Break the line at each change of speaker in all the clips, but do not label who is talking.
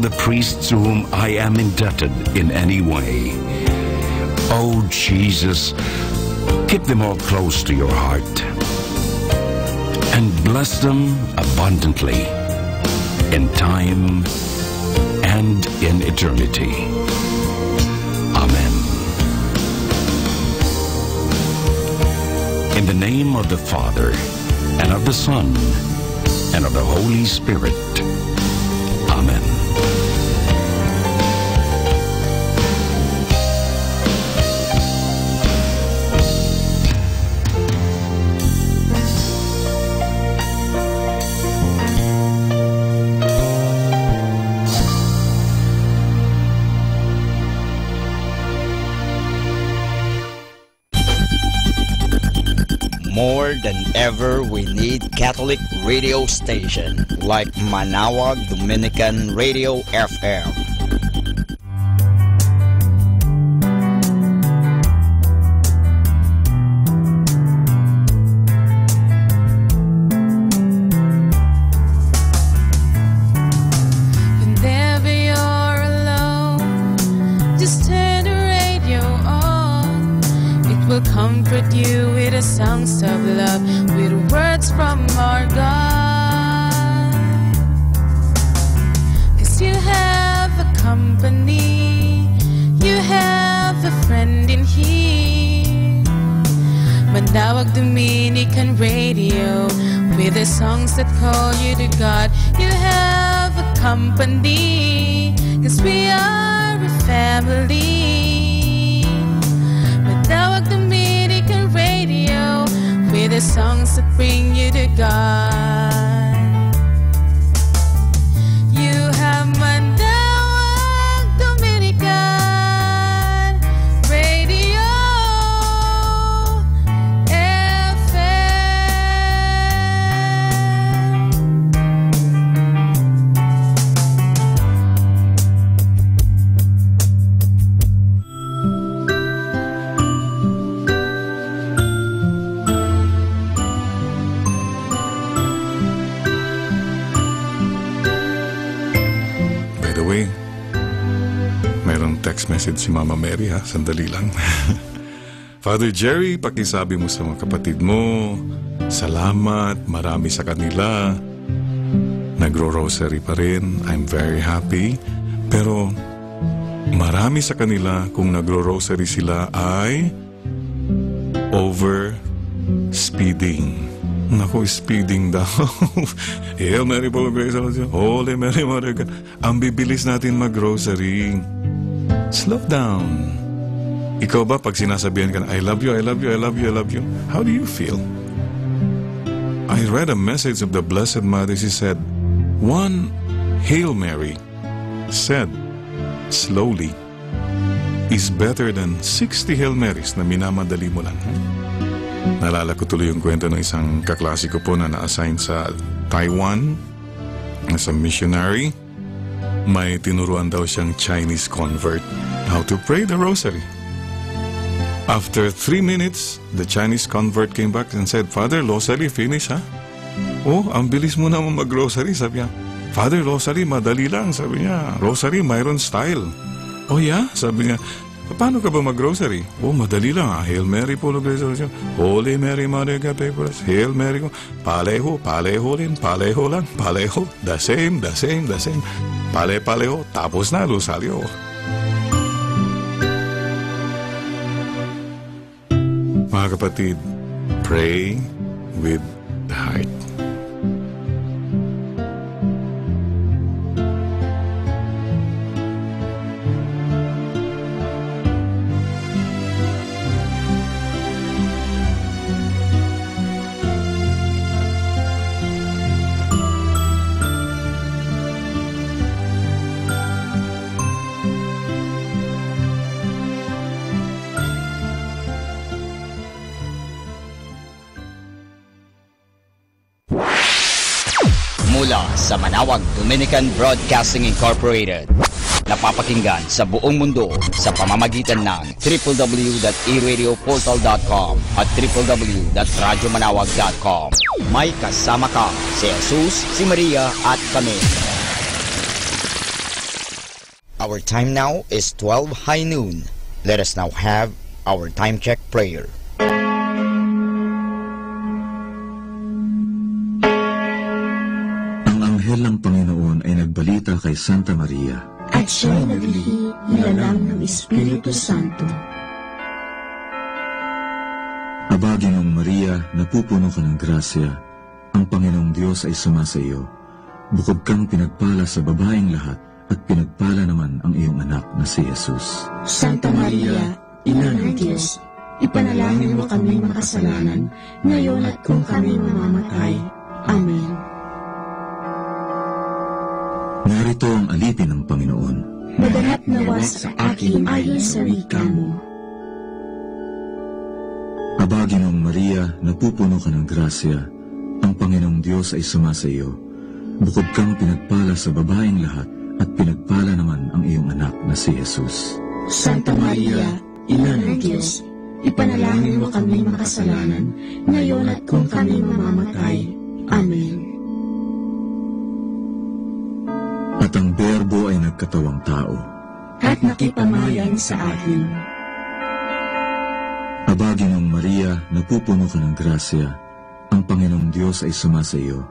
the priests to whom I am indebted in any way. Oh, Jesus, keep them all close to your heart and bless them abundantly in time and in eternity. Amen. In the name of the Father, and of the Son, and of the Holy Spirit. Amen.
More than ever, we need Catholic radio station like Manaoag Dominican Radio FM.
Whenever you're alone, just turn the radio on. It will comfort you with the songs of love, with words from our God. 'Cause you have a company, you have a friend in here. Manaoag Dominican Radio, with the songs that call you to God. You have a company, 'cause we are a family. Manaoag Dominican Radio, with the songs that bring you to God. You have Manaoag Dominican Radio
text message si Mama Mary ha, sandali lang. Father Jerry, pakisabi mo sa mga kapatid mo, salamat, marami sa kanila. Nagro-rosary pa rin, I'm very happy. Pero marami sa kanila kung nagro-rosary sila ay over speeding. Naku, speeding daw. Hail Mary, full of grace, Holy Mary, Mother God. Ang bibilis natin mag-rosary. Slow down. Ikaw ba pag sinasabihan ka na, I love you, I love you, I love you, I love you, how do you feel? I read a message of the Blessed Mother. She said, one Hail Mary said slowly is better than 60 Hail Marys na minamadali mo lang. Naalala ko tuloy yung kwento ng isang kaklase ko po na na-assign sa Taiwan as a missionary. May tinuruan daw siyang Chinese convert how to pray the rosary. After 3 minutes, the Chinese convert came back and said, Father, rosary finish ha? Oh, ang bilis mo naman mag-rosary, sabi niya. Father, rosary madali lang, sabi niya. Rosary mayroon style. Oh yeah? Sabi niya, paano ka ba mag-rosary? Oh, madali lang ha. Hail Mary, full of grace, Holy Mary, Mother God, pray for us. Hail Mary, paleho, paleho rin, paleho lang, paleho. The same, the same, the same. Pale-paleho, tapos na, Rosario. Mga kapatid, pray with the heart.
Mula sa Manaoag Dominican Broadcasting Incorporated, napapakinggan sa buong mundo sa pamamagitan ng www.eradioportal.com at www.radyomanawag.com. May kasama ka si Jesus, si Maria at kami. Our time now is 12 high noon. Let us now have our time check prayer.
Ang anghel ng Panginoon ay nagbalita kay Santa Maria,
at siya'y naglihi nilalang ng Espiritu Santo.
Aba, Ginoong Maria, napupuno ka ng grasya, ang Panginoong Diyos ay sumasa iyo. Bukod kang pinagpala sa babaeng lahat, at pinagpala naman ang iyong anak na si Jesus.
Santa Maria, Ina ng Diyos, ipanalangin mo kami makasalanan, ngayon at kung kami mamamatay. Amen.
Narito ang alipin ng Panginoon.
Maganap nawa sa akin ayon sa wika mo.
Aba, Ginoong Maria, napupuno ka ng grasya, ang Panginoong Diyos ay sumasa iyo. Bukod kang pinagpala sa babaeng lahat, at pinagpala naman ang iyong anak na si Jesus.
Santa Maria, Ina ng Diyos, ipanalangin mo kami makasalanan, ngayon at kung kami mamamatay. Amen.
At ang Berbo ay nagkatawang tao,
At nakipamayan sa atin.
Aba, Ginoong Maria, napupuno ka ng grasya, ang Panginoong Diyos ay sumasa iyo.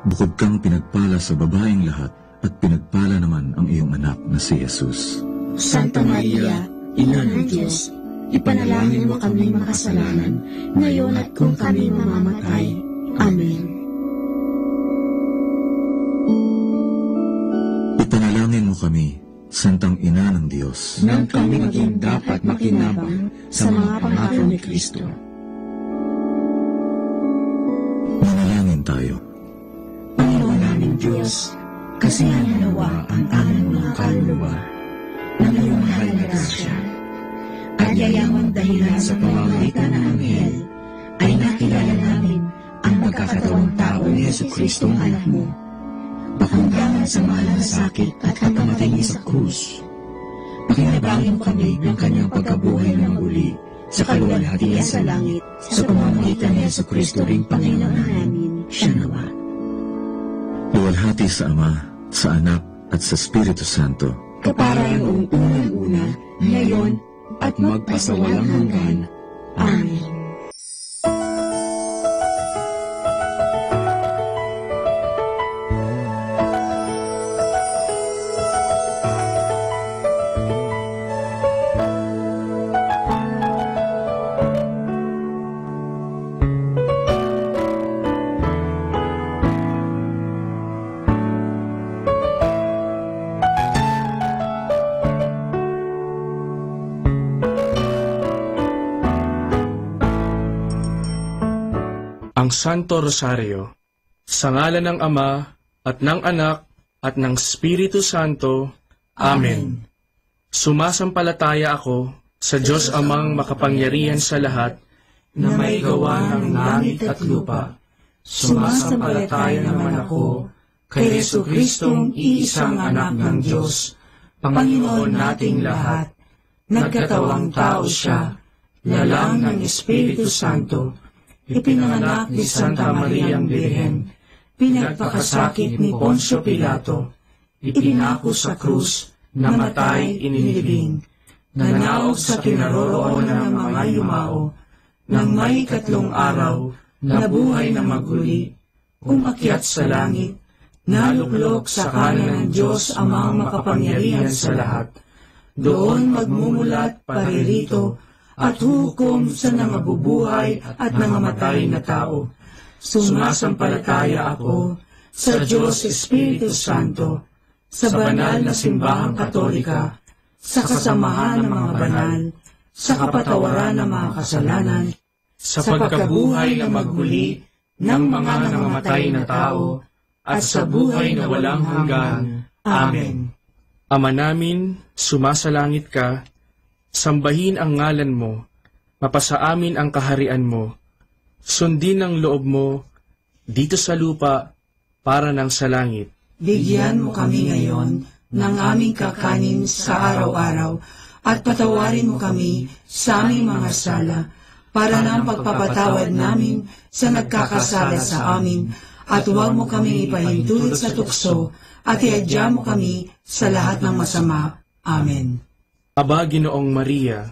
Bukod kang pinagpala sa babaeng lahat, at pinagpala naman ang iyong anak na si Jesus.
Santa Maria, Ina ng Diyos, ipanalangin mo kami makasalanan, ngayon at kung kami mamamatay. Amen.
Ipanalangin mo kami, Santang Ina ng Diyos,
Nang kami maging dapat makinabang sa mga pangako ni Kristo.
manalangin tayo.
Panginoon namin Diyos, kasihan nawa ang aming mga kaluluwa ng iyong mahal na grasya, at yayamang dahilan sa pamamagitan ng anghel ay nakilala namin ang magkakatawang tao ni Jesucristo ang anak mo, pakunggangan sa mahal na sakit at pagkamatay niya sa krus. Pakinabangin mo kami ng kanyang pagkabuhay ng muli sa kaluwalhatian sa langit sa pamamagitan ni Jesucristo ring Panginoon namin. Siya nawa.
Luwalhati sa Ama, sa Anak, at sa Espiritu Santo.
Kapara noong unang-una, ngayon, at magpasawalang hanggan. Amen.
Ang Santo Rosario, sa ngalan ng Ama, at ng Anak, at ng Espiritu Santo. Amen. Sumasampalataya ako sa Diyos Amang makapangyarihan sa lahat, na may gawa ng langit at lupa. Sumasampalataya naman ako kay Jesucristong iisang anak ng Diyos, Panginoon nating lahat. Nagkatawang tao siya, lalang ng Espiritu Santo, ipinanganak ni Santa Mariang Birhen, pinagpakasakit ni Poncio Pilato, ipinako sa krus, namatay, inilibing, nanaog sa kinaroroonan ng mga yumao, nang may 3 araw, nabuhay na maguli, umakyat sa langit, naluklok sa kanan ng Diyos Amang makapangyarihan sa lahat, doon magmumulat paririto, at hukom sa nangabubuhay at nangamatay na tao. Sumasampalataya ako sa Diyos Espiritu Santo, sa banal na simbahang katolika, sa kasamahan ng mga banal, sa kapatawaran ng mga kasalanan, sa pagkabuhay na maghuli ng mga nangamatay na tao, at sa buhay na walang hanggan. Amen. Ama namin, sumasalangit ka, sambahin ang ngalan mo, mapasa amin ang kaharian mo, sundin ang loob mo, dito sa lupa, para ng sa langit.
Bigyan mo kami ngayon ng aming kakanin sa araw-araw, at patawarin mo kami sa aming mga sala, para ng pagpapatawad namin sa nagkakasala sa amin, at huwag mo kami ipahintulot sa tukso, at iadya mo kami sa lahat ng masama. Amen.
Aba, Ginoong Maria,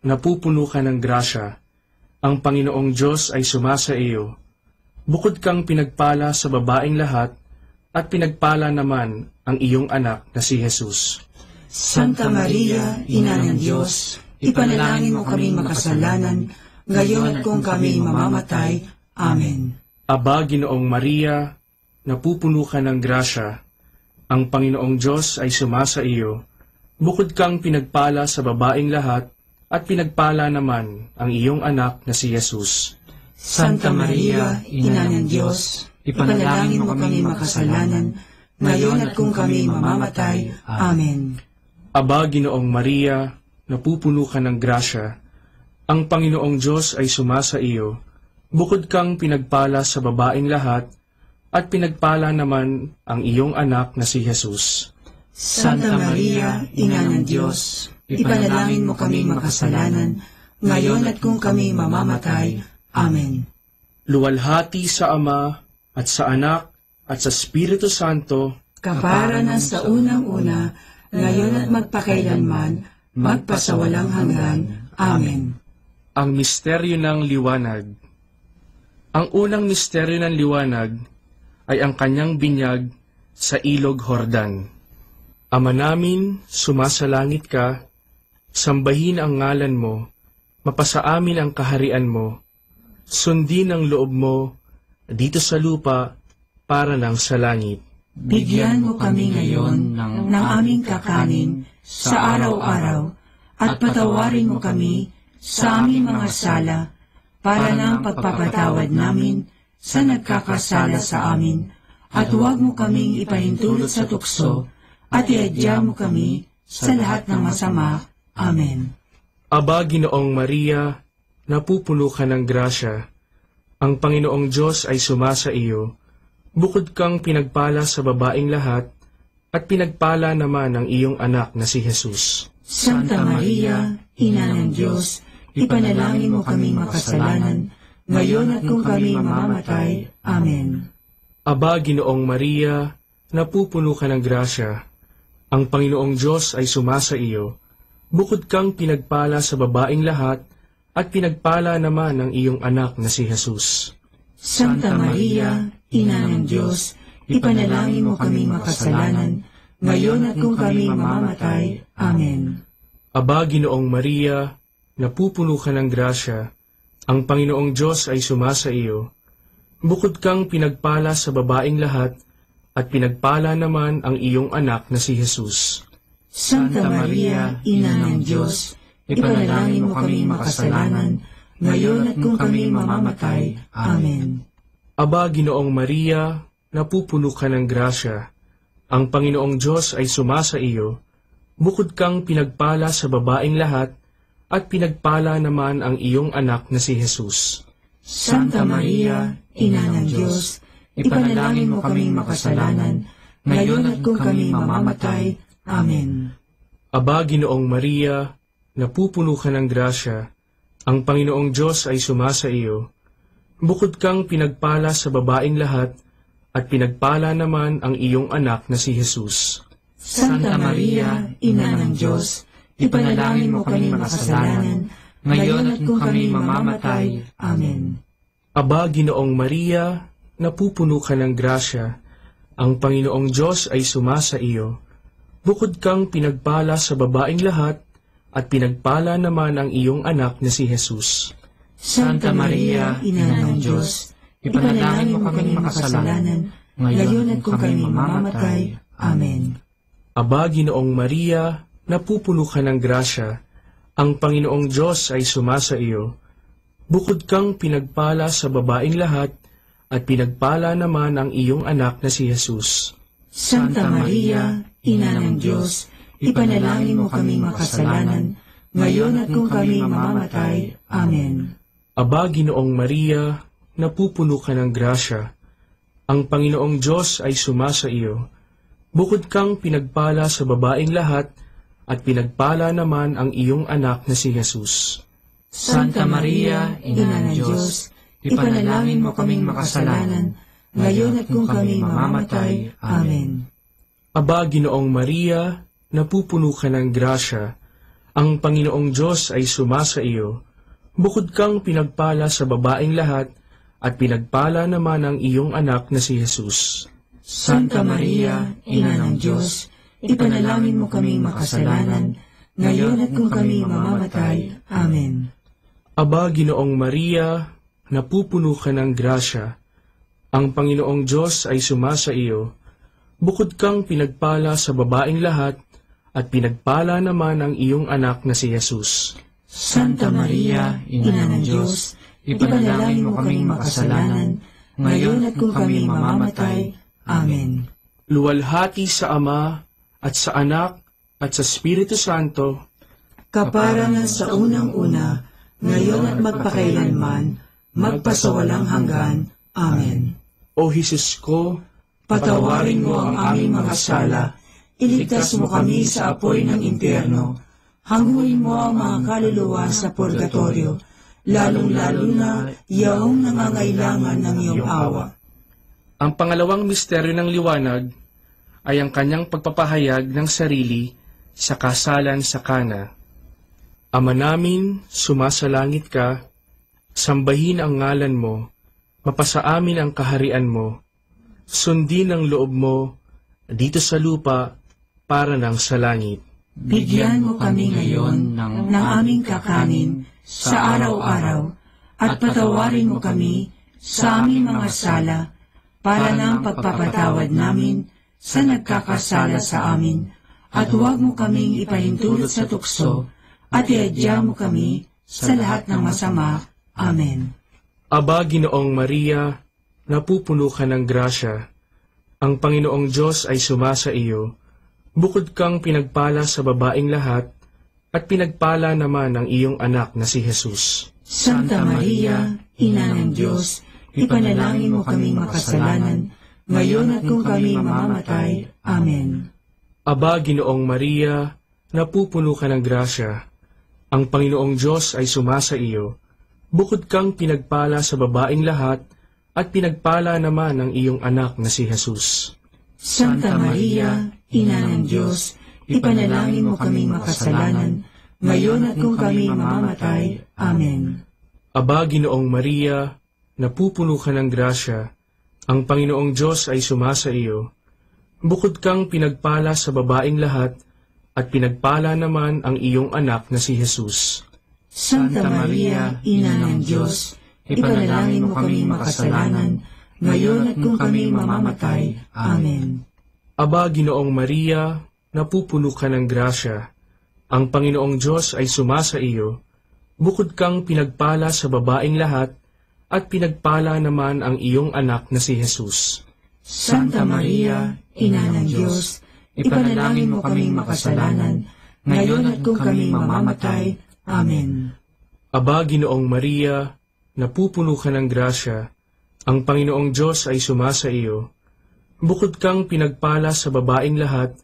napupuno ka ng grasya, ang Panginoong Diyos ay sumasa iyo. Bukod kang pinagpala sa babaeng lahat, at pinagpala naman ang iyong anak na si Jesus.
Santa Maria, Ina ng Diyos, ipanalangin mo kaming makasalanan, ngayon at kung kami mamamatay. Amen.
Aba, Ginoong Maria, napupuno ka ng grasya, ang Panginoong Diyos ay sumasa iyo. Bukod kang pinagpala sa babaeng lahat, at pinagpala naman ang iyong anak na si Jesus.
Santa Maria, Ina ng Diyos, ipanalangin mo kami makasalanan, ngayon at kung kami mamamatay. Amen.
Aba, Ginoong Maria, napupuno ka ng grasya, ang Panginoong Diyos ay sumasa iyo. Bukod kang pinagpala sa babaeng lahat, at pinagpala naman ang iyong anak na si Jesus.
Santa Maria, Ina ng Diyos, ipanalangin mo kami makasalanan, ngayon at kung kami mamamatay. Amen.
Luwalhati sa Ama, at sa Anak, at sa Espiritu Santo,
kapara ng sa unang-una, ngayon at magpakailanman, magpasawalang hanggan. Amen.
Ang misteryo ng liwanag. Ang unang misteryo ng liwanag ay ang kanyang binyag sa ilog Jordan. Ama namin, sumasalangit ka, sambahin ang ngalan mo, mapasa amin ang kaharian mo, sundin ang loob mo dito sa lupa para lang sa langit.
Bigyan mo kami ngayon ng aming kakanin sa araw-araw, at patawarin mo kami sa aming mga sala, para ng pagpapatawad namin sa nagkakasala sa amin, at huwag mo kaming ipahintulot sa tukso, at iadya mo kami sa lahat ng masama. Amen.
Aba, Ginoong Maria, napupuno ka ng grasya, ang Panginoong Diyos ay sumasa iyo. Bukod kang pinagpala sa babaeng lahat, at pinagpala naman ang iyong anak na si Jesus.
Santa Maria, Ina ng Diyos, ipanalangin mo kaming makasalanan, ngayon at kung kami mamamatay. Amen.
Aba, Ginoong Maria, napupuno ka ng grasya, ang Panginoong Diyos ay sumasa iyo. Bukod kang pinagpala sa babaeng lahat, at pinagpala naman ang iyong anak na si Jesus.
Santa Maria, Ina ng Diyos, ipanalangin mo kaming makasalanan, ngayon at kung kami mamamatay. Amen.
Aba, Ginoong Maria, napupuno ka ng grasya, ang Panginoong Diyos ay sumasa iyo. Bukod kang pinagpala sa babaeng lahat, at pinagpala naman ang iyong anak na si Jesus.
Santa Maria, Ina ng Diyos, ipanalangin mo kaming makasalanan, ngayon at kung kami mamamatay. Amen.
Aba, Ginoong Maria, napupuno ka ng grasya, ang Panginoong Diyos ay sumasa iyo. Bukod kang pinagpala sa babaeng lahat, at pinagpala naman ang iyong anak na si Jesus.
Santa Maria, Ina ng Diyos, ipanalangin mo kaming makasalanan, ngayon at kung kami mamamatay. Amen.
Aba, Ginoong Maria, napupuno ka ng grasya, ang Panginoong Diyos ay sumasa iyo. Bukod kang pinagpala sa babaeng lahat, at pinagpala naman ang iyong anak na si Jesus.
Santa Maria, Ina ng Diyos, ipanalangin mo kaming makasalanan, ngayon at kung kami mamamatay. Amen.
Aba, Ginoong Maria, napupuno ka ng grasya, ang Panginoong Diyos ay sumasa iyo. Bukod kang pinagpala sa babaeng lahat, at pinagpala naman ang iyong anak na si Jesus.
Santa Maria, Ina ng Diyos, ipanalangin mo kaming makasalanan, ngayon at kung kami mamamatay. Amen.
Aba, Ginoong Maria, napupuno ka ng grasya, ang Panginoong Diyos ay sumasa iyo. Bukod kang pinagpala sa babaeng lahat, at pinagpala naman ang iyong anak na si Jesus.
Santa Maria, Ina ng Diyos, ipanalangin mo kaming makasalanan, ngayon at kung kami mamamatay. Amen.
Aba, Ginoong Maria, napupuno ka ng grasya, ang Panginoong Diyos ay sumasa iyo. Bukod kang pinagpala sa babaeng lahat, at pinagpala naman ang iyong anak na si Jesus.
Santa Maria, Ina ng Diyos, ipanalangin mo kaming makasalanan, ngayon at kung kami mamamatay. Amen.
Aba, Ginoong Maria, napupuno ka ng grasya. Ang Panginoong Diyos ay sumasa iyo. Bukod kang pinagpala sa babaeng lahat, at pinagpala naman ang iyong anak na si Jesus.
Santa Maria, Ina ng Diyos, ipanalangin mo kaming makasalanan, ngayon at kung kami mamamatay. Amen.
Aba, Ginoong Maria, napupuno ka ng grasya. Ang Panginoong Diyos ay sumasa iyo. Bukod kang pinagpala sa babaeng lahat, at pinagpala naman ang iyong anak na si Jesus.
Santa Maria, Ina ng Diyos, ipanalangin mo kaming makasalanan, ngayon at kung kami mamamatay. Amen.
Luwalhati sa Ama, at sa Anak, at sa Espiritu Santo,
kaparangan sa unang-una, ngayon at magpakailanman, magpasawalang hanggan. Amen.
O Jesus ko,
Patawarin mo ang aming mga sala, iligtas mo kami sa apoy ng impyerno, hanguin mo ang mga kaluluwa sa purgatorio, lalong-lalo na yaong nangangailangan ng iyong awa.
ang pangalawang misteryo ng liwanag ay ang kanyang pagpapahayag ng sarili sa kasalan sa Kana. Ama namin, sumasalangit ka, sambahin ang ngalan mo, mapasa amin ang kaharian mo, sundin ang loob mo dito sa lupa para nang sa langit.
Bigyan mo kami ngayon ng aming kakanin sa araw-araw at patawarin mo kami sa aming mga sala para ng pagpapatawad namin sa nagkakasala sa amin at huwag mo kaming ipahintulot sa tukso at iadya mo kami sa lahat ng masama. Amen.
Aba, Ginoong Maria, napupuno ka ng grasya. Ang Panginoong Diyos ay sumasa iyo. Bukod kang pinagpala sa babaeng lahat, at pinagpala naman ang iyong anak na si Jesus.
Santa Maria, Ina ng Diyos, ipanalangin mo kaming makasalanan, ngayon at kung kami mamamatay. Amen.
Aba, Ginoong Maria, napupuno ka ng grasya. Ang Panginoong Diyos ay sumasa iyo. Bukod kang pinagpala sa babaeng lahat, at pinagpala naman ang iyong anak na si Jesus.
Santa Maria, Ina ng Diyos, ipanalangin mo kaming makasalanan, ngayon at kung kami mamamatay. Amen.
Aba, Ginoong Maria, napupuno ka ng grasya. Ang Panginoong Diyos ay sumasa iyo. Bukod kang pinagpala sa babaeng lahat, at pinagpala naman ang iyong anak na si Jesus.
Santa Maria, Ina ng Diyos, ipanalangin mo kaming makasalanan, ngayon at kung kami mamamatay. Amen.
Aba, Ginoong Maria, napupuno ka ng grasya. Ang Panginoong Diyos ay sumasa iyo. Bukod kang pinagpala sa babaeng lahat, at pinagpala naman ang iyong anak na si Jesus.
Santa Maria, Ina ng Diyos, ipanalangin mo kaming makasalanan, ngayon at kung kami mamamatay. Amen.
Aba, Ginoong Maria, napupuno ka ng grasya. Ang Panginoong Diyos ay sumasa iyo. Bukod kang pinagpala sa babaeng lahat,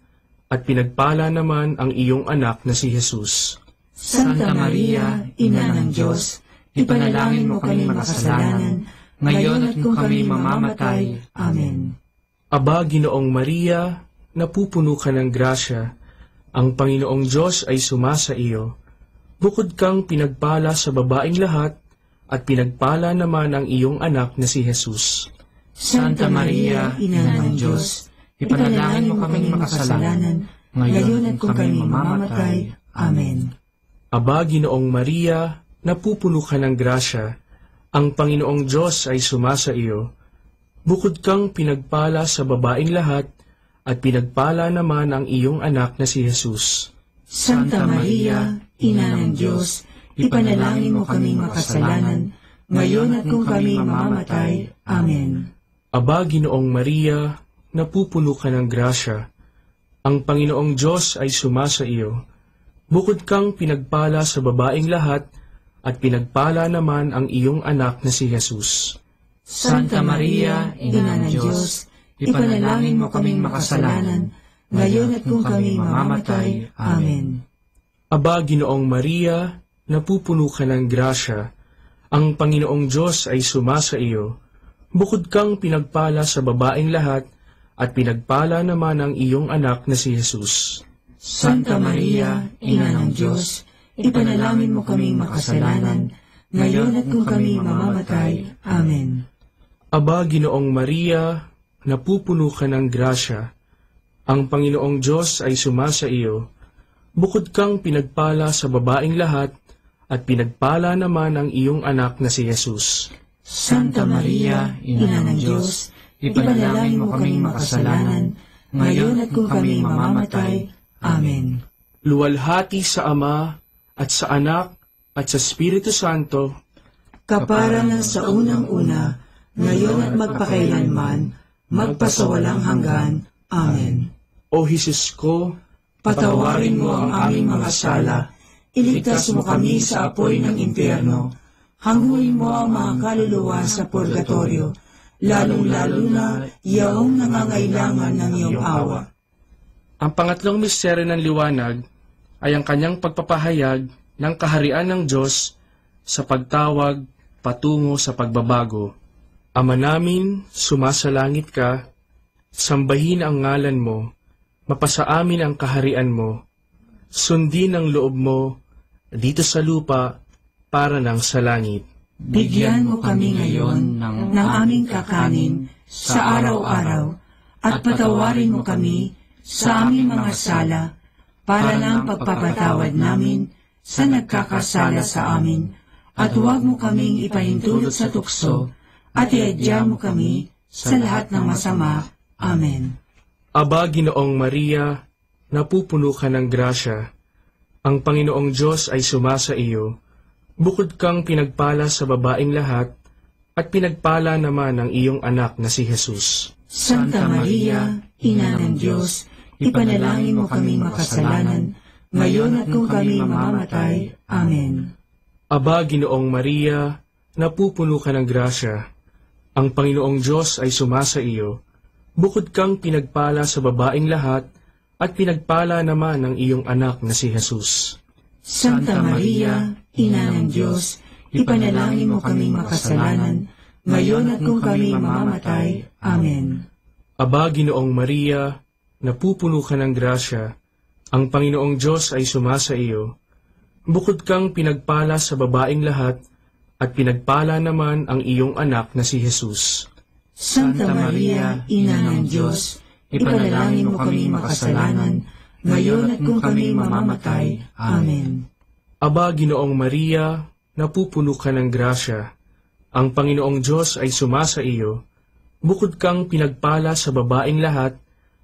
at pinagpala naman ang iyong anak na si Jesus.
Santa Maria, Ina ng Diyos, ipanalangin mo kaming makasalanan, ngayon at kung kami mamamatay. Amen.
Aba, Ginoong Maria, napupuno ka ng grasya. Ang Panginoong Diyos ay sumasa iyo. Bukod kang pinagpala sa babaeng lahat, at pinagpala naman ang iyong anak na si Jesus.
Santa Maria, Ina ng Diyos, ipanalangin mo kaming makasalanan, ngayon at kung kami mamamatay. Amen.
Aba, Ginoong Maria, napupuno ka ng grasya. Ang Panginoong Diyos ay sumasa iyo. Bukod kang pinagpala sa babaeng lahat, at pinagpala naman ang iyong anak na si Jesus.
Santa Maria, Ina ng Diyos, ipanalangin mo kaming makasalanan, ngayon at kung kami mamamatay. Amen.
Aba, Ginoong Maria, napupuno ka ng grasya. Ang Panginoong Diyos ay sumasa iyo. Bukod kang pinagpala sa babaeng lahat, at pinagpala naman ang iyong anak na si Jesus.
Santa Maria, Ina ng Diyos, ipanalangin mo kaming makasalanan, ngayon at kung kami mamamatay. Amen.
Aba, Ginoong Maria, napupuno ka ng grasya. Ang Panginoong Diyos ay sumasa iyo. Bukod kang pinagpala sa babaeng lahat, at pinagpala naman ang iyong anak na si Jesus.
Santa Maria, Ina ng Diyos, ipanalangin mo kaming makasalanan, ngayon at kung kami mamamatay. Amen.
Aba, Ginoong Maria, napupuno ka ng grasya. Ang Panginoong Diyos ay sumasa iyo. Bukod kang pinagpala sa babaeng lahat, at pinagpala naman ang iyong anak na si Jesus.
Santa Maria, Ina ng Diyos, ipanalangin mo kaming makasalanan, ngayon at kung kami mamamatay. Amen.
Luwalhati sa Ama, at sa Anak, at sa Espiritu Santo,
kapara na sa unang-una, ngayon at magpakailanman, magpasawalang hanggan. Amen.
O Jesus ko,
Patawarin mo ang aming mga sala, iligtas mo kami sa apoy ng impyerno, hanguin mo ang mga kaluluwa sa purgatorio, lalong-lalo na yaong nangangailangan ng iyong awa.
ang pangatlong misteryo ng liwanag ay ang kanyang pagpapahayag ng kaharian ng Diyos sa pagtawag patungo sa pagbabago. Ama namin, sumasalangit ka, sambahin ang ngalan mo, mapasa amin ang kaharian mo, sundin ang loob mo dito sa lupa para ng sa langit.
Bigyan mo kami ngayon ng aming kakanin sa araw-araw at patawarin mo kami sa aming mga sala para ng pagpapatawad namin sa nagkakasala sa amin, at huwag mo kaming ipahintulot sa tukso at iadya mo kami sa lahat ng masama. Amen.
Aba, Ginoong Maria, napupuno ka ng grasya. Ang Panginoong Diyos ay sumasa iyo. Bukod kang pinagpala sa babaeng lahat, at pinagpala naman ang iyong anak na si Jesus.
Santa Maria, Ina ng Diyos, ipanalangin mo kaming makasalanan, ngayon at kung kami mamamatay. Amen.
Aba, Ginoong Maria, napupuno ka ng grasya. Ang Panginoong Diyos ay sumasa iyo. Bukod kang pinagpala sa babaeng lahat, at pinagpala naman ang iyong anak na si Jesus.
Santa Maria, Ina ng Diyos, ipanalangin mo kaming makasalanan, ngayon at kung kami mamamatay. Amen.
Aba, Ginoong Maria, napupuno ka ng grasya. Ang Panginoong Diyos ay sumasa iyo. Bukod kang pinagpala sa babaeng lahat, at pinagpala naman ang iyong anak na si Jesus.
Santa Maria, Ina ng Diyos, ipanalangin mo kaming makasalanan, ngayon at kung kami mamamatay. Amen.
Aba, Ginoong Maria, napupuno ka ng grasya. Ang Panginoong Diyos ay sumasa iyo. Bukod kang pinagpala sa babaeng lahat,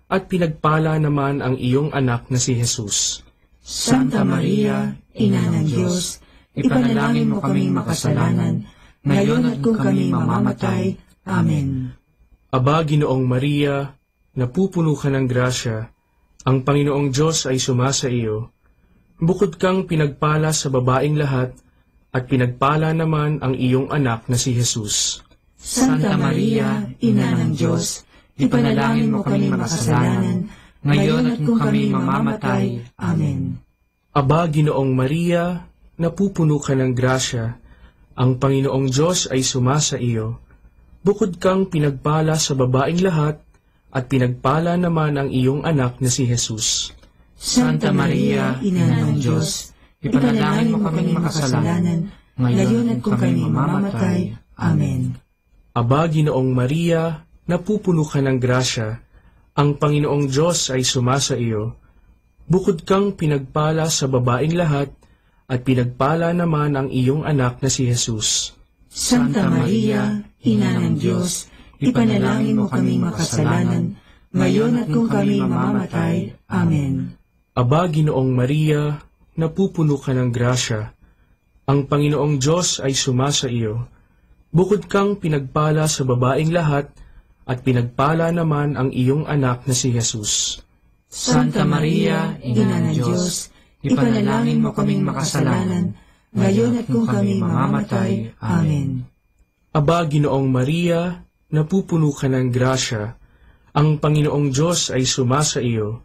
at pinagpala naman ang iyong anak na si Jesus.
Santa Maria, Ina ng Diyos, ipanalangin mo kaming makasalanan, ngayon at kung kami mamamatay. Amen.
Aba, Ginoong Maria, napupuno ka ng grasya. Ang Panginoong Diyos ay sumasa iyo. Bukod kang pinagpala sa babaeng lahat, at pinagpala naman ang iyong anak na si Jesus.
Santa Maria, Ina ng Diyos, ipanalangin mo kaming makasalanan, ngayon at kung kami mamamatay. Amen.
Aba, Ginoong Maria, napupuno ka ng grasya. Ang Panginoong Diyos ay sumasa iyo. Bukod kang pinagpala sa babaeng lahat, at pinagpala naman ang iyong anak na si Jesus.
Santa Maria, Ina ng Diyos, ipanalangin mo kaming makasalanan, ngayon at kung kami mamamatay. Amen.
Aba, Ginoong Maria, napupuno ka ng grasya. Ang Panginoong Diyos ay sumasa iyo. Bukod kang pinagpala sa babaeng lahat, at pinagpala naman ang iyong anak na si Jesus.
Santa Maria, Ina ng Diyos, ipanalangin mo kaming makasalanan, ngayon at kung kami mamamatay. Amen.
Aba, Ginoong Maria, napupuno ka ng grasya. Ang Panginoong Diyos ay sumasa iyo. Bukod kang pinagpala sa babaeng lahat, at pinagpala naman ang iyong anak na si Jesus.
Santa Maria, Ina ng Diyos, ipanalangin mo kaming makasalanan, ngayon at kung kami mamamatay. Amen.
Aba, Ginoong Maria, napupuno ka ng grasya. Ang Panginoong Diyos ay sumasa iyo.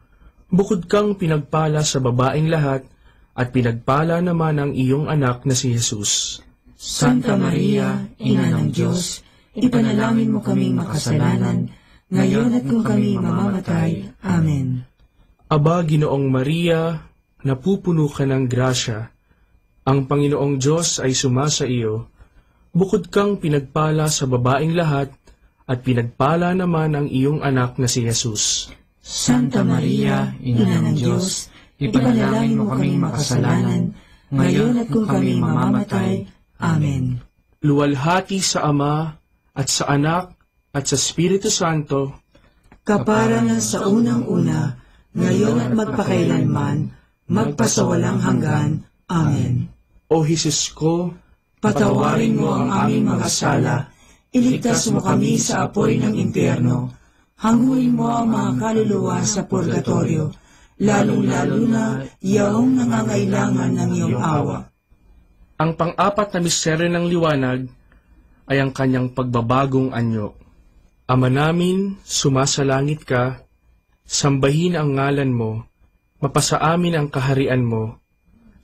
Bukod kang pinagpala sa babaeng lahat, at pinagpala naman ang iyong anak na si Jesus.
Santa Maria, Ina ng Diyos, ipanalangin mo kaming makasalanan, ngayon at kung kami mamamatay. Amen.
Aba, Ginoong Maria, napupuno ka ng grasya. Ang Panginoong Diyos ay sumasa iyo. Bukod kang pinagpala sa babaeng lahat, at pinagpala naman ang iyong anak na si Jesus.
Santa Maria, Ina ng Diyos, ipanalangin mo kaming makasalanan, ngayon at kung kami mamamatay. Amen.
Luwalhati sa Ama, at sa Anak, at sa Espiritu Santo,
Kapara na sa unang-una, ngayon at magpakailanman, magpasawalang hanggan. Amen.
O Jesus ko,
Patawarin mo ang aming mga sala, iligtas mo kami sa apoy ng impyerno, hanguin mo ang mga kaluluwa sa purgatorio, lalong-lalo na yaong nangangailangan ng iyong awa.
ang pang-apat na misteryo ng liwanag ay ang kanyang pagbabagong anyo. Ama namin, sumasalangit ka, sambahin ang ngalan mo, mapasa amin ang kaharian mo,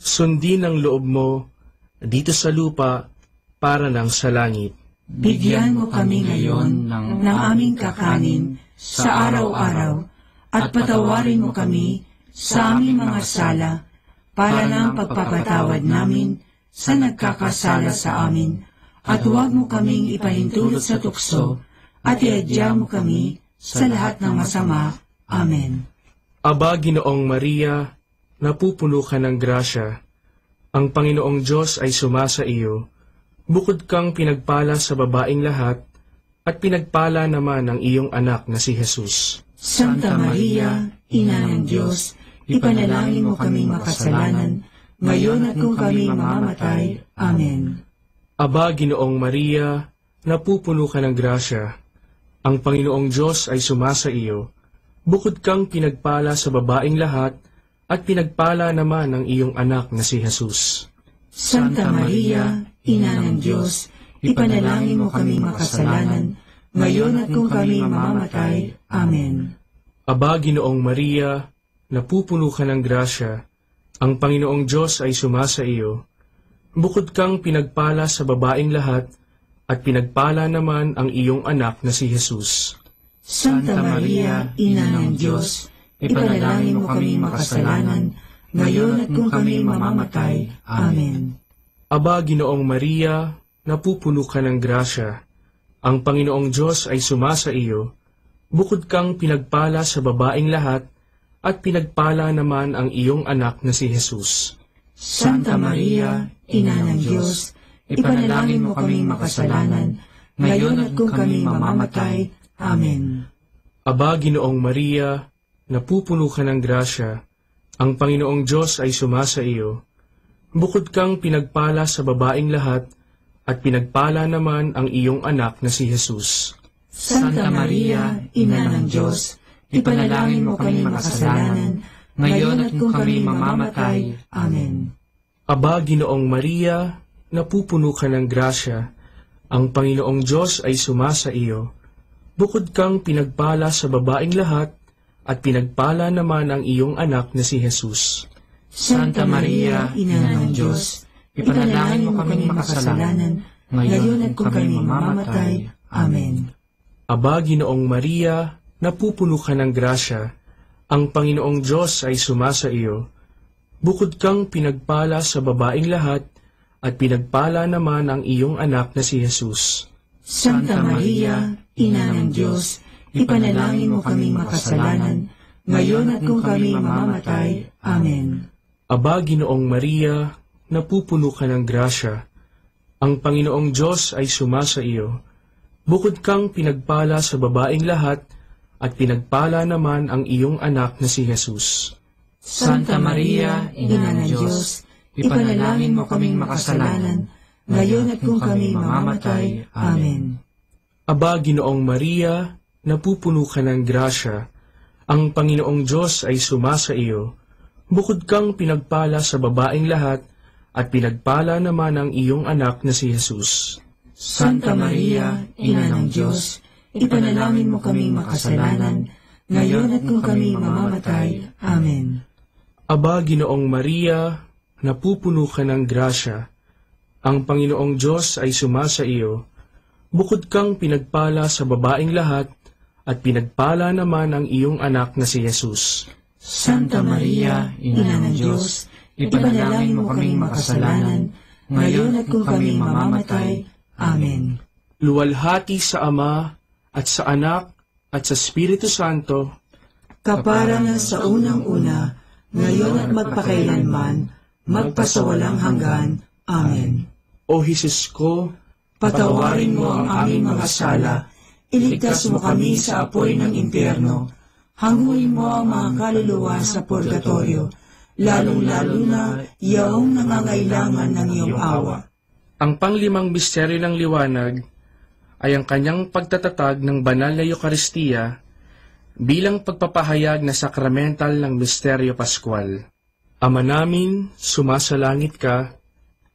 sundin ang loob mo, dito sa lupa, para lang sa langit.
Bigyan mo kami ngayon ng aming kakanin sa araw-araw at patawarin mo kami sa aming mga sala para ng pagpapatawad namin sa nagkakasala sa amin at huwag mo kaming ipahintulot sa tukso at iadya mo kami sa lahat ng masama. Amen.
Aba, Ginoong Maria, napupuno ka ng grasya. Ang Panginoong Diyos ay sumasa iyo. Bukod kang pinagpala sa babaeng lahat, at pinagpala naman ang iyong anak na si Jesus.
Santa Maria, Ina ng Diyos, ipanalangin mo kaming makasalanan, ngayon at kung kami mamamatay. Amen.
Aba, Ginoong Maria, napupuno ka ng grasya. Ang Panginoong Diyos ay sumasa iyo. Bukod kang pinagpala sa babaeng lahat, at pinagpala naman ang iyong anak na si Jesus.
Santa Maria, Ina ng Diyos, ipanalangin mo kaming makasalanan, ngayon at kung kami mamamatay. Amen.
Aba, Ginoong Maria, napupuno ka ng grasya. Ang Panginoong Diyos ay sumasa iyo. Bukod kang pinagpala sa babaeng lahat, at pinagpala naman ang iyong anak na si Jesus.
Santa Maria, Ina ng Diyos, ipanalangin mo kaming makasalanan, ngayon at kung kami mamamatay. Amen.
Aba, Ginoong Maria, napupuno ka ng grasya. Ang Panginoong Diyos ay sumasa iyo. Bukod kang pinagpala sa babaeng lahat, at pinagpala naman ang iyong anak na si Jesus.
Santa Maria, Ina ng Diyos, ipanalangin mo kaming makasalanan, ngayon at kung kami mamamatay. Amen.
Aba, Ginoong Maria, napupuno ka ng grasya. Ang Panginoong Diyos ay sumasa iyo. Bukod kang pinagpala sa babaeng lahat, at pinagpala naman ang iyong anak na si Jesus.
Santa Maria, Ina ng Diyos, ipanalangin mo kaming makasalanan, ngayon at kung kami mamamatay. Amen.
Aba, Ginoong Maria, napupuno ka ng grasya. Ang Panginoong Diyos ay sumasa iyo. Bukod kang pinagpala sa babaeng lahat, at pinagpala naman ang iyong anak na si Jesus.
Santa Maria, Ina ng Diyos, ipanalangin mo kaming makasalanan, ngayon at kung kami mamamatay. Amen.
Aba, Ginoong Maria, napupuno ka ng grasya. Ang Panginoong Diyos ay sumasa iyo. Bukod kang pinagpala sa babaeng lahat, at pinagpala naman ang iyong anak na si Jesus.
Santa Maria, Ina ng Diyos, ipanalangin mo kaming makasalanan, ngayon at kung kami mamamatay. Amen.
Aba, Ginoong Maria, napupuno ka ng grasya. Ang Panginoong Diyos ay sumasa iyo. Bukod kang pinagpala sa babaeng lahat, at pinagpala naman ang iyong anak na si Jesus.
Santa Maria, Ina ng Diyos, ipanalangin mo kaming makasalanan, ngayon at kung kami mamamatay. Amen.
Aba, Ginoong Maria, napupuno ka ng grasya. Ang Panginoong Diyos ay sumasa iyo. Bukod kang pinagpala sa babaeng lahat, at pinagpala naman ang iyong anak na si Jesus.
Santa Maria, Ina ng Diyos, ipanalangin mo kaming makasalanan, ngayon at kung kami mamamatay. Amen.
Aba, Ginoong Maria, napupuno ka ng grasya. Ang Panginoong Diyos ay sumasa iyo. Bukod kang pinagpala sa babaeng lahat, at pinagpala naman ang iyong anak na si Jesus.
Santa Maria, Ina ng Diyos, ipanalangin mo kaming makasalanan, ngayon at kung kami mamamatay. Amen.
Luwalhati sa Ama, at sa Anak, at sa Espiritu Santo,
kapara na sa unang-una, ngayon at magpakailanman, magpasawalang hanggan. Amen.
O Jesus ko,
Patawarin mo ang aming mga sala, iligtas mo kami sa apoy ng impyerno, hanguin mo ang mga kaluluwa sa purgatorio, lalong-lalo na yaong nangangailangan ng iyong awa.
ang panglimang misteryo ng liwanag ay ang kanyang pagtatatag ng banal na Eucharistia bilang pagpapahayag na sakramental ng misteryo Pascual. Ama namin, sumasalangit ka,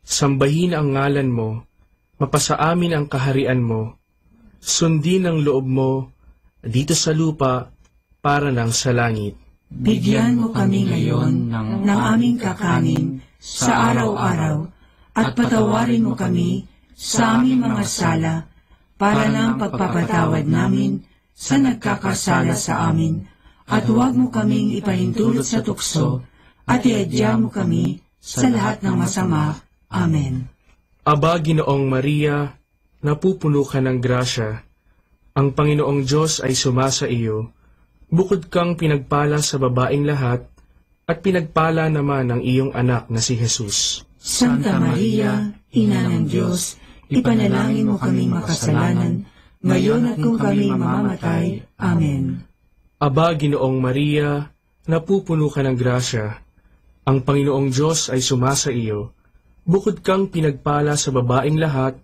sambahin ang ngalan mo, mapasa amin ang kaharian mo, sundin ang loob mo dito sa lupa para ng sa langit.
Bigyan mo kami ngayon ng aming kakanin sa araw-araw at patawarin mo kami sa aming mga sala para ng pagpapatawad namin sa nagkakasala sa amin, at huwag mo kaming ipahintulot sa tukso at iadya mo kami sa lahat ng masama. Amen.
Aba, Ginoong Maria, napupuno ka ng grasya. Ang Panginoong Diyos ay sumasa iyo. Bukod kang pinagpala sa babaeng lahat, at pinagpala naman ang iyong anak na si Jesus.
Santa Maria, Ina ng Diyos, ipanalangin mo kaming makasalanan, ngayon at kung kami mamamatay. Amen.
Aba, Ginoong Maria, napupuno ka ng grasya. Ang Panginoong Diyos ay sumasa iyo. Bukod kang pinagpala sa babaeng lahat,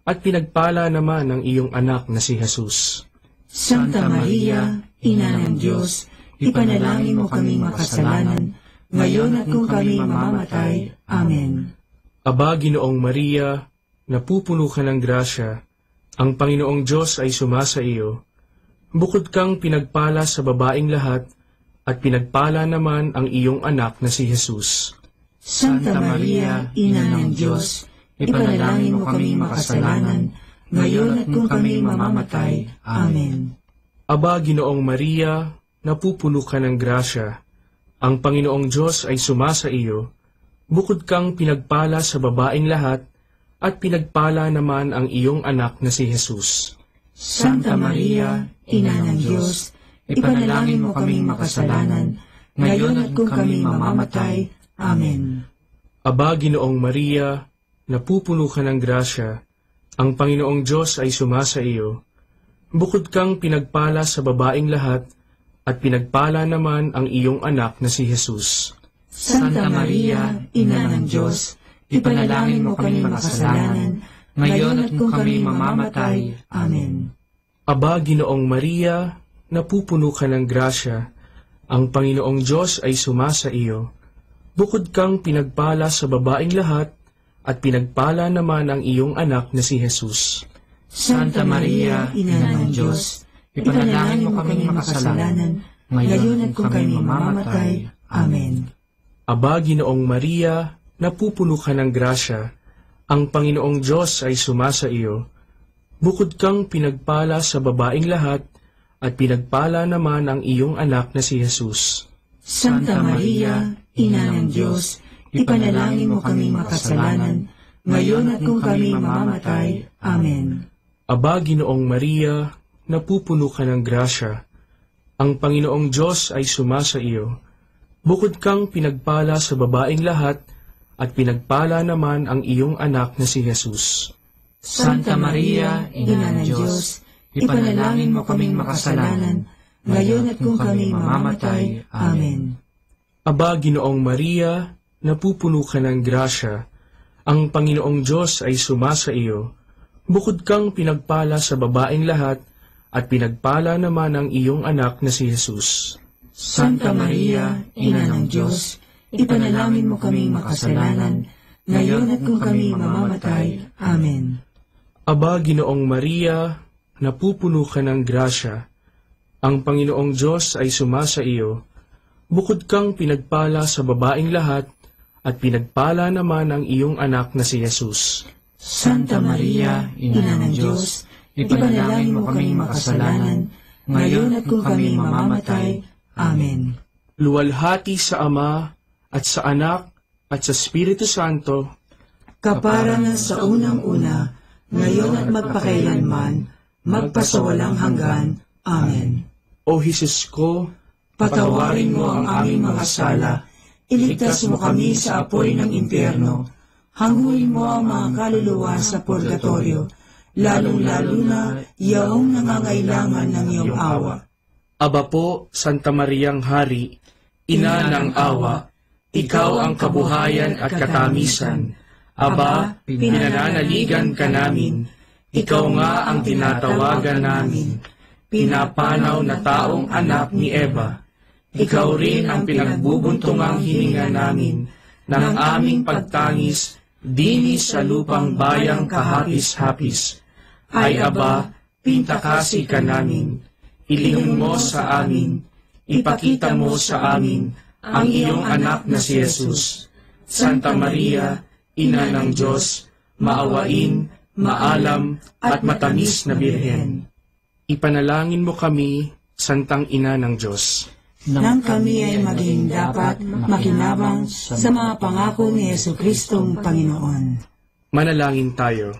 at pinagpala naman ang iyong anak na si Jesus.
Santa Maria, Ina ng Diyos, ipanalangin mo kaming makasalanan, ngayon at kung kami mamamatay. Amen.
Aba, Ginoong Maria, napupuno ka ng grasya. Ang Panginoong Diyos ay sumasa iyo. Bukod kang pinagpala sa babaeng lahat, at pinagpala naman ang iyong anak na si Jesus.
Santa Maria, Ina ng Diyos, ipanalangin mo kaming makasalanan, ngayon at kung kami mamamatay. Amen.
Aba, Ginoong Maria, napupuno ka ng grasya. Ang Panginoong Diyos ay sumasa iyo. Bukod kang pinagpala sa babaeng lahat, at pinagpala naman ang iyong anak na si Jesus.
Santa Maria, Ina ng Diyos, ipanalangin mo kaming makasalanan, ngayon at kung kami mamamatay. Amen.
Aba, Ginoong Maria, napupuno ka ng grasya. Ang Panginoong Diyos ay sumasa iyo. Bukod kang pinagpala sa babaeng lahat, at pinagpala naman ang iyong anak na si Jesus.
Santa Maria, Ina ng Diyos, ipanalangin mo kaming makasalanan, ngayon at kung kami mamamatay. Amen.
Aba, Ginoong Maria, napupuno ka ng grasya. Ang Panginoong Diyos ay sumasa iyo. Bukod kang pinagpala sa babaeng lahat, at pinagpala naman ang iyong anak na si Jesus.
Santa Maria, Ina ng Diyos, ipanalangin mo kaming makasalanan, ngayon at kung kami mamamatay. Amen.
Aba, Ginoong Maria, napupuno ka ng grasya. Ang Panginoong Diyos ay sumasa iyo. Bukod kang pinagpala sa babaeng lahat, at pinagpala naman ang iyong anak na si Jesus.
Santa Maria, Ina ng Diyos, ipanalangin mo kaming makasalanan, ngayon at kung kami mamamatay. Amen.
Aba, Ginoong Maria, napupuno ka ng grasya. Ang Panginoong Diyos ay sumasa iyo. Bukod kang pinagpala sa babaeng lahat, at pinagpala naman ang iyong anak na si Jesus.
Santa Maria, Ina ng Diyos, ipanalangin mo kaming makasalanan, ngayon at kung kami mamamatay. Amen.
Aba, Ginoong Maria, napupuno ka ng grasya. Ang Panginoong Diyos ay sumasa iyo. Bukod kang pinagpala sa babaeng lahat, at pinagpala naman ang iyong anak na si Jesus.
Santa Maria, Ina ng Diyos, ipanalangin mo kaming makasalanan, ngayon at kung kami mamamatay. Amen.
Aba, Ginoong Maria, napupuno ka ng grasya. Ang Panginoong Diyos ay sumasa iyo. Bukod kang pinagpala sa babaeng lahat, at pinagpala naman ang iyong anak na si Jesus.
Santa Maria, Ina ng Diyos, ipanalangin mo kaming makasalanan, ngayon at kung kami mamamatay. Amen.
luwalhati sa Ama at sa Anak at sa Espiritu Santo,
kapara na sa unang-una, ngayon at magpakailanman, magpasawalang hanggan. Amen.
O Jesus ko,
Patawarin mo ang aming mga sala, iligtas mo kami sa apoy ng impyerno, hanguin mo ang mga kaluluwa sa purgatorio, lalong-lalo na yaong nangangailangan ng iyong awa.
Aba po, Santa Mariang Hari, Ina ng awa, ikaw ang kabuhayan at katamisan. Aba, pinananaligan ka namin, ikaw nga ang tinatawagan namin, pinapanaw na taong anak ni Eva. Ikaw rin ang pinagbubuntungang hininga namin ng aming pagtangis dini sa lupang bayang kahapis-hapis. Ay Aba, pintakasi ka namin, ilingon mo sa amin, ipakita mo sa amin ang iyong anak na si Jesus. Santa Maria, Ina ng Diyos, maawain, maalam at matamis na Birhen. Ipanalangin mo kami, Santang Ina ng Diyos,
nang kami ay maging dapat makinabang sa mga pangako ni Jesucristong Panginoon.
Manalangin tayo.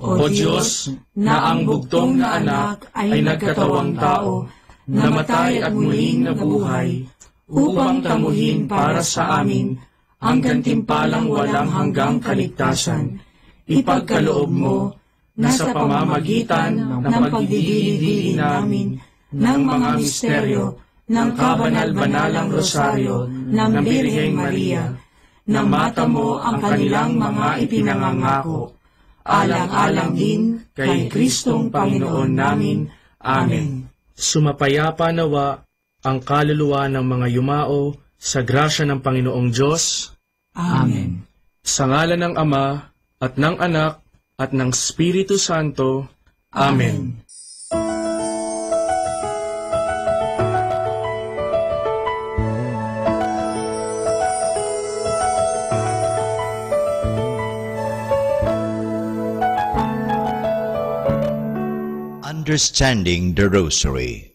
O Diyos, na ang bugtong na anak ay nagkatawang tao, namatay at muling nabuhay, upang tamuhin para sa amin ang gantimpalang walang hanggang kaligtasan, ipagkaloob mo na sa pamamagitan ng pagdidili namin ng mga misteryo ng kabanal-banalang rosaryo ng Birheng Maria, na mata mo ang kanilang mga ipinangangako, alang-alang din kay Kristong Panginoon namin. Amen. Sumapayapa nawa ang kaluluwa ng mga yumao sa grasya ng Panginoong Diyos.
Amen.
Sa ngalan ng Ama at ng Anak at ng Espiritu Santo. Amen.
Understanding the Rosary,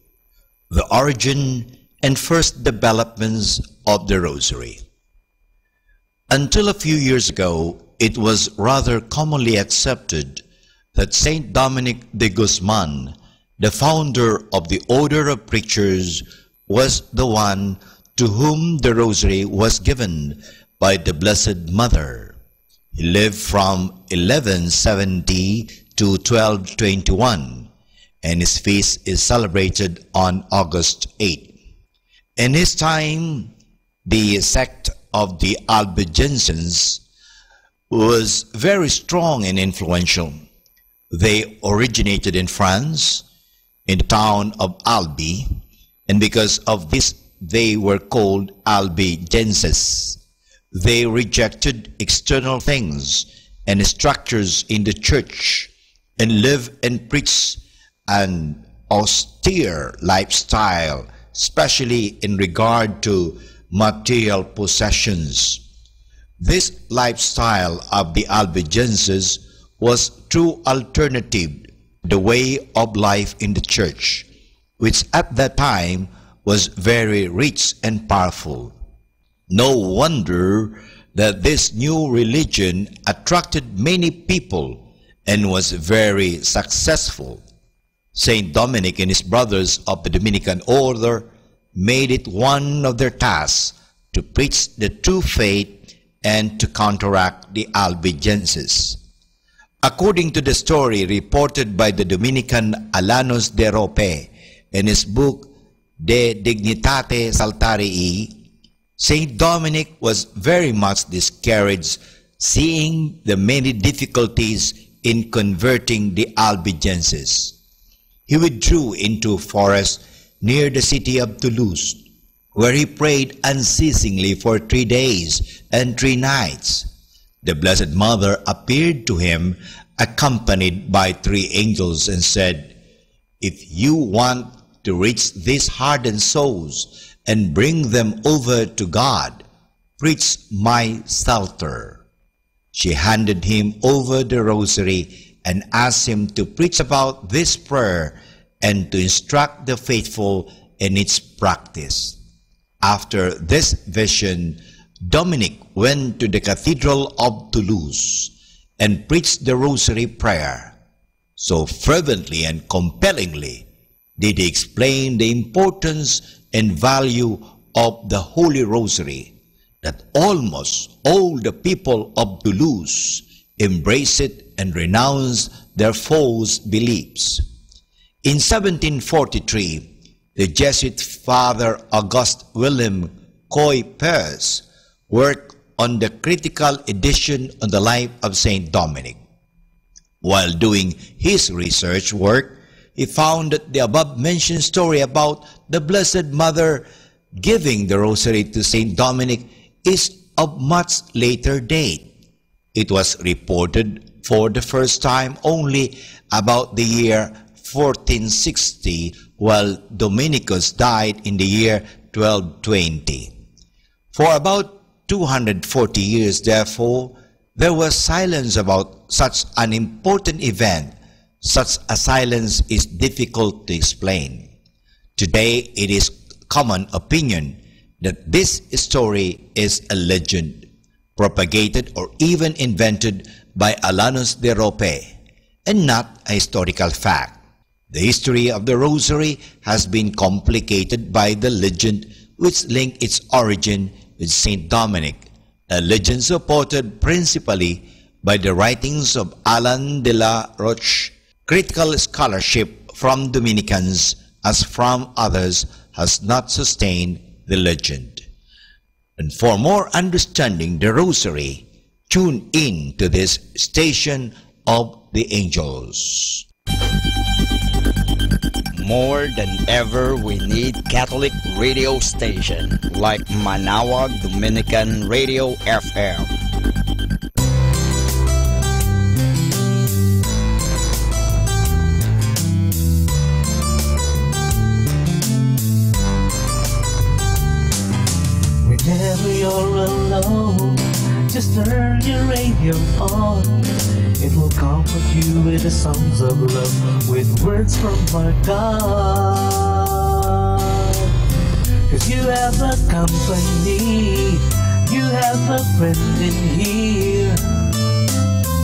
the origin and first developments of the Rosary. Until a few years ago, it was rather commonly accepted that Saint Dominic de Guzman, the founder of the Order of Preachers, was the one to whom the Rosary was given by the Blessed Mother. He lived from 1170 to 1221. And his feast is celebrated on August 8. In his time, the sect of the Albigensians was very strong and influential. They originated in France, in the town of Albi, and because of this, they were called Albigenses. They rejected external things and structures in the church and lived and preached an austere lifestyle, especially in regard to material possessions. This lifestyle of the Albigenses was true alternative to the way of life in the church, which at that time was very rich and powerful. No wonder that this new religion attracted many people and was very successful. Saint Dominic and his brothers of the Dominican order made it one of their tasks to preach the true faith and to counteract the Albigenses. According to the story reported by the Dominican Alanos de Rope in his book De Dignitate Saltarii, Saint Dominic was very much discouraged seeing the many difficulties in converting the Albigenses. He withdrew into a forest near the city of Toulouse, where he prayed unceasingly for 3 days and 3 nights. The Blessed Mother appeared to him accompanied by 3 angels and said, "If you want to reach these hardened souls and bring them over to God, preach my Psalter." She handed him over the rosary and asked him to preach about this prayer and to instruct the faithful in its practice. After this vision, Dominic went to the Cathedral of Toulouse and preached the Rosary Prayer. So fervently and compellingly did he explain the importance and value of the Holy Rosary that almost all the people of Toulouse embraced it and renounced their false beliefs. In 1743, the Jesuit Father Auguste William Coy-Pers worked on the critical edition on the life of Saint Dominic. While doing his research work, he found that the above-mentioned story about the Blessed Mother giving the Rosary to Saint Dominic is of much later date. It was reported for the first time only about the year 1460, while Dominicus died in the year 1220. For about 240 years, therefore, there was silence about such an important event. Such a silence is difficult to explain. Today, it is common opinion that this story is a legend, propagated or even invented by Alanus de Rope, and not a historical fact. The history of the Rosary has been complicated by the legend which linked its origin with Saint Dominic, a legend supported principally by the writings of Alan de la Roche. Critical scholarship from Dominicans as from others has not sustained the legend. And for more understanding the Rosary, tune in to this Station of the Angels.
More than ever, we need Catholic radio station like Manawag Dominican Radio FM.
Whenever you're alone, just turn your radio on. It will comfort you with the songs of love, with words from our God. 'Cause you have a company, you have a friend in here.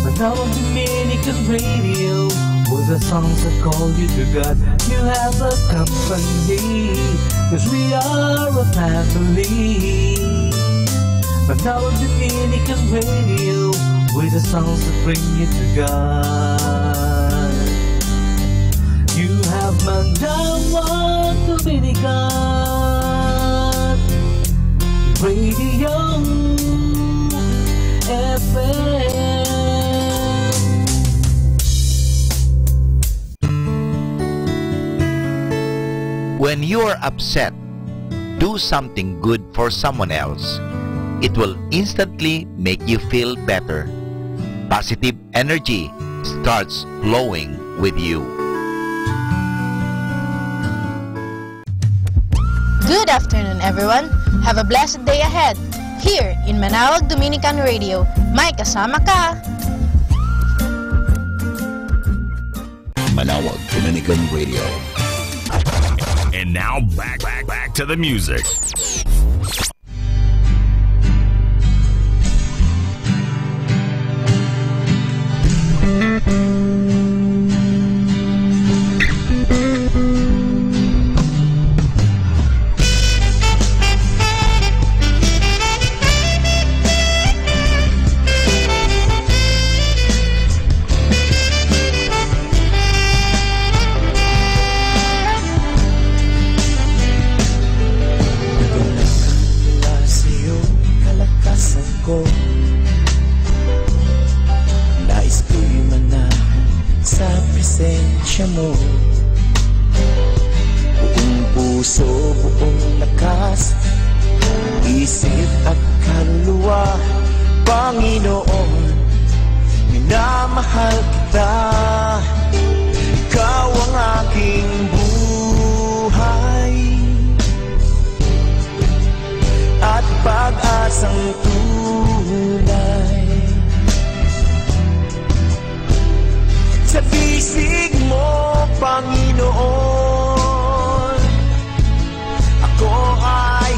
Manawag Dominican Radio, with the songs that call you to God. You have a company, 'cause we are a family. Manawag Dominican Radio, with the songs that bring you to God. You have Manawag Dominican Radio FM.
When you are upset, do something good for someone else. It will instantly make you feel better. Positive energy starts flowing with you.
Good afternoon, everyone. Have a blessed day ahead. Here in Manawag Dominican Radio, may kasama ka.
Manawag Dominican Radio.
And now back to the music.
Panginoon, ako ay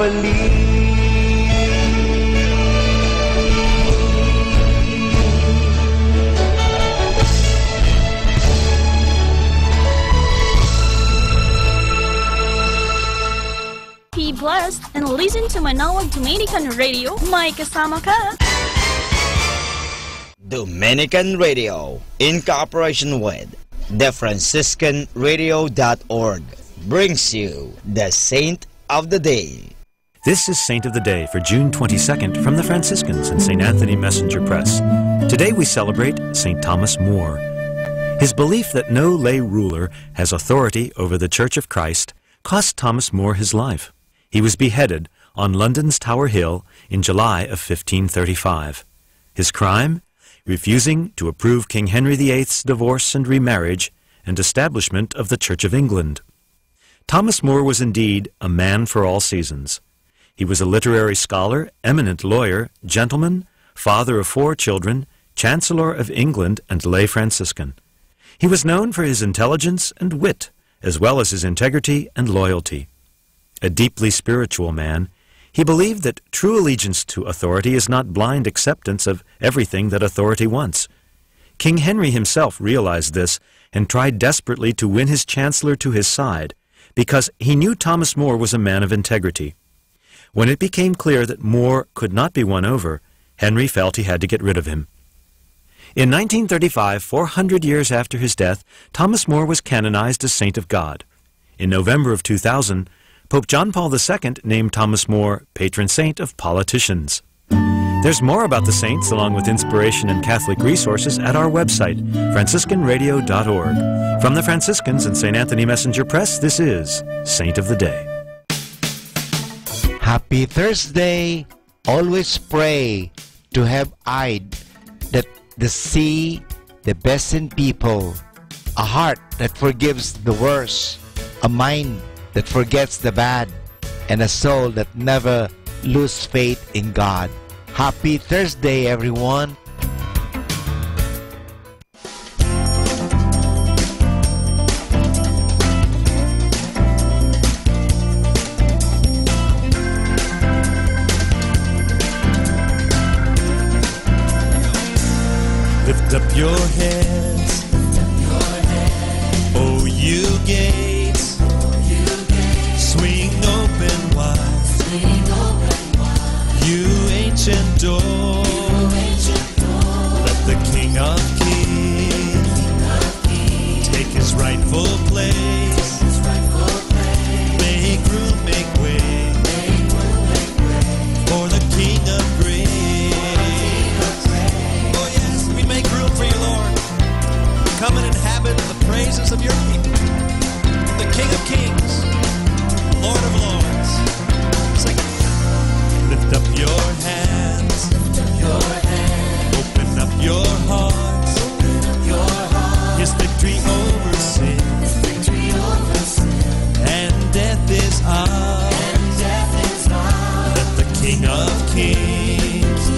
company.
Be blessed and listen to Manawag Dominican Radio. May kasama ka.
Dominican Radio, in cooperation with TheFranciscanRadio.org, brings you the Saint of the Day.
This is Saint of the Day for June 22nd from the Franciscans and St. Anthony Messenger Press. Today we celebrate St. Thomas More. His belief that no lay ruler has authority over the Church of Christ cost Thomas More his life. He was beheaded on London's Tower Hill in July of 1535. His crime? Refusing to approve King Henry VIII's divorce and remarriage and establishment of the Church of England. Thomas More was indeed a man for all seasons. He was a literary scholar, eminent lawyer, gentleman, father of 4 children, Chancellor of England, and lay Franciscan. He was known for his intelligence and wit, as well as his integrity and loyalty. A deeply spiritual man, he believed that true allegiance to authority is not blind acceptance of everything that authority wants. King Henry himself realized this and tried desperately to win his chancellor to his side because he knew Thomas More was a man of integrity. When it became clear that More could not be won over, Henry felt he had to get rid of him. In 1935, 400 years after his death, Thomas More was canonized as Saint of God. In November of 2000, Pope John Paul II named Thomas More patron saint of politicians. There's more about the saints along with inspiration and Catholic resources at our website, franciscanradio.org. From the Franciscans and St. Anthony Messenger Press, this is Saint of the Day.
Happy Thursday! Always pray to have eyed that the see the best in people, a heart that forgives the worst, a mind that forgets the bad, and a soul that never loses faith in God. Happy Thursday, everyone!
Lift up your heads, oh you gates, swing open wide, you ancient doors, let the King of Kings take his rightful place, make room, make way for the King of Grace. For you, Lord, come and inhabit the praises of your people, the King of Kings, Lord of Lords. Sing it. Lift up your hands, open up your hearts, His victory over sin, and death is ours. Let the King of Kings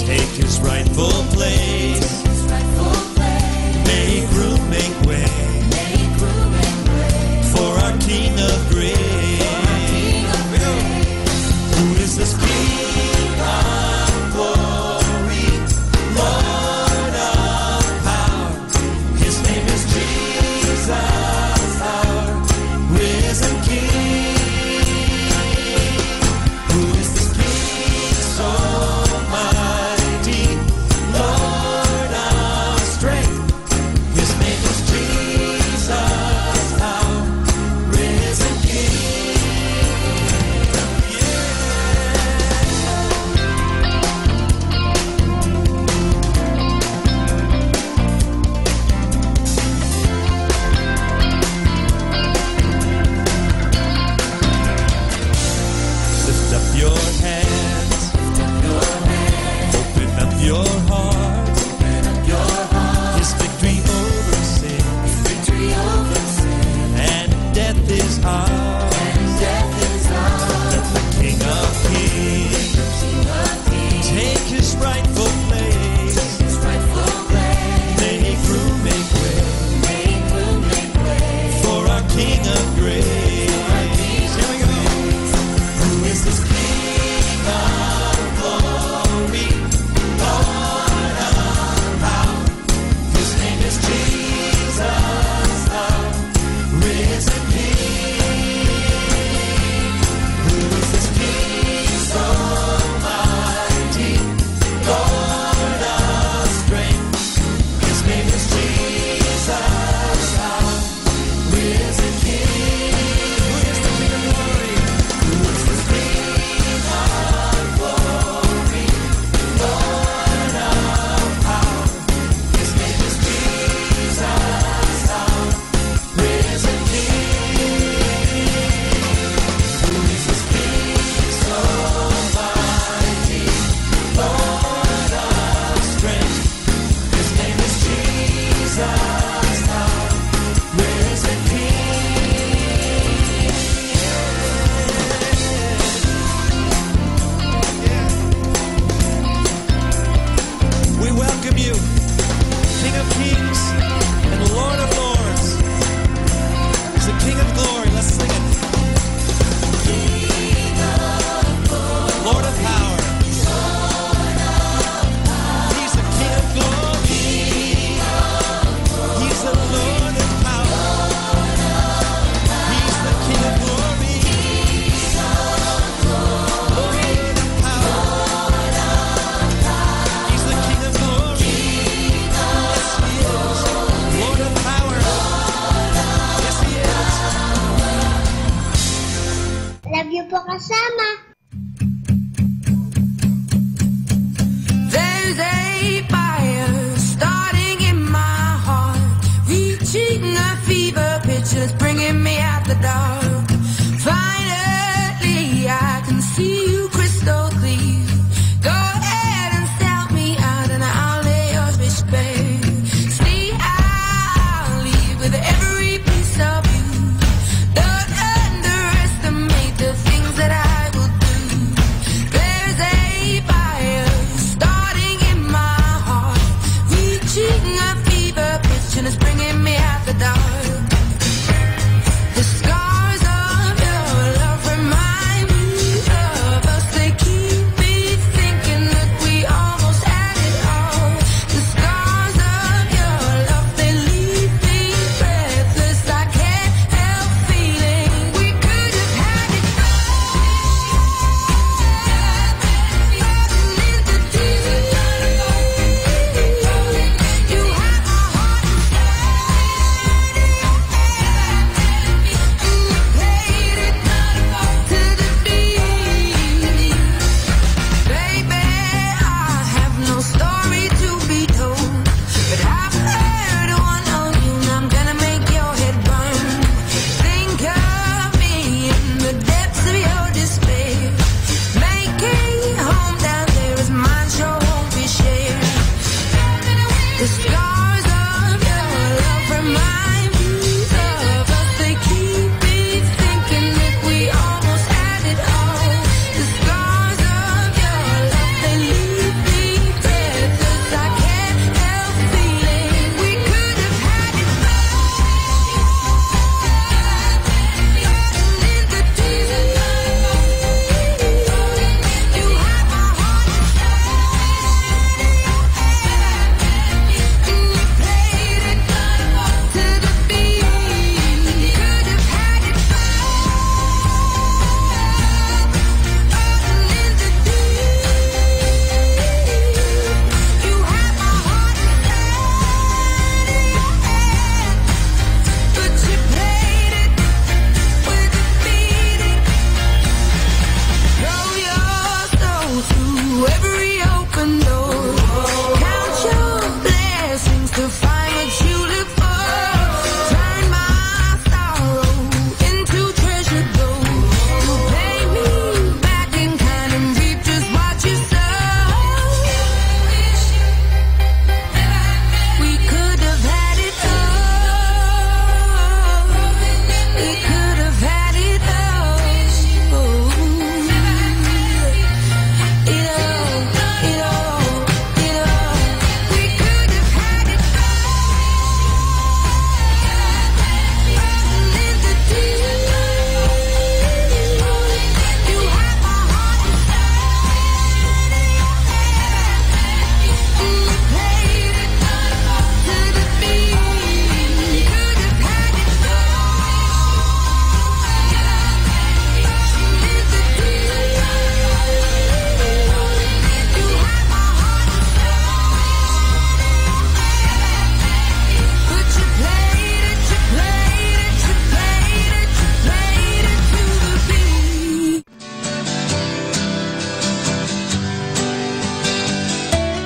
take his rightful place. Make room, make way for our King of Grace. Who is this King of glory, Lord of power? His name is Jesus, our risen King. Who is this King so mighty, Lord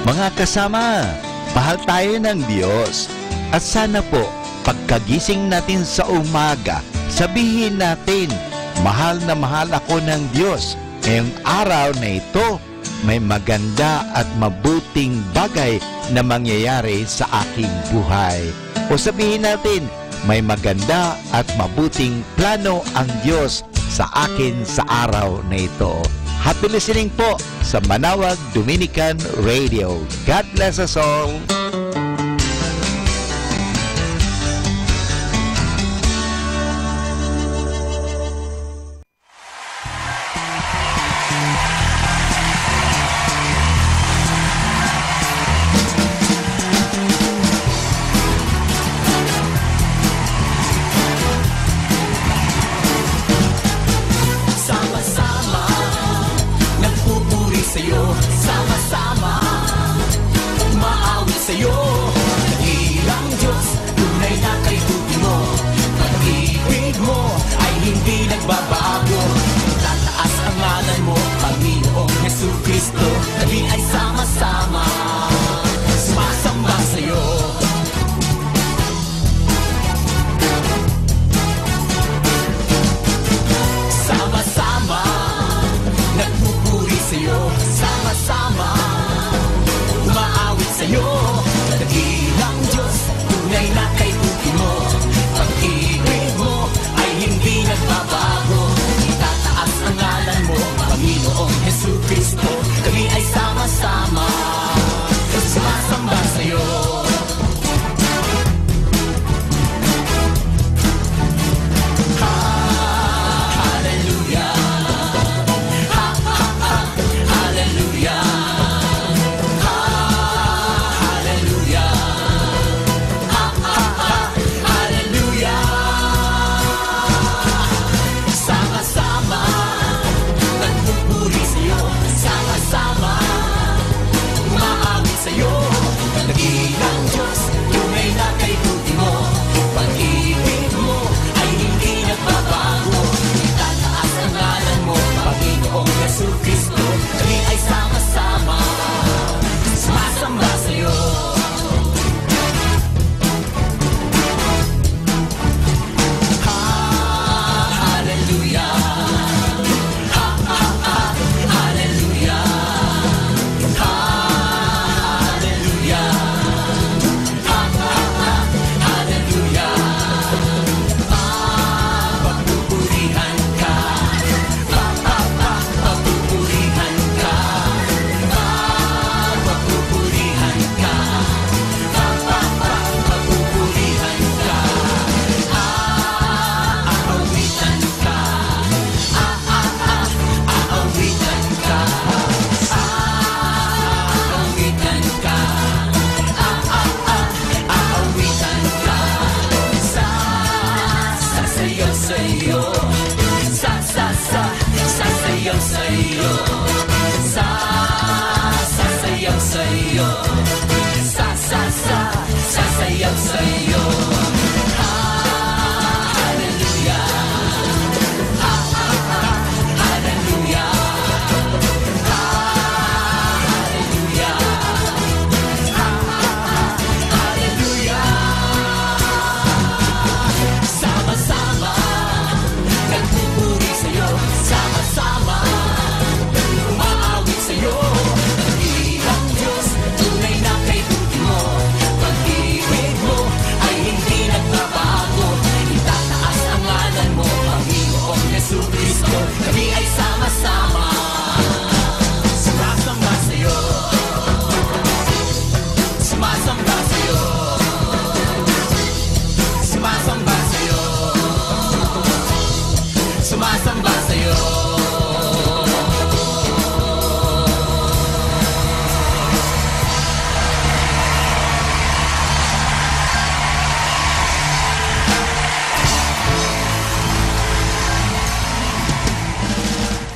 Mga kasama, mahal tayo ng Diyos. At sana po, pagkagising natin sa umaga, sabihin natin, mahal na mahal ako ng Diyos. Ngayong araw na ito, may maganda at mabuting bagay na mangyayari sa aking buhay. O sabihin natin, may maganda at mabuting plano ang Diyos sa akin sa araw na ito. Happy listening po sa Manawag Dominican Radio. God bless us all.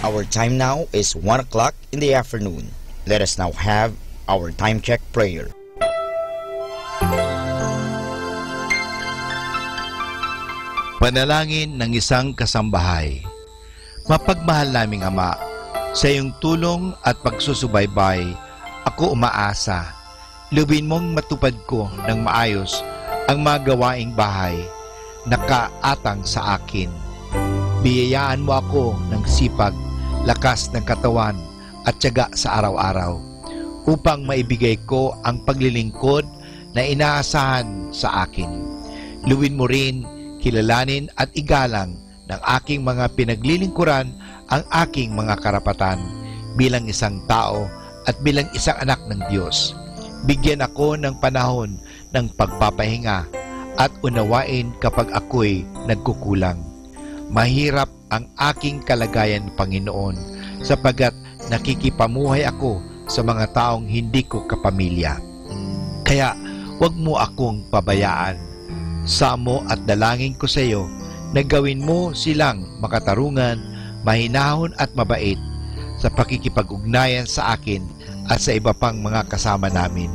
Our time now is 1 o'clock in the afternoon. Let us now have our time check prayer.
Panalangin ng isang kasambahay. Mapagmahal naming Ama, sa iyong tulong at pagsusubaybay, ako umaasa. Luwin mong matupad ko ng maayos ang mga gawaing bahay na kaatang sa akin. Biyayaan mo ako ng sipag, lakas ng katawan at tiyaga sa araw-araw upang maibigay ko ang paglilingkod na inaasahan sa akin. Luwin mo rin, kilalanin at igalang ng aking mga pinaglilingkuran ang aking mga karapatan bilang isang tao at bilang isang anak ng Diyos. Bigyan ako ng panahon ng pagpapahinga at unawain kapag ako'y nagkukulang. Mahirap ang aking kalagayan, Panginoon, sapagat nakikipamuhay ako sa mga taong hindi ko kapamilya. Kaya huwag mo akong pabayaan. Samo at dalangin ko sa iyo na gawin mo silang makatarungan, mahinahon at mabait sa pakikipag-ugnayan sa akin at sa iba pang mga kasama namin.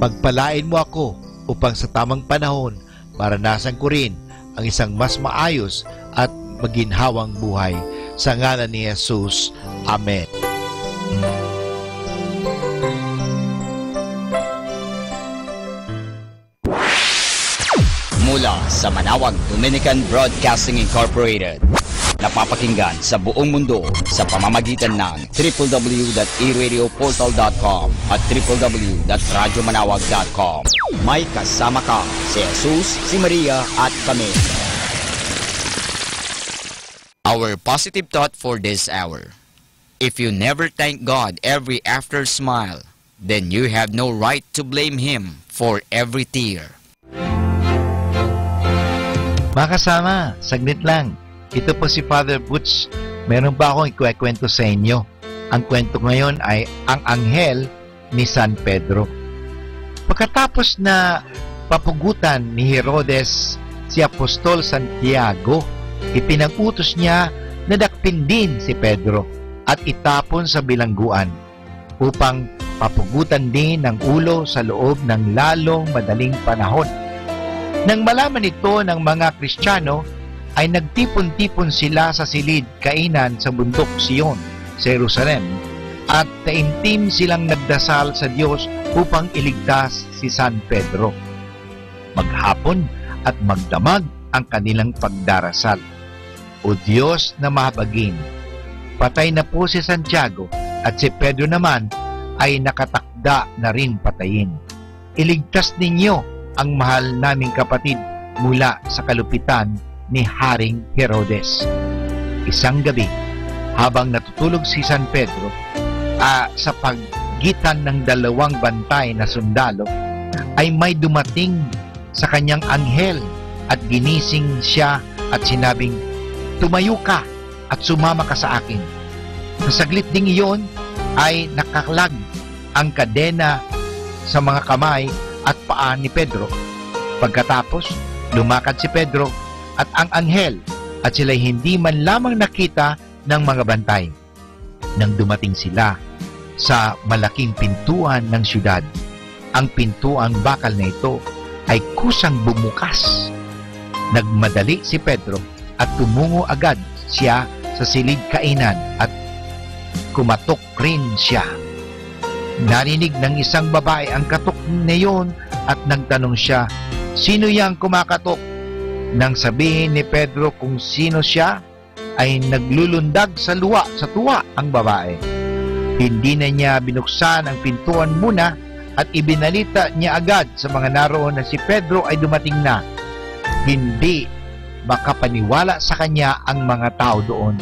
Pagpalain mo ako upang sa tamang panahon maranasan ko rin ang isang mas maayos at maginhawang buhay. Sa ngalan ni Jesus. Amen.
Mula sa Manawag Dominican Broadcasting Incorporated, napapakinggan sa buong mundo sa pamamagitan ng www.eradioportal.com at www.radyomanawag.com. May kasama ka si Jesus, si Maria at kami. Our positive thought for this hour: if you never thank God every after smile, then you have no right to blame Him for every tear.
Mga kasama, saglit lang. Ito po si Father Butch. Meron pa akong ikukwento sa inyo. Ang kwento ngayon ay ang anghel ni San Pedro. Pagkatapos na papugutan ni Herodes si Apostol Santiago, ipinag-utos niya na dakpin din si Pedro at itapon sa bilangguan upang papugutan din ng ulo sa loob ng lalong madaling panahon. Nang malaman ito ng mga Kristiyano, ay nagtipon-tipon sila sa silid kainan sa bundok Sion sa Jerusalem at taimtim silang nagdasal sa Diyos upang iligtas si San Pedro. Maghapon at magdamag ang kanilang pagdarasal. O Diyos na mahabagin, patay na po si Santiago at si Pedro naman ay nakatakda na rin patayin. Iligtas ninyo ang mahal naming kapatid mula sa kalupitan ni Haring Herodes. Isang gabi, habang natutulog si San Pedro sa pagitan ng dalawang bantay na sundalo, ay may dumating sa kanyang anghel at ginising siya at sinabing, "Tumayo ka at sumama ka sa akin." Sa saglit ding iyon ay nakaklag ang kadena sa mga kamay at paa ni Pedro. Pagkatapos, lumakad si Pedro at ang anghel at sila'y hindi man lamang nakita ng mga bantay. Nang dumating sila sa malaking pintuan ng syudad, ang pintuang bakal na ito ay kusang bumukas. Nagmadali si Pedro at tumungo agad siya sa silid kainan at kumatok rin siya. Narinig ng isang babae ang katok na iyon at nagtanong siya, "Sino yang kumakatok?" Nang sabihin ni Pedro kung sino siya, ay naglulundag sa tuwa ang babae. Hindi na niya binuksan ang pintuan muna at ibinalita niya agad sa mga naroon na si Pedro ay dumating na. Hindi makapaniwala sa kanya ang mga tao doon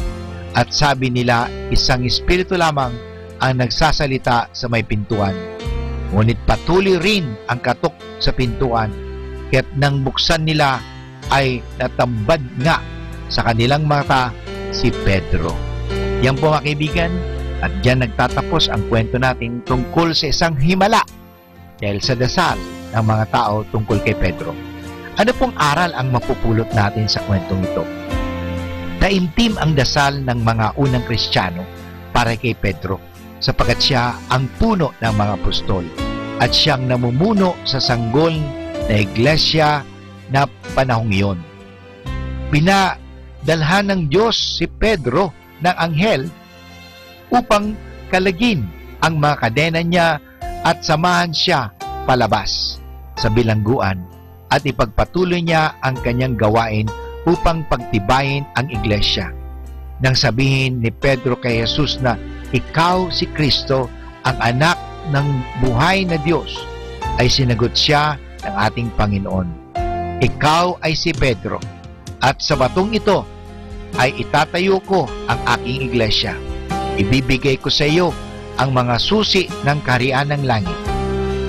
at sabi nila isang espiritu lamang ang nagsasalita sa may pintuan. Ngunit patuloy rin ang katok sa pintuan, kaya't nang buksan nila ay natambad nga sa kanilang mata si Pedro. Yan po mga kaibigan, at diyan nagtatapos ang kwento natin tungkol sa isang himala dahil sa dasal ng mga tao tungkol kay Pedro. Ano pong aral ang mapupulot natin sa kwentong ito? Taimtim ang dasal ng mga unang Kristiyano para kay Pedro, sapagkat siya ang puno ng mga apostol at siyang namumuno sa sanggol na iglesia na panahong iyon. Pinadalhan ng Diyos si Pedro ng anghel upang kalagin ang mga kadena niya at samahan siya palabas sa bilangguan at ipagpatuloy niya ang kanyang gawain upang pagtibayin ang iglesia. Nang sabihin ni Pedro kay Jesus na ikaw si Kristo, ang anak ng buhay na Diyos, ay sinagot siya ng ating Panginoon, ikaw ay si Pedro, at sa batong ito ay itatayo ko ang aking iglesia. Ibibigay ko sa iyo ang mga susi ng kaharian ng langit.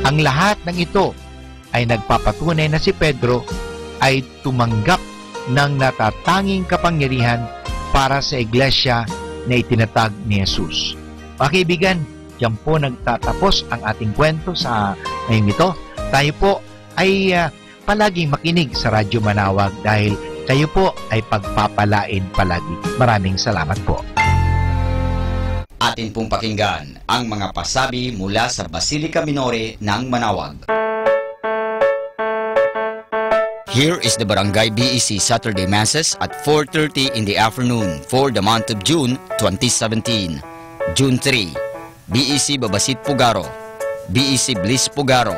Ang lahat ng ito ay nagpapatunay na si Pedro ay tumanggap ng natatanging kapangyarihan para sa iglesia na itinatag ni Jesus. Mga kaibigan, yan po nagtatapos ang ating kwento sa ngayong ito. Tayo po ay palaging makinig sa Radyo Manawag dahil kayo po ay pagpapalain palagi. Maraming salamat po.
Atin pong pakinggan ang mga pasabi mula sa Basilica Minore ng Manawag. Here is the Barangay BEC Saturday Masses at 4:30 in the afternoon for the month of June 2017. June 3, BEC Babasit Pugaro, BEC Bliss Pugaro,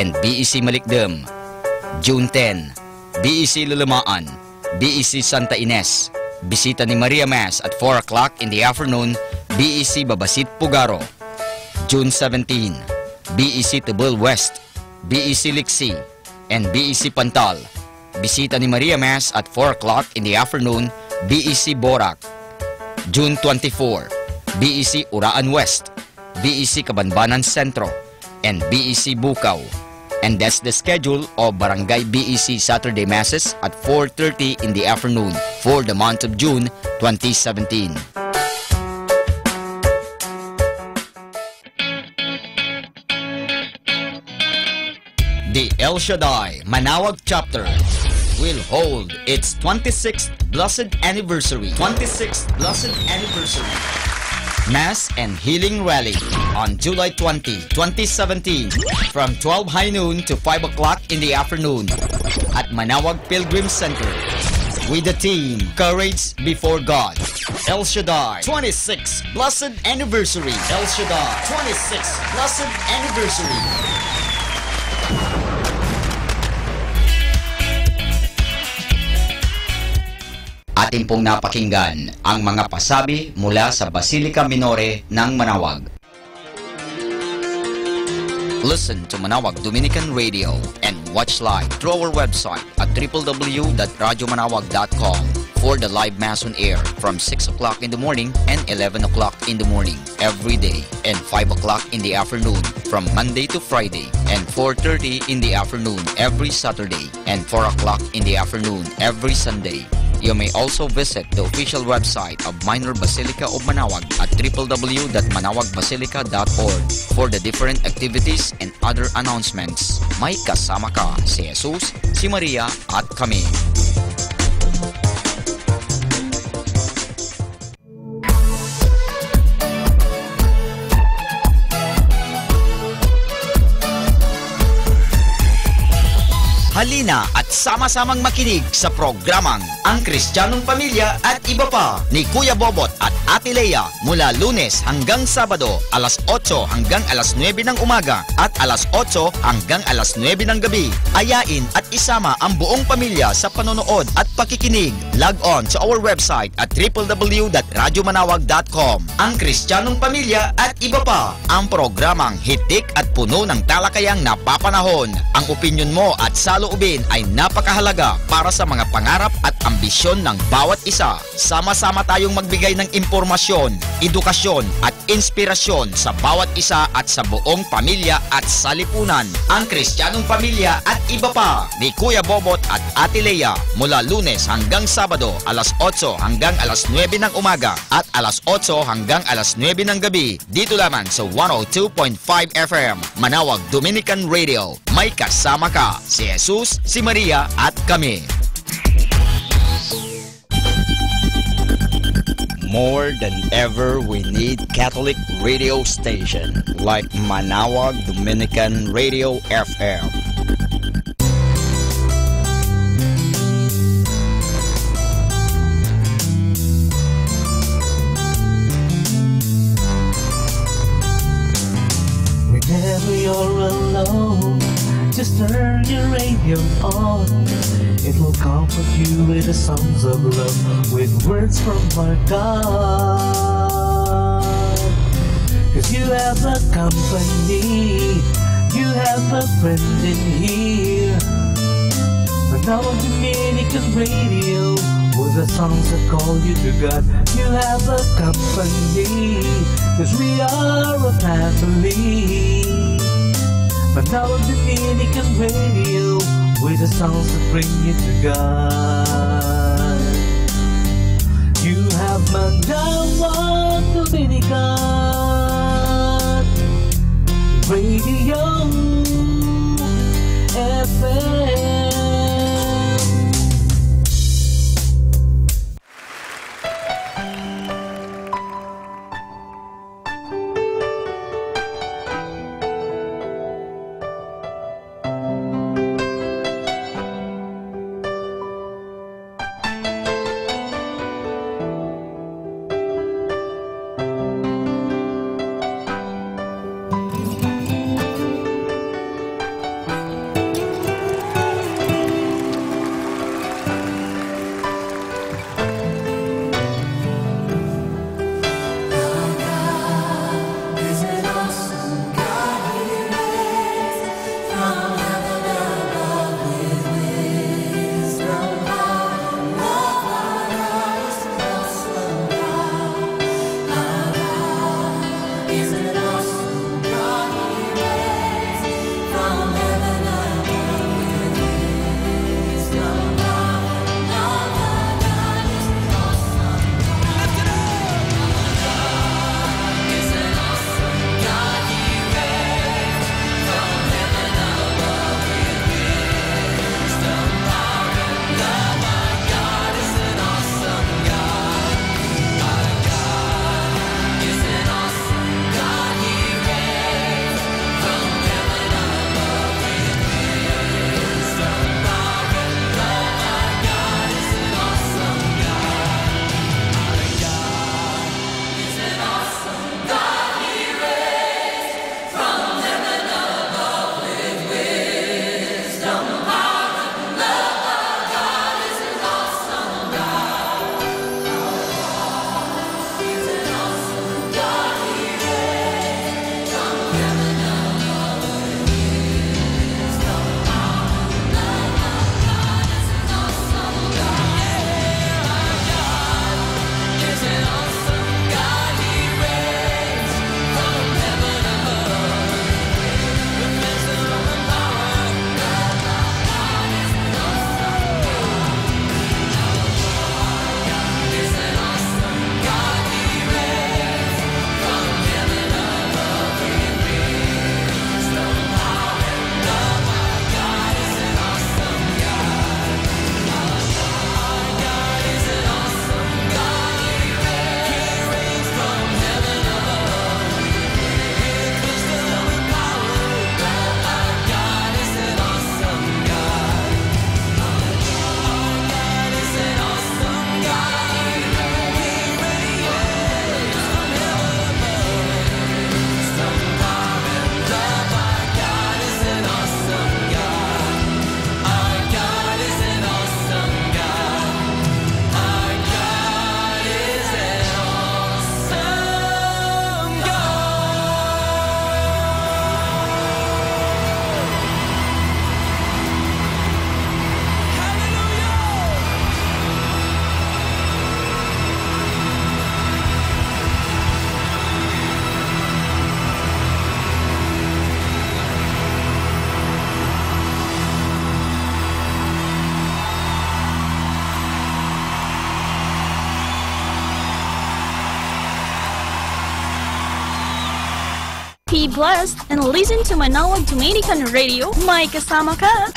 and BEC Malikdem. June 10, BEC Lulamaan, BEC Santa Ines, Bisita ni Maria Mass at 4 o'clock in the afternoon, BEC Babasit Pugaro. June 17, BEC Tubul West, BEC Liksi, and BEC Pantal. Bisita ni Maria Mass at 4 o'clock in the afternoon, BEC Borac. June 24, BEC Uraan West, BEC Kabanbanan Sentro, and BEC Bukaw. And that's the schedule of Barangay BEC Saturday Masses at 4:30 in the afternoon for the month of June 2017. The El Shaddai Manawag chapter will hold its 26th Blessed Anniversary. Mass and Healing Rally on July 20, 2017 from 12 high noon to 5 o'clock in the afternoon at Manawag Pilgrim Center with the theme Courage Before God. El Shaddai 26th Blessed Anniversary. El Shaddai 26th Blessed Anniversary. Atin pong napakinggan ang mga pasabi mula sa Basilica Minore ng Manawag. Listen to Manawag Dominican Radio and watch live through our website at www.radyomanawag.com for the live Mass on air from 6 o'clock in the morning and 11 o'clock in the morning every day and 5 o'clock in the afternoon from Monday to Friday and 4:30 in the afternoon every Saturday and 4 o'clock in the afternoon every Sunday. You may also visit the official website of Minor Basilica of Manawag at www.manawagbasilica.org for the different activities and other announcements. May kasama ka si Jesus, si Maria at kami. Halina at sama-samang makinig sa programang Ang Kristiyanong Pamilya at Iba Pa ni Kuya Bobot at Ate Lea mula Lunes hanggang Sabado alas 8 hanggang alas 9 ng umaga at alas 8 hanggang alas 9 ng gabi. Ayain at isama ang buong pamilya sa panonood at pakikinig. Log on to our website at www.radyomanawag.com. Ang Kristiyanong Pamilya at Iba Pa, ang programang hitik at puno ng talakayang napapanahon. Ang opinyon mo at saloobin ay napakahalaga para sa mga pangarap at ambisyon ng bawat isa. Sama-sama tayong magbigay ng impormasyon, edukasyon at inspirasyon sa bawat isa at sa buong pamilya at salipunan. Ang Kristiyanong Pamilya at Iba Pa ni Kuya Bobot at Ate Lea mula Lunes hanggang Sabado alas 8 hanggang alas 9 ng umaga at alas 8 hanggang alas 9 ng gabi dito lamang sa 102.5 FM Manawag Dominican Radio. May kasama ka si Jesus, si Maria at kami. More than ever, we need Catholic radio station like Manawag Dominican Radio FM.
Whenever you're alone, just turn your radio on. It will comfort you with the songs of love, with words from our God. 'Cause you have a company, you have a friend in here. Manawag Dominican Radio, with the songs that call you to God. You have a company, 'cause we are a family. Manawag Dominican Radio, with the songs that bring you to God. You have Manawag Dominican Radio FM.
Be blessed and listen to Manawag Dominican Radio. May kasama ka!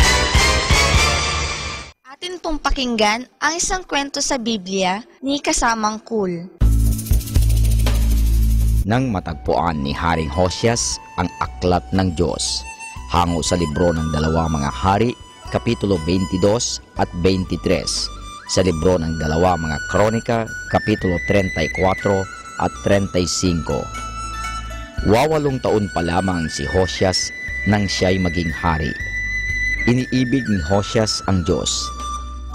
Atin pong pakinggan ang isang kwento sa Biblia ni Kasamang Cool.
Nang matagpuan ni Haring Hosias ang aklat ng Diyos, hango sa libro ng 2 Mga Hari, Kapitulo 22 at 23, sa libro ng 2 Mga Kronika, Kapitulo 34 at 35. Wawalong taon pa lamang si Hoshas nang siya'y maging hari. Iniibig ni Hoshas ang Diyos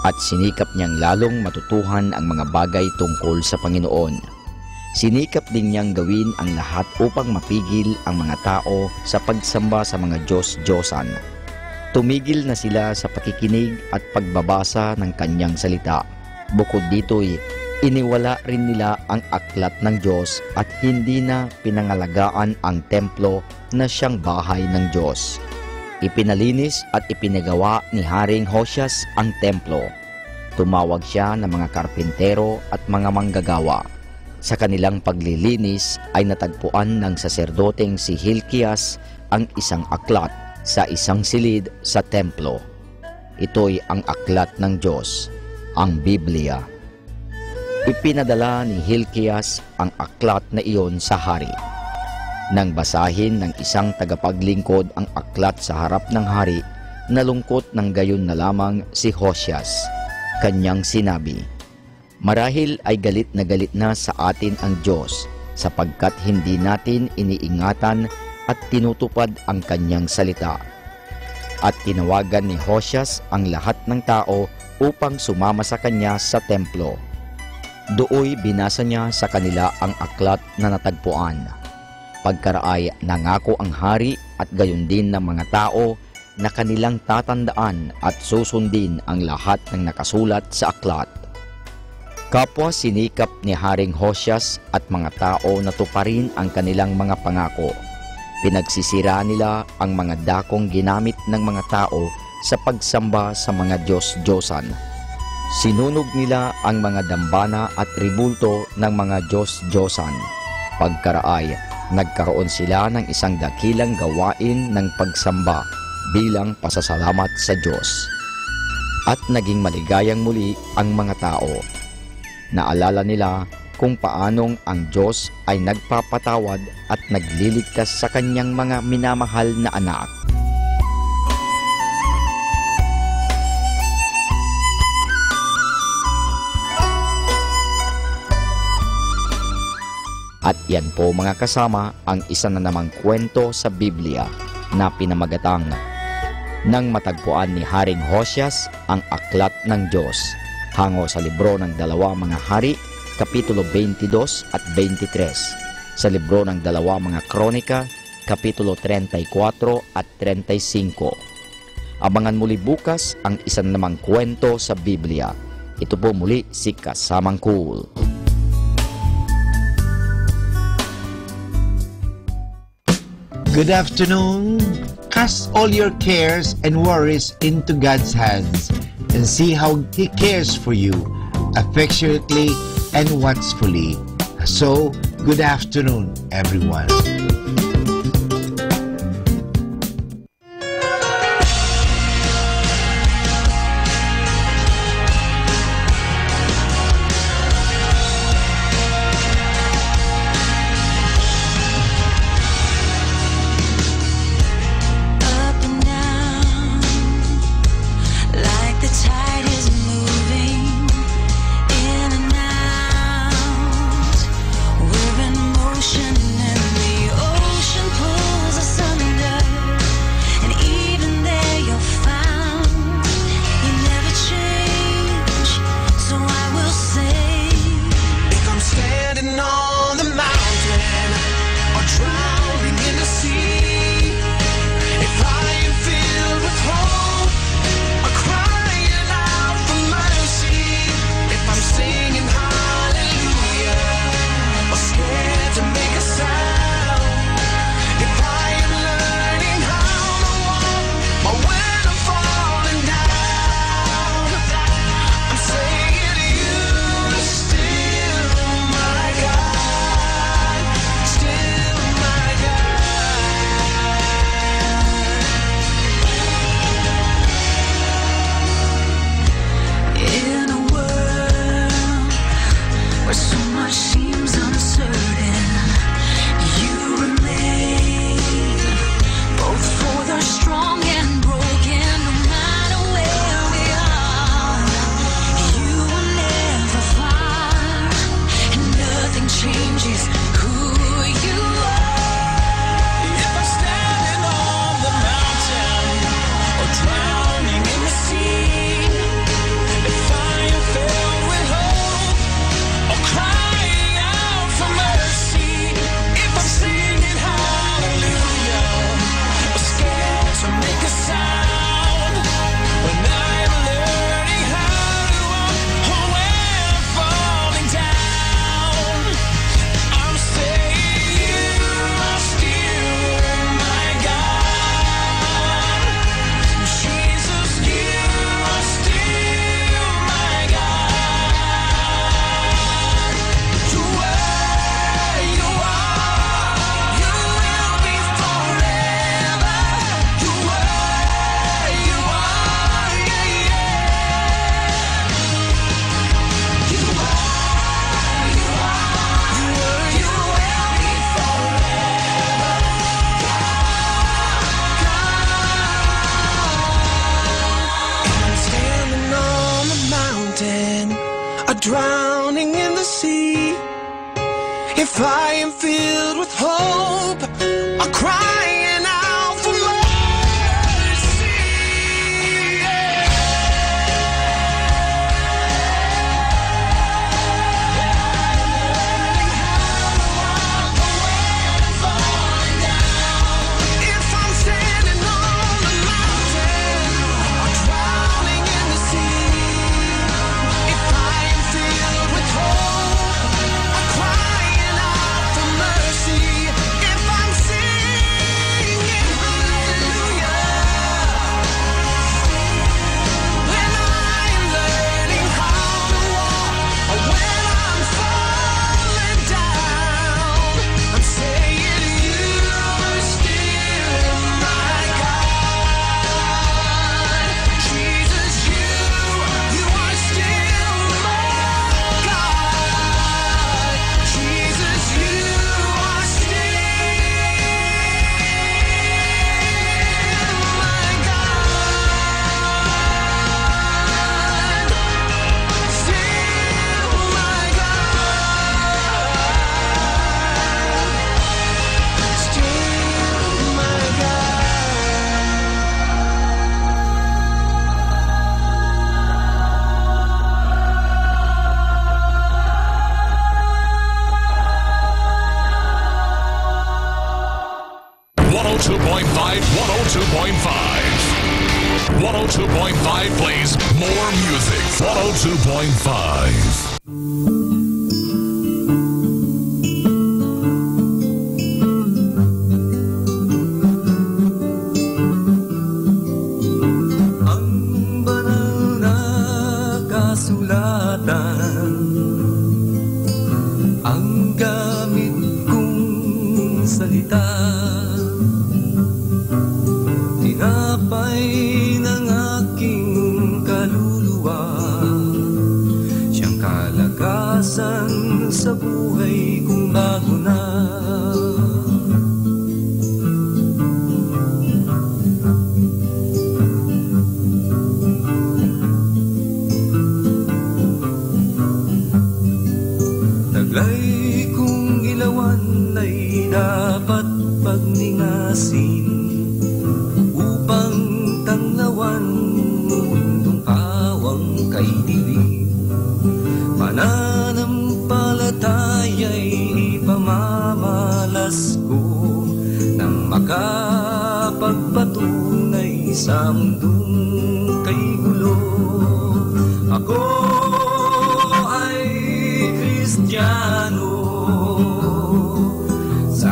at sinikap niyang lalong matutuhan ang mga bagay tungkol sa Panginoon. Sinikap din niyang gawin ang lahat upang mapigil ang mga tao sa pagsamba sa mga Diyos-Diyosan. Tumigil na sila sa pakikinig at pagbabasa ng kanyang salita. Bukod dito'y iniwala rin nila ang aklat ng Diyos at hindi na pinangalagaan ang templo na siyang bahay ng Diyos. Ipinalinis at ipinagawa ni Haring Hoshas ang templo. Tumawag siya ng mga karpintero at mga manggagawa. Sa kanilang paglilinis ay natagpuan ng saserdoteng si Hilkias ang isang aklat sa isang silid sa templo. Ito'y ang aklat ng Diyos, ang Biblia. Ipinadala ni Hilkias ang aklat na iyon sa hari. Nang basahin ng isang tagapaglingkod ang aklat sa harap ng hari, nalungkot ng gayon na lamang si Hoshas. Kanyang sinabi, "Marahil ay galit na sa atin ang Diyos sapagkat hindi natin iniingatan at tinutupad ang kanyang salita." At tinawagan ni Hoshas ang lahat ng tao upang sumama sa kanya sa templo. Dooy binasa niya sa kanila ang aklat na natagpuan. Pagkaraay nangako ang hari at gayon din ng mga tao na kanilang tatandaan at susundin ang lahat ng nakasulat sa aklat. Kapwa sinikap ni Haring Hoshas at mga tao na tuparin ang kanilang mga pangako. Pinagsisira nila ang mga dakong ginamit ng mga tao sa pagsamba sa mga Diyos-Diyosan. Sinunog nila ang mga dambana at ribulto ng mga Diyos-Diyosan. Pagkaraay, nagkaroon sila ng isang dakilang gawain ng pagsamba bilang pasasalamat sa Diyos. At naging maligayang muli ang mga tao. Naalala nila kung paanong ang Diyos ay nagpapatawad at nagliligtas sa kanyang mga minamahal na anak. At yan po mga kasama ang isa na namang kwento sa Biblia na pinamagatang nang matagpuan ni Haring Hoshas ang aklat ng Diyos, hango sa libro ng 2 Mga Hari, Kapitulo 22 at 23, sa libro ng 2 Mga Kronika, Kapitulo 34 at 35. Abangan muli bukas ang isa na namang kwento sa Biblia. Ito po muli si Kasamang Cool.
Good afternoon. Cast all your cares and worries into God's hands and see how He cares for you affectionately and watchfully. So, good afternoon, everyone.
Motion in the drowning in the sea, if I am filled with hope or crying out for mercy, if I'm standing on the mountain or drowning in the sea, if I am filled with hope or crying out for mercy, if I'm singing hallelujah, when I'm learning how to walk, or when I'm falling down, I'm saying you are still my God. Jesus, you are still my God. Jesus, you are still my God. Still my God. Still my
.5 102.5 plays more music. 102.5.
Kasulatan ang gamit kong salita, tinapay ng aking kaluluwa, siyang kalakasan sa buhay kong bago na. Taglay kong ilawan ay dapat pagningasin upang tanglawan mundong awang kay dilim. Pananampalataya'y ipamamalas ko nang makapagpatunay sa mundong kay gulo. Ako ay Kristiyano, sa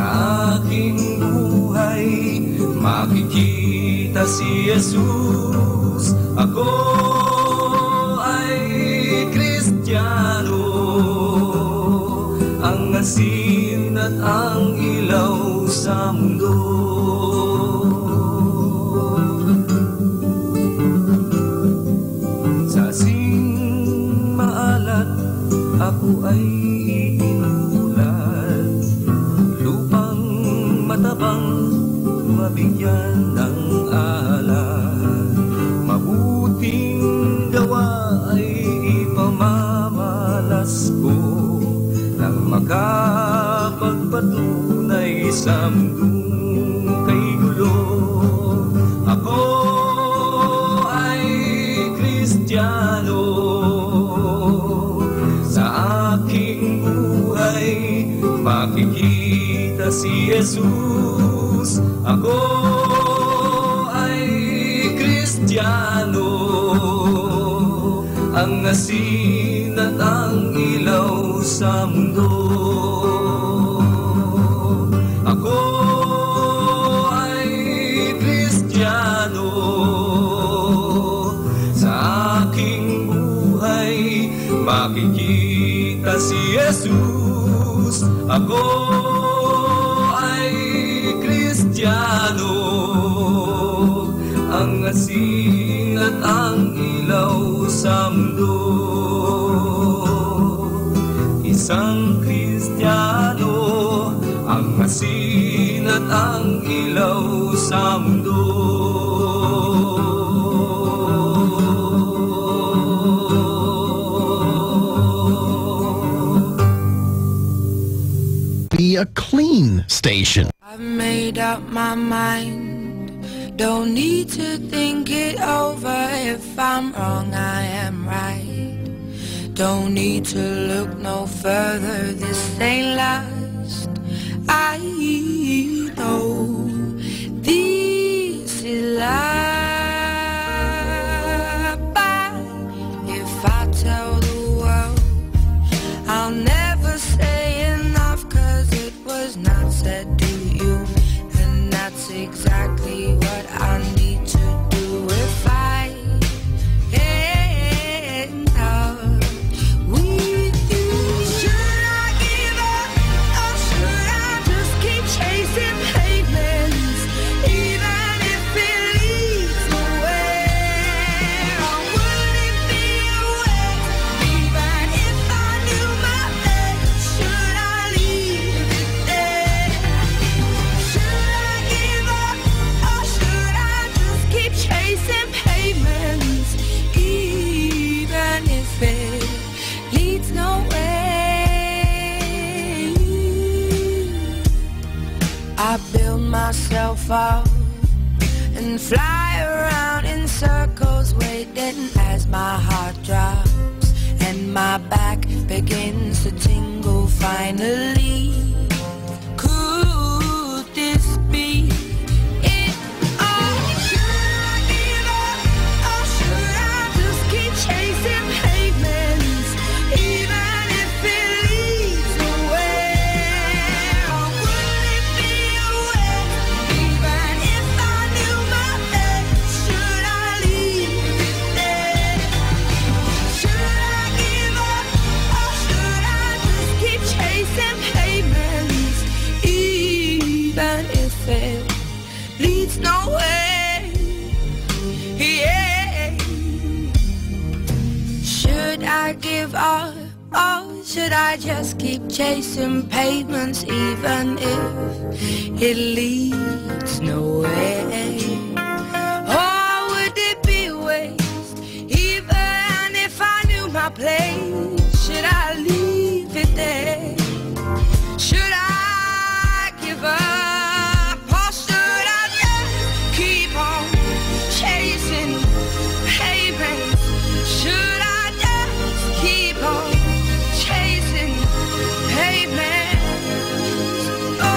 aking buhay makikita si Jesus. Ako ay Kristiyano, ang asin at ang ilaw sa mundo. Sa asin maalat ako ay inulat, lupang matabang mabigyan ng alat. Mabuting gawa ay ipamamalas ko nang makapagpatunay sa mundong kay gulo. Ako ay Kristiyano, sa aking buhay makikita si Jesus. Ako ay Kristiyano, ang asin at ang ilaw sa mundo. Ako ay Kristiyano, sa aking buhay makikita si Jesus. Ako ay Kristiyano, ang asin at ang ilaw sa mundo. Isang Kristiyano, ang asin at ang ilaw sa mundo.
a clean station.
I've made up my mind. Don't need to think it over. If I'm wrong, I am right. Don't need to look no further. This ain't last. I know this is life. But if I tell the world, I'll never say enough, 'cause it was not said to you. And that's exactly what I need to do if I end up with you. Should I give up, or should I just keep chasing pavements, even if it leads nowhere? Or would it be a waste, even if I knew my fate? Should I leave it there? Should I give up, or should I just keep chasing pavements, even if it leads nowhere? I build myself up and fly around in circles, waiting as my heart drops and my back begins to tingle. Finally, could this be it? Oh, should I give up, or should I just keep chasing pavements, even if it leads nowhere? Or would it be a waste, even if I knew my fate? Should I leave it there? Should I give up, or should I just keep chasing pavements, even if it leads nowhere? Yeah. Should I give up, or should I just keep chasing pavements, even if it leads nowhere? Or would it be a waste, even if I knew my place? Should I leave it there? Should I give up, or should I just keep on chasing pavements? Should I just keep on chasing pavements? Oh,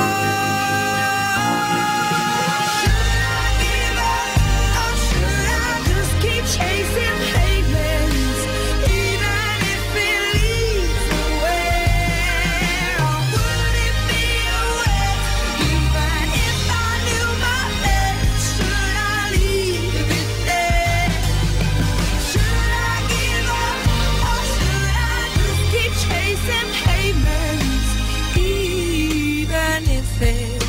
should I give up, or should I just keep chasing pavements, even if it leads nowhere? Or would it be a waste, even if I knew my fate? Should I leave it there? Should I give up, or should I just keep chasing pavements, even if it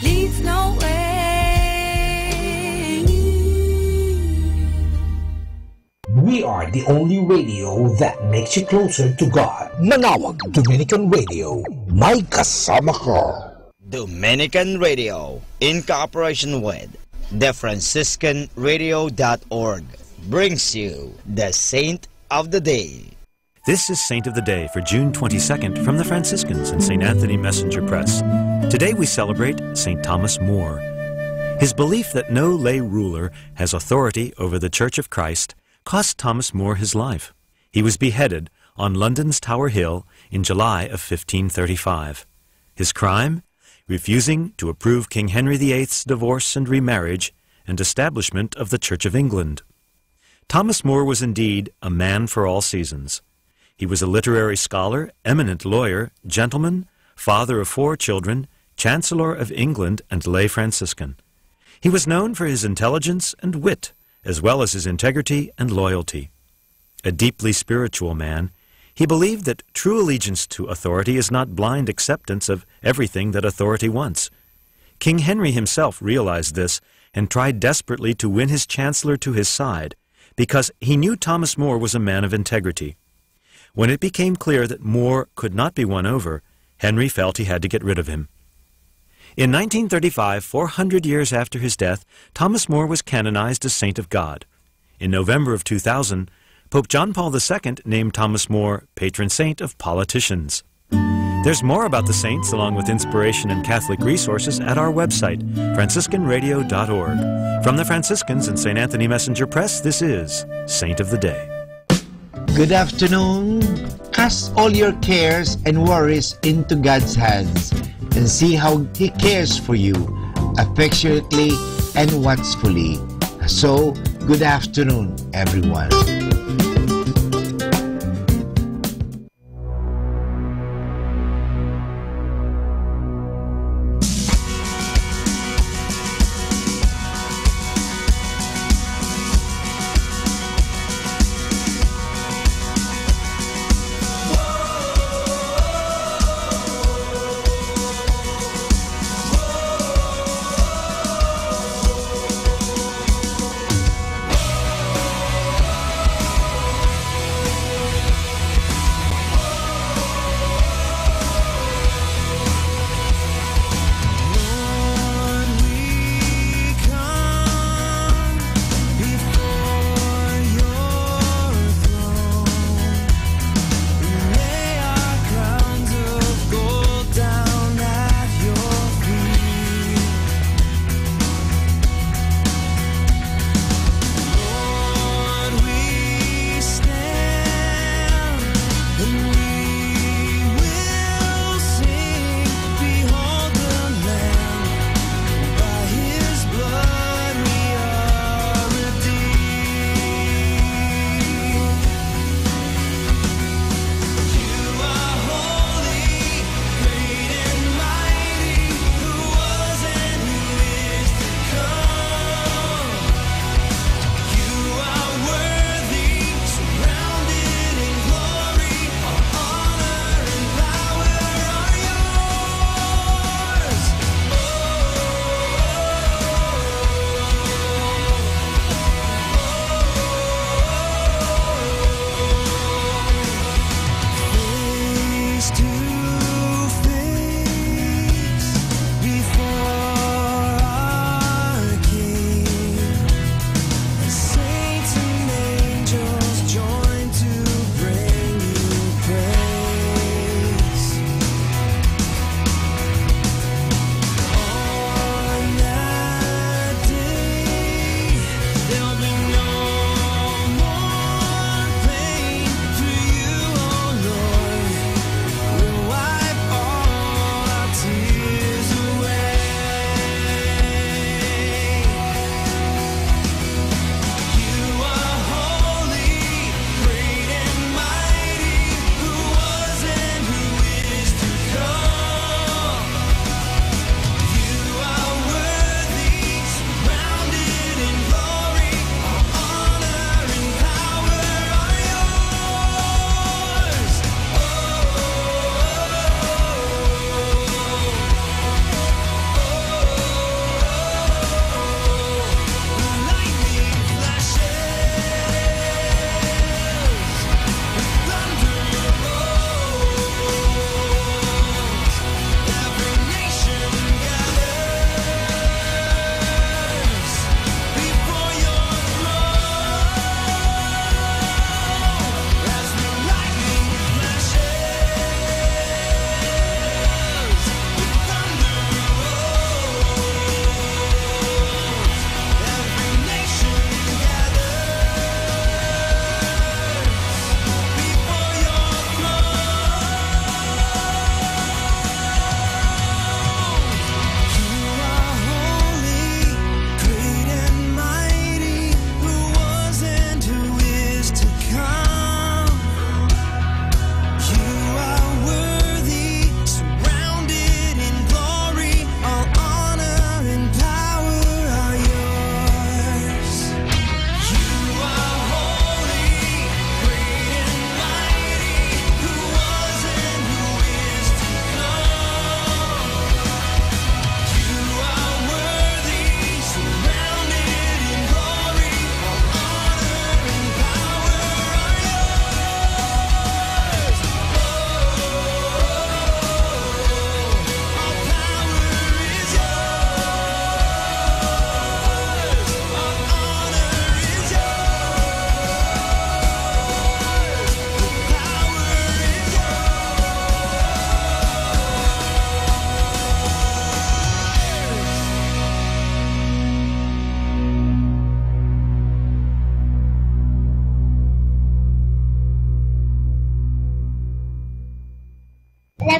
leads nowhere?
We are the only radio that makes you closer to God. Manawag Dominican Radio. May kasama ka.
Dominican Radio, in cooperation with thefranciscanradio.org, brings you the Saint of the Day.
This is Saint of the Day for June 22nd from the Franciscans and St. Anthony Messenger Press. Today we celebrate St. Thomas More. His belief that no lay ruler has authority over the Church of Christ cost Thomas More his life. He was beheaded on London's Tower Hill in July of 1535. His crime? Refusing to approve King Henry VIII's divorce and remarriage and establishment of the Church of England. Thomas More was indeed a man for all seasons. He was a literary scholar, eminent lawyer, gentleman, father of 4 children, Chancellor of England, and lay Franciscan. He was known for his intelligence and wit, as well as his integrity and loyalty. A deeply spiritual man, he believed that true allegiance to authority is not blind acceptance of everything that authority wants. King Henry himself realized this and tried desperately to win his chancellor to his side, because he knew Thomas More was a man of integrity. When it became clear that More could not be won over, Henry felt he had to get rid of him. In 1935, 400 years after his death, Thomas More was canonized as Saint of God. In November of 2000, Pope John Paul II named Thomas More patron saint of politicians. There's more about the saints along with inspiration and Catholic resources at our website, franciscanradio.org. From the Franciscans and St. Anthony Messenger Press, this is Saint of the Day.
Good afternoon. Cast all your cares and worries into God's hands and see how He cares for you affectionately and watchfully. So, good afternoon, everyone.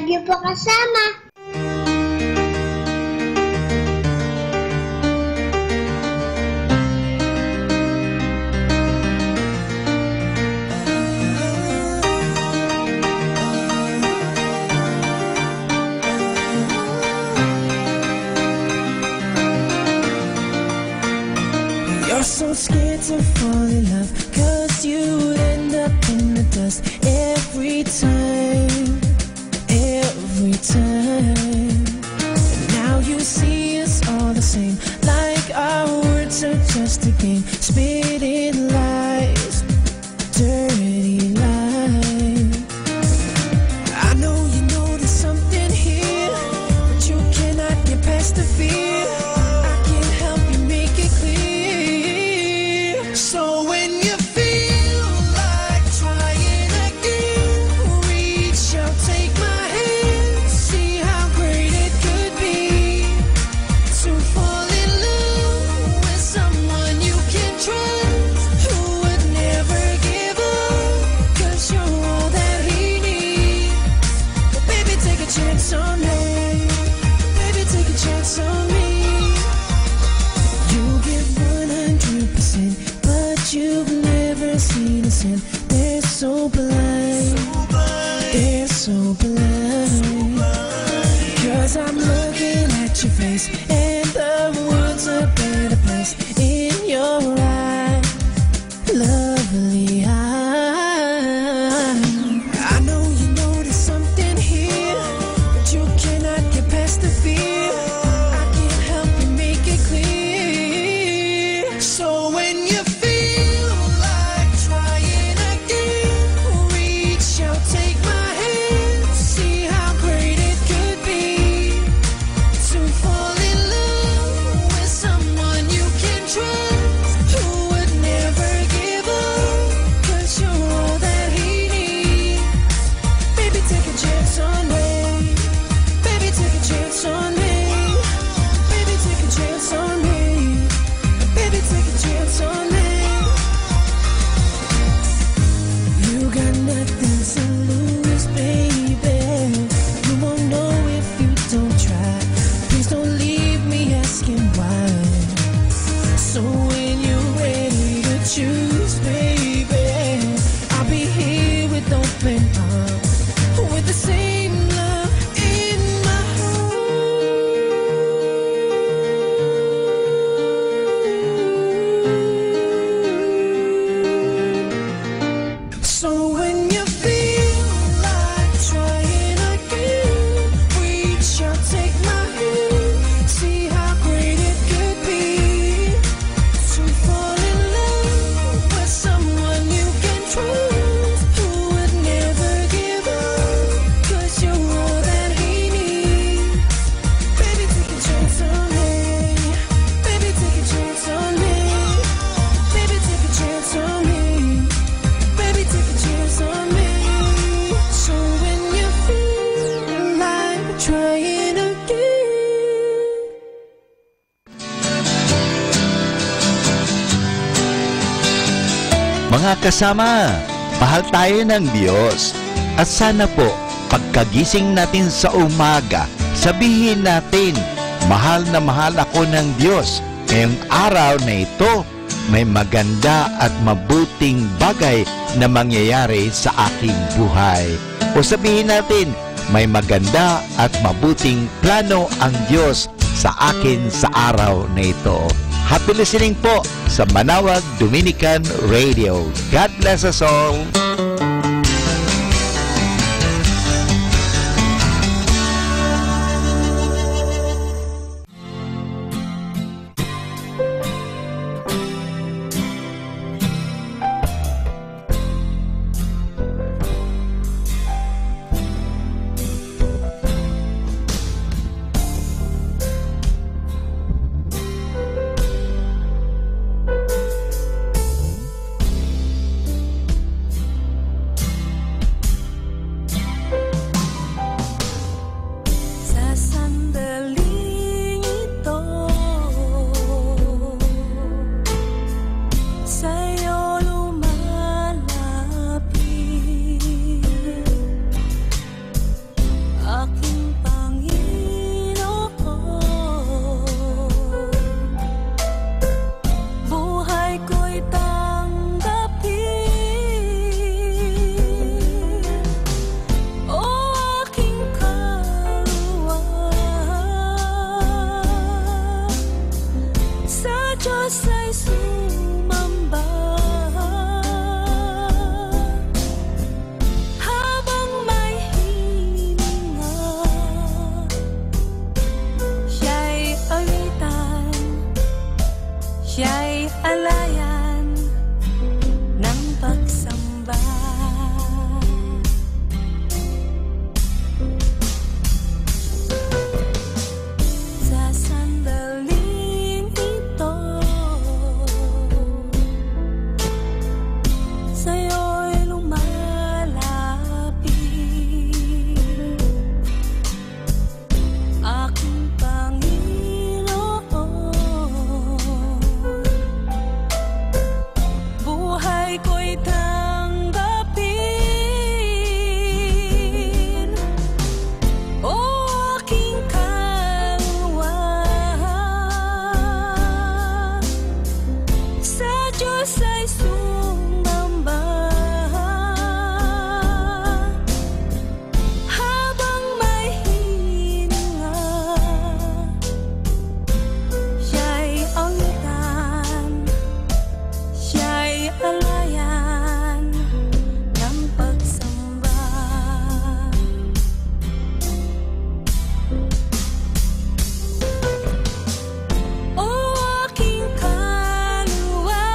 love you po kasama.
You're so scared to fall in love, 'cause you would end up in the dust every time, every time. And now you see us all the same, like our words are just a game, spitting lies, dirty lies. I know you know there's something here, but you cannot get past the fear. I can't help you make it clear. So when you feel like trying again, reach out, take my hand, see how great it could be to fall in love with someone you can trust, who would never give up, 'cause you're all that he needs. But baby, take a chance on me. Baby, take a chance on me. You give 100%, but you've never seen a sin. They're so blind, they're so blind. 'Cause I'm looking at your face, and the words are better placed in your eyes, lovely eyes. I know you know there's something here, but you cannot get past the fear. I can't help you make it clear. So when you feel like trying again, reach out, take my hand, see how great it could be to fall in love with someone you can trust, who would never give up, 'cause you're all that he needs. Baby, take a chance on me. Baby, take a chance on me. Baby, take a chance on me. Baby, take a chance on me. You got nothing to lose, baby. You won't know if you don't try. Please don't leave me asking why. So when you're ready to choose, baby, I'll be here with open arms, with the same love in my heart. So when you feel like trying again, reach out, take my hand, see how great it could be to fall in love with someone you can trust, who would never give up, 'cause you're all that he needs. Baby, take a chance on me. Baby, take a chance on me. Baby, take a chance on me. Baby, take a chance on me. So when you feel like trying again.
Mga kasama, mahal tayo ng Diyos. At sana po, pagkagising natin sa umaga, sabihin natin, mahal na mahal ako ng Diyos. Ngayong araw na ito, may maganda at mabuting bagay na mangyayari sa aking buhay. O sabihin natin, may maganda at mabuting plano ang Diyos sa akin sa araw na ito. Happy listening po sa Manawag Dominican Radio. God bless us all.
Diyos ay sumamba. Habang may hininga, siya'y awitan, siya'y alayan ng pagsamba. Sa sandaling ito, sa'yo'y lumalapit aking Panginoon. Buhay ko'y tanggapin, o aking kaluluwa. Sa Diyos ay sumamba. Habang may hininga, siya'y awitan, siya'y alayan ng pagsamba. O aking kaluluwa,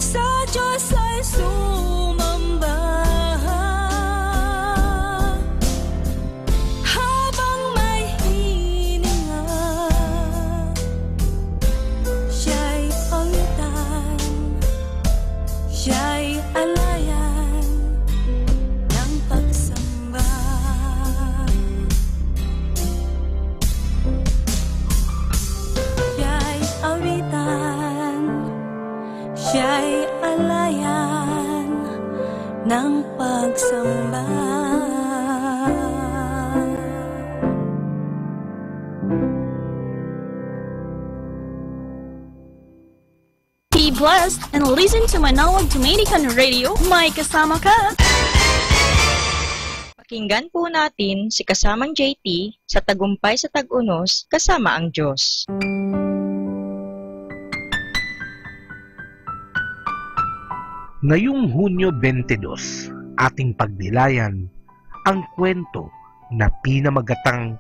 sa Diyos ay sumamba. Habang may hininga, siya'y awitan, siya'y alayan ng pagsamba. Siya'y awitan, siya'y alayan ng pagsamba.
Be blessed and listen to Manawag Dominican Radio. May kasama ka!
Pakinggan po natin si kasamang JT sa Tagumpay sa Tag-Unos kasama ang Diyos.
Ngayong Hunyo 22, ating pagnilayan ang kwento na pinamagatang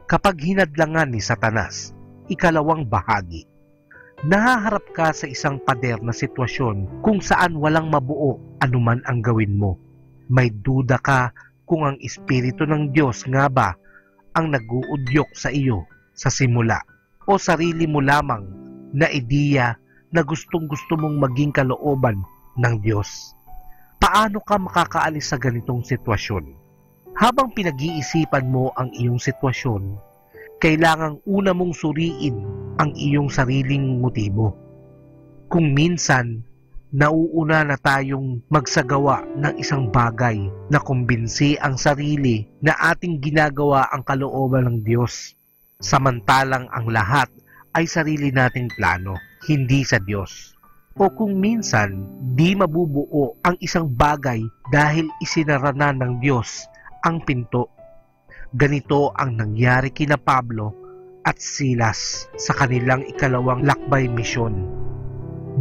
Kapag Hinadlangan ni Satanas, ikalawang bahagi. Nahaharap ka sa isang pader na sitwasyon kung saan walang mabuo anuman ang gawin mo. May duda ka kung ang Espiritu ng Diyos nga ba ang nag-uudyok sa iyo sa simula o sarili mo lamang na ideya na gustong-gusto mong maging kalooban ng Diyos. Paano ka makakaalis sa ganitong sitwasyon? Habang pinag-iisipan mo ang iyong sitwasyon, kailangang una mong suriin ang iyong sariling motibo. Kung minsan, nauuna na tayong magsagawa ng isang bagay na kumbinsi ang sarili na ating ginagawa ang kalooban ng Diyos, samantalang ang lahat ay sarili nating plano, hindi sa Diyos. O kung minsan, di mabubuo ang isang bagay dahil isinara na ng Diyos ang pinto. Ganito ang nangyari kina Pablo at Silas sa kanilang ikalawang lakbay misyon.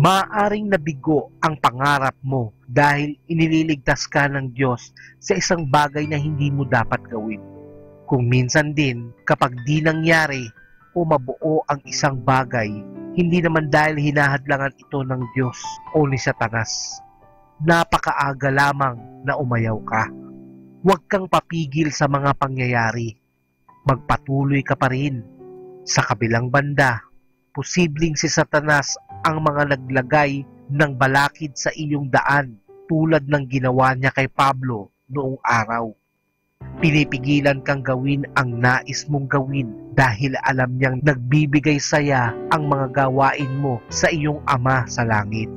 Maaaring nabigo ang pangarap mo dahil inililigtas ka ng Diyos sa isang bagay na hindi mo dapat gawin. Kung minsan din, kapag di nangyari o mabuo ang isang bagay, hindi naman dahil hinahadlangan ito ng Diyos o ni Satanas. Napakaaga lamang na umayaw ka. Huwag kang papigil sa mga pangyayari. Magpatuloy ka pa rin. Sa kabilang banda, posibleng si Satanas ang mga naglagay ng balakid sa iyong daan tulad ng ginawa niya kay Pablo noong araw. Pinipigilan kang gawin ang nais mong gawin dahil alam niyang nagbibigay saya ang mga gawain mo sa iyong Ama sa langit.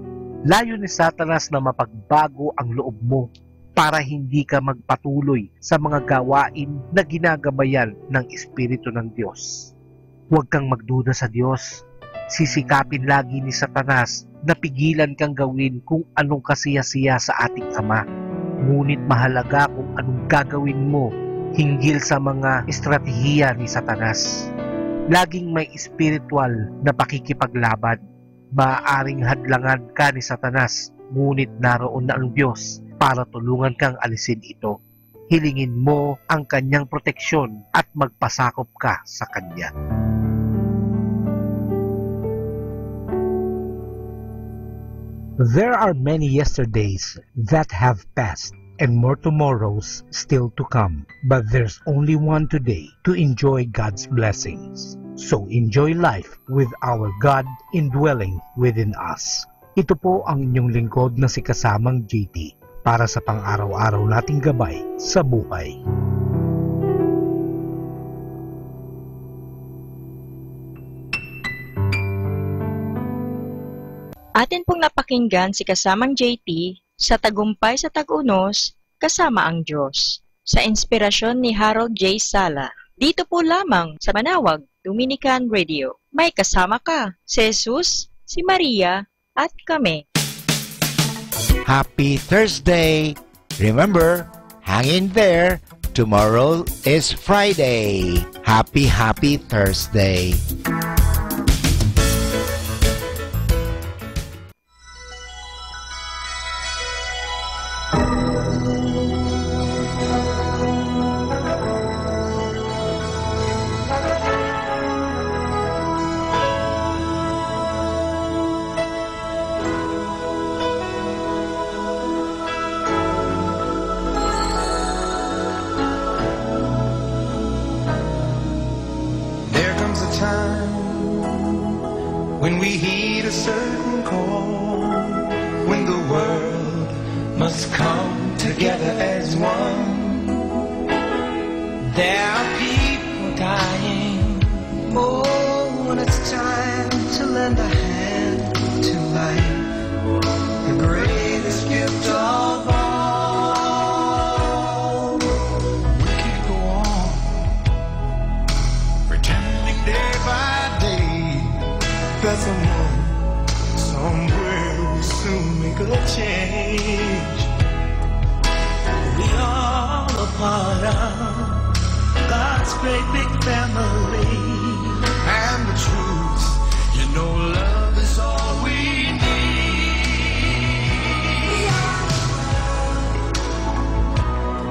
Layo ni Satanas na mapagbago ang loob mo para hindi ka magpatuloy sa mga gawain na ginagabayan ng Espiritu ng Diyos. Huwag kang magduda sa Diyos. Sisikapin lagi ni Satanas na pigilan kang gawin kung anong kasiyasiya sa ating Ama. Ngunit mahalaga kung anong gagawin mo hinggil sa mga estratehiya ni Satanas. laging may spiritual na pakikipaglaban. Maaaring hadlangan ka ni Satanas, ngunit naroon na ang Diyos para tulungan kang alisin ito. Hilingin mo ang kanyang proteksyon at magpasakop ka sa kanya. There are many yesterdays that have passed and more tomorrows still to come. But there's only one today to enjoy God's blessings. So enjoy life with our God indwelling within us. Ito po ang inyong lingkod na si Kasamang JT para sa pang-araw-araw nating gabay sa buhay.
Atin pong napakinggan si Kasamang JT sa Tagumpay sa Tag-Unos, Kasama ang Diyos, sa inspirasyon ni Harold J. Sala. Dito po lamang sa Manawag Dominican Radio. May kasama ka, si Jesus, si Maria, at kami.
Happy Thursday! Remember, hang in there. Tomorrow is Friday. Happy Thursday!
When we heed a certain call, when the world must come together as one. There are people dying. Oh, when it's time to lend a hand to life, the greatest gift of all. We can't go on pretending day by day that someone, somewhere will soon make a change. We are a part of God's great big family. And the truth, you know, love is all we need.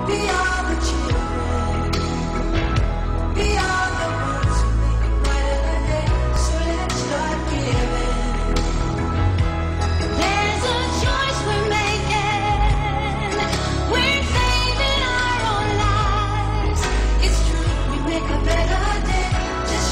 We are the children. We are the ones who make it brighter than day. So let's start giving. There's a choice we're making. We're saving our own lives. It's true, we make a better day. Just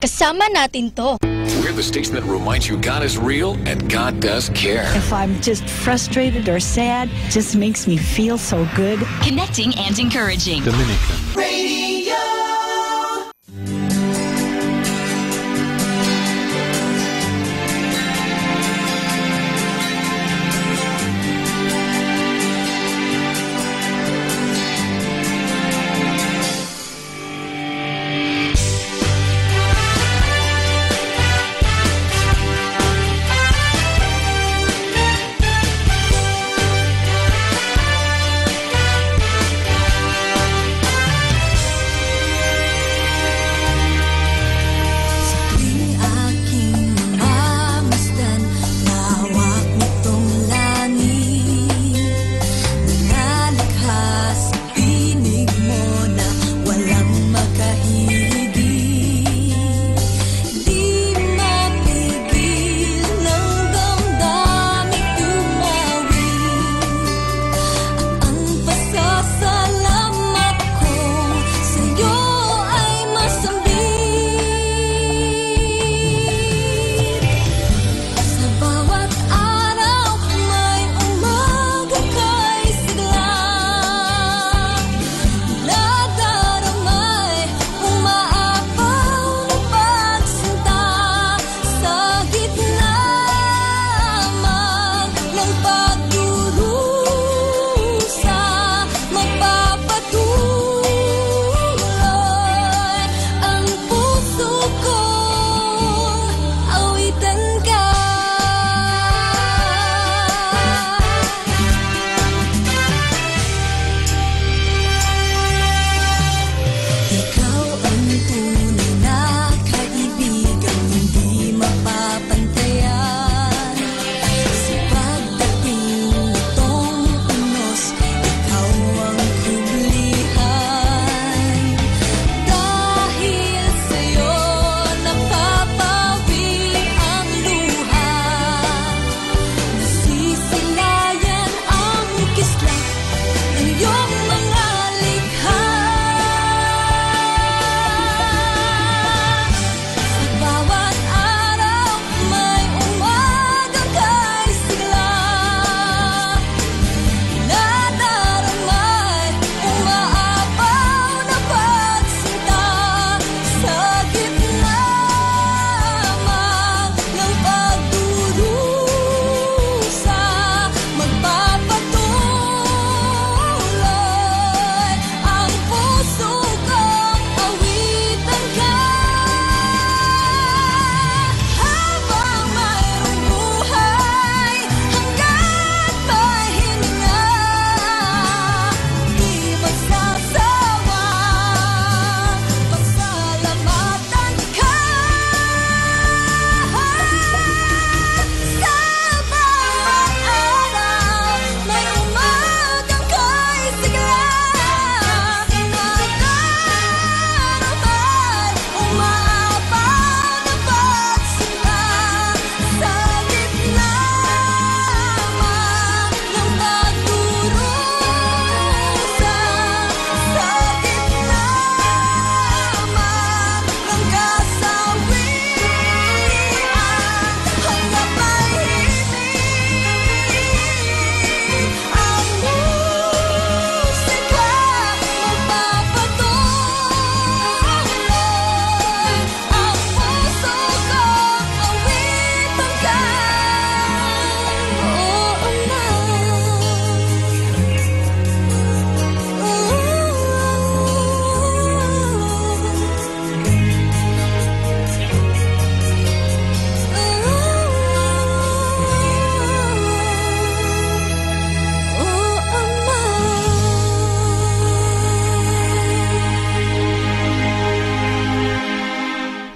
Kasama natin to.
We're the station that reminds you God is real and God does care.
If I'm just frustrated or sad, just makes me feel so good.
Connecting and encouraging.
Dominican
Radio.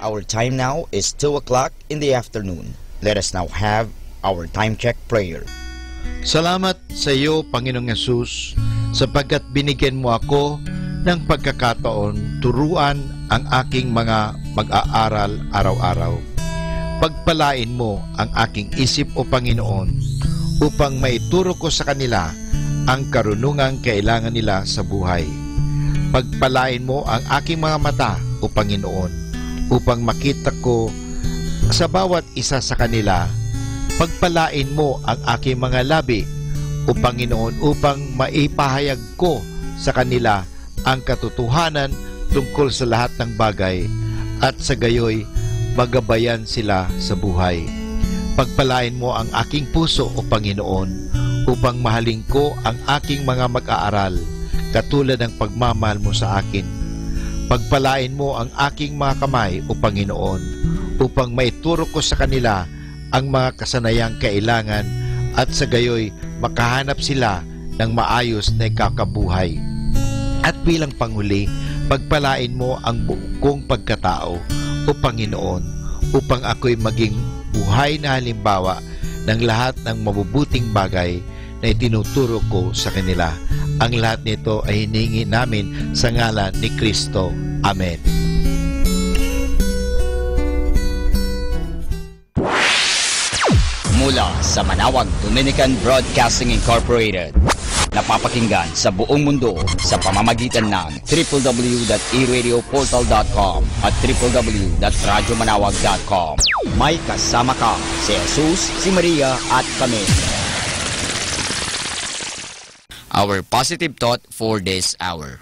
Our time now is 2 o'clock in the afternoon. Let us now have our time check prayer.
Salamat sa iyo, Panginoong Yesus, sapagkat binigyan mo ako ng pagkakataon turuan ang aking mga mag-aaral araw-araw. Pagpalain mo ang aking isip, O Panginoon, upang maituro ko sa kanila ang karunungang kailangan nila sa buhay. Pagpalain mo ang aking mga mata, O Panginoon,
upang makita ko sa bawat isa sa kanila. Pagpalain mo ang aking mga labi, O Panginoon, upang maipahayag ko sa kanila ang katotohanan tungkol sa lahat ng bagay, at sa gayoy magabayan sila sa buhay. Pagpalain mo ang aking puso, O Panginoon, upang mahalin ko ang aking mga mag-aaral, katulad ng pagmamahal mo sa akin. Pagpalain mo ang aking mga kamay, O Panginoon, upang maituro ko sa kanila ang mga kasanayang kailangan, at sa gayoy makahanap sila ng maayos na ikakabuhay. At bilang panghuli, pagpalain mo ang buong kong pagkatao, O Panginoon, upang ako'y maging buhay na halimbawa ng lahat ng mabubuting bagay na itinuturo ko sa kanila. Ang lahat nito ay hiningi namin sa ngalan ni Kristo. Amen.
Mula sa Manawag Dominican Broadcasting Incorporated, napapakinggan sa buong mundo sa pamamagitan ng www.eradioportal.com at www.radyomanawag.com. May kasama ka si Jesus, si Maria at kami. Our positive thought for this hour.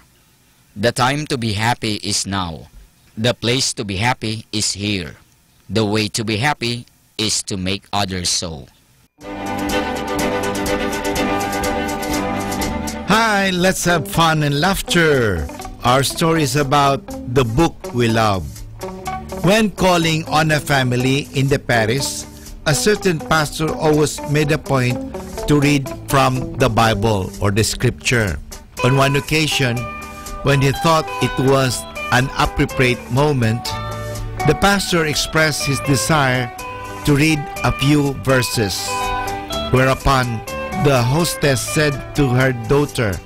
The time to be happy is now. The place to be happy is here. The way to be happy is to make others so.
Hi, let's have fun and laughter. Our story is about the book we love. When calling on a family in the parish, a certain pastor always made a point to read from the Bible or the scripture. On one occasion, when he thought it was an appropriate moment, the pastor expressed his desire to read a few verses, whereupon the hostess said to her daughter,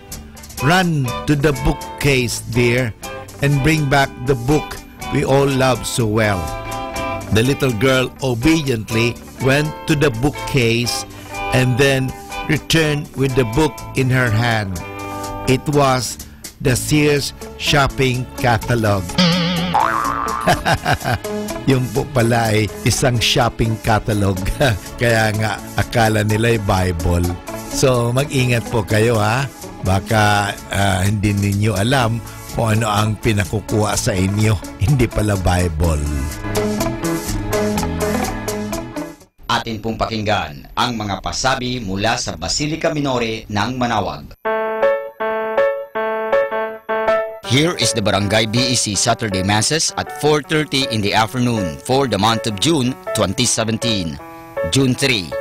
"Run to the bookcase, dear, and bring back the book we all love so well." The little girl obediently went to the bookcase and then returned with the book in her hand. It was the Sears shopping catalog. Yung po pala ay isang shopping catalog. Kaya nga akala nila ay Bible. So mag-ingat po kayo ha. Baka hindi ninyo alam kung ano ang pinakukuha sa inyo. Hindi pala Bible.
Atin pong pakinggan ang mga pasabi mula sa Basilica Minore ng Manawag. Here is the Barangay BEC Saturday Masses at 4:30 in the afternoon for the month of June 2017. June 3,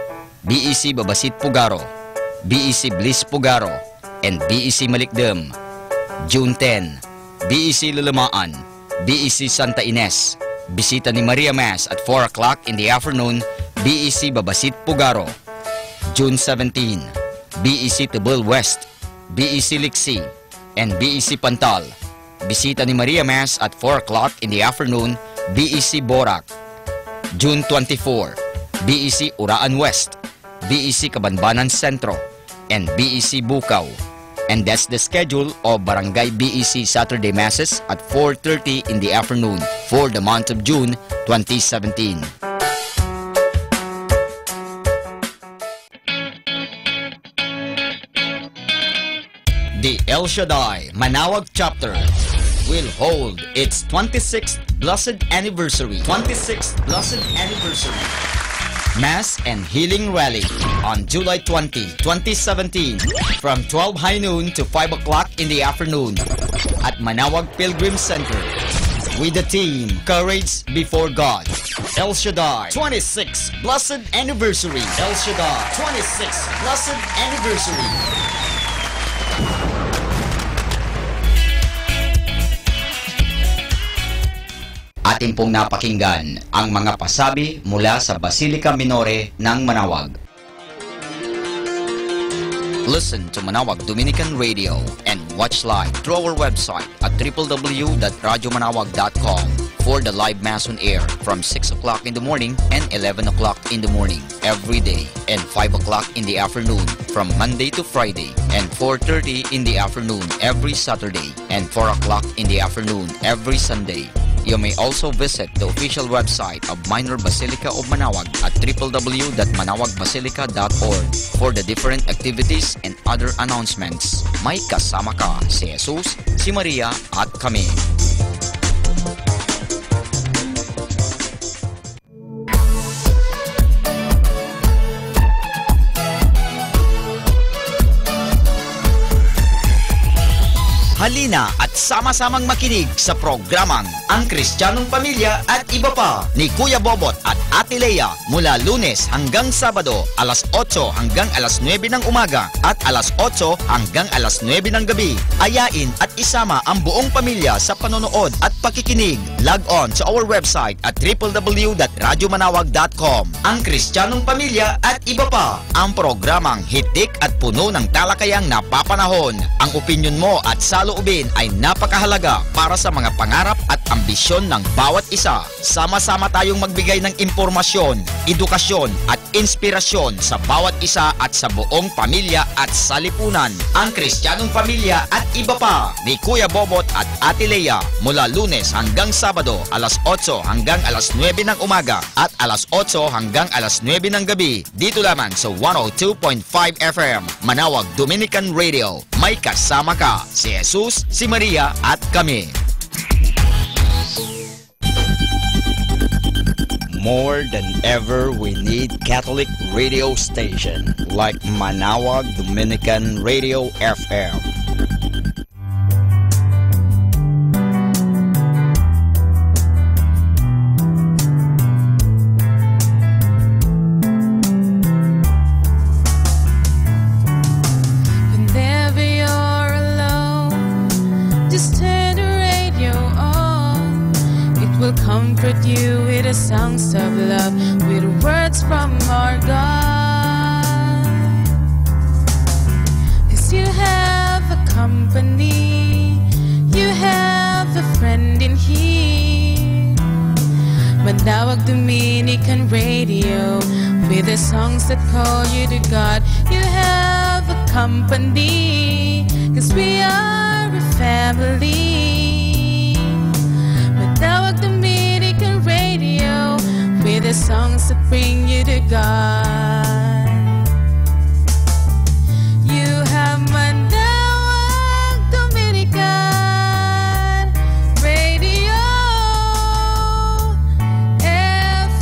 BEC Babasit Pugaro, BEC Bliss Pugaro, and BEC Malikdem. June 10, BEC Lulamaan, BEC Santa Ines, Bisita ni Maria Mass at 4 o'clock in the afternoon, BEC Babasit Pugaro. June 17, BEC Tubal West, BEC Liksi, and BEC Pantal. Bisita ni Maria Mass at 4 o'clock in the afternoon, BEC Borac. June 24, BEC Uraan West, BEC Kabanbanan Sentro, and BEC Bukaw. And that's the schedule of Barangay BEC Saturday Masses at 4:30 in the afternoon for the month of June 2017. The El Shaddai Manawag chapter will hold its 26th Blessed Anniversary. Mass and Healing Rally on July 20, 2017 from 12 high noon to 5 o'clock in the afternoon at Manawag Pilgrim Center with the theme Courage Before God. El Shaddai 26th Blessed Anniversary. El Shaddai 26th Blessed Anniversary. Atin pong napakinggan ang mga pasabi mula sa Basilica Minore ng Manawag. Listen to Manawag Dominican Radio and watch live through our website at www.radyomanawag.com for the live Mass on air from 6 o'clock in the morning and 11 o'clock in the morning every day, and 5 o'clock in the afternoon from Monday to Friday, and 4:30 in the afternoon every Saturday, and 4 o'clock in the afternoon every Sunday. You may also visit the official website of Minor Basilica of Manaoag at www.manawagbasilica.org for the different activities and other announcements. May kasama ka si Jesus, si Maria at kami. Halina at sama-samang makinig sa programang Ang Kristiyanong Pamilya at Iba Pa ni Kuya Bobot at Ate Lea mula Lunes hanggang Sabado alas 8 hanggang alas 9 ng umaga at alas 8 hanggang alas 9 ng gabi. Ayain at isama ang buong pamilya sa panonood at pakikinig. Log on sa our website at www.radyomanawag.com. Ang Kristiyanong Pamilya at Iba Pa, ang programang hitik at puno ng talakayang napapanahon. Ang opinyon mo at saloobin ay napakahalaga para sa mga pangarap at ambisyon ng bawat isa. Sama-sama tayong magbigay ng impormasyon, edukasyon at inspirasyon sa bawat isa at sa buong pamilya at salipunan. Ang Kristiyanong Pamilya at Iba Pa ni Kuya Bobot at Ate Lea mula Lunes hanggang Sabado alas 8 hanggang alas 9 ng umaga at alas 8 hanggang alas 9 ng gabi dito lamang sa 102.5 FM Manaoag Dominican Radio. May kasama ka si Jesus, si Maria at kami. More than ever, we need Catholic radio station like Manaoag Dominican Radio FM.
Whenever you're alone, just turn the radio on. It will comfort you with the songs of love, with words from our God. 'Cause you have a company, you have a friend in here. Manaoag Dominican Radio, with the songs that call you to God. You have a company, 'cause we are a family. Manaoag Dominican Radio, with the songs that bring you to God. You have Manaoag Dominican Radio FM.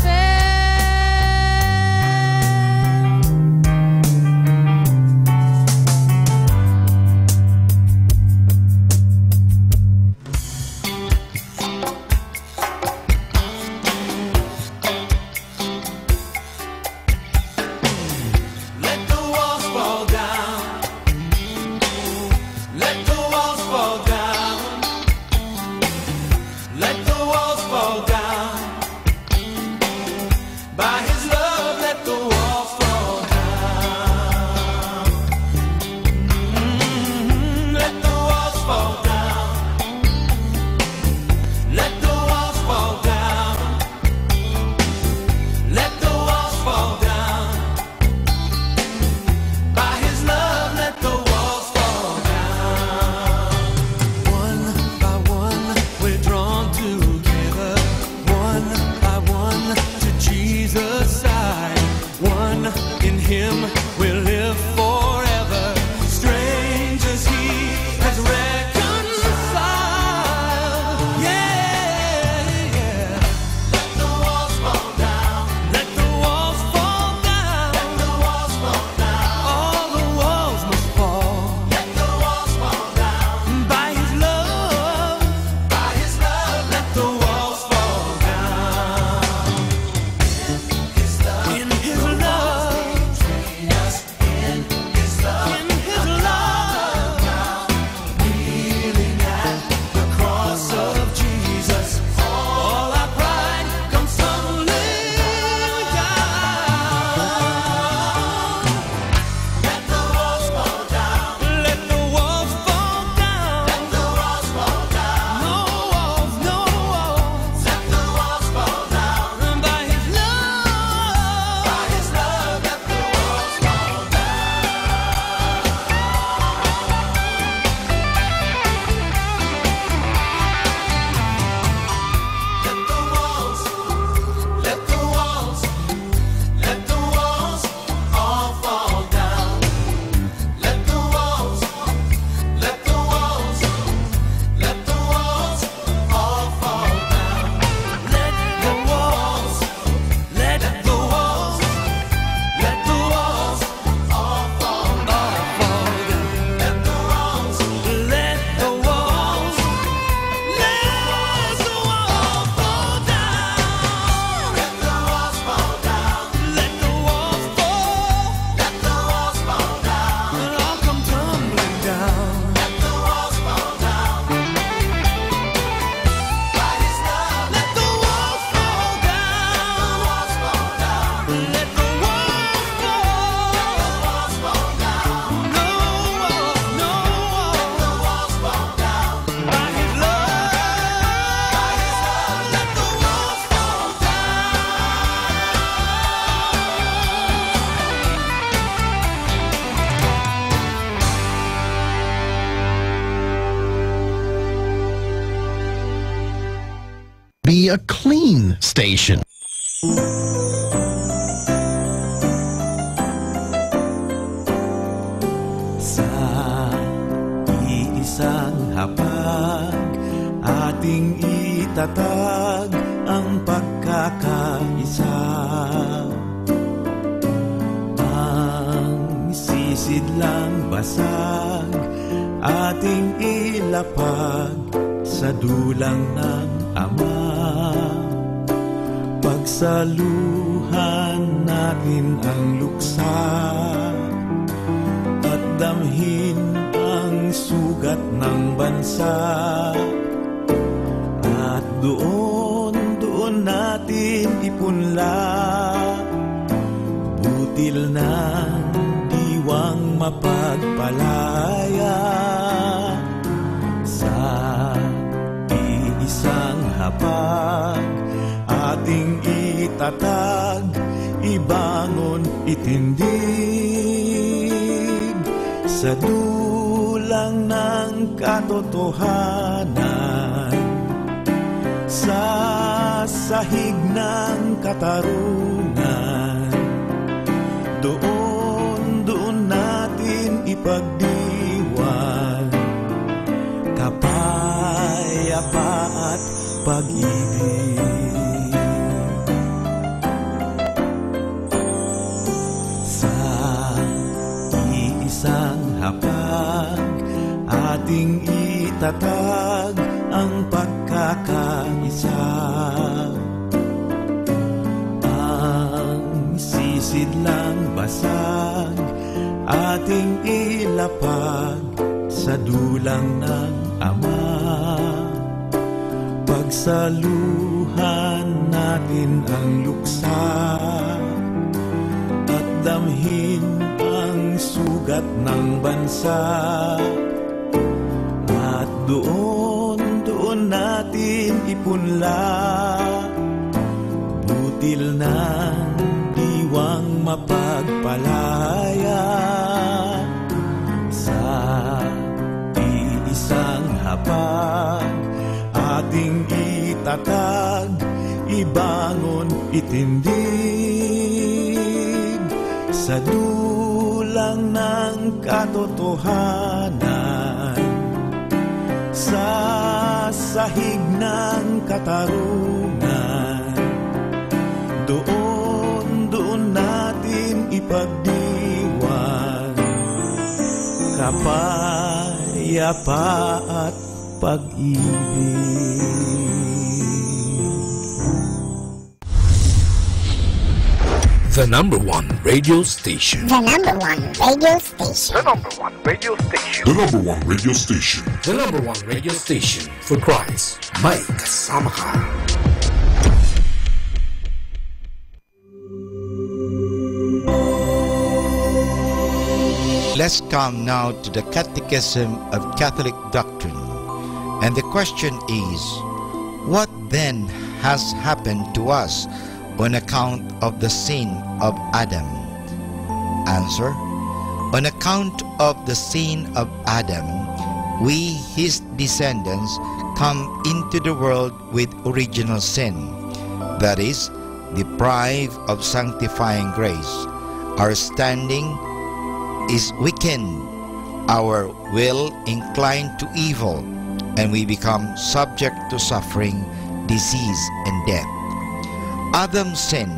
a clean station.
Sa iisang hapag, ating itatag ang pagkakaisa. Ang sisidlang basag, ating ilapag sa dulang ng Ama. Pagsaluhan natin ang luksa at damhin ang sugat ng bansa. At doon natin ipunla butil ng diwang mapagpalaya. Sa iisang hapag, ating itatag, ibangon, itindig sa dulang ng katotohanan, sa sahig ng katarungan. Doon natin ipagdiwan kapayapa at pag-ibig. Sa iisang hapag, ating itatag ang pagkakaisa. Ang sisidlang basag, ating ilapag sa dulang ng Ama. Pagsaluhan natin ang luksa at damhin ang sugat ng bansa. At doon natin ipunla butil ng diwang mapagpalaya. Sa iisang hapag, ating itatag, ibangon, itindig sa dulang ng katotohanan, sa sahig ng katarungan. Doon natin ipagdiwan kapayapa at pag-ibig.
The number one radio station.
The number one radio station.
The number one radio station.
The number one radio station.
The number one radio station for Christ. May kasama ka.
Let's come now to the Catechism of Catholic Doctrine. And the question is, what then has happened to us on account of the sin of Adam? Answer: on account of the sin of Adam, we, his descendants, come into the world with original sin, that is, deprived of sanctifying grace. Our standing is weakened, our will inclined to evil, and we become subject to suffering, disease, and death. Adam's sin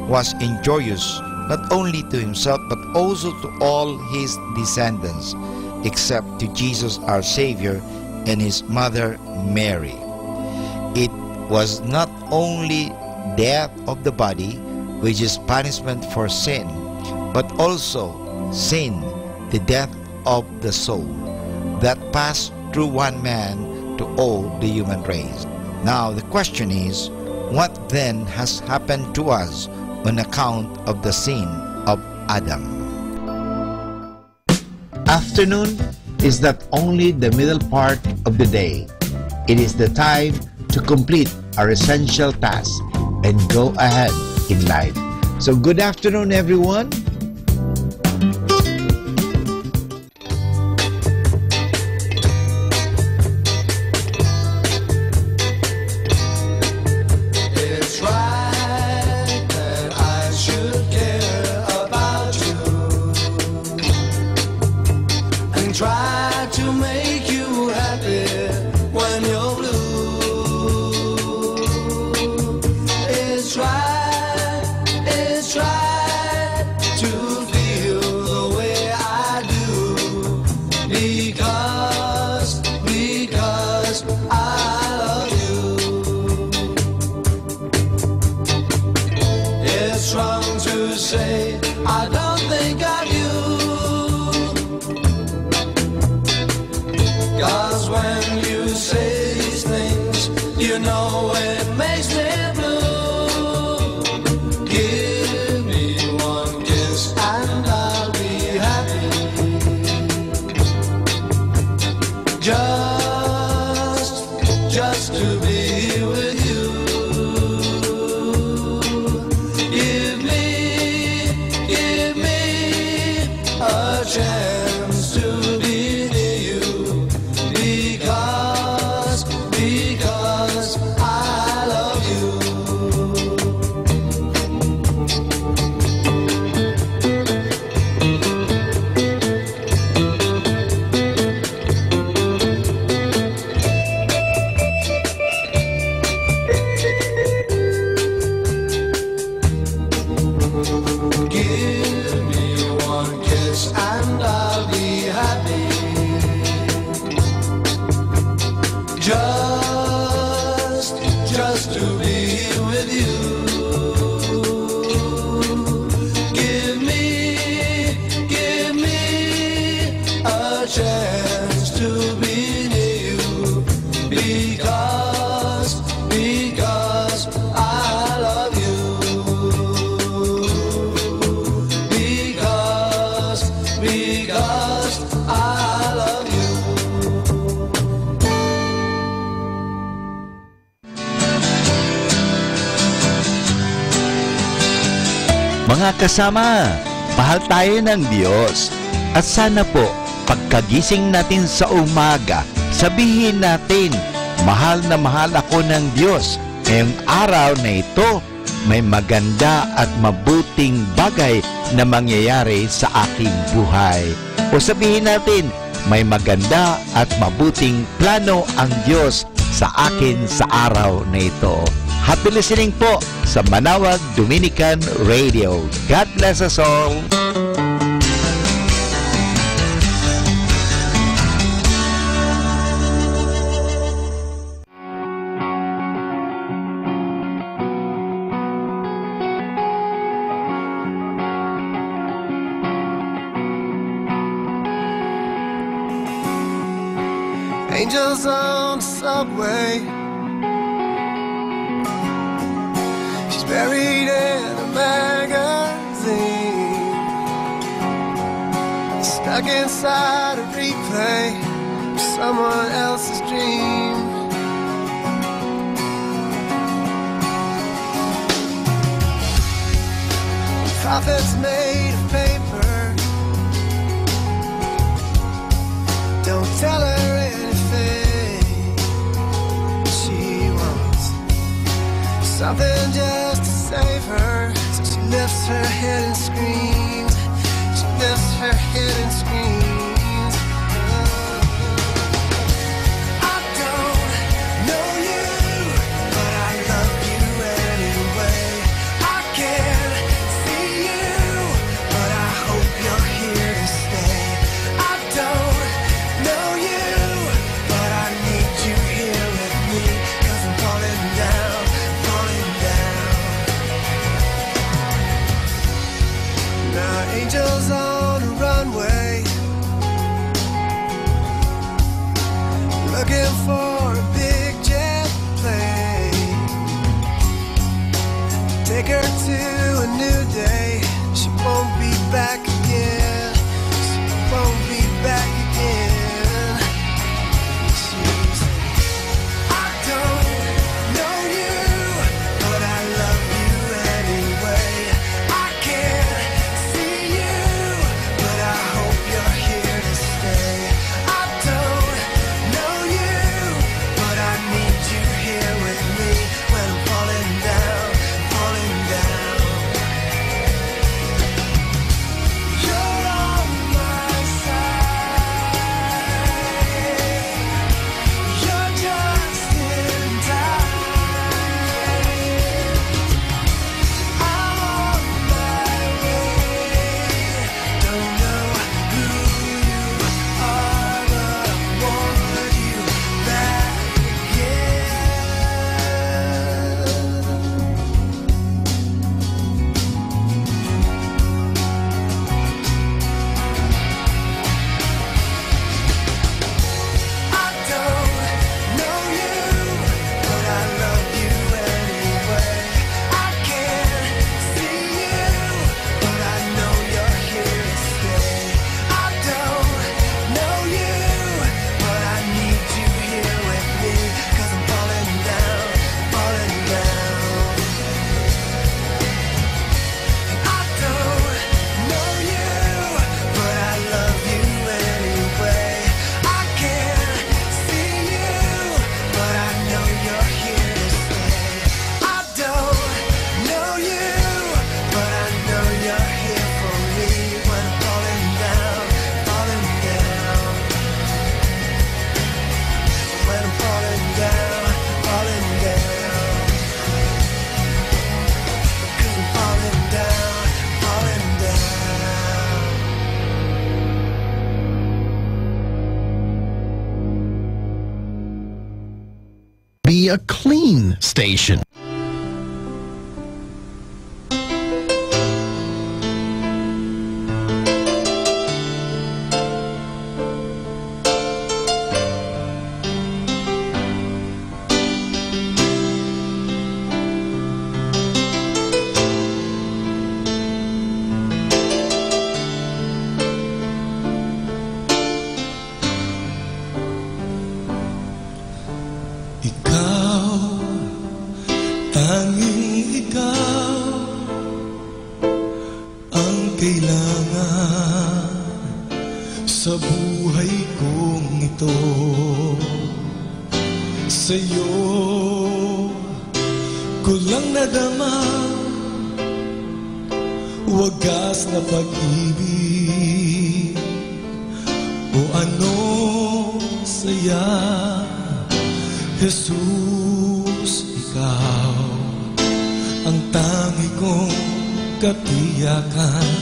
was injurious not only to himself but also to all his descendants, except to Jesus our Savior and his mother Mary. It was not only death of the body, which is punishment for sin, but also sin, the death of the soul, that passed through one man to all the human race. Now the question is, what then has happened to us on account of the sin of Adam?
Afternoon is not only the middle part of the day. It is the time to complete our essential task and go ahead in life. So good afternoon, everyone.
it's wrong to say I don't think of you. 'Cause when you say these things, you know it makes me blue. Give me one kiss and I'll be happy. Just to be with you. Give me a chance to be near you. Because I love you. Give me one kiss and I'll be happy. Just to be with you. Give me a chance to be near you. Because I love you. Because I love you.
Mga kasama, mahal tayo ng Diyos. At sana po, pagkagising natin sa umaga, sabihin natin, mahal na mahal ako ng Diyos. Ngayong araw na ito, may maganda at mabuting bagay na mangyayari sa aking buhay. O sabihin natin, may maganda at mabuting plano ang Diyos sa akin sa araw na ito. Happy listening po sa Manawag Dominican Radio. God bless us all.
Angels on the subway. She's buried in a magazine, stuck inside a replay of someone else's dream. Prophets made of paper, don't tell her anything. She wants something just to save her, so she lifts her head and screams. She lifts her head and screams. I don't know you, but I love you anyway. I can't see you, but I hope you're here to stay. I don't know you, but I need you here with me, 'cause I'm falling down, falling down. Now angels on a runway, looking for a big jet plane, take her to a new day. She won't be back again. She won't be back again. She's, I don't know you, but I love you anyway. I can't see you, but I hope you're here to stay. I don't know you, but I need you here with me when I'm falling down, falling down.
a clean station.
Tanging ikaw ang kailangan sa buhay kong ito. Sa'yo ko lang nadama wagas na pag-ibig o anong saya. Jesus, ikaw ang tangi kong katiyakan.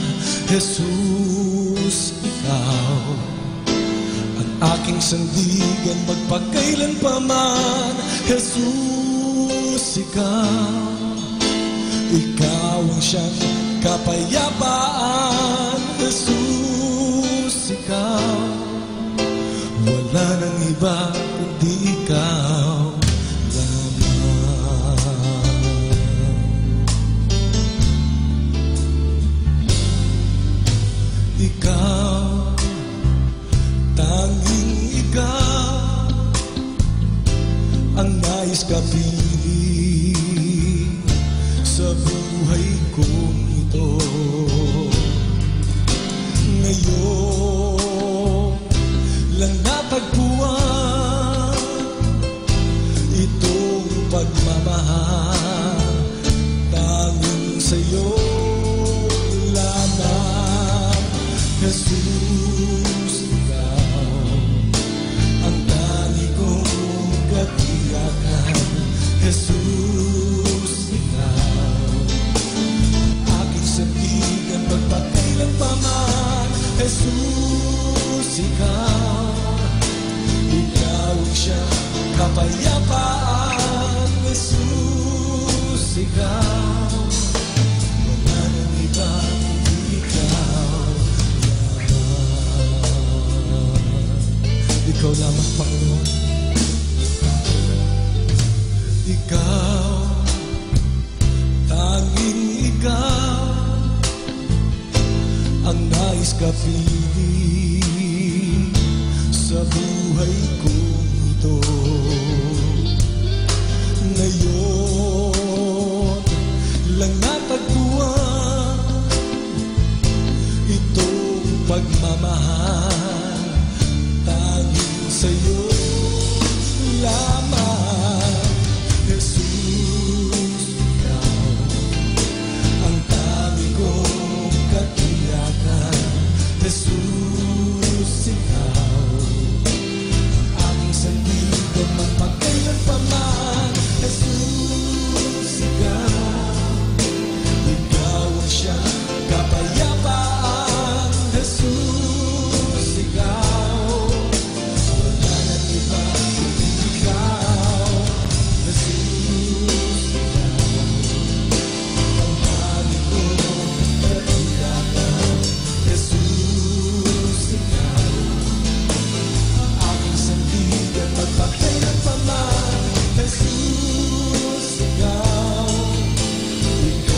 Jesus, ikaw ang aking sandigan magpakailan pa man. Jesus, ikaw ang siyang kapayapaan. Jesus, ikaw wala nang iba kundi ikaw lamang. Ikaw, tanging ikaw ang nais kapiling sa buhay kong ito. Ngayon lang natagpuan itong pagmamahal. Tanging sa'yo lamang. Jesus, ikaw ang tangi kong katiyakan. Jesus, ikaw aking sandigan magpakailan pa man. Jesus, ikaw ang siyang kapayapaan. Jesus, ikaw wala nang iba kundi ikaw lamang. Ikaw lamang, Panginoon. Ikaw, tanging ikaw ang nais kapiling sa buhay ko ito. Ngayon lang natagpuan itong pagmamahal. Tanging sa'yo lamang. Jesus, ikaw ang tangi kong katiyakan. Jesus, ikaw sandigan magpakailan pa man. Jesus, ikaw ang siyang kapayapaan. Jesus, ikaw wala nang iba kundi ikaw. Jesus, ikaw ang tangi kong katiyakan. Jesus, ikaw ang aking sandigan magpakailan pa man. Jesus, ikaw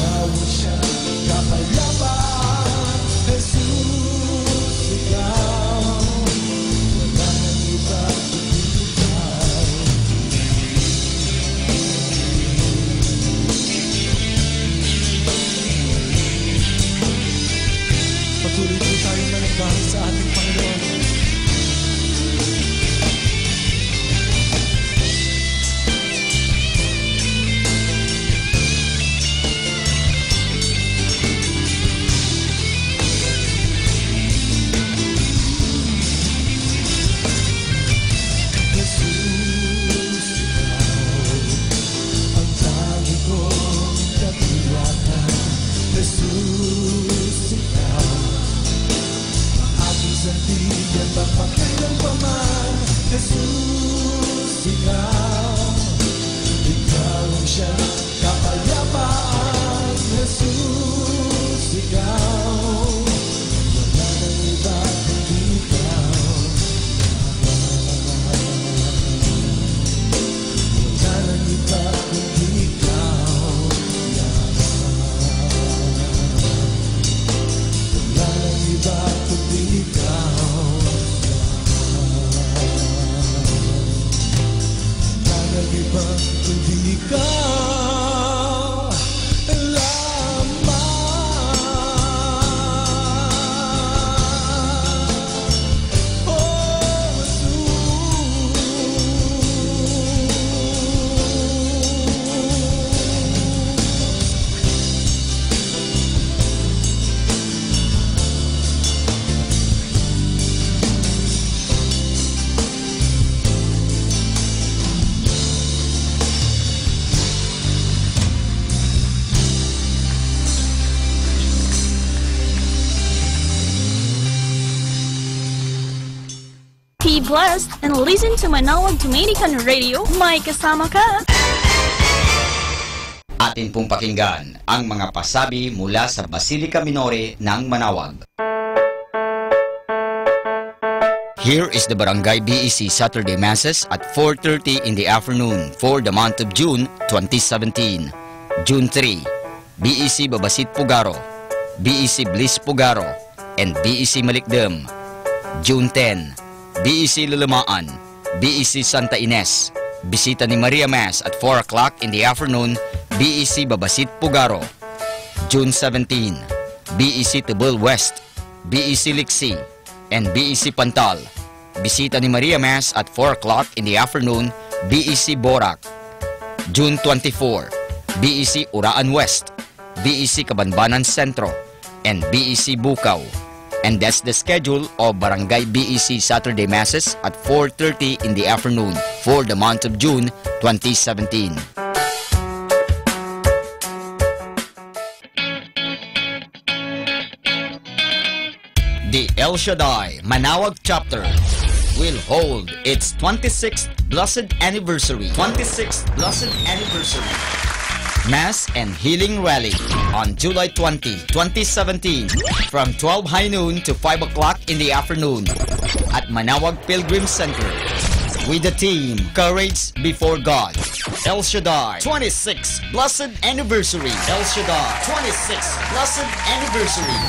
ang siyang kapayapaan. Jesus, ikaw wala nang iba kundi ikaw. Patuloy po tayong managbahan sa ating Panginoon. Jesus, ikaw ang aking sandigan magpakailan pa man. Jesus, ikaw
blessed and listen to Manawag Dominican Radio. May kasama ka!
Atin pong pakinggan ang mga pasabi mula sa Basilica Minore ng Manawag. Here is the Barangay BEC Saturday Masses at 4:30 in the afternoon for the month of June 2017. June 3, BEC Babasit Pugaro, BEC Bliss Pugaro, and BEC Malikdem. June 10, BEC Lulamaan, BEC Santa Ines, Bisita ni Maria Mass at 4 o'clock in the afternoon, BEC Babasit Pugaro. June 17, BEC Tubul West, BEC Liksi, and BEC Pantal. Bisita ni Maria Mass at 4 o'clock in the afternoon, BEC Borac. June 24, BEC Uraan West, BEC Kabanbanan Sentro, and BEC Bukaw. And that's the schedule of Barangay BEC Saturday Masses at 4:30 in the afternoon for the month of June 2017. The El Shaddai Manawag chapter will hold its 26th Blessed Anniversary. Mass and Healing Rally on July 20, 2017 from 12 high noon to 5 o'clock in the afternoon at Manawag Pilgrim Center with the theme Courage Before God. El Shaddai 26th Blessed Anniversary. El Shaddai 26th Blessed Anniversary.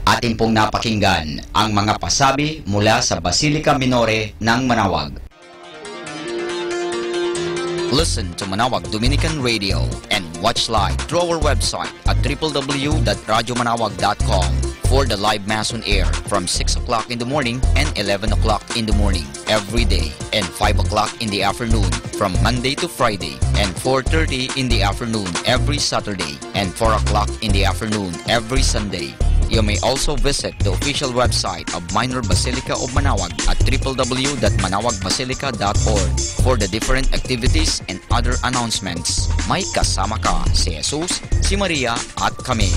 Atin pong napakinggan ang mga pasabi mula sa Basilica Minore ng Manawag. Listen to Manawag Dominican Radio and watch live through our website at www.radyomanawag.com for the live Mass on air from 6 o'clock in the morning and 11 o'clock in the morning every day and 5 o'clock in the afternoon from Monday to Friday and 4:30 in the afternoon every Saturday and 4 o'clock in the afternoon every Sunday. You may also visit the official website of Minor Basilica of Manawag at www.manawagbasilica.org for the different activities and other announcements. May kasama ka si Jesus, si Maria at kami.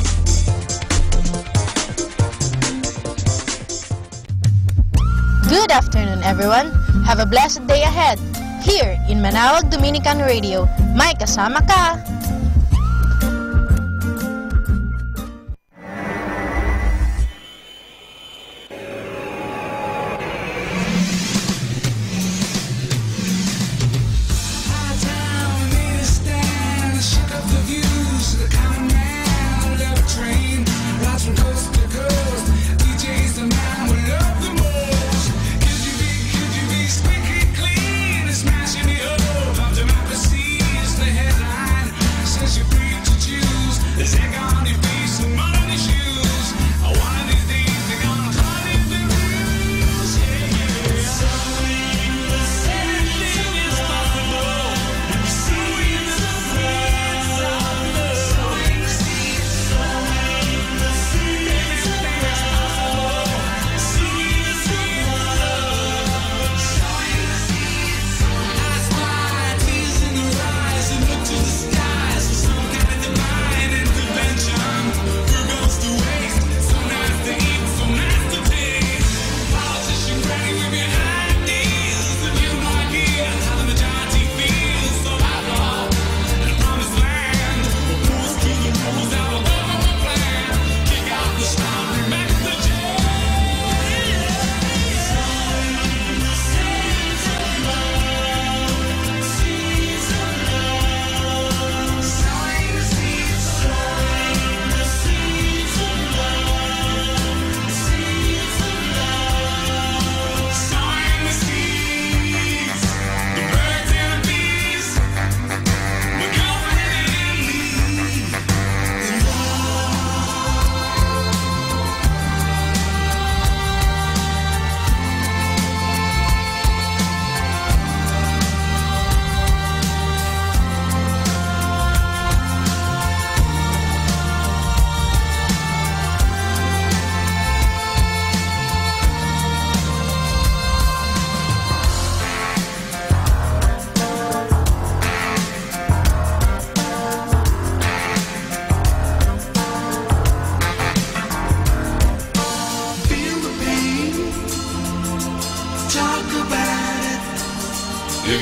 Good afternoon, everyone. Have a blessed day ahead. Here in Manawag Dominican Radio, may kasama ka.
Smashing it up, after my proceeds, the headline.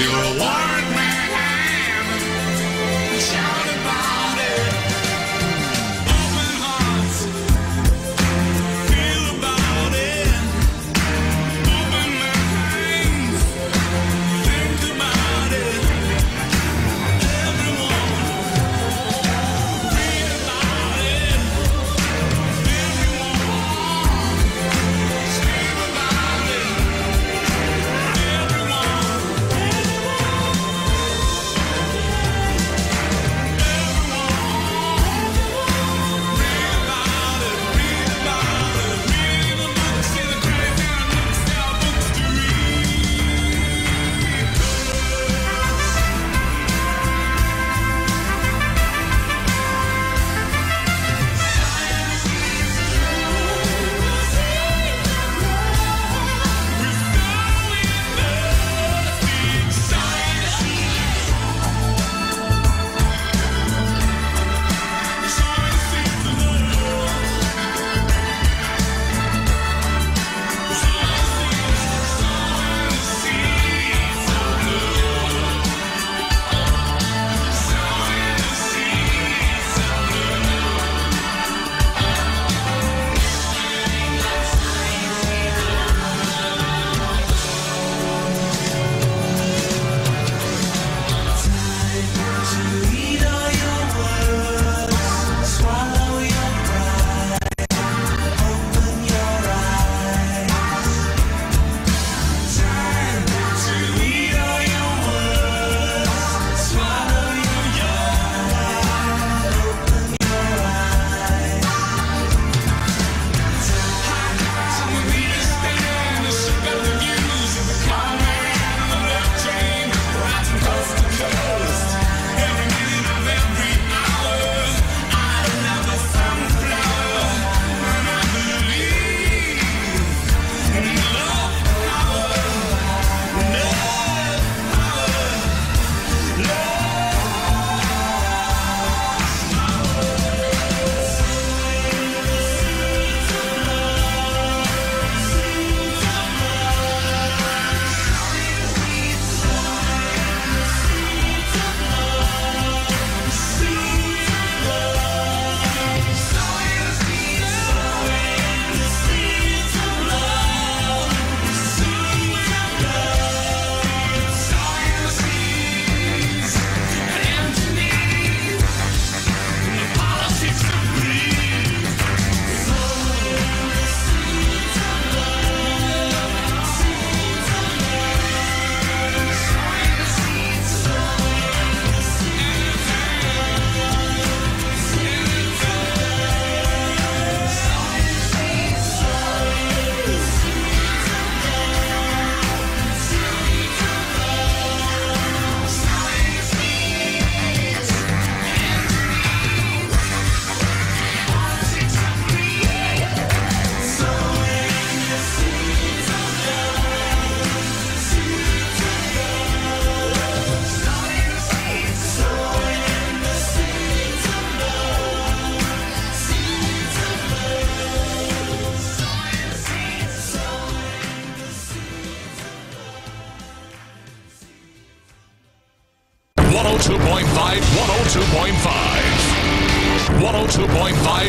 You're a workman. Shout about it. Open hearts. Feel about it. Open minds. Think about it. Everyone. Read about it. Everyone. Scream about it.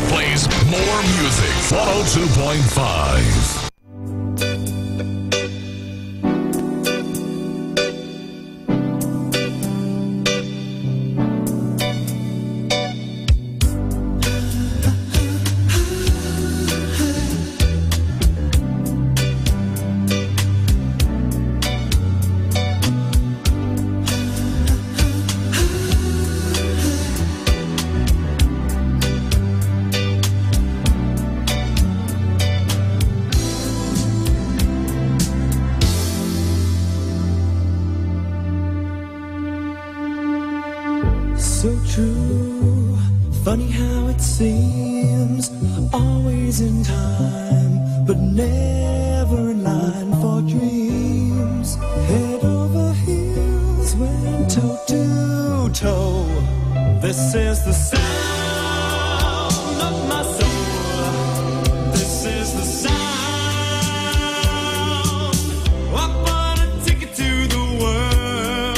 plays more music. 102.5.
So true, funny how it seems, always in time, but never in line for dreams. Head over heels, went toe to toe. This is the sound of my soul. This is the sound. I bought a ticket to the world.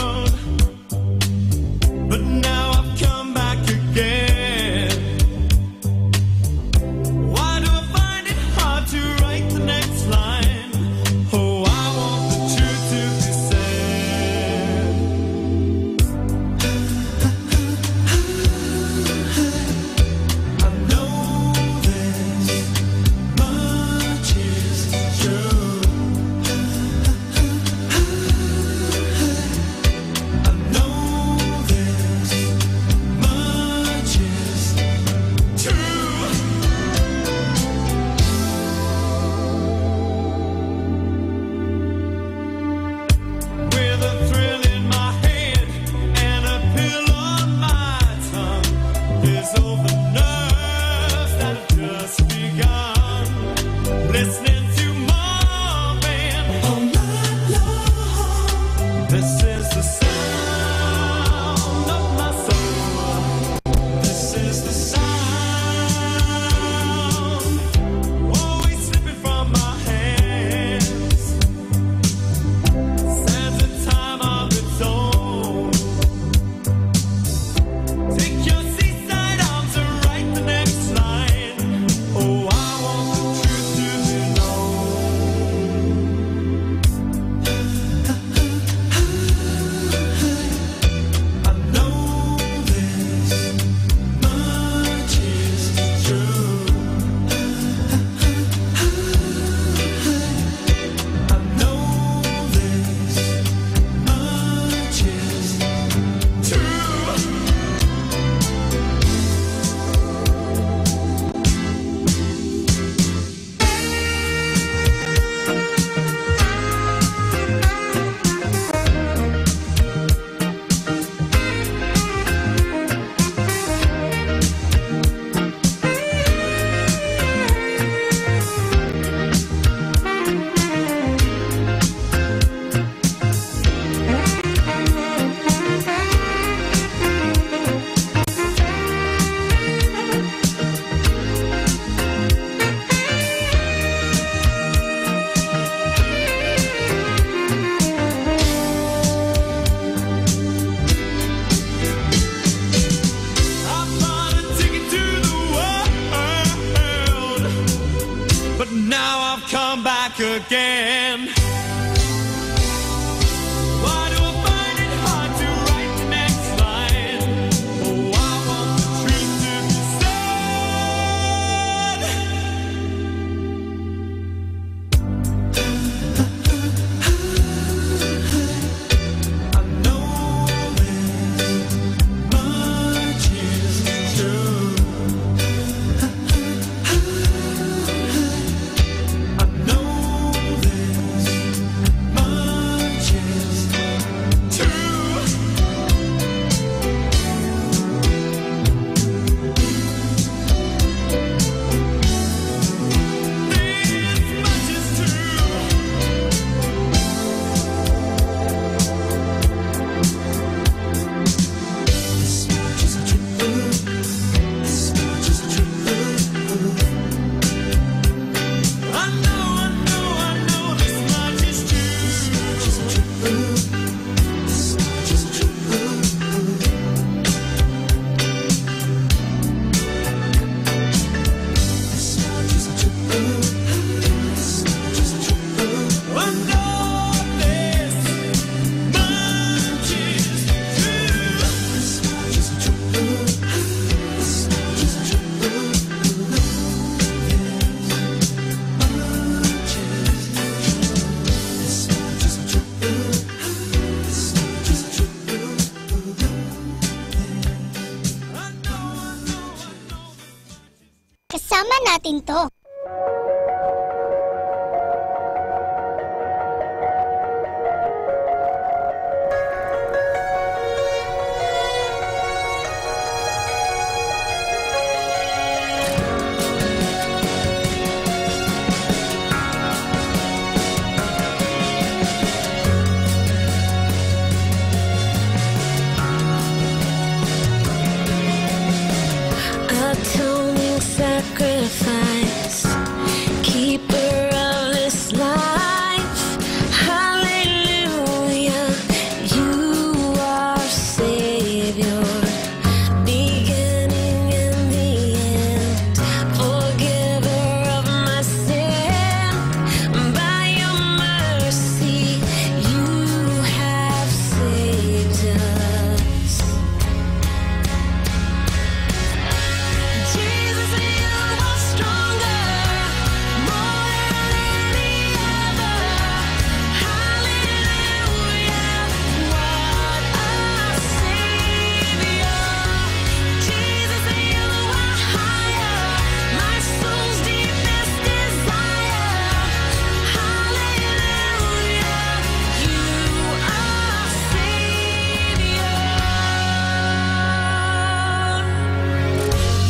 natin to.
Atoning sacrifice, keeper of this life. Hallelujah, you are Savior, beginning and the end, forgiver of my sin. By your mercy, you have saved us. Jesus, you are stronger, more than any other. Hallelujah, what a Savior. Jesus, you are higher, my soul's deepest desire. Hallelujah, you are Savior.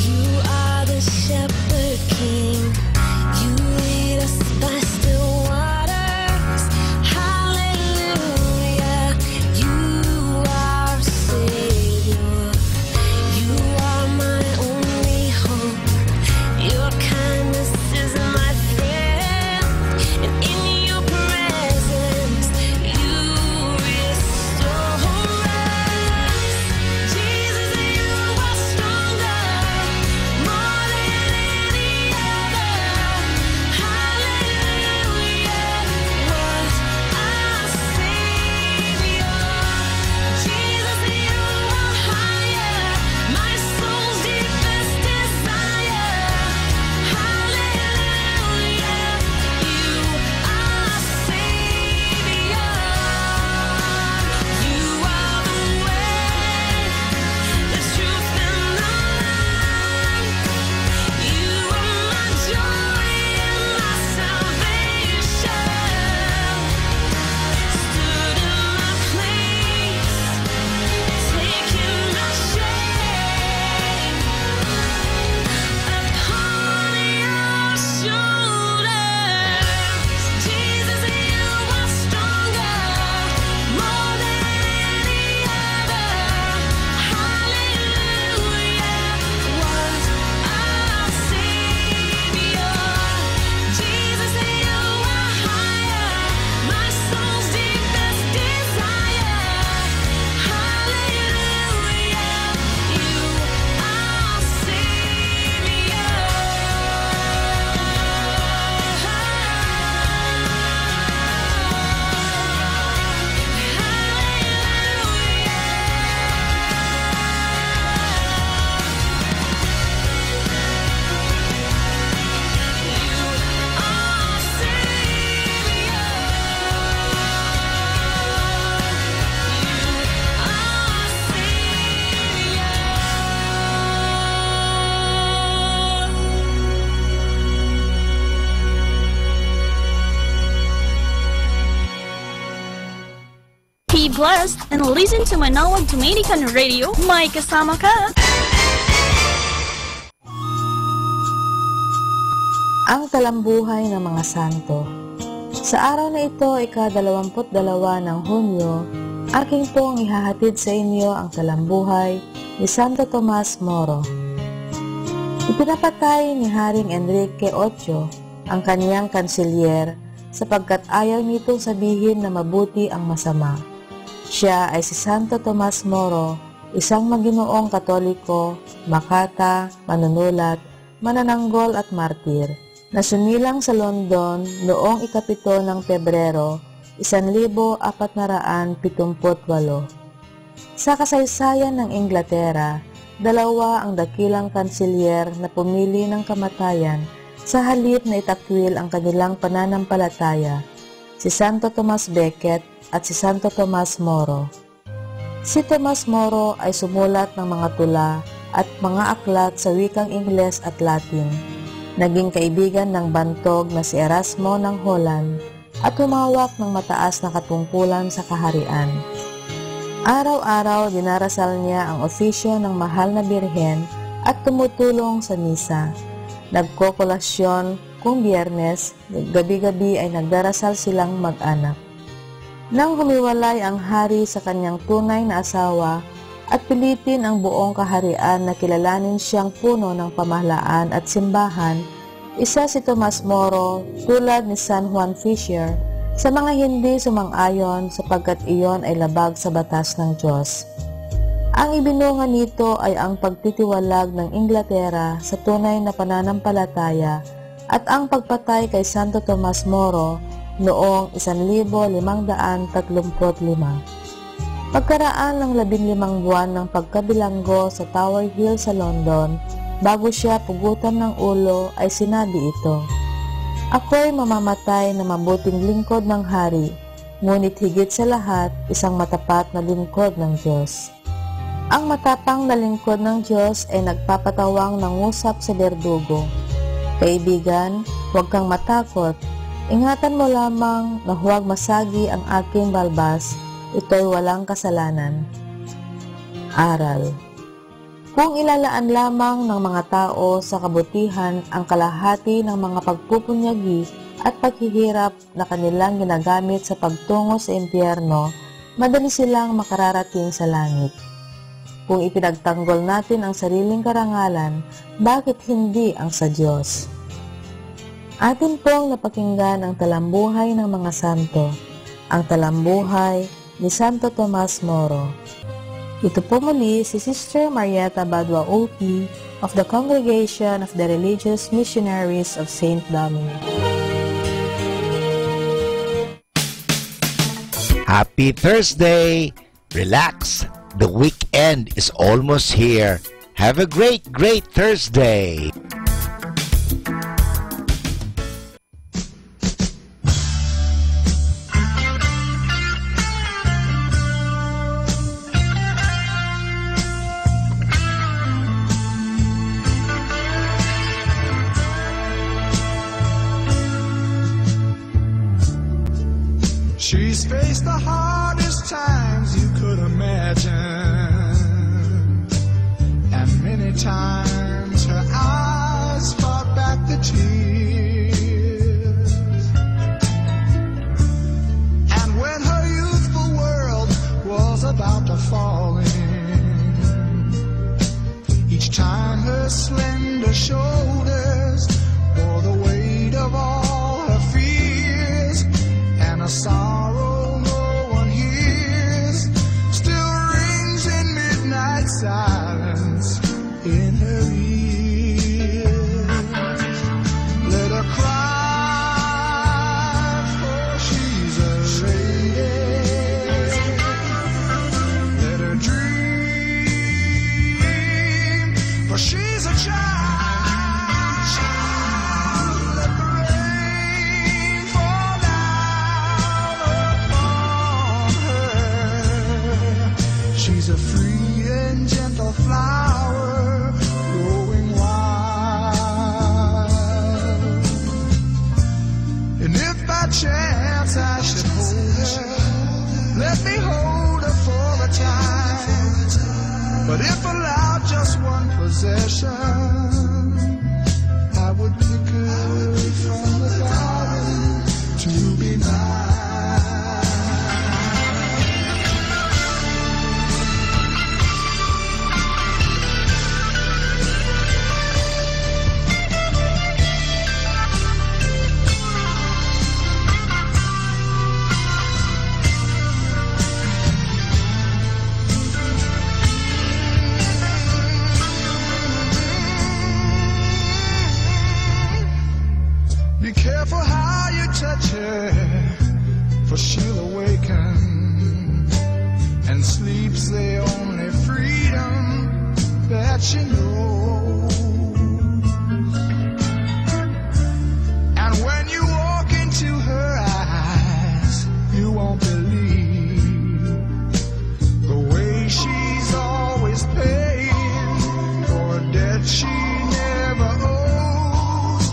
You are the shepherd king. You lead us by still waters. Hallelujah, you are Savior. You are my only hope. Your kindness is my friend. And in your presence, you restore us. Jesus, you are stronger, more than any other. Hallelujah, what a Savior. Jesus, you are higher, my soul's deepest desire. Hallelujah, you are Savior. You are the way, the truth, and the life. You are my joy and my salvation. Stood in my place, taking my shame upon your shoulders. Jesus, you are stronger, more than any other. Hallelujah, what a Savior. Jesus, you are higher, my soul's deepest desire. Hallelujah, you are Savior.
Be blessed and listen to Manawag Dominican Radio. May kasama ka!
Ang talambuhay ng mga santo. Sa araw na ito, ika-22 ng Hunyo, aking pong ihahatid sa inyo ang talambuhay ni Santo Tomas Moro. Ipinapatay ni Haring Enrique VIII ang kaniyang kanselyer sapagkat ayaw nitong sabihin na mabuti ang masama. Siya ay si Santo Tomas Moro, isang maginoong Katoliko, makata, manunulat, manananggol at martir, na sumilang sa London noong ika-7 ng Pebrero, 1478. Sa kasaysayan ng Inglaterra, dalawa ang dakilang kanselyer na pumili ng kamatayan sa halip na itakwil ang kanilang pananampalataya, si Santo Tomas Becket at si Santo Tomas Moro. Si Tomas Moro ay sumulat ng mga tula at mga aklat sa wikang Ingles at Latin. Naging kaibigan ng bantog na si Erasmo ng Holland at humawak ng mataas na katungkulan sa kaharian. Araw-araw dinarasal niya ang ofisyo ng Mahal na Birhen at tumutulong sa misa. Nagkokolasyon kung Biyernes, gabi-gabi ay nagdarasal silang mag-anak. Nang humiwalay ang hari sa kanyang tunay na asawa at pilitin ang buong kaharian na kilalanin siyang puno ng pamahalaan at simbahan, isa si Tomas Moro tulad ni San Juan Fisher sa mga hindi sumang-ayon sapagkat iyon ay labag sa batas ng Diyos. Ang ibinunga nito ay ang pagtitiwalag ng Inglaterra sa tunay na pananampalataya at ang pagpatay kay Santo Tomas Moro noong 1535. Pagkaraan ng 15 buwan ng pagkabilanggo sa Tower Hill sa London, bago siya pugutan ng ulo ay sinabi ito, "Ako'y mamamatay na mabuting lingkod ng hari, ngunit higit sa lahat, isang matapat na lingkod ng Diyos." Ang matapang na lingkod ng Diyos ay nagpapatawang nangusap sa berdugo, "Kaibigan, huwag kang matakot. Ingatan mo lamang na huwag masagi ang aking balbas. Ito'y walang kasalanan." Aral: kung ilalaan lamang ng mga tao sa kabutihan ang kalahati ng mga pagpupunyagi at paghihirap na kanilang ginagamit sa pagtungo sa impyerno, madali silang makararating sa langit. Kung ipinagtanggol natin ang sariling karangalan, bakit hindi ang sa Diyos? Atin pong napakinggan ang talambuhay ng mga santo, ang talambuhay ni Santo Tomas Moro. Ito po muli si Sister Marieta Badwa OP of the Congregation of the Religious Missionaries of St. Dominic.
Happy Thursday! Relax! The weekend is almost here. Have a great Thursday!
She's faced the hardest times you could imagine, and many times her eyes fought back the tears. And when her youthful world was about to fall in, each time her slender shoulders bore the weight of all her fears, and a sorrow no one hears still rings in midnight silence in her ears. Let her cry, for she's a lady. Let her dream, for she's a child. Let the rain fall down upon her. She's a free and gentle flower growing wild. And if by chance I should hold her, let me hold her for a time. But if allowed just one possession, I would pick her from the garden to be mine. Be careful how you touch her, for she'll awaken, and sleep's the only freedom that she knows. And when you walk into her eyes, you won't believe the way she's always paying for a debt she never owes.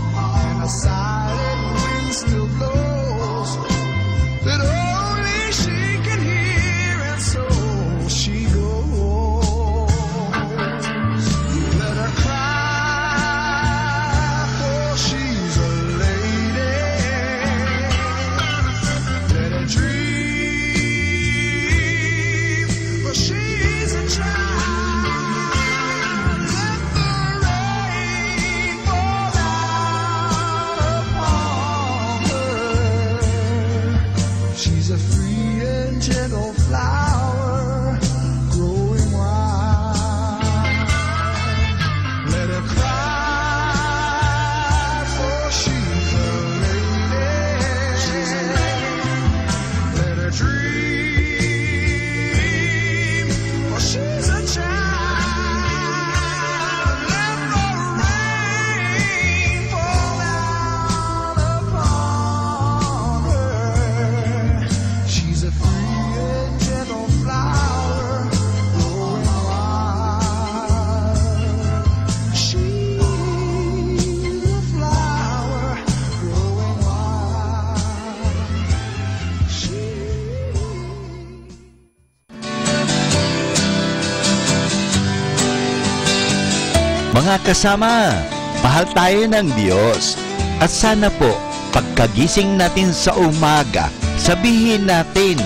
Mga kasama, mahal tayo ng Diyos. At sana po, pagkagising natin sa umaga, sabihin natin,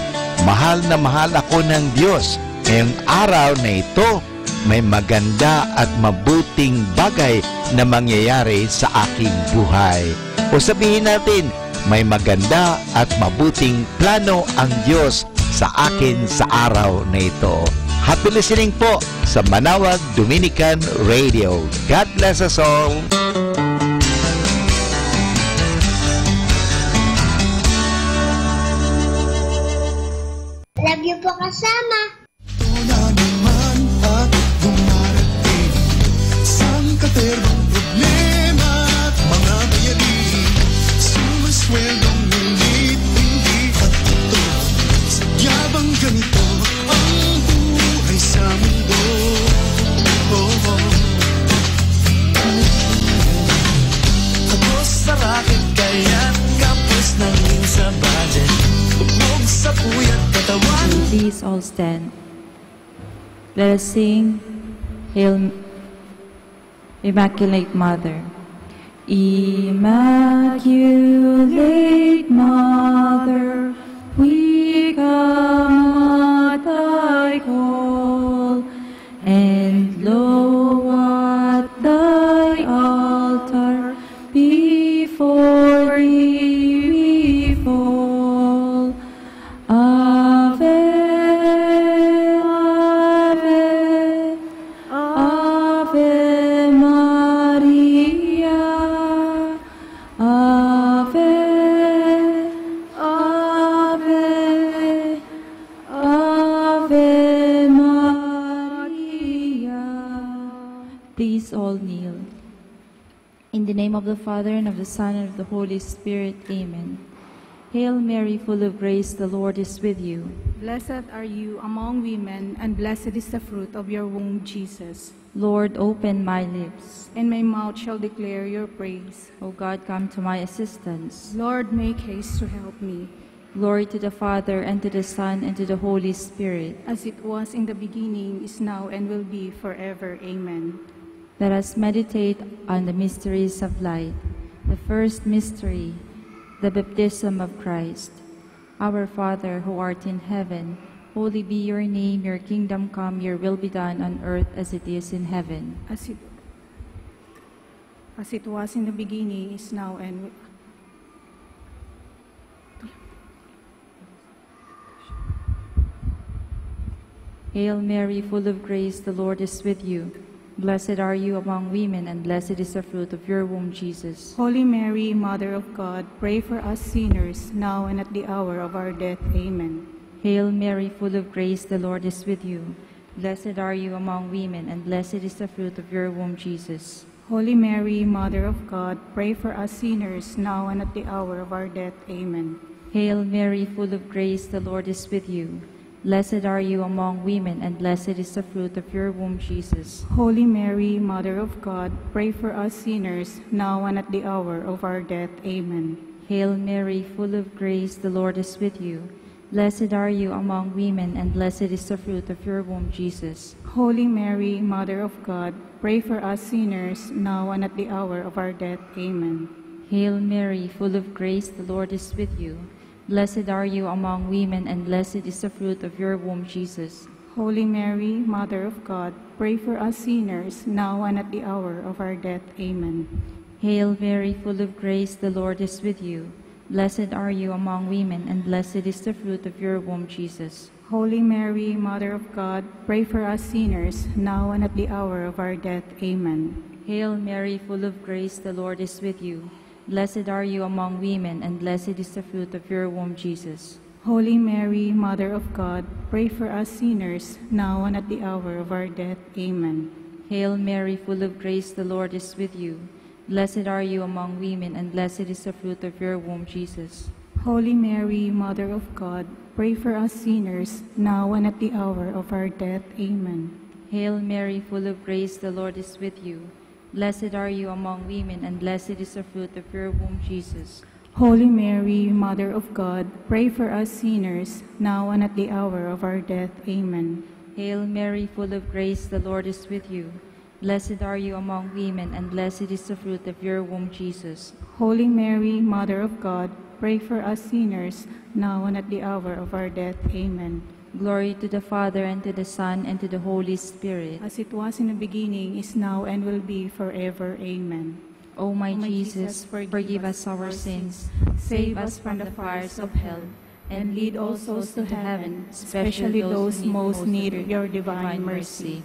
mahal na mahal ako ng Diyos. Ngayong araw na ito, may maganda at mabuting bagay na mangyayari sa aking buhay. O sabihin natin, may maganda at mabuting plano ang Diyos sa akin sa araw na ito. Happy listening po sa Manawag Dominican Radio. God bless us all.
Love you po kasama.
Katerong problema at mga bayani, sumasweldong ulit, hindi patuto. Sadyabang ganito ang buhay sa mundo. Tapos sa racket kaya't kapos nangin sa budget. Bubog sa puyat katawan.
Please all stand. Let us sing Hail Immaculate Mother. Immaculate Mother, we come at thy call, and lo, at thy altar before thee we fall. Ave, Ave, Ave Maria, Ave, Ave, Ave Maria. Please all kneel. In the name of the Father, and of the Son, and of the Holy Spirit. Amen. Hail Mary, full of grace, the Lord is with you.
Blessed are you among women, and blessed is the fruit of your womb, Jesus.
Lord, open my lips,
and my mouth shall declare your praise.
O God, come to my assistance.
Lord, make haste to help me.
Glory to the Father, and to the Son, and to the Holy Spirit.
As it was in the beginning, is now, and will be forever. Amen.
Let us meditate on the mysteries of light. The first mystery, the baptism of Christ. Our Father, who art in heaven, holy be your name, your kingdom come, your will be done on earth as it is in heaven.
As it was in the beginning, is now, and
Hail Mary, full of grace, the Lord is with you. Blessed are you among women, and blessed is the fruit of your womb, Jesus.
Holy Mary, Mother of God, pray for us sinners, now and at the hour of our death. Amen.
Hail Mary, full of grace, the Lord is with you. Blessed are you among women, and blessed is the fruit of your womb, Jesus.
Holy Mary, Mother of God, pray for us sinners, now and at the hour of our death. Amen.
Hail Mary, full of grace, the Lord is with you. Blessed are you among women, and blessed is the fruit of your womb, Jesus.
Holy Mary, Mother of God, pray for us sinners, now and at the hour of our death. Amen.
Hail Mary, full of grace, the Lord is with you. Blessed are you among women, and blessed is the fruit of your womb, Jesus.
Holy Mary, Mother of God, pray for us sinners, now and at the hour of our death. Amen.
Hail Mary, full of grace, the Lord is with you. Blessed are you among women, and blessed is the fruit of your womb, Jesus.
Holy Mary, Mother of God, pray for us sinners, now and at the hour of our death. Amen.
Hail Mary, full of grace, the Lord is with you. Blessed are you among women, and blessed is the fruit of your womb, Jesus.
Holy Mary, Mother of God, pray for us sinners, now and at the hour of our death. Amen.
Hail Mary, full of grace, the Lord is with you. Blessed are you among women, and blessed is the fruit of your womb, Jesus.
Holy Mary, Mother of God, pray for us sinners, now and at the hour of our death. Amen.
Hail Mary, full of grace, the Lord is with you. Blessed are you among women, and blessed is the fruit of your womb, Jesus.
Holy Mary, Mother of God, pray for us sinners, now and at the hour of our death. Amen.
Hail Mary, full of grace, the Lord is with you. Blessed are you among women, and blessed is the fruit of your womb, Jesus.
Holy Mary, Mother of God, pray for us sinners, now and at the hour of our death. Amen.
Hail Mary, full of grace, the Lord is with you. Blessed are you among women, and blessed is the fruit of your womb, Jesus.
Holy Mary, Mother of God, pray for us sinners, now and at the hour of our death. Amen.
Glory to the Father, and to the Son, and to the Holy Spirit.
As it was in the beginning, is now, and will be forever. Amen.
O my Jesus, forgive us our sins, save us from the fires of hell, and lead all souls to heaven, especially those most need of your divine mercy.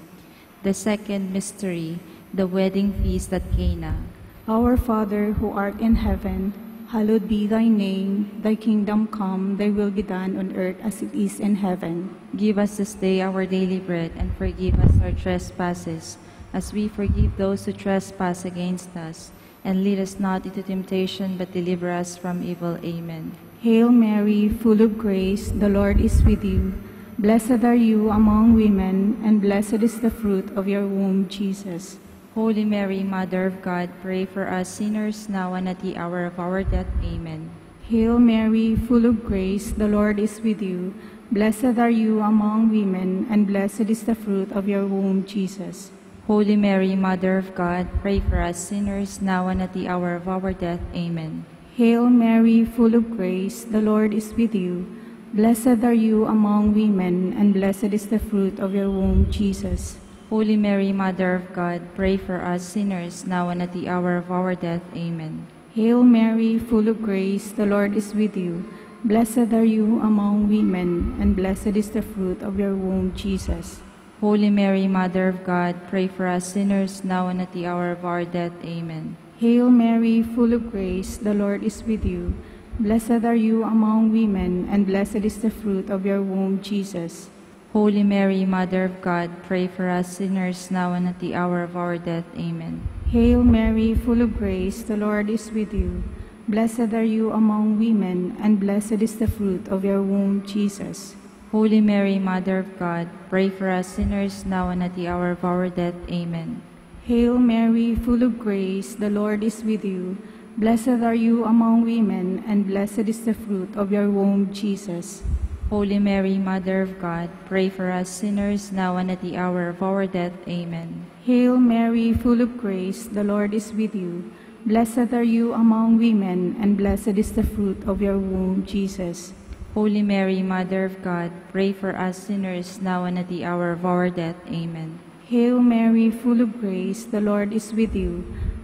The second mystery, the wedding feast at Cana.
Our Father, who art in heaven, hallowed be thy name. Thy kingdom come, thy will be done on earth as it is in heaven.
Give us this day our daily bread, and forgive us our trespasses, as we forgive those who trespass against us. And lead us not into temptation, but deliver us from evil. Amen.
Hail Mary, full of grace, the Lord is with you. Blessed are you among women, and blessed is the fruit of your womb, Jesus.
Holy Mary, Mother of God, pray for us sinners, now and at the hour of our death. Amen.
Hail Mary, full of grace, the Lord is with you. Blessed are you among women, and blessed is the fruit of your womb, Jesus.
Holy Mary, Mother of God, pray for us sinners, now and at the hour of our death. Amen.
Hail Mary, full of grace, the Lord is with you. Blessed are you among women, and blessed is the fruit of your womb, Jesus.
Holy Mary, Mother of God, pray for us sinners, now and at the hour of our death. Amen.
Hail Mary, full of grace, the Lord is with you. Blessed are you among women, and blessed is the fruit of your womb, Jesus.
Holy Mary, Mother of God, pray for us sinners, now and at the hour of our death. Amen.
Hail Mary, full of grace, the Lord is with you. Blessed are you among women, and blessed is the fruit of your womb, Jesus.
Holy Mary, Mother of God, pray for us sinners, now and at the hour of our death. Amen.
Hail Mary, full of grace, the Lord is with you. Blessed are you among women, and blessed is the fruit of your womb, Jesus.
Holy Mary, Mother of God, pray for us sinners, now and at the hour of our death. Amen.
Hail Mary, full of grace, the Lord is with you. Blessed are you among women, and blessed is the fruit of your womb, Jesus.
Holy Mary, Mother of God, pray for us sinners, now and at the hour of our death. Amen.
Hail Mary, full of grace, the Lord is with you. Blessed are you among women, and blessed is the fruit of your womb, Jesus.
Holy Mary, Mother of God, pray for us sinners, now and at the hour of our death. Amen.
Hail Mary, full of grace, the Lord is with you.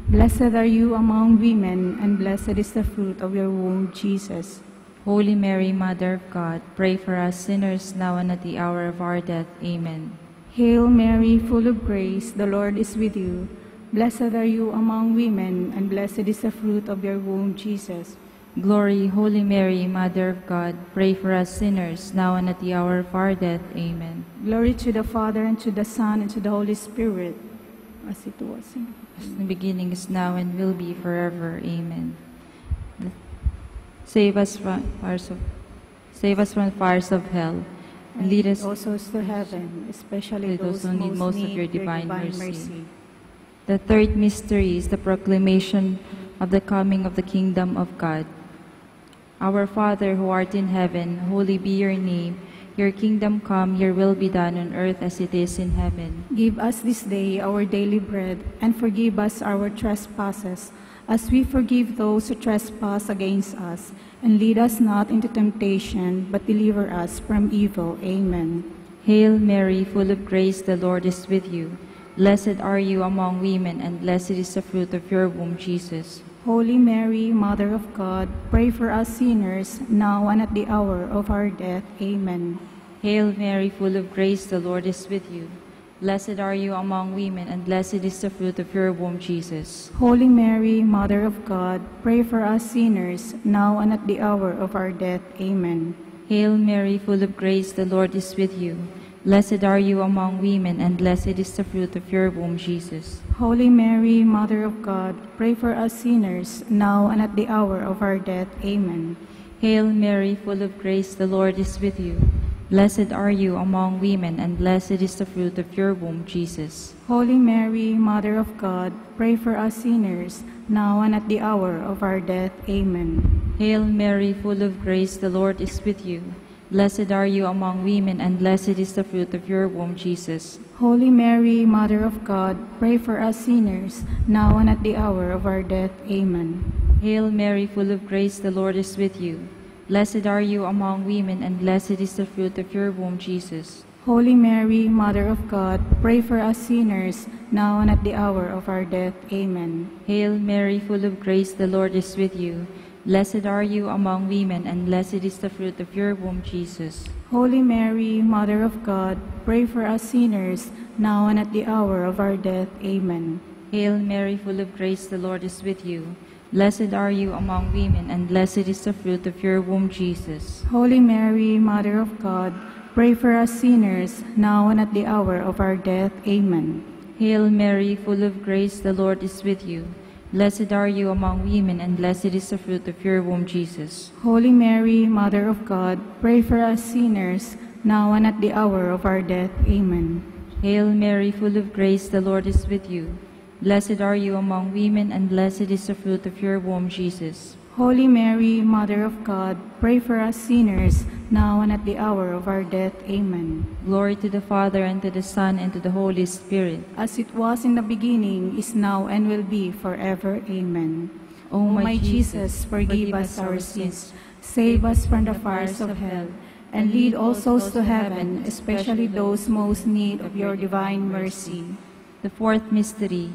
Blessed are you among women, and blessed is the fruit of your womb, Jesus.
Holy Mary, Mother of God, pray for us sinners, now and at the hour of our death. Amen.
Hail Mary, full of grace, the Lord is with you. Blessed are you among women, and blessed is the fruit of your womb, Jesus.
Glory, Holy Mary, Mother of God, pray for us sinners, now and at the hour of our death. Amen.
Glory to the Father, and to the Son, and to the Holy Spirit, as it was in also to heaven, especially
those who need most of your divine mercy. The third mystery is the proclamation of the coming of the kingdom of God. Our Father, who art in heaven, holy be your name. Your kingdom come, your will be done on earth as it is in heaven.
Give us this day our daily bread, and forgive us our trespasses, as we forgive those who trespass against us. And lead us not into temptation, but deliver us from evil. Amen.
Hail Mary, full of grace, the Lord is with you. Blessed are you among women, and blessed is the fruit of your womb, Jesus.
Holy Mary, Mother of God, pray for us sinners, now and at the hour of our death. Amen.
Hail Mary, full of grace, the Lord is with you. Blessed are you among women, and blessed is the fruit of your womb, Jesus.
Holy Mary, Mother of God, pray for us sinners, now and at the hour of our death. Amen.
Hail Mary, full of grace, the Lord is with you. Blessed are you among women, and blessed is the fruit of your womb, Jesus.
Holy Mary, Mother of God, pray for us sinners, now and at the hour of our death. Amen.
Hail Mary, full of grace, the Lord is with you. Blessed are you among women, and blessed is the fruit of your womb, Jesus.
Holy Mary, Mother of God, pray for us sinners, now and at the hour of our death. Amen.
Hail Mary, full of grace, the Lord is with you. Blessed are you among women, and blessed is the fruit of your womb, Jesus.
Holy Mary, Mother of God, pray for us sinners, now and at the hour of our death. Amen.
Hail Mary, full of grace, the Lord is with you. Blessed are you among women, and blessed is the fruit of your womb, Jesus.
Holy Mary, Mother of God, pray for us sinners, now and at the hour of our death. Amen.
Hail Mary, full of grace, the Lord is with you. Blessed are you among women, and blessed is the fruit of your womb, Jesus.
Holy Mary, Mother of God, pray for us sinners, now and at the hour of our death. Amen.
Hail Mary, full of grace, the Lord is with you. Blessed are you among women, and blessed is the fruit of your womb, Jesus.
Holy Mary, Mother of God, pray for us sinners, now and at the hour of our death. Amen.
Hail Mary, full of grace, the Lord is with you. Blessed are you among women, and blessed is the fruit of your womb, Jesus.
Holy Mary, Mother of God, pray for us sinners, now and at the hour of our death. Amen.
Hail Mary, full of grace, the Lord is with you. Blessed are you among women, and blessed is the fruit of your womb, Jesus.
Holy Mary, Mother of God, pray for us sinners, now and at the hour of our death. Amen.
Glory to the Father, and to the Son, and to the Holy Spirit.
As it was in the beginning, is now, and will be forever. Amen.
O
my Jesus, forgive us our sins, save us from the fires of hell, and lead all souls to heaven, especially those most in need of your divine mercy.
The fourth mystery,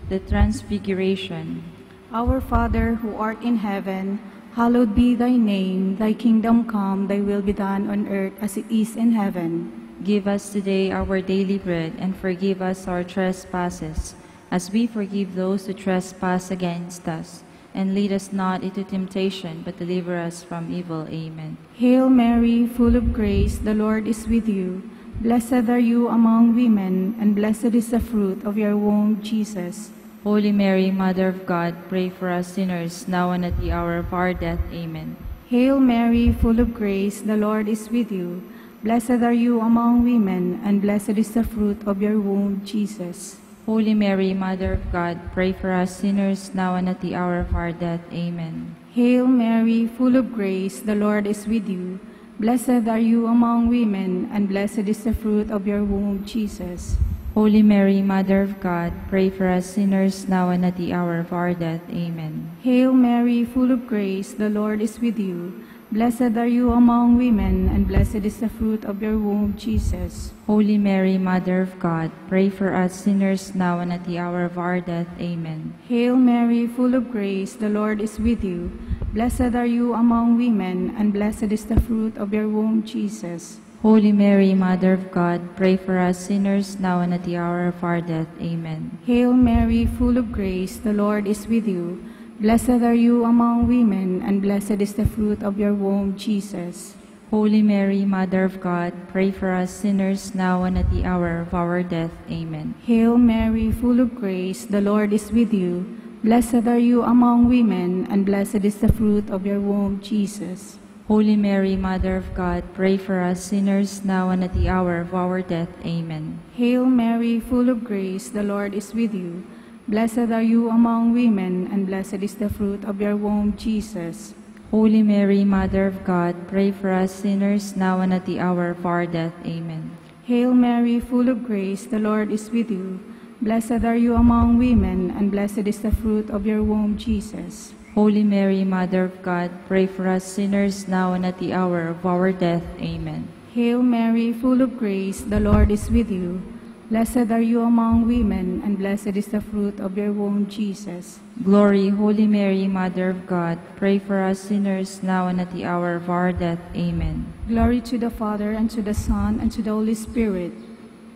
the Transfiguration.
Our Father, who art in heaven, hallowed be thy name. Thy kingdom come, thy will be done on earth as it is in heaven.
Give us today our daily bread, and forgive us our trespasses, as we forgive those who trespass against us. And lead us not into temptation, but deliver us from evil. Amen.
Hail Mary, full of grace, the Lord is with you. Blessed are you among women, and blessed is the fruit of your womb, Jesus.
Holy Mary, Mother of God, pray for us sinners, now and at the hour of our death. Amen.
Hail Mary, full of grace, the Lord is with you. Blessed are you among women, and blessed is the fruit of your womb, Jesus.
Holy Mary, Mother of God, pray for us sinners, now and at the hour of our death. Amen.
Hail Mary, full of grace, the Lord is with you. Blessed are you among women, and blessed is the fruit of your womb, Jesus.
Holy Mary, Mother of God, pray for us sinners, now and at the hour of our death. Amen.
Hail Mary, full of grace, the Lord is with you. Blessed are you among women, and blessed is the fruit of your womb, Jesus.
Holy Mary, Mother of God, pray for us sinners, now and at the hour of our death. Amen.
Hail Mary, full of grace, the Lord is with you. Blessed are you among women, and blessed is the fruit of your womb, Jesus.
Holy Mary, Mother of God, pray for us sinners, now and at the hour of our death. Amen.
Hail Mary, full of grace, the Lord is with you. Blessed are you among women, and blessed is the fruit of your womb, Jesus.
Holy Mary, Mother of God, pray for us sinners, now and at the hour of our death. Amen.
Hail Mary, full of grace, the Lord is with you. Blessed are you among women, and blessed is the fruit of your womb, Jesus.
Holy Mary, Mother of God, pray for us sinners, now and at the hour of our death. Amen.
Hail Mary, full of grace, the Lord is with you. Blessed are you among women, and blessed is the fruit of your womb, Jesus.
Holy Mary, Mother of God, pray for us sinners, now and at the hour of our death. Amen.
Hail Mary, full of grace, the Lord is with you. Blessed are you among women, and blessed is the fruit of your womb, Jesus.
Holy Mary, Mother of God, pray for us sinners, now and at the hour of our death. Amen.
Hail Mary, full of grace, the Lord is with you. Blessed are you among women, and blessed is the fruit of your womb, Jesus.
Glory, Holy Mary, Mother of God, pray for us sinners, now and at the hour of our death. Amen.
Glory to the Father, and to the Son, and to the Holy Spirit.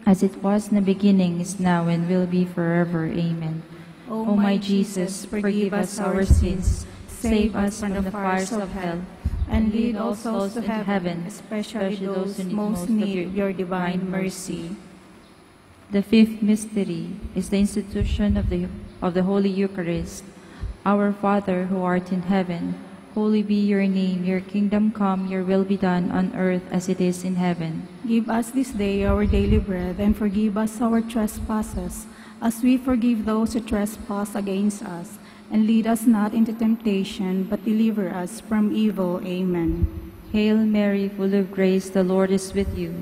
As it was in the beginning, is now, and will be forever. Amen. O my Jesus, forgive us our sins, save us from the fires of hell,
and lead all souls to heaven, especially those in most need of your divine mercy.
The fifth mystery is the institution of the Holy Eucharist. Our Father, who art in heaven, holy be your name. Your kingdom come, your will be done on earth as it is in heaven.
Give us this day our daily bread, and forgive us our trespasses, as we forgive those who trespass against us. And lead us not into temptation, but deliver us from evil. Amen.
Hail Mary, full of grace, the Lord is with you.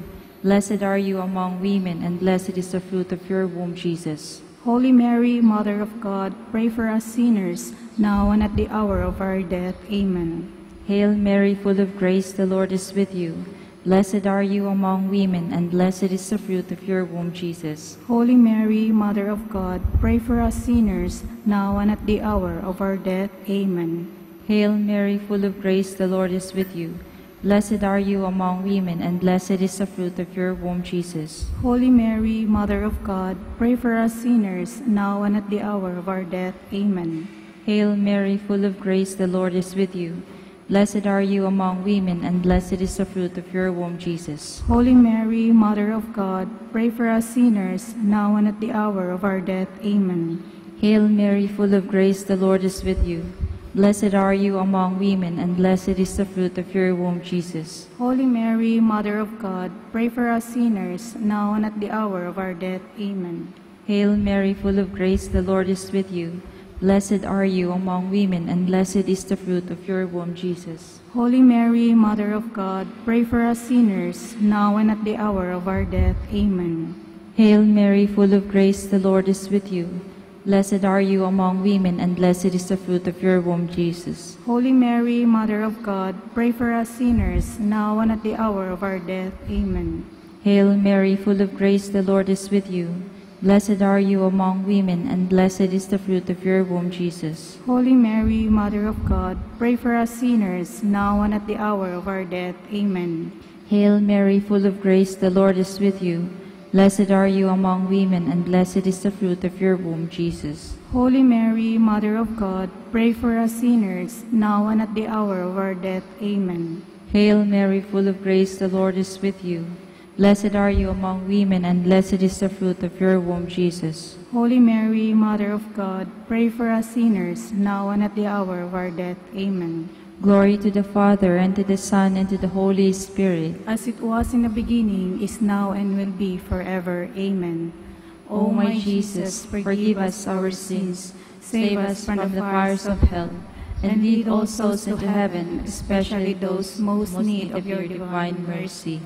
Blessed are you among women, and blessed is the fruit of your womb, Jesus.
Holy Mary, Mother of God, pray for us sinners, now and at the hour of our death. Amen.
Hail Mary, full of grace, the Lord is with you. Blessed are you among women, and blessed is the fruit of your womb, Jesus.
Holy Mary, Mother of God, pray for us sinners, now and at the hour of our death. Amen.
Hail Mary, full of grace, the Lord is with you. Blessed are you among women, and blessed is the fruit of your womb, Jesus.
Holy Mary, Mother of God, pray for us sinners, now and at the hour of our death. Amen.
Hail Mary, full of grace, the Lord is with you. Blessed are you among women, and blessed is the fruit of your womb, Jesus.
Holy Mary, Mother of God, pray for us sinners, now and at the hour of our death. Amen.
Hail Mary, full of grace, the Lord is with you. Blessed are you among women, and blessed is the fruit of your womb, Jesus.
Holy Mary, Mother of God, pray for us sinners, now and at the hour of our death. Amen.
Hail Mary, full of grace, the Lord is with you. Blessed are you among women, and blessed is the fruit of your womb, Jesus.
Holy Mary, Mother of God, pray for us sinners, now and at the hour of our death. Amen.
Hail Mary, full of grace, the Lord is with you. Blessed are you among women, and blessed is the fruit of your womb, Jesus.
Holy Mary, Mother of God, pray for us sinners, now and at the hour of our death. Amen.
Hail Mary, full of grace, the Lord is with you. Blessed are you among women, and blessed is the fruit of your womb, Jesus.
Holy Mary, Mother of God, pray for us sinners, now and at the hour of our death. Amen.
Hail Mary, full of grace, the Lord is with you. Blessed are you among women, and blessed is the fruit of your womb, Jesus.
Holy Mary, Mother of God, pray for us sinners, now and at the hour of our death. Amen.
Hail Mary, full of grace, the Lord is with you. Blessed are you among women, and blessed is the fruit of your womb, Jesus.
Holy Mary, Mother of God, pray for us sinners, now and at the hour of our death. Amen.
Glory to the Father, and to the Son, and to the Holy Spirit.
As it was in the beginning, is now, and will be forever. Amen.
O my Jesus, forgive us our sins, save us from the fires of hell, and lead all souls into heaven, especially those most need of your divine mercy.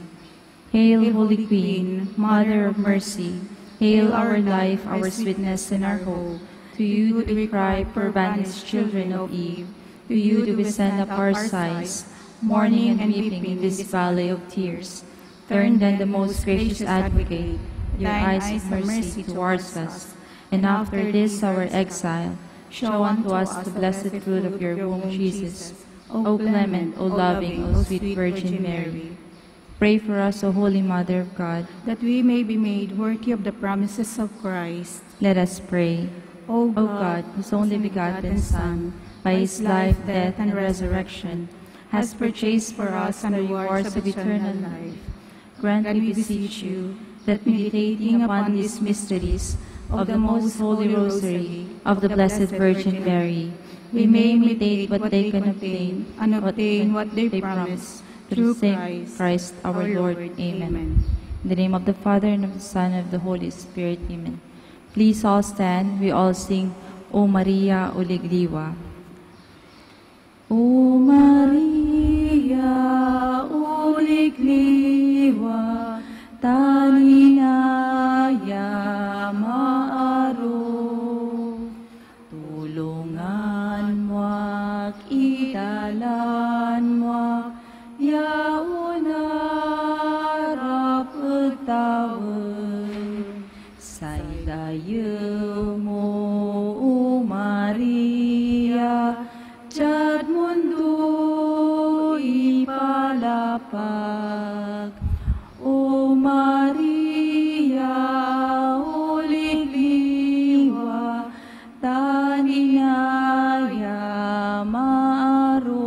Hail, Holy Queen, Mother of Mercy. Hail our life, our sweetness, and our hope. To you do we cry, poor banished children of Eve. To you do we send up our sighs, mourning and weeping in this valley of tears. Turn then, the most gracious Advocate, your eyes of mercy towards us, and after this our exile, show unto us the blessed fruit of your womb, Jesus. O clement, O loving, O sweet Virgin Mary. Pray for us, O Holy Mother of God,
that we may be made worthy of the promises of Christ.
Let us pray. O God, whose only begotten Son, by his life, death, and resurrection, has purchased for us the rewards of eternal life, grant, we beseech you, that meditating upon these mysteries of the most holy Rosary of the Blessed Virgin Mary, we may imitate what they can obtain, and obtain what they promise, through Christ our Lord. Amen. In the name of the Father, and of the Son, and of the Holy Spirit. Amen. Please all stand. We all sing, O Maria, Uligliwa. O Maria, Uligliwa, taninaya maaro, tulungan mo ak idalan mo yauna rapetawen saydayo mo, O Maria, jad mundo ipalapag. O Maria, uligliwa, taninaya maaro,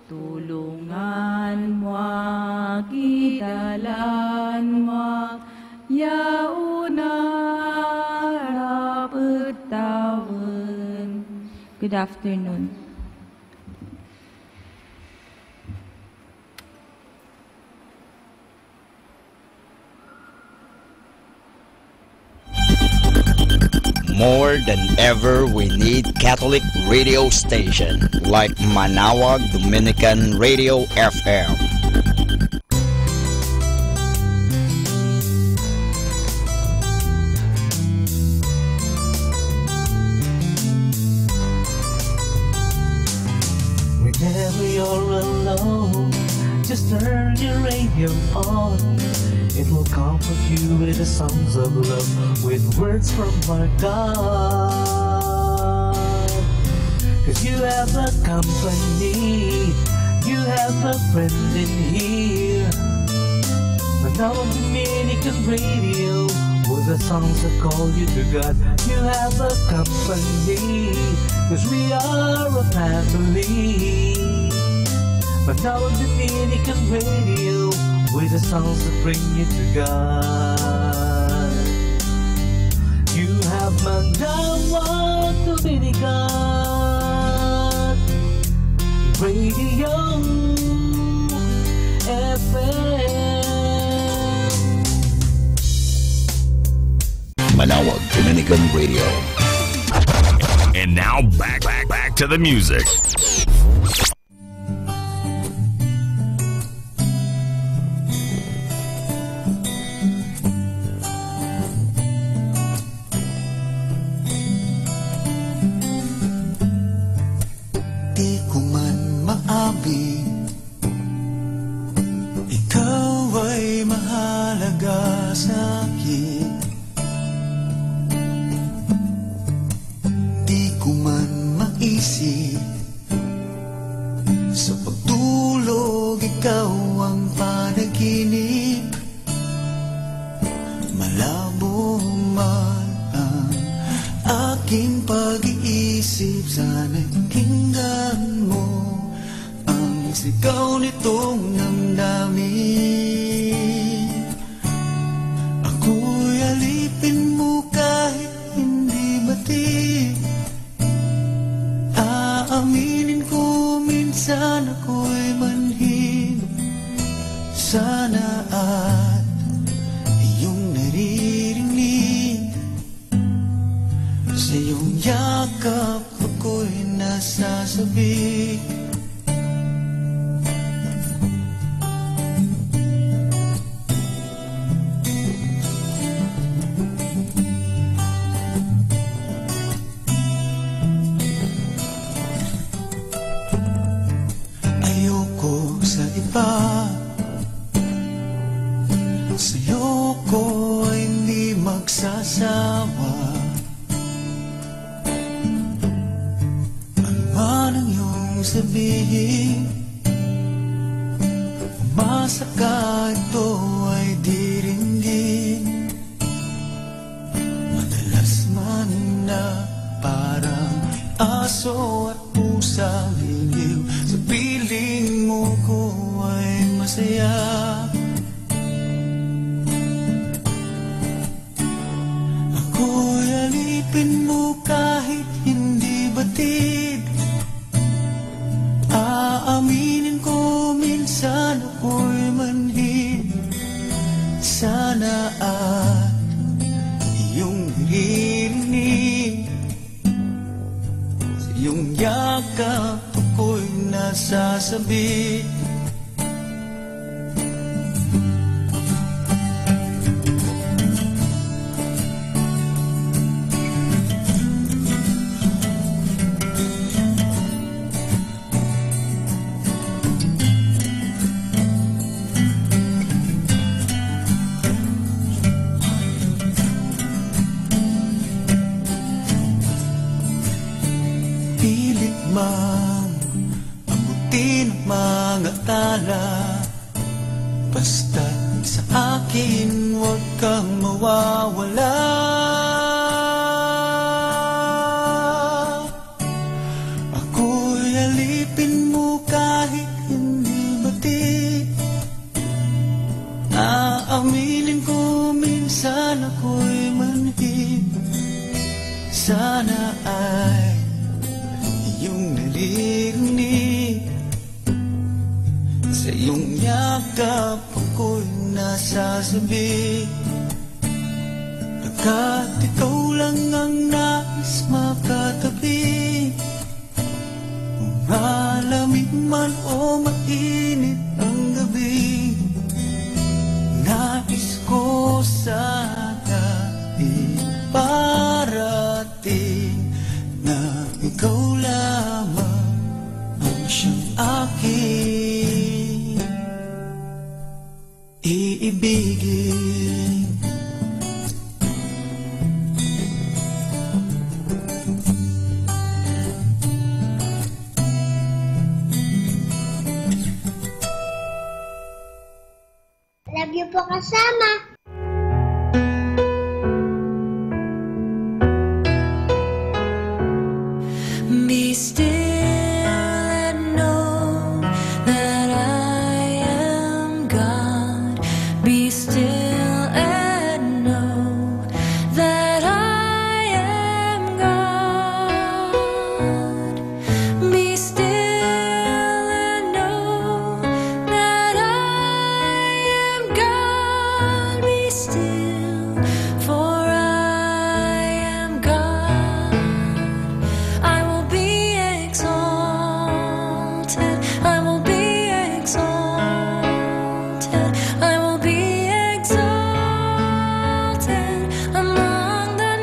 tulungan mo ak idalan mo yauna rapetawen. Good afternoon.
More than ever, we need Catholic radio station like Manawag Dominican Radio FM.
Whenever you're alone, just turn your radio on. It will comfort you with the songs of love, with words from our God. 'Cause you have a company, you have a friend in here. Manawag Dominican Radio, with the songs that call you to God. You have a company, 'cause we are a family. Manawag Dominican Radio, with the songs that bring you to God. You have Manawag Dominican Radio FM.
Manawag Dominican Radio.
And now back to the music.
Di ko man maabi, ikaw ay mahalaga sa akin. Di ko man maisip, sa pagtulog ikaw ang panaginip. Malabo man ang aking pag-iisip, sana'y pakinggan mo ang sigaw nitong damdamin. Ako'y alipin mo kahit hindi batid. Aaminin ko minsan ako'y manhid. Sana at iyong naririnig, sa iyong yakap ako'y nasasabik. Ayoko sa iba, sa'yo ko ay hindi magsasawa. Man ang iyong sabihin, umasa ka, ito ay diringgin. Madalas man na parang aso at pusang hiliw, sa piling mo ko ay masaya. Ako'y alipin mo kahit hindi batid. Aaminin ko minsan ako'y manhid. Sana at iyong naririnig, sa iyong yakap ako'y nasasabik. Pilit mang abutin ang mga tala, basta sa akin huwag kang mawawala. Ako'y alipin mo kahit hindi batid. Aaminin ko minsan ako'y manhid. Sana ay iyong naririnig, sa iyong yakap ako'y nasasabik. Pagkat ikaw lang ang mainit ang gabi, nais ko sana iparating na ikaw lamang ang siyang aking iibigin.
Love you po kasama.
Be still and know that I am God. Be still and know that I am God. Be still and know that I am God. Be still, for I am God. I will be exalted. I will be exalted. I will be exalted among the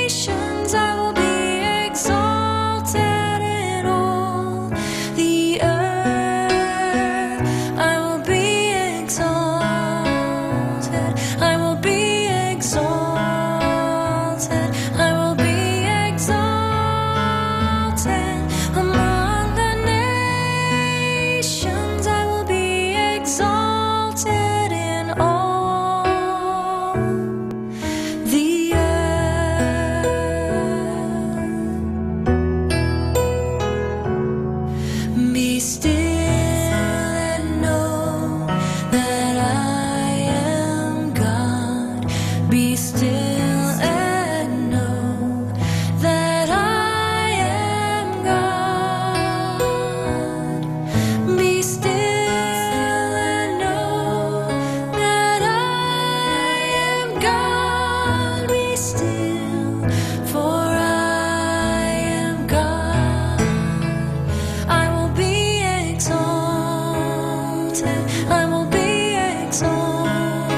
nations. I will be exalted in all the earth. I will be exalted. I will be exalted. I will be exalted among the nations. I will be exalted in all the earth. Be still and know that I am God. Be still and know that I am God. Be still and know that I am God. Be still, for I am God. I will be exalted. I will be exalted.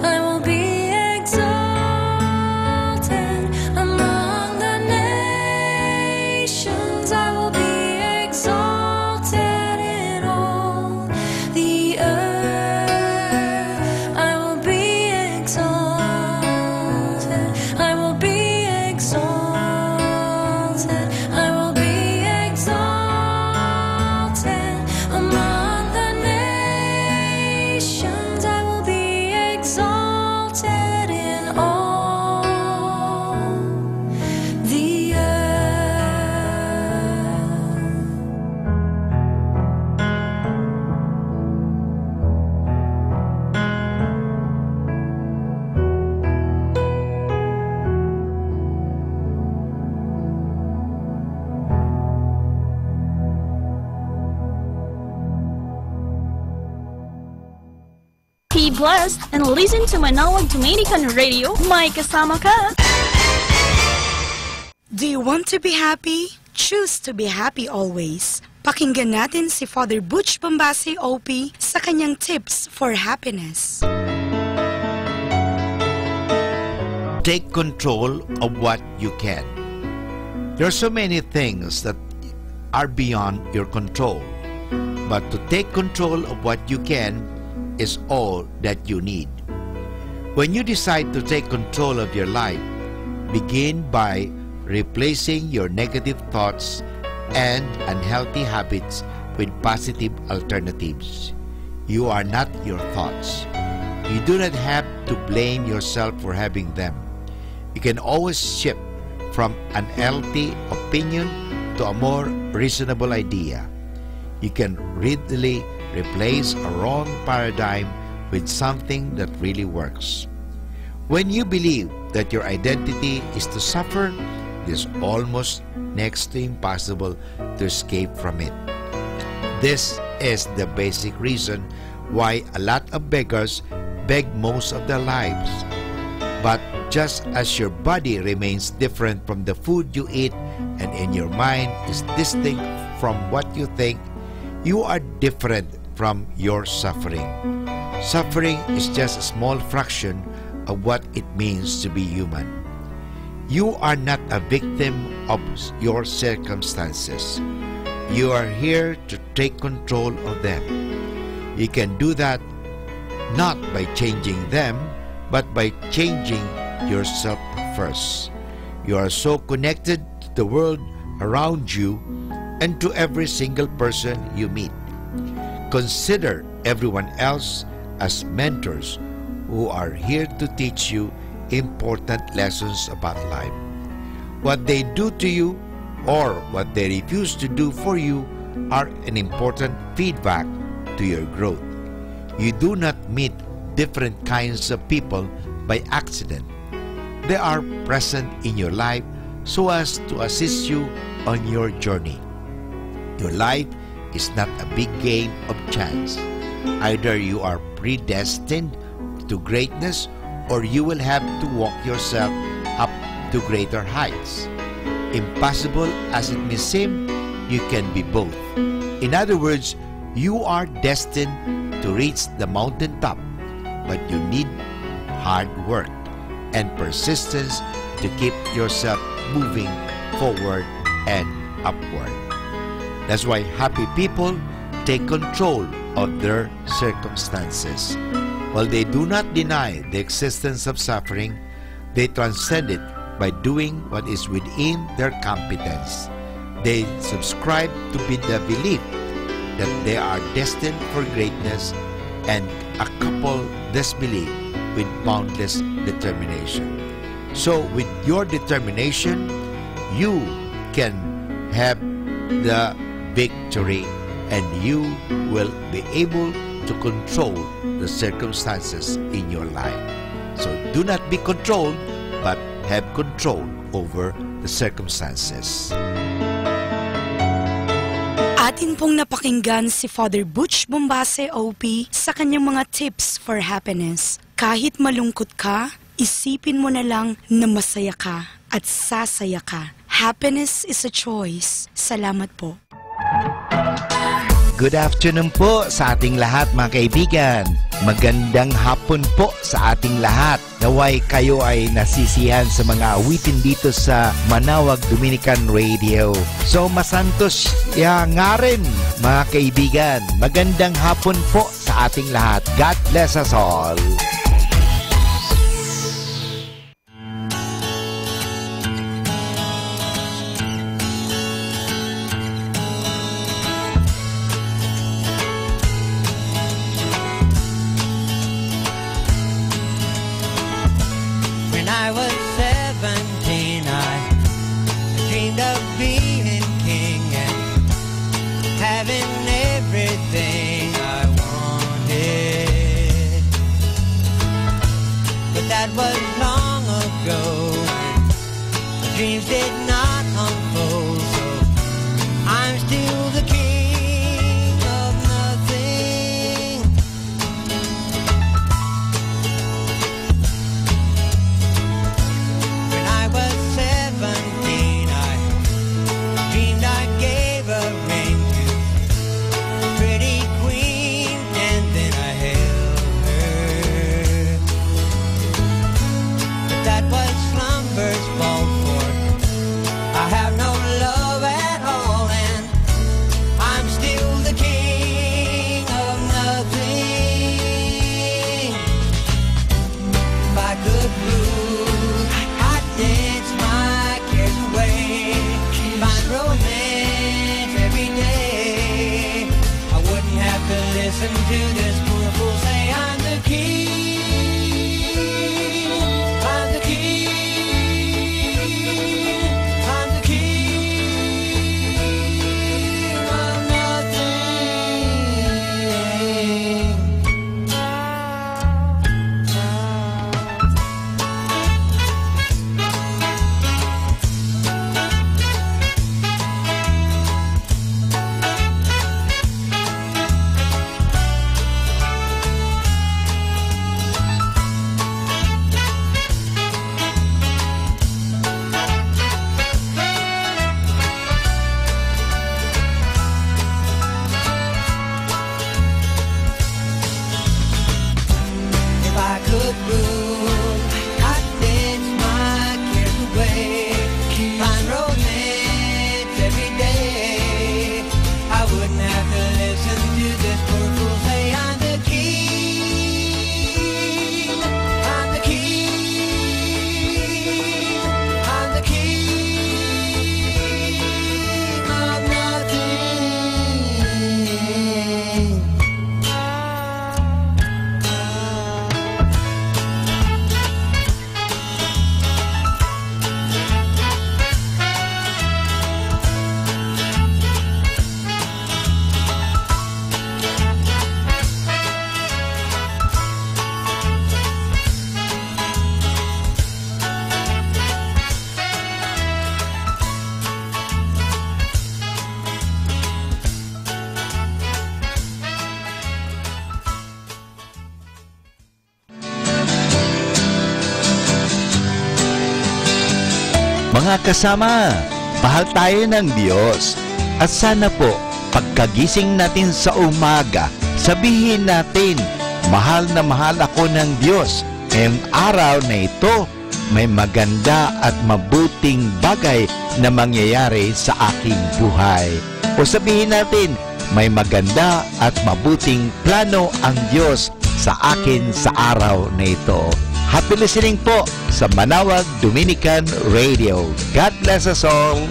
I will be exalted among the nations. I will be exalted in all the earth. I will be exalted. I will be exalted. I will be exalted among the nations. I will be exalted in all the
Be blessed and listen to Manawag Dominican Radio. May kasama ka.
Do you want to be happy? Choose to be happy always. Pakinggan natin si Father Butch Bombasi OP sa kanyang tips for happiness.
Take control of what you can. There are so many things that are beyond your control, but to take control of what you can is all that you need. When you decide to take control of your life, begin by replacing your negative thoughts and unhealthy habits with positive alternatives. You are not your thoughts. You do not have to blame yourself for having them. You can always shift from an unhealthy opinion to a more reasonable idea. You can readily replace a wrong paradigm with something that really works. When you believe that your identity is to suffer, it is almost next to impossible to escape from it. This is the basic reason why a lot of beggars beg most of their lives. But just as your body remains different from the food you eat and in your mind is distinct
from what you think, you are different from your suffering. Suffering is just a small fraction of what it means to be human. You are not a victim of your circumstances. You are here to take control of them. You can do that not by changing them, but by changing yourself first. You are so connected to the world around you and to every single person you meet. Consider everyone else as mentors who are here to teach you important lessons about life. What they do to you or what they refuse to do for you are an important feedback to your growth. You do not meet different kinds of people by accident. They are present in your life so as to assist you on your journey. Your life is not a big game of chance. Either you are predestined to greatness or you will have to walk yourself up to greater heights. Impossible as it may seem, you can be both. In other words, you are destined to reach the mountaintop, but you need hard work and persistence to keep yourself moving forward and upward. That's why happy people take control of their circumstances. While they do not deny the existence of suffering, they transcend it by doing what is within their competence. They subscribe to the belief that they are destined for greatness and couple this belief with boundless determination. So with your determination, you can have the victory and you will be able to control the circumstances in your life. So do not be controlled, but have control over the circumstances.
Atin pong napakinggan si Father Butch Bombase OP sa kanyang mga tips for happiness. Kahit malungkot ka, isipin mo na lang na masaya ka at sasaya ka. Happiness is a choice. Salamat po.
Good afternoon po sa ating lahat mga kaibigan. Magandang hapon po sa ating lahat. Naway kayo ay nasisiyahan sa mga awitin dito sa Manawag Dominican Radio. So masantos ya nga rin mga kaibigan. Magandang hapon po sa ating lahat. God bless us all. Mga kasama, mahal tayo ng Diyos. At sana po, pagkagising natin sa umaga, sabihin natin, mahal na mahal ako ng Diyos. Ngayong araw na ito, may maganda at mabuting bagay na mangyayari sa aking buhay. O sabihin natin, may maganda at mabuting plano ang Diyos sa akin sa araw na ito. Happy listening po sa Manawag Dominican Radio. God bless us all.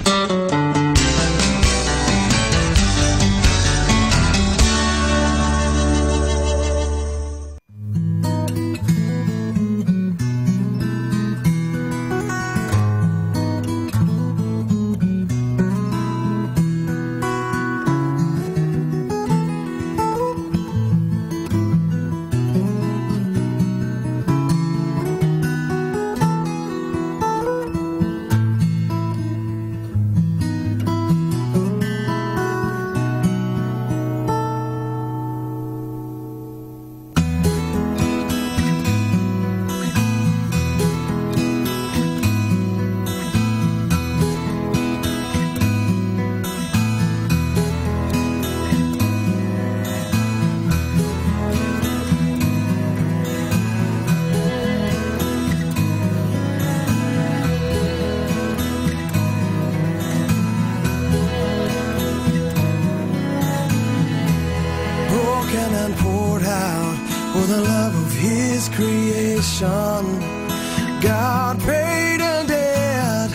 God paid a debt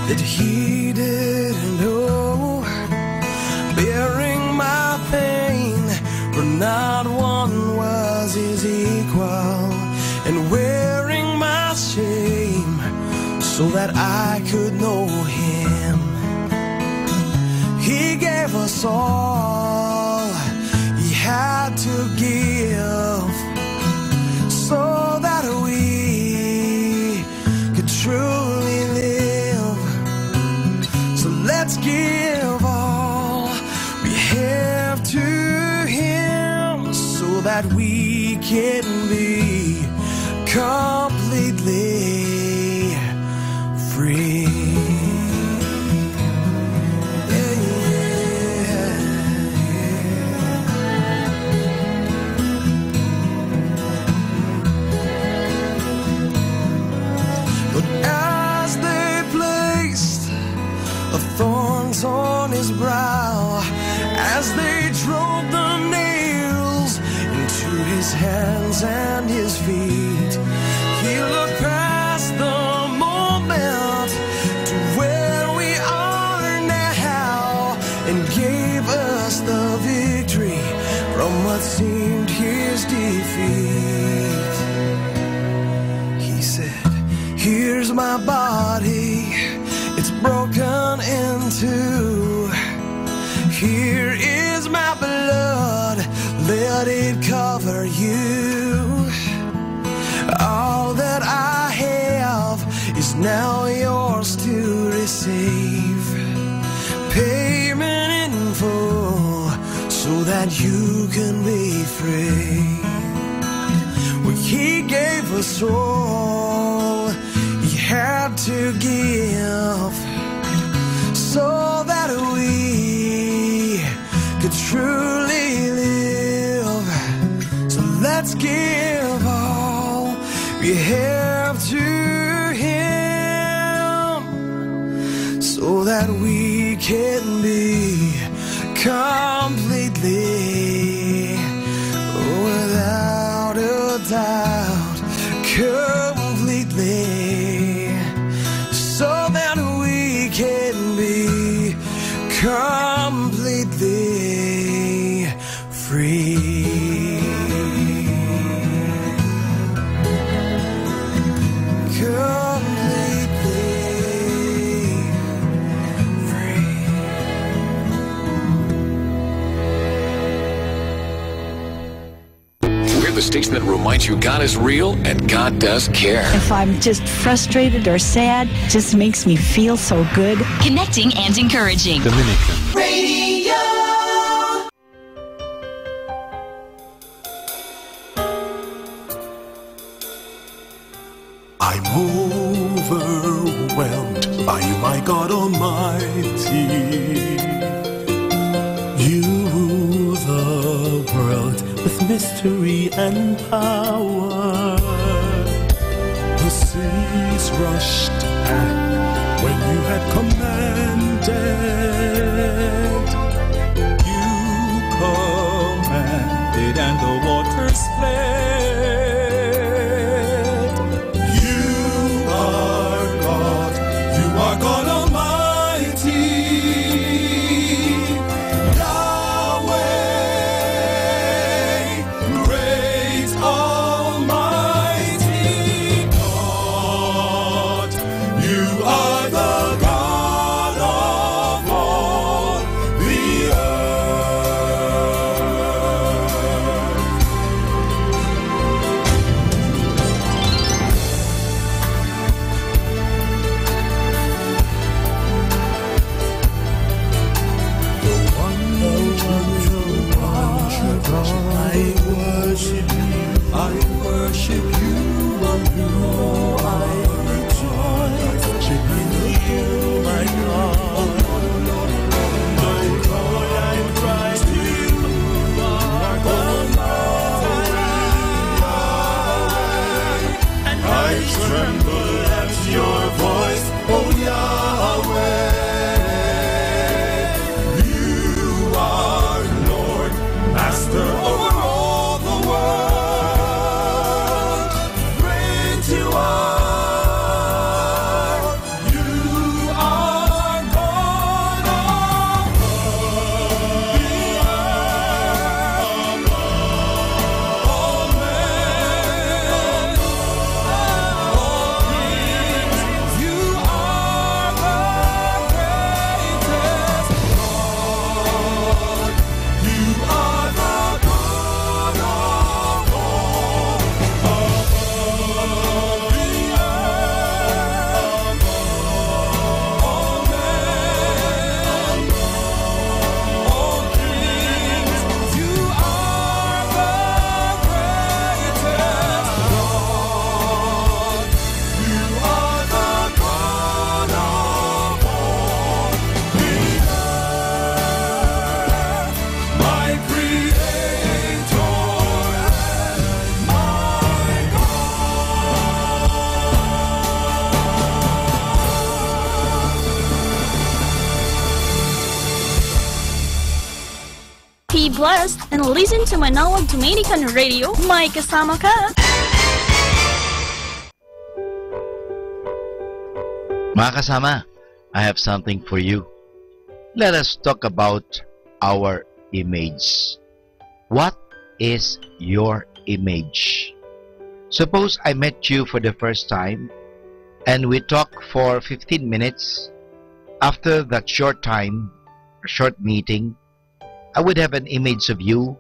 that he didn't owe, bearing my pain, for not one was his equal, and wearing my shame so that I could know him. He gave us all he had to give, so that we could truly live. So let's give all we have to him, so that we can be completely free. Thorns on his brow as they drove the nails into his hands and his feet. He looked past the moment to where we are now and gave us the victory from what seemed his defeat. He said, "Here's my body, it's broken in two. Here is my blood, let it cover you. All that I have is now yours to receive. Payment in full, so that you can be free." Well, he gave us all he had to give, so that we could truly live. So let's give all we have to him, so that we can be completely, without a doubt, completely, so that we can be completely free. Completely free.
We're the station that reminds you God is real and God does care.
If I'm just frustrated or sad, just makes me feel so good.
Connecting and encouraging.
Dominican
Radio.
I'm overwhelmed by you, my God Almighty. You rule the world with mystery and power. The seas rushed back when you had commanded. You commanded and the waters fled. You are God, you are God Almighty. Yahweh, great Almighty God. You are the God of all the I worship you, I rejoice in you, my God. My God, I cry to you, our Almighty. And I tremble at your voice, oh Yahweh. You are Lord, Master over all the world. Great you are. You are God of the earth. All men, all kings, you are the greatest God. You are the God of all, of the earth. All men, all kings, you are the greatest God. You are the God of all the earth, my Creator and my
Be blessed and listen to Manawag Dominican Radio. May kasama ka.
Mga kasama, I have something for you. Let us talk about our image. What is your image? Suppose I met you for the first time and we talk for 15 minutes. After that short time, a short meeting, I would have an image of you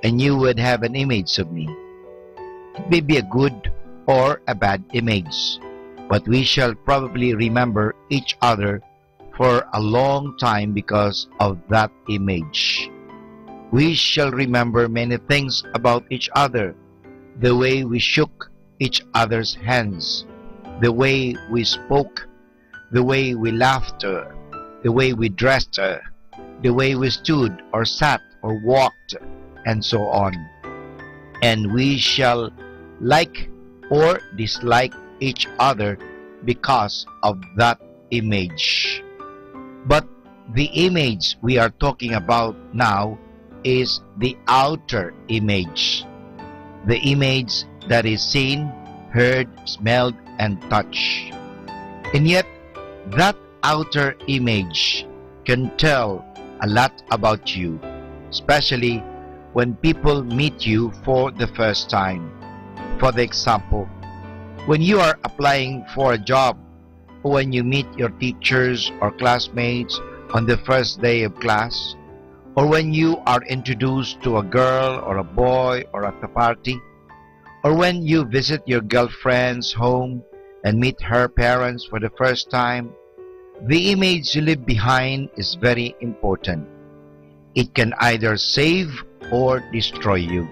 and you would have an image of me. It may be a good or a bad image, but we shall probably remember each other for a long time because of that image. We shall remember many things about each other, the way we shook each other's hands, the way we spoke, the way we laughed, the way we dressed, the way we stood or sat or walked, and so on. And we shall like or dislike each other because of that image. But the image we are talking about now is the outer image, the image that is seen, heard, smelled, and touched. And yet, that outer image can tell a lot about you, especially when people meet you for the first time. For the example, when you are applying for a job, or when you meet your teachers or classmates on the first day of class, or when you are introduced to a girl or a boy or at a party, or when you visit your girlfriend's home and meet her parents for the first time, the image you leave behind is very important. It can either save or destroy you.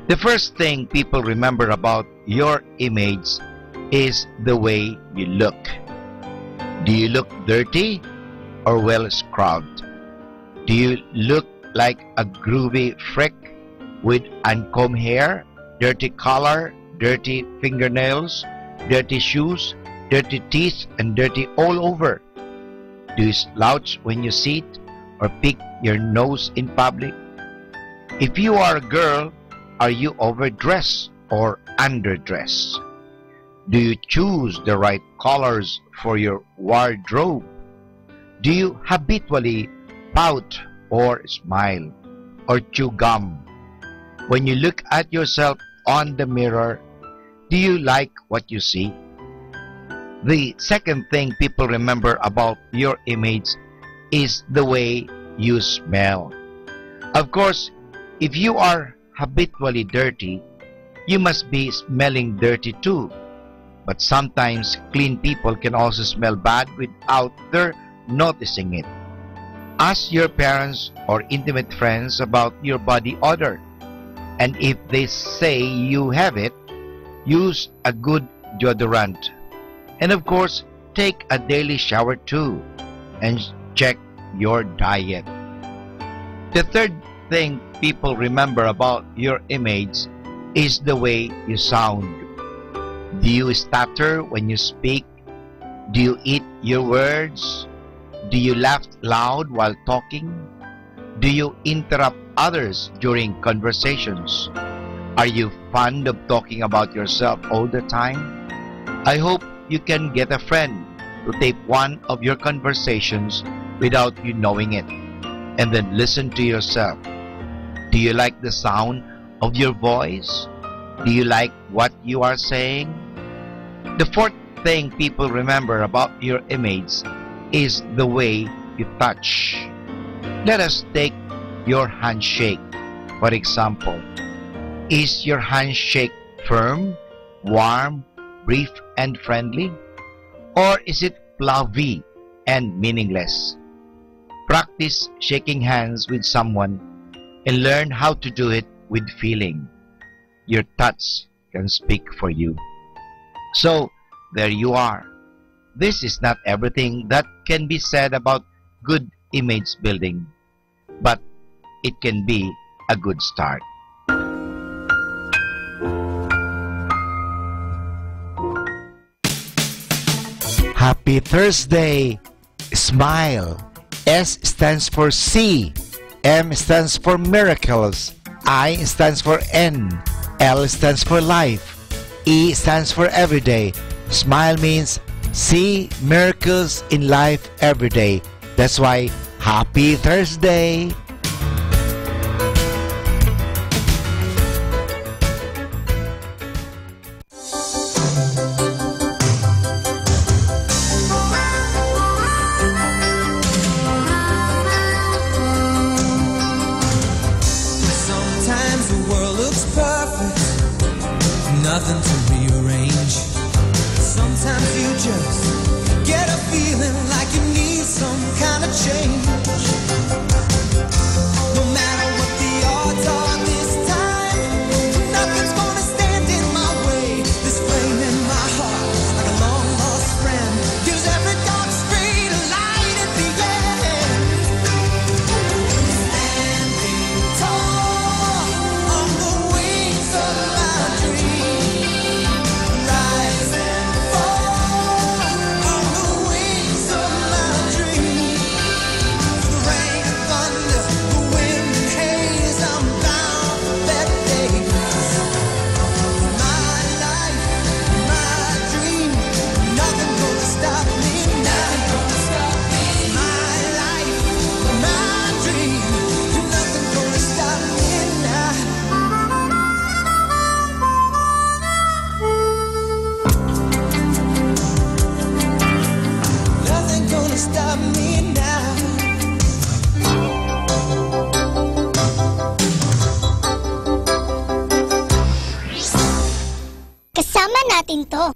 The first thing people remember about your image is the way you look. Do you look dirty or well scrubbed? Do you look like a groovy freak with uncombed hair, dirty collar, dirty fingernails, dirty shoes, dirty teeth, and dirty all over? Do you slouch when you sit or pick your nose in public? If you are a girl, are you overdressed or underdressed? Do you choose the right colors for your wardrobe? Do you habitually pout or smile or chew gum? When you look at yourself on the mirror, do you like what you see? The second thing people remember about your image is the way you smell. Of course, if you are habitually dirty, you must be smelling dirty too. But sometimes clean people can also smell bad without their noticing it. Ask your parents or intimate friends about your body odor. And if they say you have it, use a good deodorant. And of course, take a daily shower too. And check your diet. The third thing people remember about your image is the way you sound. Do you stutter when you speak? Do you eat your words? Do you laugh loud while talking? Do you interrupt others during conversations? Are you fond of talking about yourself all the time? I hope you can get a friend to tape one of your conversations without you knowing it, and then listen to yourself. Do you like the sound of your voice? Do you like what you are saying? The fourth thing people remember about your image is the way you touch. Let us take your handshake, for example. Is your handshake firm, warm, brief, and friendly? Or is it fluffy and meaningless? Practice shaking hands with someone and learn how to do it with feeling. Your touch can speak for you. So, there you are. This is not everything that can be said about good image building, but it can be a good start.
Happy Thursday! Smile. S stands for C. M stands for miracles. I stands for N. L stands for life. E stands for everyday. Smile means see miracles in life every day. That's why Happy Thursday!
Sometimes the world looks perfect, nothing to rearrange. Sometimes you just get a feeling like you need some kind of change. No matter what the odds are this time, nothing's gonna stand in my way. This flame in my heart, like a long lost friend, gives every dark street a light at the end. Standing tall on the wings of my dream, rise and fall on the wings of my dream. Through the rain and thunder, the wind and haze, I'm bound for better days. My life, my dream, nothing gonna stop me now. My life, my dream, nothing gonna stop me now. Nothing gonna stop me now.
Kasama natin to.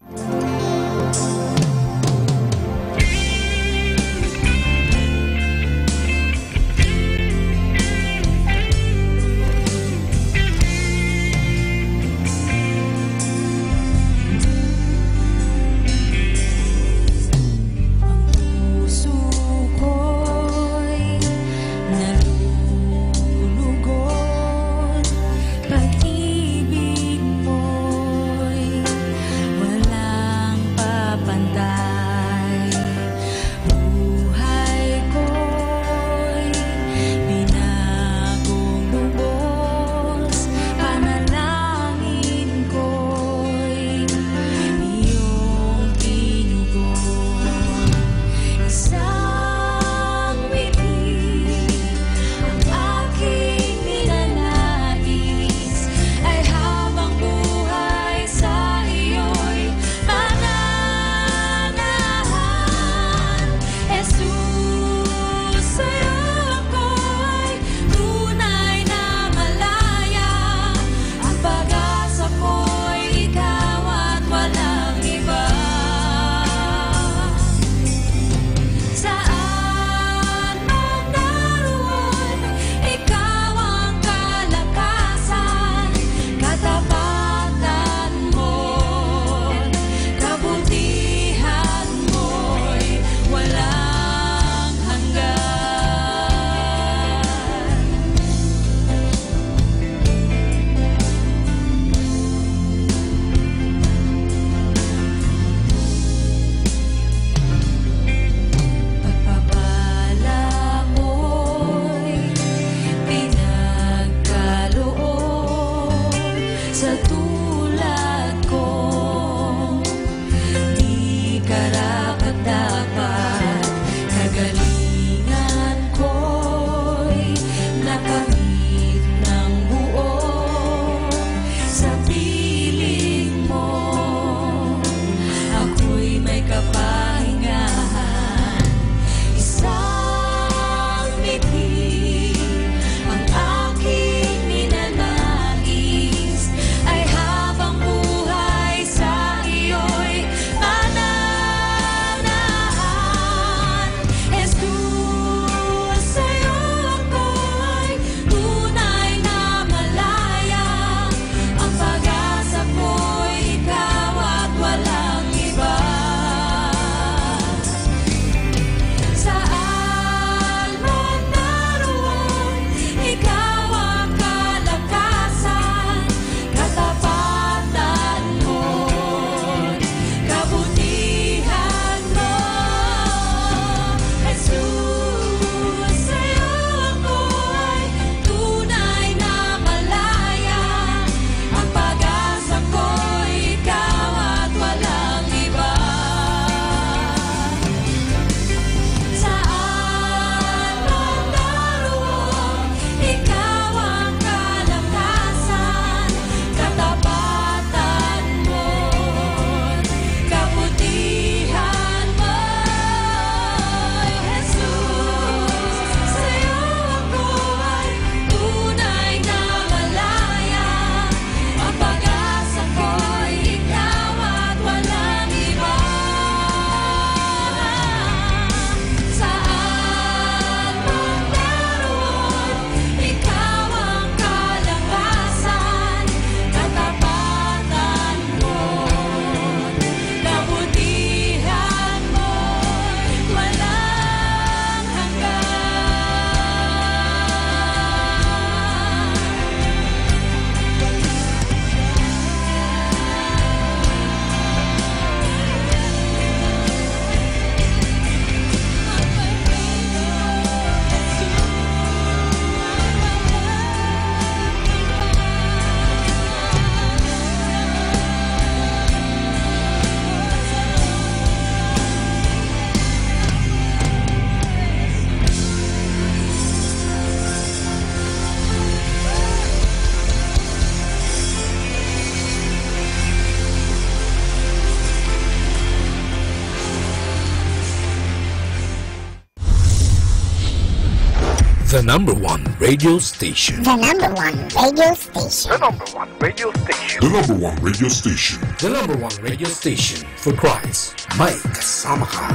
The number one radio station.
The number one radio station.
The number one radio station.
The number one radio station.
The number one radio station for Christ. May kasama ka.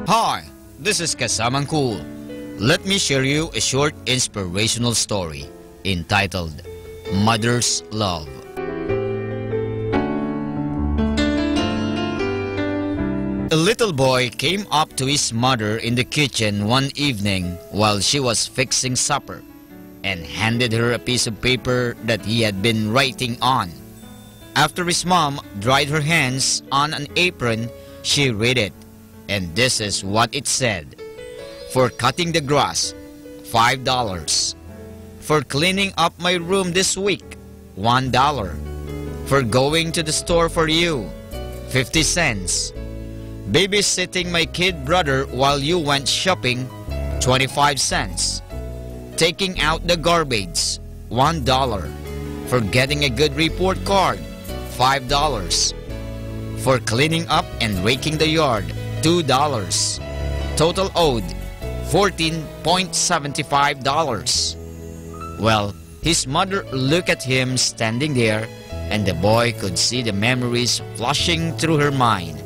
Hi, this is Kasamang Cool. Let me share you a short inspirational story entitled Mother's Love. A little boy came up to his mother in the kitchen one evening while she was fixing supper and handed her a piece of paper that he had been writing on. After his mom dried her hands on an apron, she read it, and this is what it said. For cutting the grass, $5. For cleaning up my room this week, $1. For going to the store for you, 50 cents. Babysitting my kid brother while you went shopping, 25 cents. Taking out the garbage, $1. For getting a good report card, $5. For cleaning up and raking the yard, $2. Total owed, $14.75. Well, his mother looked at him standing there, and the boy could see the memories flashing through her mind.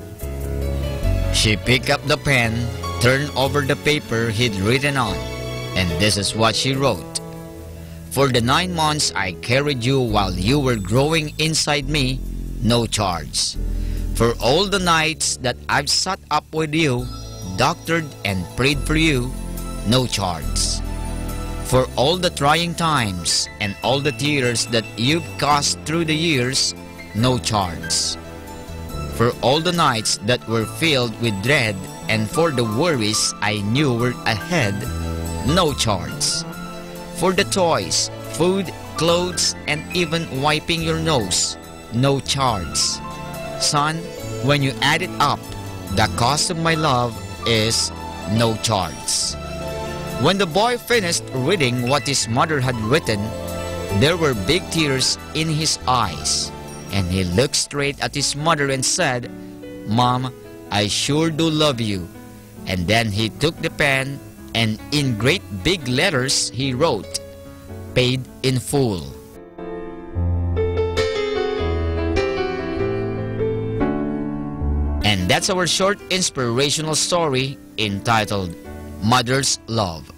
She picked up the pen, turned over the paper he'd written on, and this is what she wrote. For the 9 months I carried you while you were growing inside me, no charge. For all the nights that I've sat up with you, doctored and prayed for you, no charge. For all the trying times and all the tears that you've caused through the years, no charge. For all the nights that were filled with dread and for the worries I knew were ahead, no charge. For the toys, food, clothes, and even wiping your nose, no charge. Son, when you add it up, the cost of my love is no charge. When the boy finished reading what his mother had written, there were big tears in his eyes, and he looked straight at his mother and said, Mom, I sure do love you. And then he took the pen and in great big letters he wrote, Paid in full. And that's our short inspirational story entitled Mother's Love.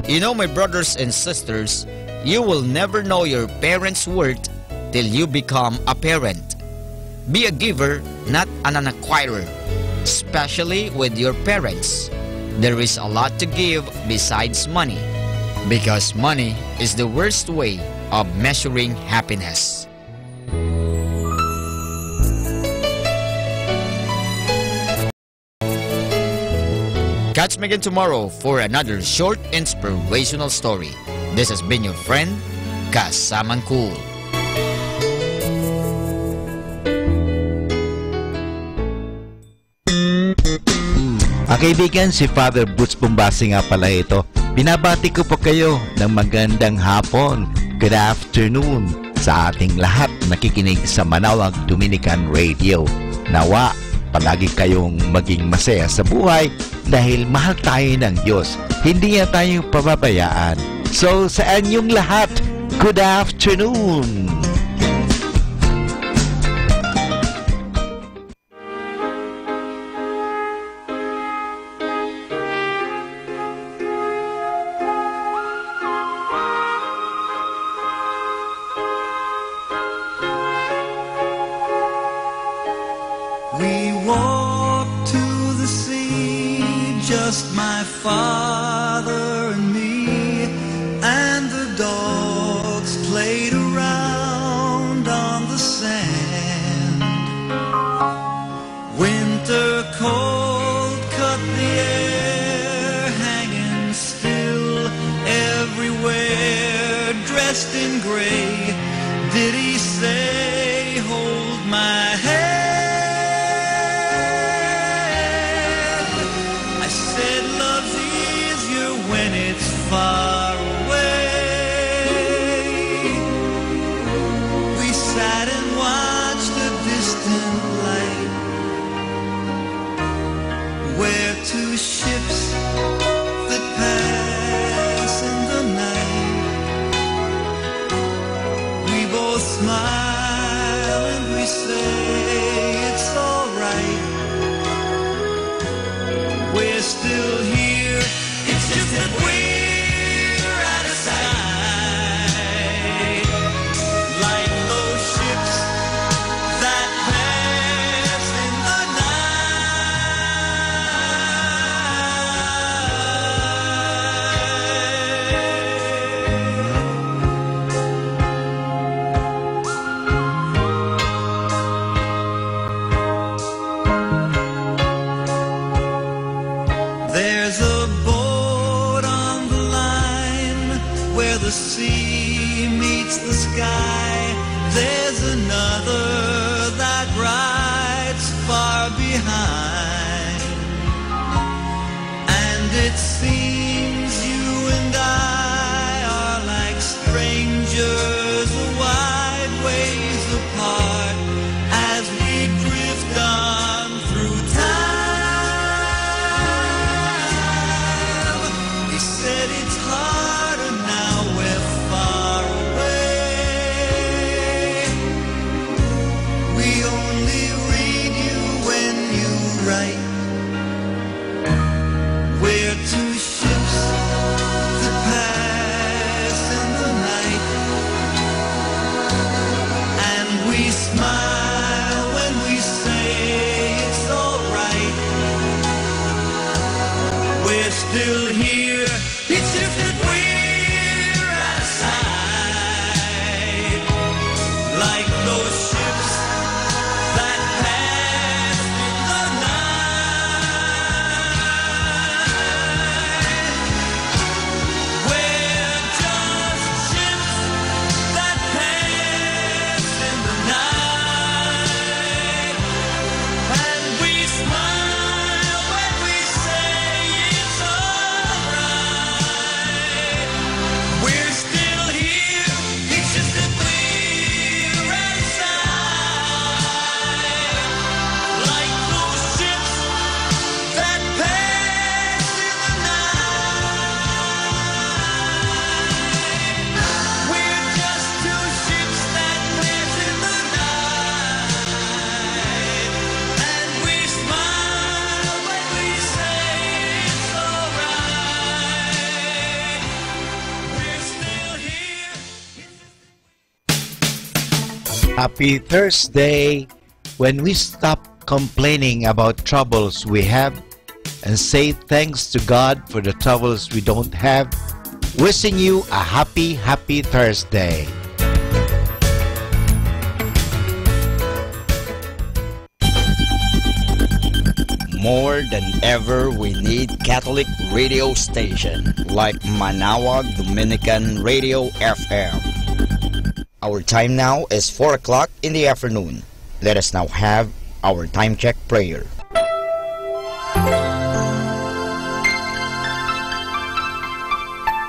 You know, my brothers and sisters, you will never know your parents' worth till you become a parent. Be a giver, not an acquirer, especially with your parents. There is a lot to give besides money, because money is the worst way of measuring happiness. Catch me again tomorrow for another short inspirational story. This has been your friend, Kasamang Cool.
Mga kaibigan, si Father Butch Bombase nga pala ito. Binabati ko po kayo ng magandang hapon. Good afternoon sa ating lahat nakikinig sa Manawag Dominican Radio. Nawa, palagi kayong maging masaya sa buhay dahil mahal tayo ng Diyos. Hindi niya tayo pababayaan. So, sa inyong lahat, good afternoon!
We walked to the sea, just my father and me, and the dogs played around on the sand. Winter cold cut the air, hanging still everywhere, dressed in gray. Did he say, hold my hand? When it's just that we're out of sight, like those ships that pass in the There's a boat on the line where the sea meets the sky. There's another that rides far behind. And it seems you and I are like strangers a wide ways apart as we drift on through time. He said it's harder now we're far away. We only read you when you write. We're two ships that pass in the night, and we smile when we say it's alright. We're still here, it's just that we're out of sight, like those ships that pass in the night. We're just ships that pass in the night, and we smile when we say it's alright. We're still here, it's just that we're out of sight, like those ships that pass in the night. We're just two ships that pass in the night, and we smile when we say it's alright. We're still here.
Happy Thursday! When we stop complaining about troubles we have and say thanks to God for the troubles we don't have, wishing you a happy Thursday!
More than ever, we need Catholic radio station like Manawag Dominican Radio FM. Our time now is 4 o'clock in the afternoon. Let us now have our time check prayer.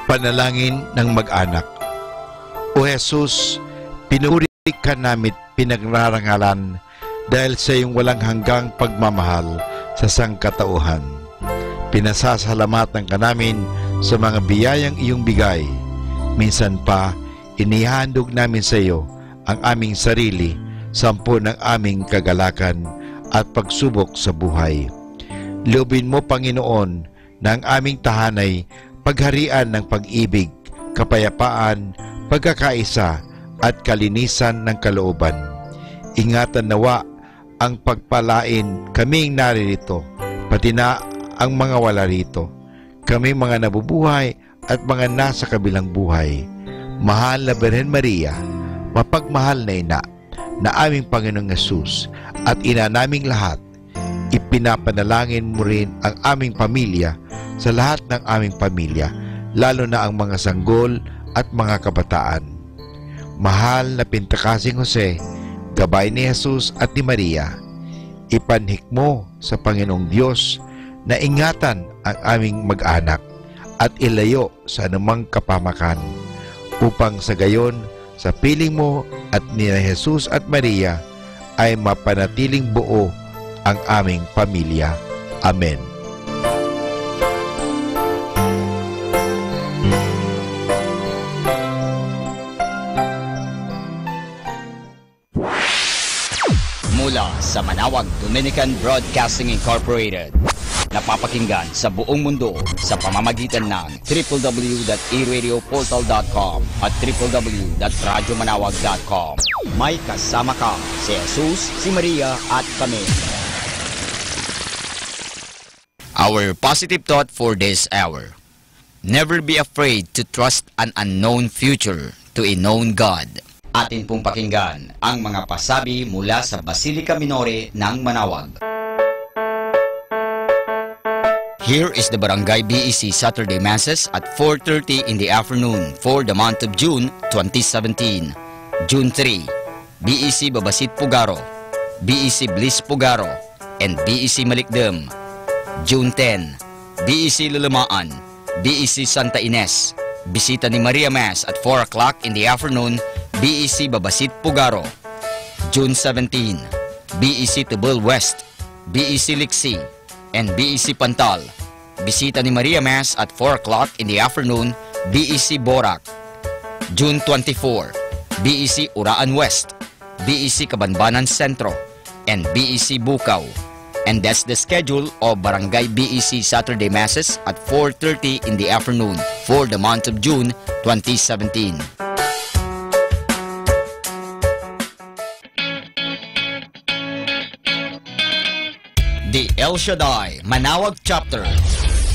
Panalangin ng mag-anak. O Jesus, pinuri ka namin pinagrarangalan dahil sa iyong walang hanggang pagmamahal sa sangkatauhan. Pinasasalamatan ka namin sa mga biyayang iyong bigay. Minsan pa, inihandog namin sa iyo ang aming sarili, sampu ng aming kagalakan at pagsubok sa buhay. Loobin mo, Panginoon, na ang aming tahanay pagharian ng pag-ibig, kapayapaan, pagkakaisa at kalinisan ng kalooban. Ingatan nawa ang pagpalain kaming naririto, pati na ang mga wala rito, kami mga nabubuhay at mga nasa kabilang buhay. Mahal na Birhen Maria, mapagmahal na ina, na aming Panginoong Yesus at ina naming lahat, ipinapanalangin mo rin ang aming pamilya sa lahat ng aming pamilya, lalo na ang mga sanggol at mga kabataan. Mahal na Pintakasing Jose, gabay ni Jesus at ni Maria, ipanhik mo sa Panginoong Diyos na ingatan ang aming mag-anak at ilayo sa anumang kapamakan, upang sa gayon, sa piling mo at ni Jesus at Maria, ay mapanatiling buo ang aming pamilya. Amen.
Mula sa Manawag Dominican Broadcasting Incorporated, napapakinggan sa buong mundo sa pamamagitan ng www.eradioportal.com at www.radyomanawag.com. May kasama ka, si Jesus, si Maria at kami. Our positive thought for this hour. Never be afraid to trust an unknown future to a known God. Atin pong pakinggan ang mga pasabi mula sa Basilica Minore ng Manawag. Here is the Barangay BEC Saturday Masses at 4:30 in the afternoon for the month of June 2017. June 3, BEC Babasit Pugaro, BEC Bliss Pugaro, and BEC Malikdem. June 10, BEC Lulamaan, BEC Santa Ines, Bisita ni Maria Mass at 4 o'clock in the afternoon, BEC Babasit Pugaro. June 17, BEC Tubal West, BEC Liksi, and BEC Pantal. Bisita ni Maria Mass at 4 o'clock in the afternoon, BEC Borac. June 24, BEC Uraan West, BEC Kabanbanan Sentro, and BEC Bukaw. And that's the schedule of Barangay BEC Saturday Masses at 4:30 in the afternoon for the month of June 2017. The El Shaddai Manawag chapter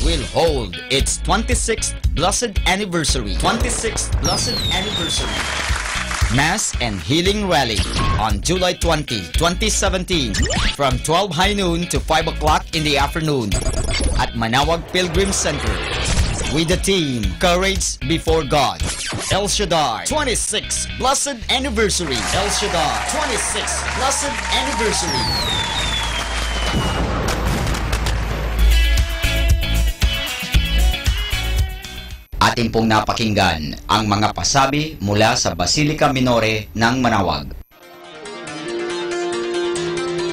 will hold its 26th Blessed Anniversary. Mass and Healing Rally on July 20, 2017 from 12 high noon to 5 o'clock in the afternoon at Manawag Pilgrim Center with the theme Courage Before God. El Shaddai 26th Blessed Anniversary. El Shaddai 26th Blessed Anniversary. Atin pong napakinggan ang mga pasabi mula sa Basilica Minore ng Manawag.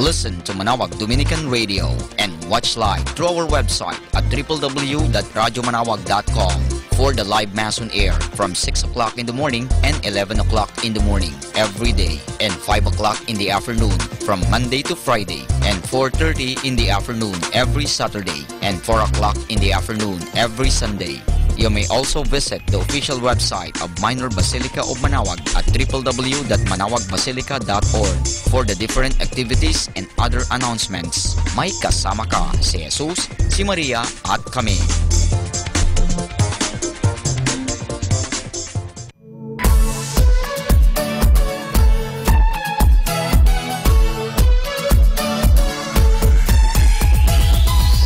Listen to Manawag Dominican Radio and watch live through our website at www.radyomanawag.com for the live Mass on air from 6 o'clock in the morning and 11 o'clock in the morning every day and 5 o'clock in the afternoon from Monday to Friday and 4:30 in the afternoon every Saturday and 4 o'clock in the afternoon every Sunday. You may also visit the official website of Minor Basilica of Manawag at www.manawagbasilica.org for the different activities and other announcements. May kasama ka, si Jesus, si Maria at kami.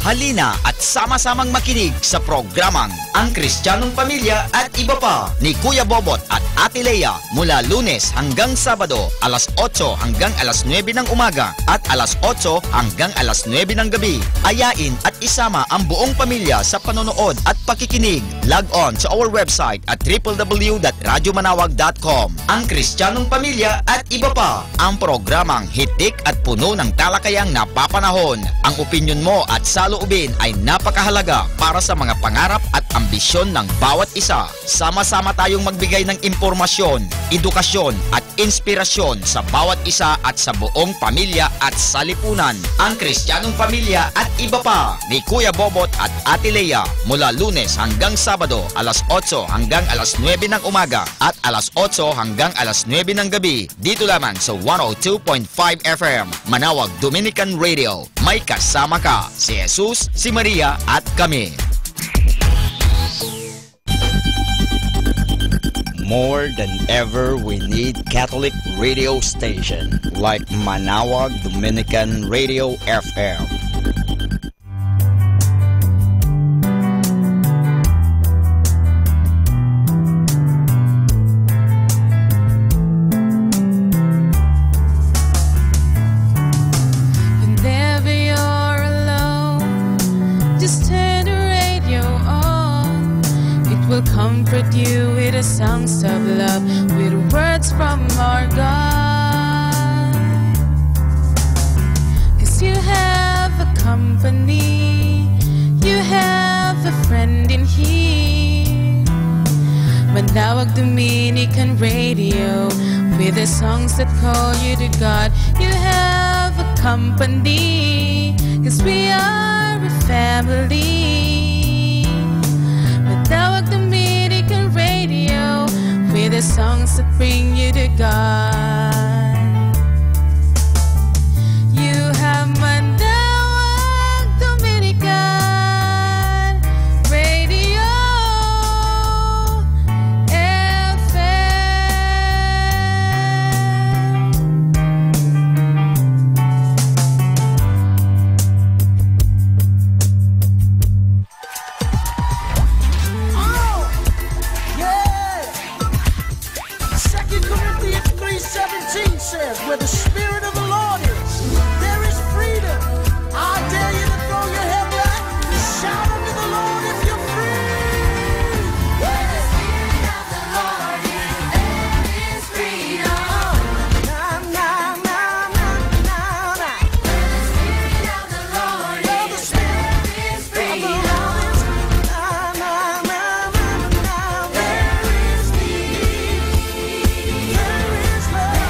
Halina at sama-samang makinig sa programang Ang Kristiyanong Pamilya at Iba Pa ni Kuya Bobot at Ate Lea mula Lunes hanggang Sabado alas 8 hanggang alas 9 ng umaga at alas 8 hanggang alas 9 ng gabi. Ayain at isama ang buong pamilya sa panonood at pakikinig. Log on sa our website at www.radyomanawag.com. Ang Kristiyanong Pamilya at Iba Pa, ang programang hitik at puno ng talakayang napapanahon. Ang opinyon mo at saloobin ay napakahalaga para sa mga pangarap at ambisyon ng bawat isa. Sama-sama tayong magbigay ng impormasyon, edukasyon at inspirasyon sa bawat isa at sa buong pamilya at salipunan. Ang Kristiyanong Pamilya at Iba Pa ni Kuya Bobot at Ate Lea mula Lunes hanggang Sabado alas 8 hanggang alas 9 ng umaga at alas 8 hanggang alas 9 ng gabi dito lamang sa 102.5 FM Manawag Dominican Radio. May kasama ka, si Jesus, si Maria at kami. More than ever, we need Catholic radio station like Manawag Dominican Radio FM.
Whenever you're alone, just turn the radio on. It will comfort you with the songs of love, with words from our God. 'Cause you have a company, you have a friend in here. Manawag Dominican Radio, with the songs that call you to God. You have a company, 'cause we are a family. Manawag Dominican Radio, with the songs that bring you to God. You have Manawag Dominican Radio
says, where the Spirit of the Lord is, there is freedom. I dare you to throw your head back, shout unto the Lord if you're free. Where the Spirit of the Lord is, there is freedom. Na, na, na, na, na, na. Where the Spirit of the Lord is, there is freedom. Na, na, na, na, na. There is peace. There is love.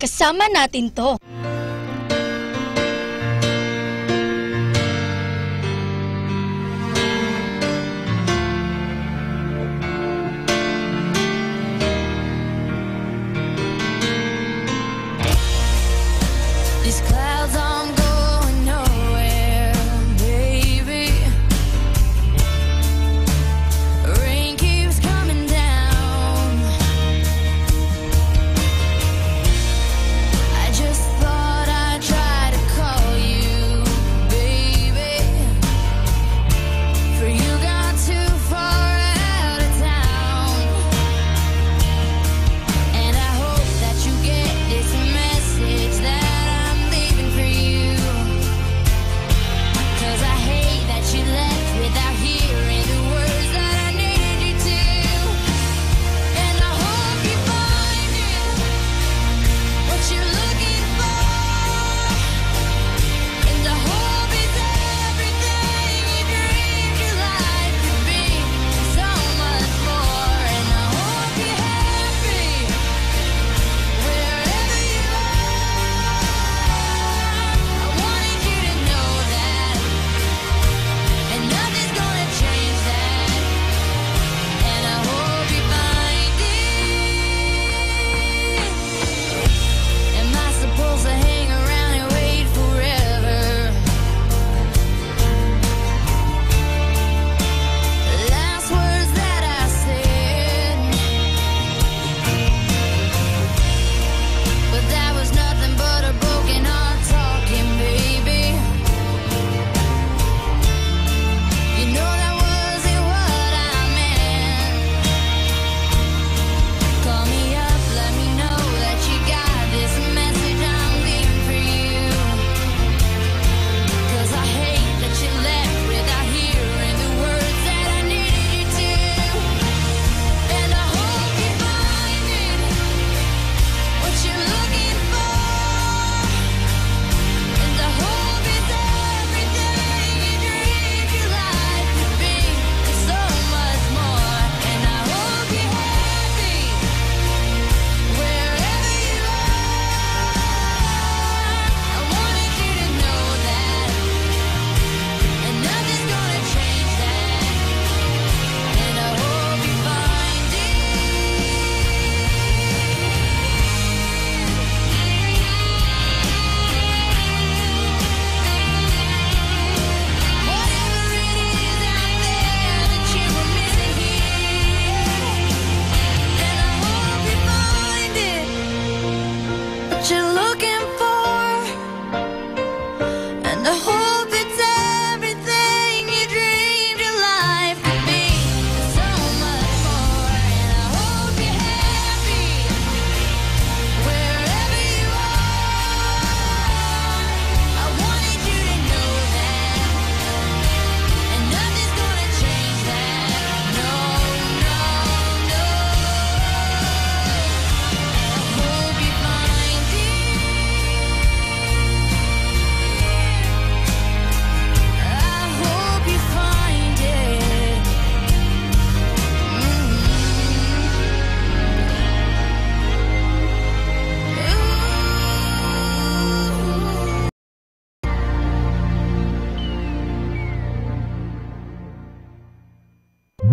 Kasama natin to.
These clouds aren't going nowhere, baby. Rain keeps coming down. I just thought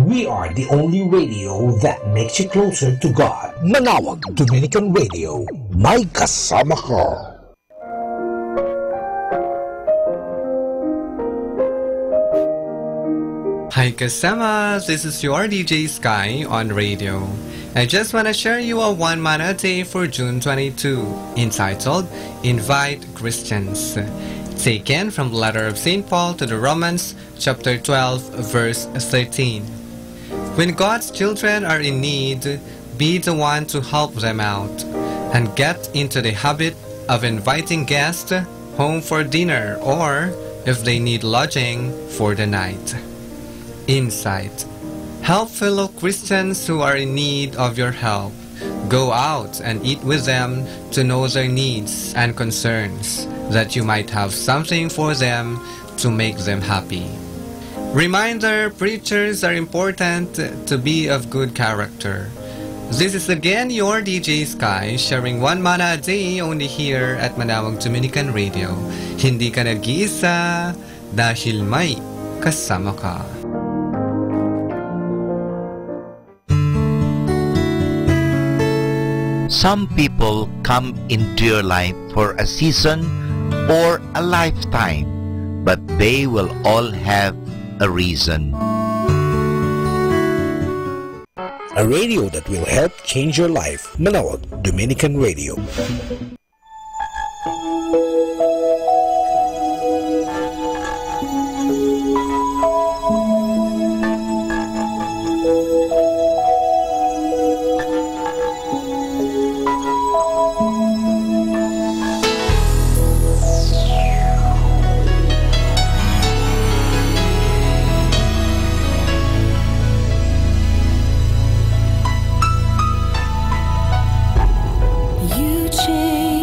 we are the only radio that makes you closer to God. Manawag Dominican Radio, may kasama ka.
Hi kasama, this is your DJ Sky on radio. I just want to share you a one manna day for June 22, entitled Invite Christians, taken from the letter of St. Paul to the Romans, chapter 12, verse 13. When God's children are in need, be the one to help them out, and get into the habit of inviting guests home for dinner, or, if they need lodging, for the night. Insight. Help fellow Christians who are in need of your help. Go out and eat with them to know their needs and concerns, that you might have something for them to make them happy. Reminder, preachers are important to be of good character. This is again your DJ Sky, sharing one manna a day only here at Manawag Dominican Radio. Hindi ka nag-iisa dahil may kasama ka.
Some people come into your life for a season or a lifetime, but they will all have a reason.
A radio that will help change your life. Manawag Dominican Radio.
You change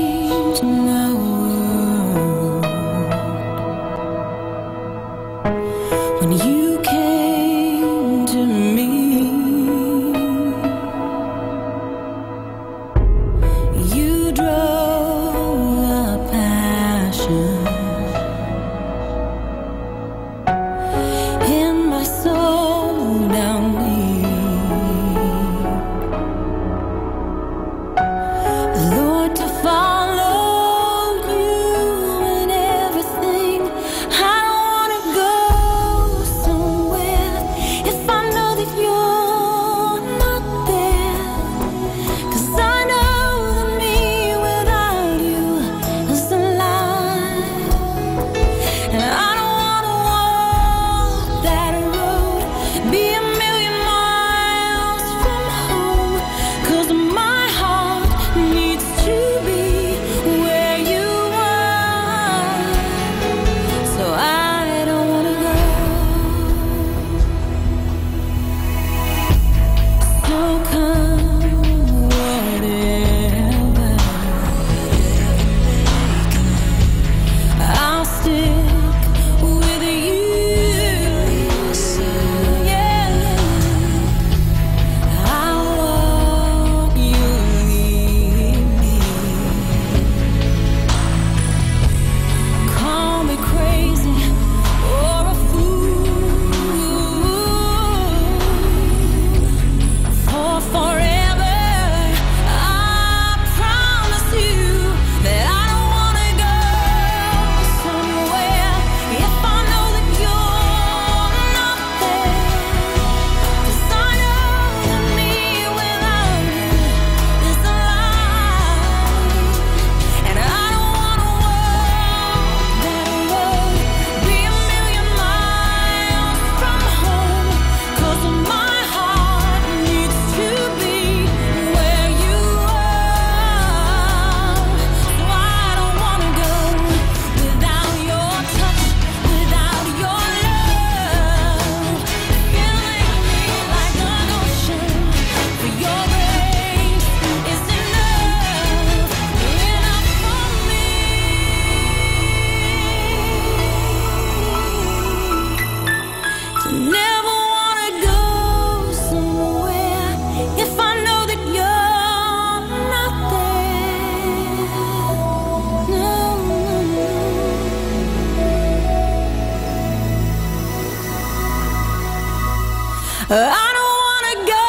I don't wanna go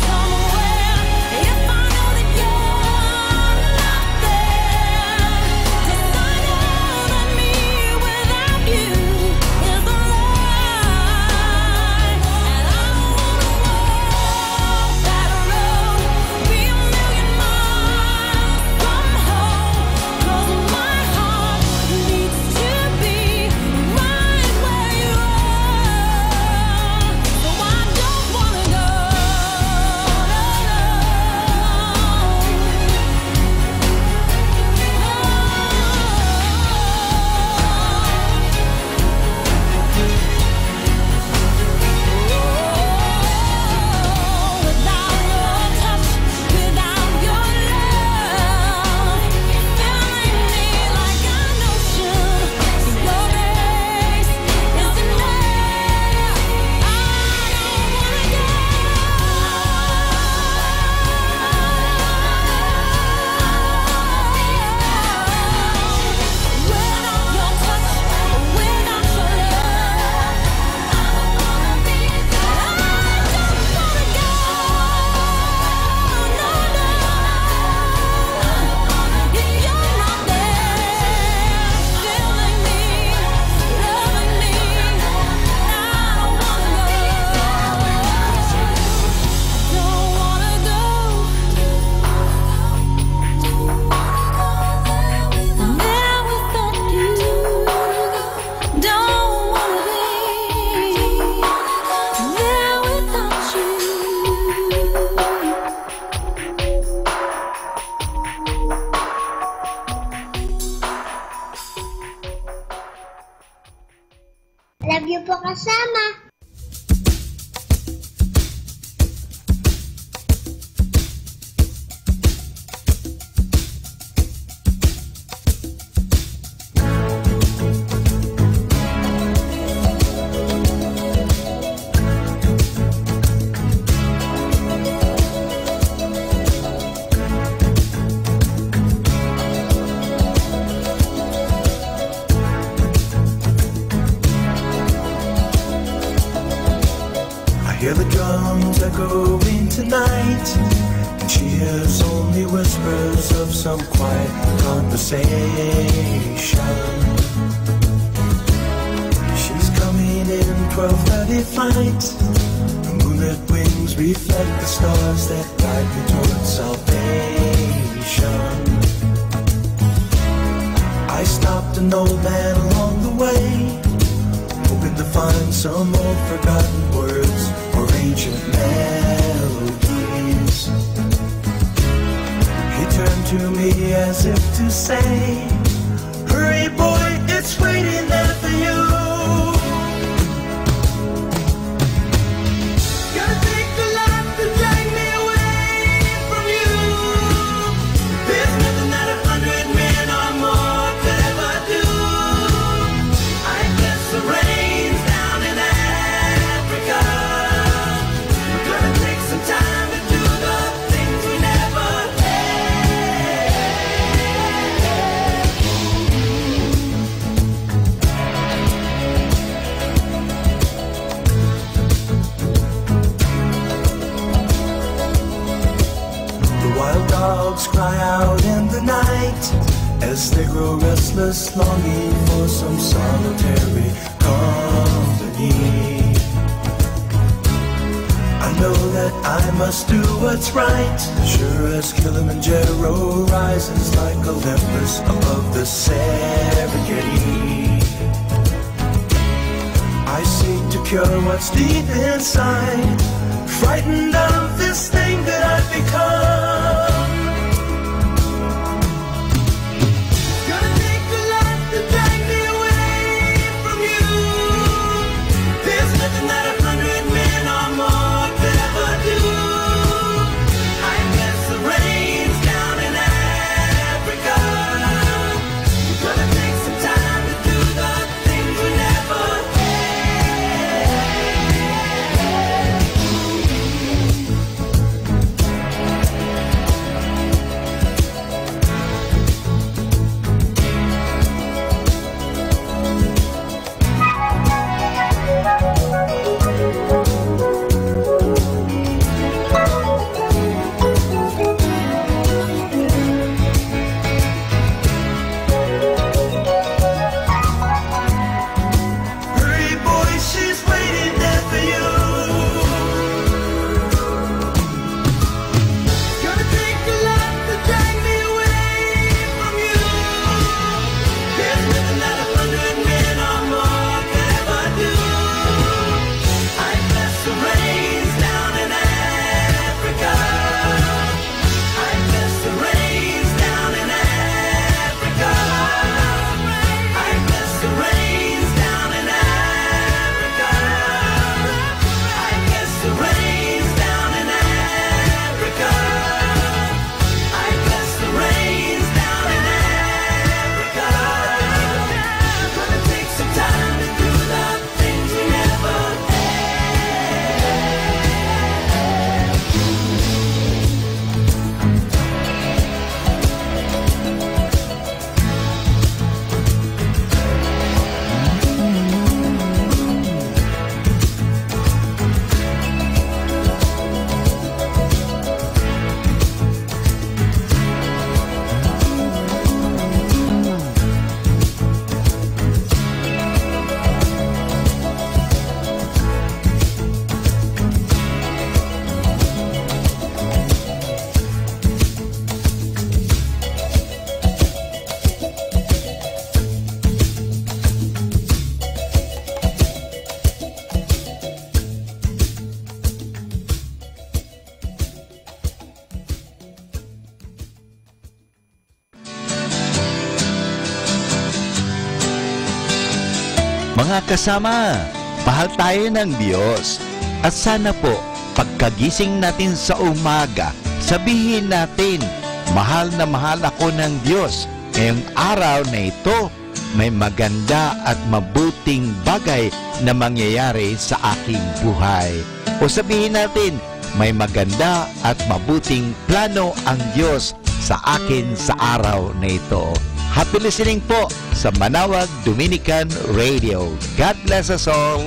somewhere if I know that you're not there. 'Cause I know that me without you is a lie. And I don't wanna walk that road, be a million miles from home. 'Cause my heart needs to be right where you are. So I don't wanna go. Without your touch, without your love, filling me like an ocean. Your grace is enough. I don't wanna go. Without your touch, without your love, I don't wanna be there. I don't wanna go. No, no. If you're not there, filling me, loving me, I don't wanna go. Don't wanna go. There without you. Don't wanna be there without you.
Love you po kasama.
I hear the drums echoing tonight, and she hears only whispers of some quiet conversation. She's coming in 12:30 flight. Her moonlit wings reflect the stars that guide me towards salvation. I stopped an old man along the way, hoping to find some old forgotten words or ancient melodies. He turned to me as if to say, "Hurry, boy, it's waiting there for you." Gotta take the life to drag me away from you. There's nothing that 100 men or more could ever do. I guess the rain's down in Africa. We're gonna take some time to do the things we never The wild dogs cry out in the night as they grow restless, longing for some solitary company. I know that I must do what's right, sure as Kilimanjaro rises like Olympus above the Serengeti. I seek to cure what's deep inside, frightened of this thing that I've become. Gonna take the life to drag me away from you. There's nothing that 100 men or more could ever do. I guess the rain's down in Africa. We're gonna take some time to do the things we never had.
Mga kasama, mahal tayo ng Diyos. At sana po, pagkagising natin sa umaga, sabihin natin, mahal na mahal ako ng Diyos. Ngayong araw na ito, may maganda at mabuting bagay na mangyayari sa aking buhay. O sabihin natin, may maganda at mabuting plano ang Diyos sa akin sa araw na ito. Happy listening po sa Manawag Dominican Radio. God bless us all.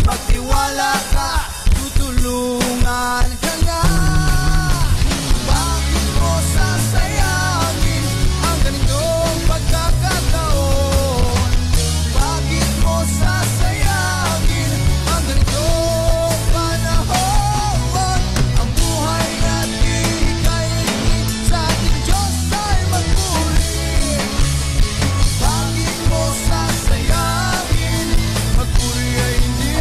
Magtiwala ka, tutulungan ka nga. Bakit mo sasayangin ang ganitong pagkakataon? Bakit mo sasayangin ang ganitong panahon? Ang buhay natin kainin sa ating Diyos ay magpuri. Bakit mo sasayangin? Magpuri ay hindi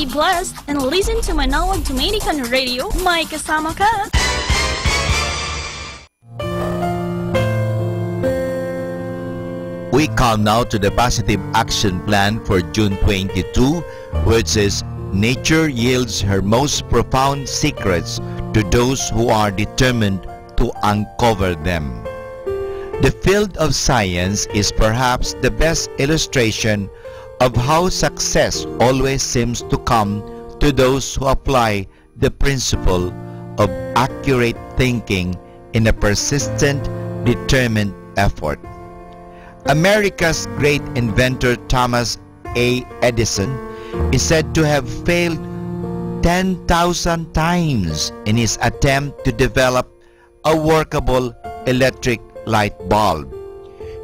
blessed and listen to Manawag Dominican Radio. May kasama ka.
We come now to the positive action plan for June 22, which says, nature yields her most profound secrets to those who are determined to uncover them. The field of science is perhaps the best illustration of how success always seems to come to those who apply the principle of accurate thinking in a persistent, determined effort. America's great inventor Thomas A. Edison is said to have failed 10,000 times in his attempt to develop a workable electric light bulb.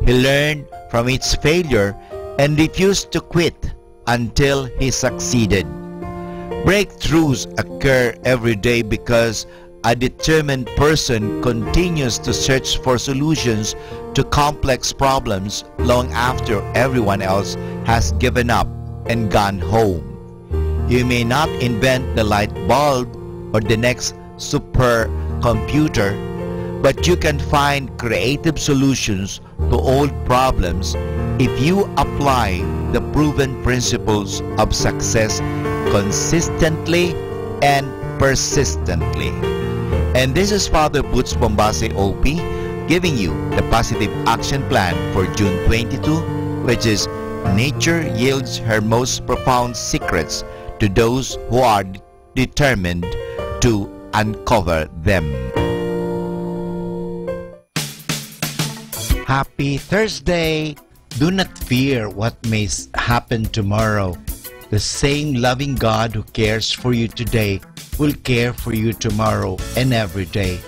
He learned from its failure and refused to quit until he succeeded. Breakthroughs occur every day because a determined person continues to search for solutions to complex problems long after everyone else has given up and gone home. You may not invent the light bulb or the next supercomputer, but you can find creative solutions to old problems if you apply the proven principles of success consistently and persistently. And this is Father Butch Bombase OP giving you the positive action plan for June 22, which is Nature yields her most profound secrets to those who are determined to uncover them.
Happy Thursday! Do not fear what may happen tomorrow. The same loving God who cares for you today will care for you tomorrow and every day.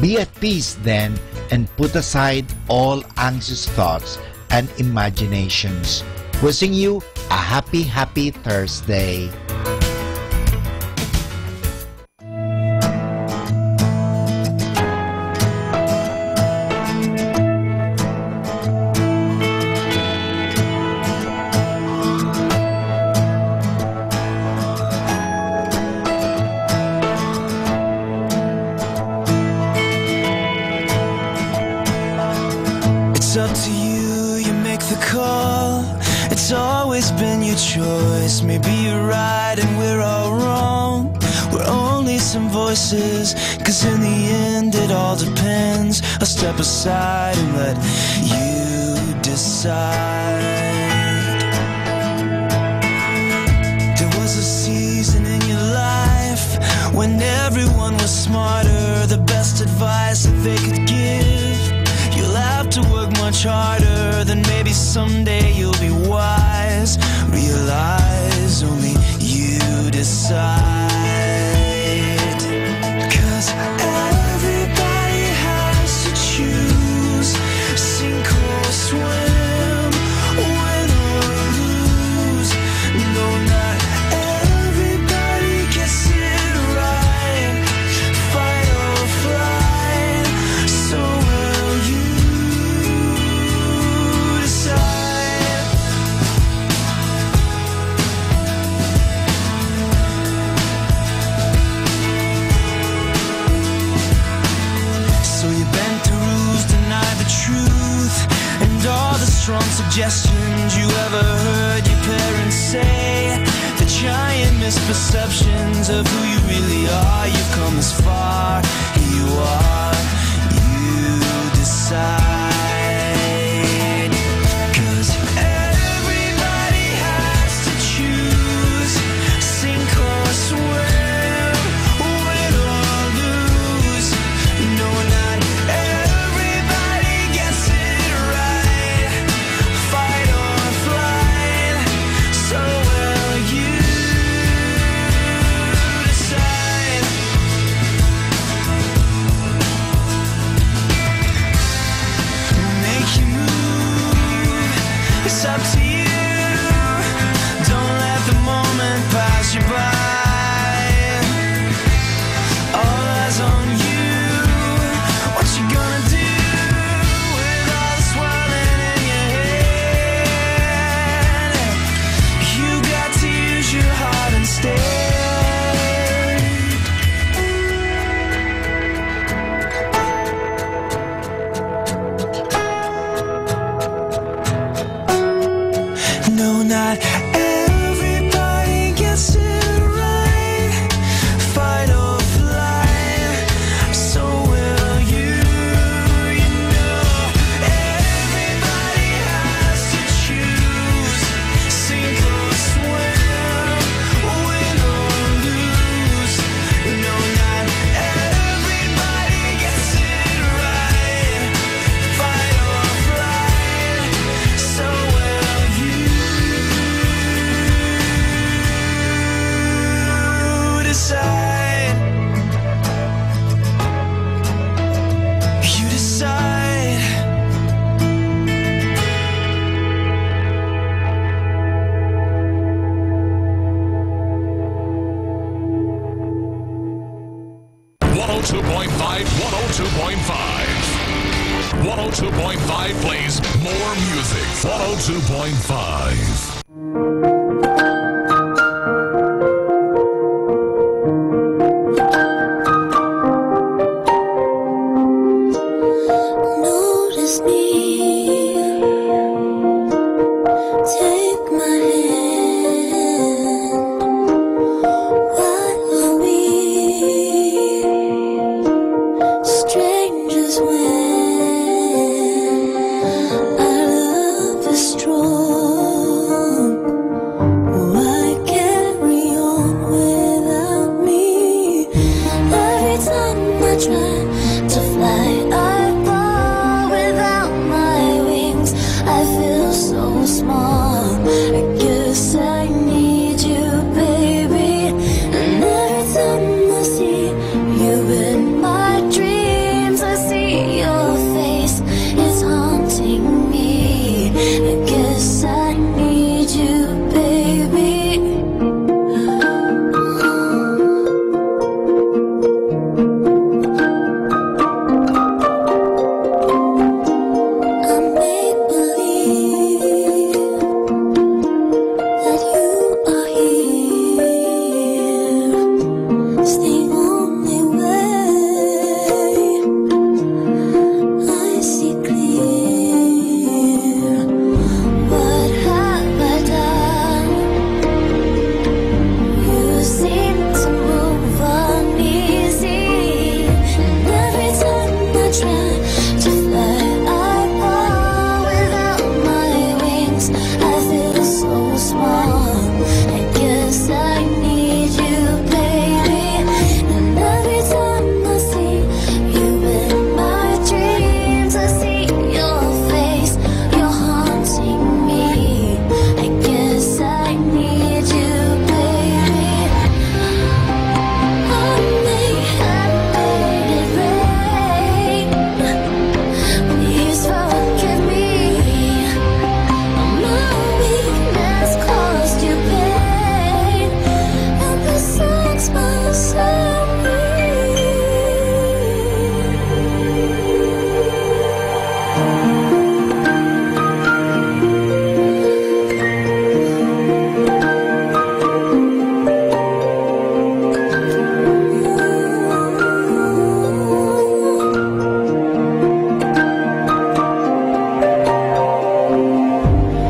Be at peace then and put aside all anxious thoughts and imaginations. Wishing you a happy Thursday.
It's up to you, you make the call. It's always been your choice. Maybe you're right and we're all wrong. We're only some voices, 'cause in the end it all depends. I'll step aside and let you decide. There was a season in your life when everyone was smarter, the best advice that they could give. You'll have to work much harder, then maybe someday you'll be wise. Realize only you decide. 'Cause everybody has to choose, sink or swim, win or lose. No, not everybody gets it right. Fight or flight, so will you decide. So you bent the rules, denied the truth, and all the strong suggestions you ever heard your parents say. The giant misperceptions of who you really are. You've come this far, here you are, you decide. 'Cause everybody has to choose, sink or swim, win or lose. No, not everybody gets it right. Fight or flight, so will you decide. Make you move, it's up to you. Don't let the moment pass you by. All eyes on you. What you gonna do with all the swirling in your head? You got to use your heart instead.
102.5, 102.5. 102.5 plays more music. 102.5.
Notice me, take my hand. Why are we strangers when our love is strong? Why carry on without me? Every time I try to fly, I fall without my wings. I feel so small. I guess I need you, baby. And every time I see you in my dreams, I see your face. It's haunting me. I guess I need you, baby. I make believe that you are here. It's the only way I see clear. What have I done? You seem to move uneasy. And every time I try to fly, I fall without my wings. I feel so small. I guess I need you, baby. And every time I see you in my dreams, I see your face. You're haunting me. I guess I need you, baby. I may have made it rain. Please forgive me. My weakness caused you pain, and besides myself.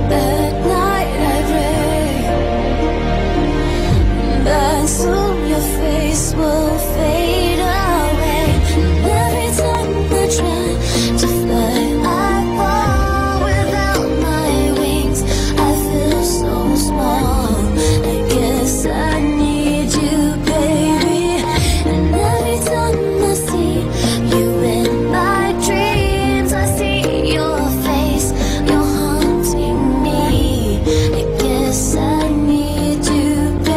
At night I pray that soon your face will fade away. And every time I try to fly, I fall without my wings. I feel so small. I guess I need you, baby. And every time I see you in my dreams, I see your face. You're haunting me. I guess I need you, baby.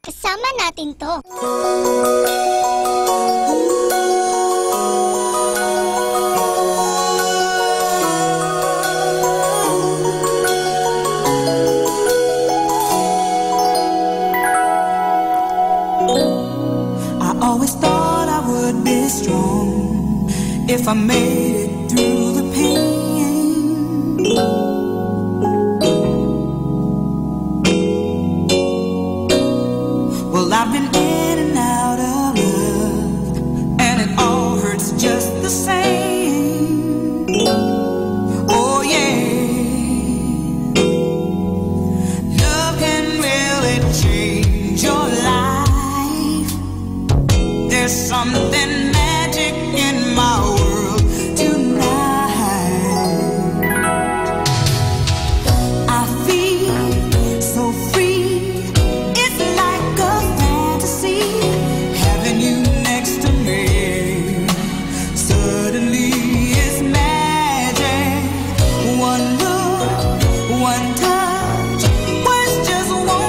Kasama natin to.
I always thought I would be strong if I made it through the pain. Well, I've been in and out of love, and it all hurts just the same. Oh yeah, love can really change your life. There's something magic in my world tonight. I feel so free. It's like a fantasy, having you next to me. Suddenly it's magic. One look, one touch was just one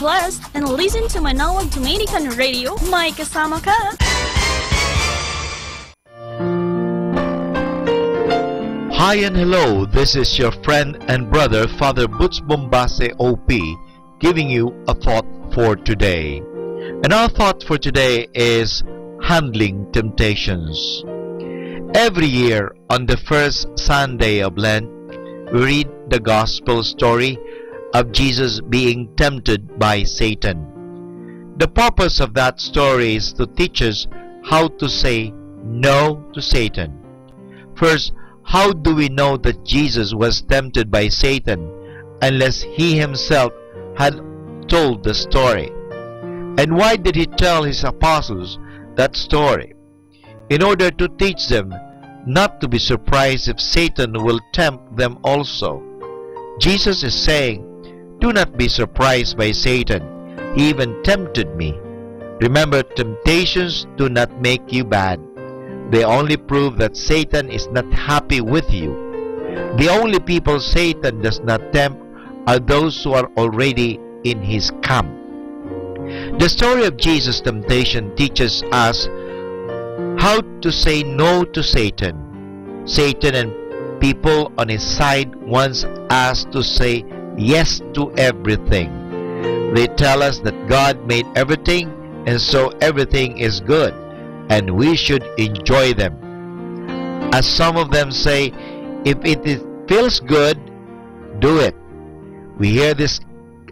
blessed and listen to Manawag Dominican Radio. May kasama ka!
Hi and hello, this is your friend and brother Father Butch Bombase OP giving you a thought for today. And our thought for today is handling temptations. Every year on the first Sunday of Lent, we read the gospel story of Jesus being tempted by Satan. The purpose of that story is to teach us how to say no to Satan. First, how do we know that Jesus was tempted by Satan unless he himself had told the story? And why did he tell his apostles that story? In order to teach them not to be surprised if Satan will tempt them also. Jesus is saying, do not be surprised by Satan. He even tempted me. Remember, temptations do not make you bad. They only prove that Satan is not happy with you. The only people Satan does not tempt are those who are already in his camp. The story of Jesus' temptation teaches us how to say no to Satan. Satan and people on his side wants us to say yes to everything. They tell us that God made everything and so everything is good and we should enjoy them. As some of them say, if feels good, do it. We hear this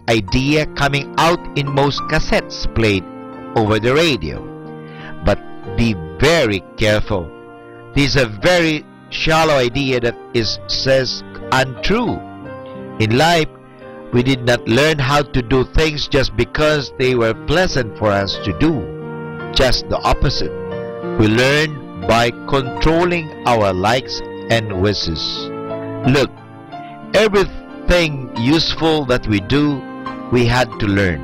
idea coming out in most cassettes played over the radio. But be very careful. This is a very shallow idea that says untrue. In life, we did not learn how to do things just because they were pleasant for us to do. Just the opposite. We learn by controlling our likes and wishes. Look, everything useful that we do, we had to learn.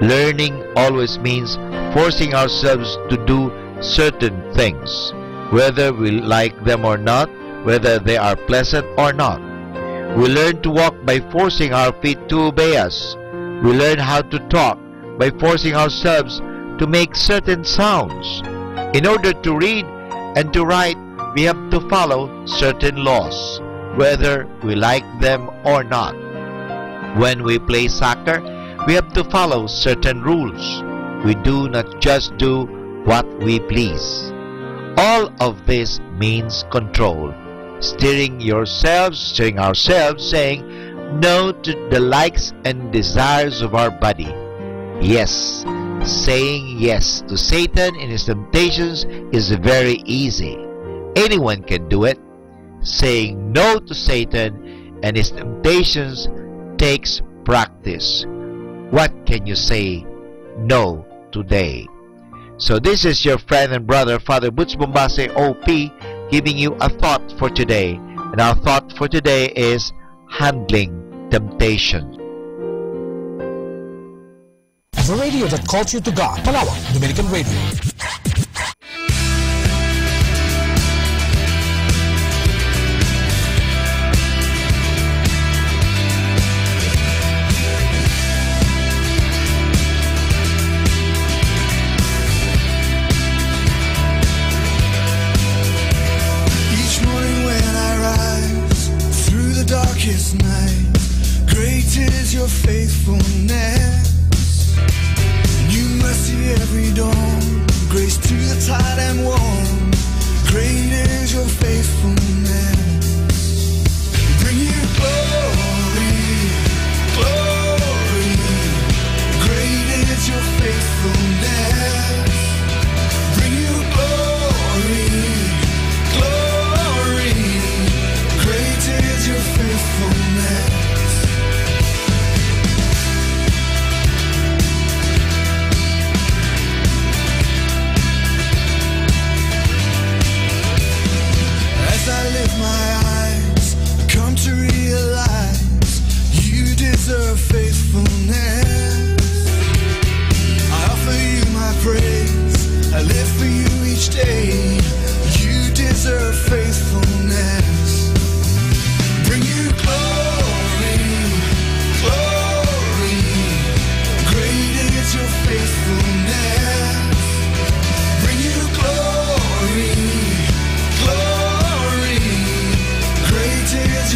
Learning always means forcing ourselves to do certain things, whether we like them or not, whether they are pleasant or not. We learn to walk by forcing our feet to obey us. We learn how to talk by forcing ourselves to make certain sounds. In order to read and to write, we have to follow certain laws, whether we like them or not. When we play soccer, we have to follow certain rules. We do not just do what we please. All of this means control. Steering ourselves, saying no to the likes and desires of our body. Yes, saying yes to Satan and his temptations is very easy. Anyone can do it. Saying no to Satan and his temptations takes practice. What can you say no today? So this is your friend and brother, Father Butch Bombase OP, giving you a thought for today. And our thought for today is handling temptation.
The radio that calls you to God. Manawag Dominican Radio.
Darkest night, great is your faithfulness. New mercy every dawn, grace to the tired and worn. Great is your faithfulness. Bring you glory, glory. Great is your faithfulness. Bring you glory, glory. Great is your faithfulness.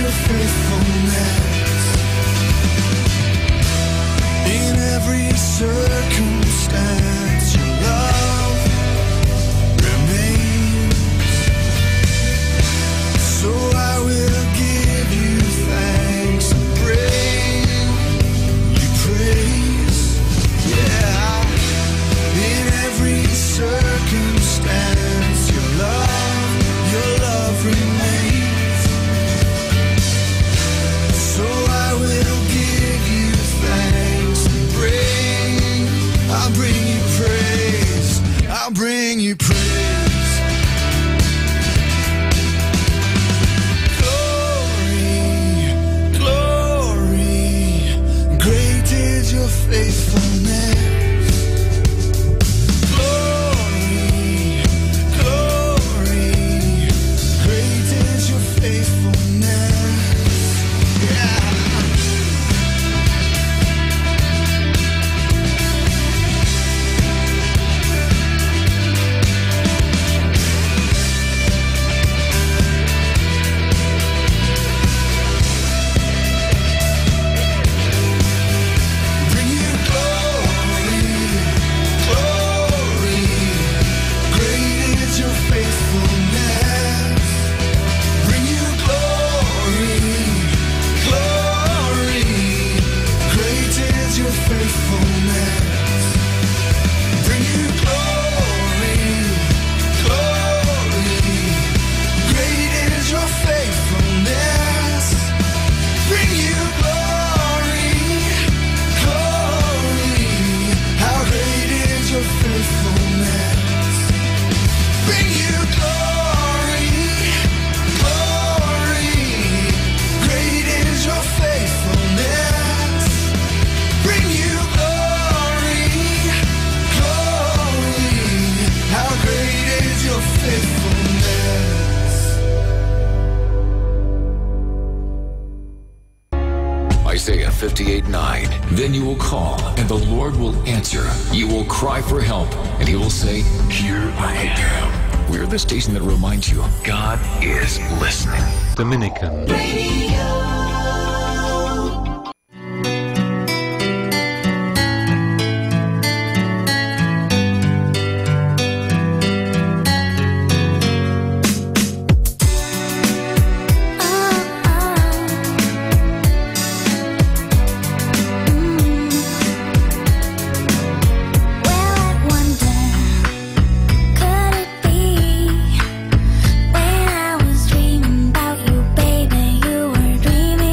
your faithfulness. In every circumstance, your love remains. So I will give you thanks and bring you praise. Yeah. In every circumstance, your love remains. So I will give you thanks and I'll bring you praise. I'll bring you praise. Glory, glory, great is your faithfulness. Glory, glory, great is your faithfulness. Yeah.
Isaiah 58:9. Then you will call, and the Lord will answer. You will cry for help, and He will say, Here I am. We're the station that reminds you God is listening.
Dominican
When I was dreaming about you, baby, you were dreaming.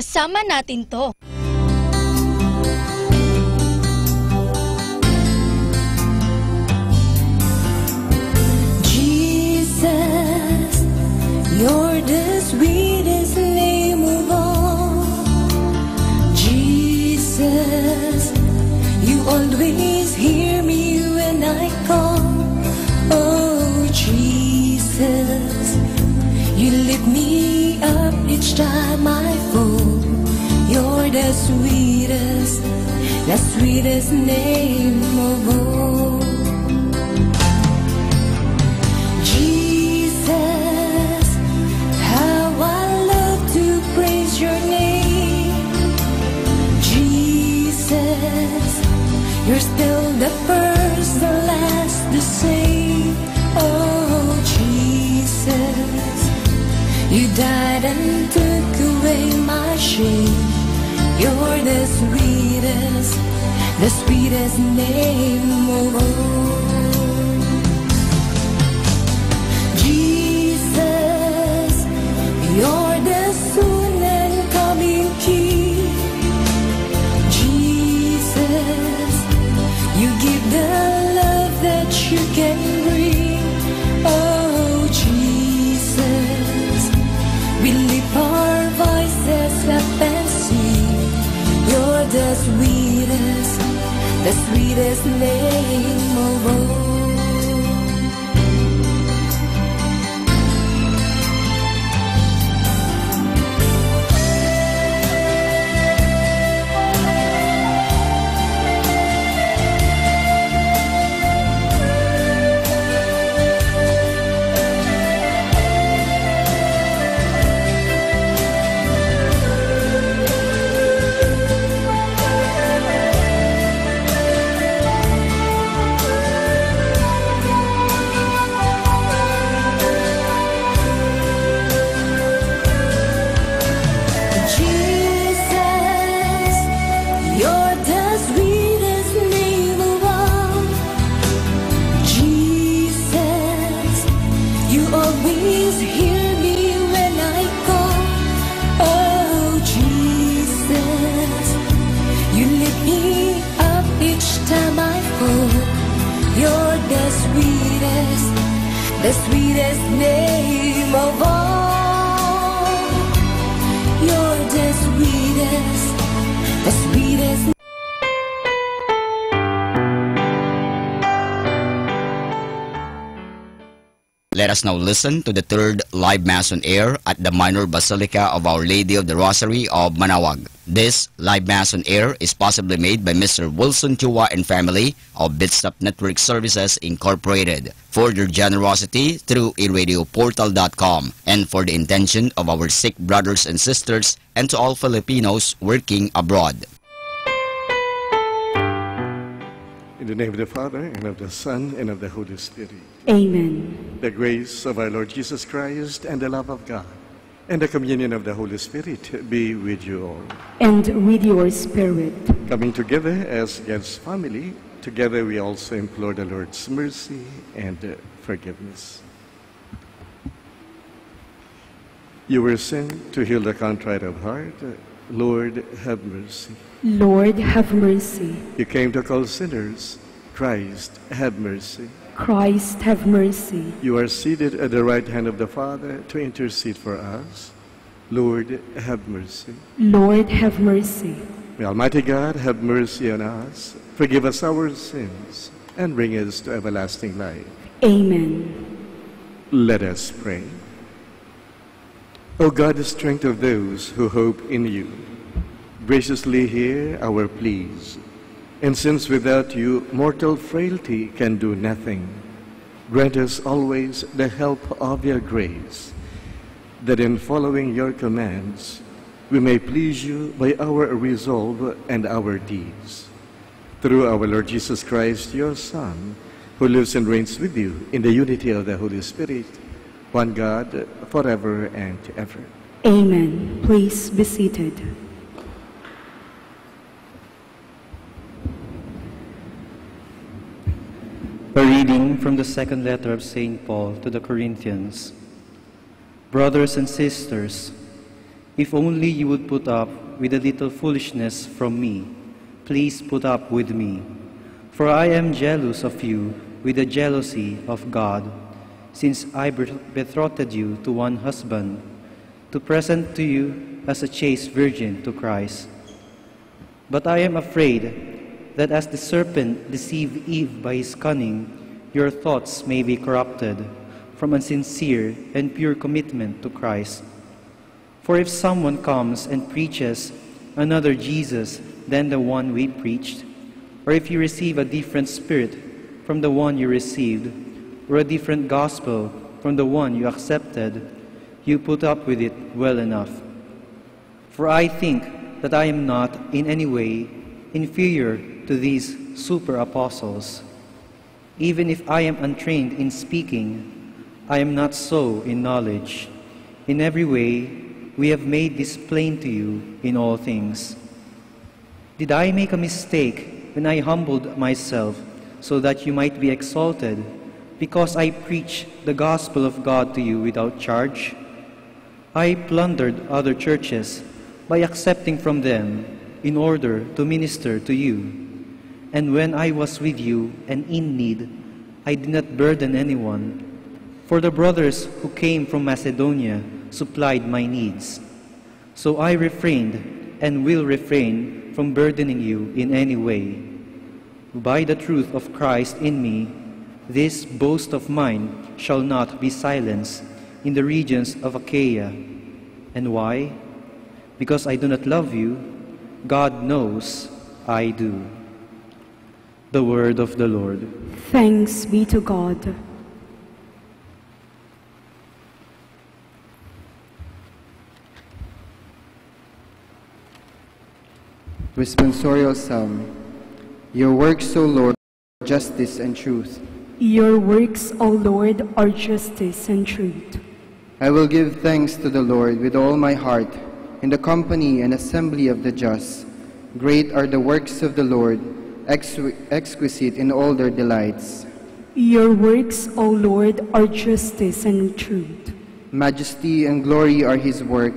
Kasama natin to.
Jesus, you're the sweetest name of all. Jesus, you always hear me when I call. Oh, Jesus, you lift me up each time I fall. You're the sweetest name of all. Jesus, how I love to praise your name. Jesus, you're still the first, the last, the same. Oh, Jesus, you died and took away my shame. You're the sweetest name of all. Jesus, you're the soon and coming King. Jesus, you give the love that you can bring. Oh, Jesus, we lift our voices up and sing. You're the sweetest name of all. The sweetest name of all. You're the sweetest.
Let us now listen to the third live Mass on air at the Minor Basilica of Our Lady of the Rosary of Manaoag. This live Mass on air is possibly made by Mr. Wilson Chua and family of Bitsap Network Services Incorporated for their generosity through eradioportal.com and for the intention of our sick brothers and sisters and to all Filipinos working abroad.
In the name of the Father, and of the Son, and of the Holy Spirit.
Amen.
The grace of our Lord Jesus Christ, and the love of God, and the communion of the Holy Spirit be with you all.
And with your spirit.
Coming together as God's family, together we also implore the Lord's mercy and forgiveness. You were sent to heal the contrite of heart. Lord, have mercy.
Lord, have mercy.
You came to call sinners. Christ, have mercy.
Christ, have mercy.
You are seated at the right hand of the Father to intercede for us. Lord, have mercy.
Lord, have mercy.
May Almighty God have mercy on us, forgive us our sins, and bring us to everlasting life.
Amen.
Let us pray. O God, the strength of those who hope in you, graciously hear our pleas. And since without you mortal frailty can do nothing, grant us always the help of your grace, that in following your commands we may please you by our resolve and our deeds. Through our Lord Jesus Christ, your Son, who lives and reigns with you in the unity of the Holy Spirit, one God, forever and ever.
Amen. Please be seated.
A reading from the second letter of St. Paul to the Corinthians. Brothers and sisters, If only you would put up with a little foolishness from me, please put up with me. For I am jealous of you with the jealousy of God, since I betrothed you to one husband, to present to you as a chaste virgin to Christ. But I am afraid that as the serpent deceived Eve by his cunning, your thoughts may be corrupted from a sincere and pure commitment to Christ. For if someone comes and preaches another Jesus than the one we preached, or if you receive a different spirit from the one you received, or a different gospel from the one you accepted, you put up with it well enough. For I think that I am not in any way inferior to these super apostles. Even if I am untrained in speaking, I am not so in knowledge. In every way, we have made this plain to you in all things. Did I make a mistake when I humbled myself so that you might be exalted, because I preach the gospel of God to you without charge? I plundered other churches by accepting from them in order to minister to you. And when I was with you and in need, I did not burden anyone, for the brothers who came from Macedonia supplied my needs. So I refrained and will refrain from burdening you in any way. By the truth of Christ in me, this boast of mine shall not be silenced in the regions of Achaia. And why? Because I do not love you, God knows I do. The word of the Lord.
Thanks be to God.
Responsorial Psalm. Your works, O Lord, are justice and truth.
Your works, O Lord, are justice and truth.
I will give thanks to the Lord with all my heart, in the company and assembly of the just. Great are the works of the Lord, exquisite in all their delights.
Your works, O Lord, are justice and truth.
Majesty and glory are his work,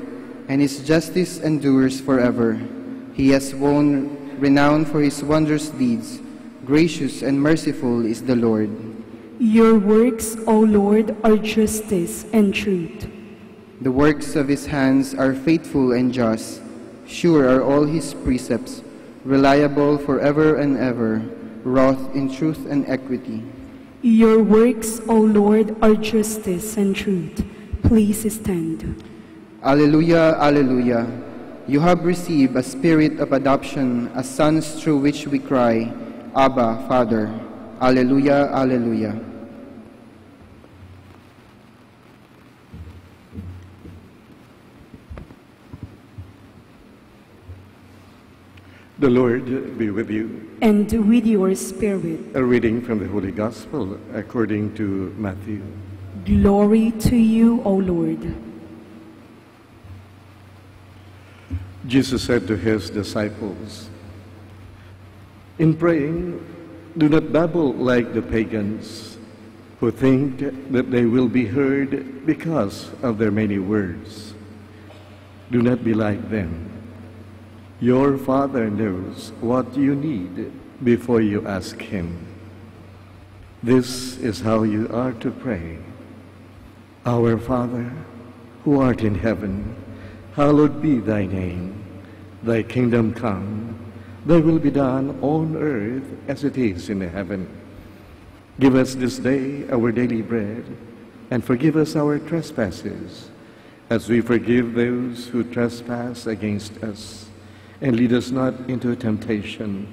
and his justice endures forever. He has won renown for his wondrous deeds. Gracious and merciful is the Lord.
Your works, O Lord, are justice and truth.
The works of his hands are faithful and just. Sure are all his precepts, reliable forever and ever, wrought in truth and equity.
Your works, O Lord, are justice and truth. Please stand.
Alleluia, alleluia. You have received a spirit of adoption as sons through which we cry, Abba, Father. Alleluia, alleluia.
The Lord be with you.
And with your spirit.
A reading from the Holy Gospel according to Matthew.
Glory to you, O Lord.
Jesus said to his disciples, "In praying, do not babble like the pagans, who think that they will be heard because of their many words. Do not be like them. Your Father knows what you need before you ask Him. This is how you are to pray. Our Father, who art in heaven, hallowed be thy name. Thy kingdom come, thy will be done on earth as it is in heaven. Give us this day our daily bread, and forgive us our trespasses, as we forgive those who trespass against us. And lead us not into temptation,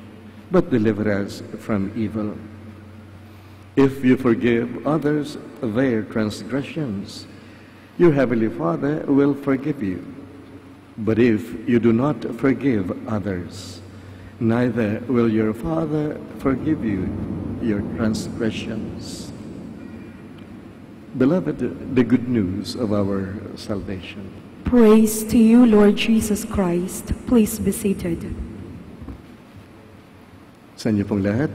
but deliver us from evil. If you forgive others their transgressions, your heavenly Father will forgive you. But if you do not forgive others, neither will your Father forgive you your transgressions." Beloved, the good news of our salvation.
Praise to you, Lord Jesus Christ. Please be seated.
Sa inyo pong lahat,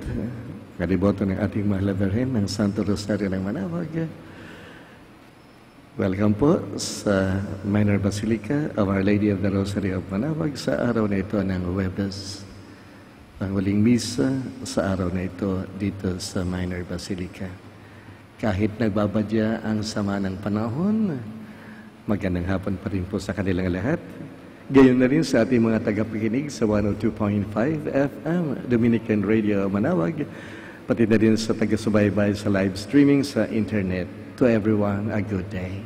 kaliboto ng ating mahal na Birhen ng Santo Rosario ng Manawag, Welcome po sa Minor Basilica of Our Lady of the Rosary of Manawag sa araw na ito ng Huwebes. Ang huling misa sa araw na ito dito sa Minor Basilica. Kahit nagbabadya ang sama ng panahon, magandang hapon pa rin po sa kanilang lahat. Gayon na rin sa ating mga tagapakinig sa 102.5 FM Dominican Radio Manawag, pati na rin sa taga-subaybay sa live streaming sa internet. To everyone, a good day.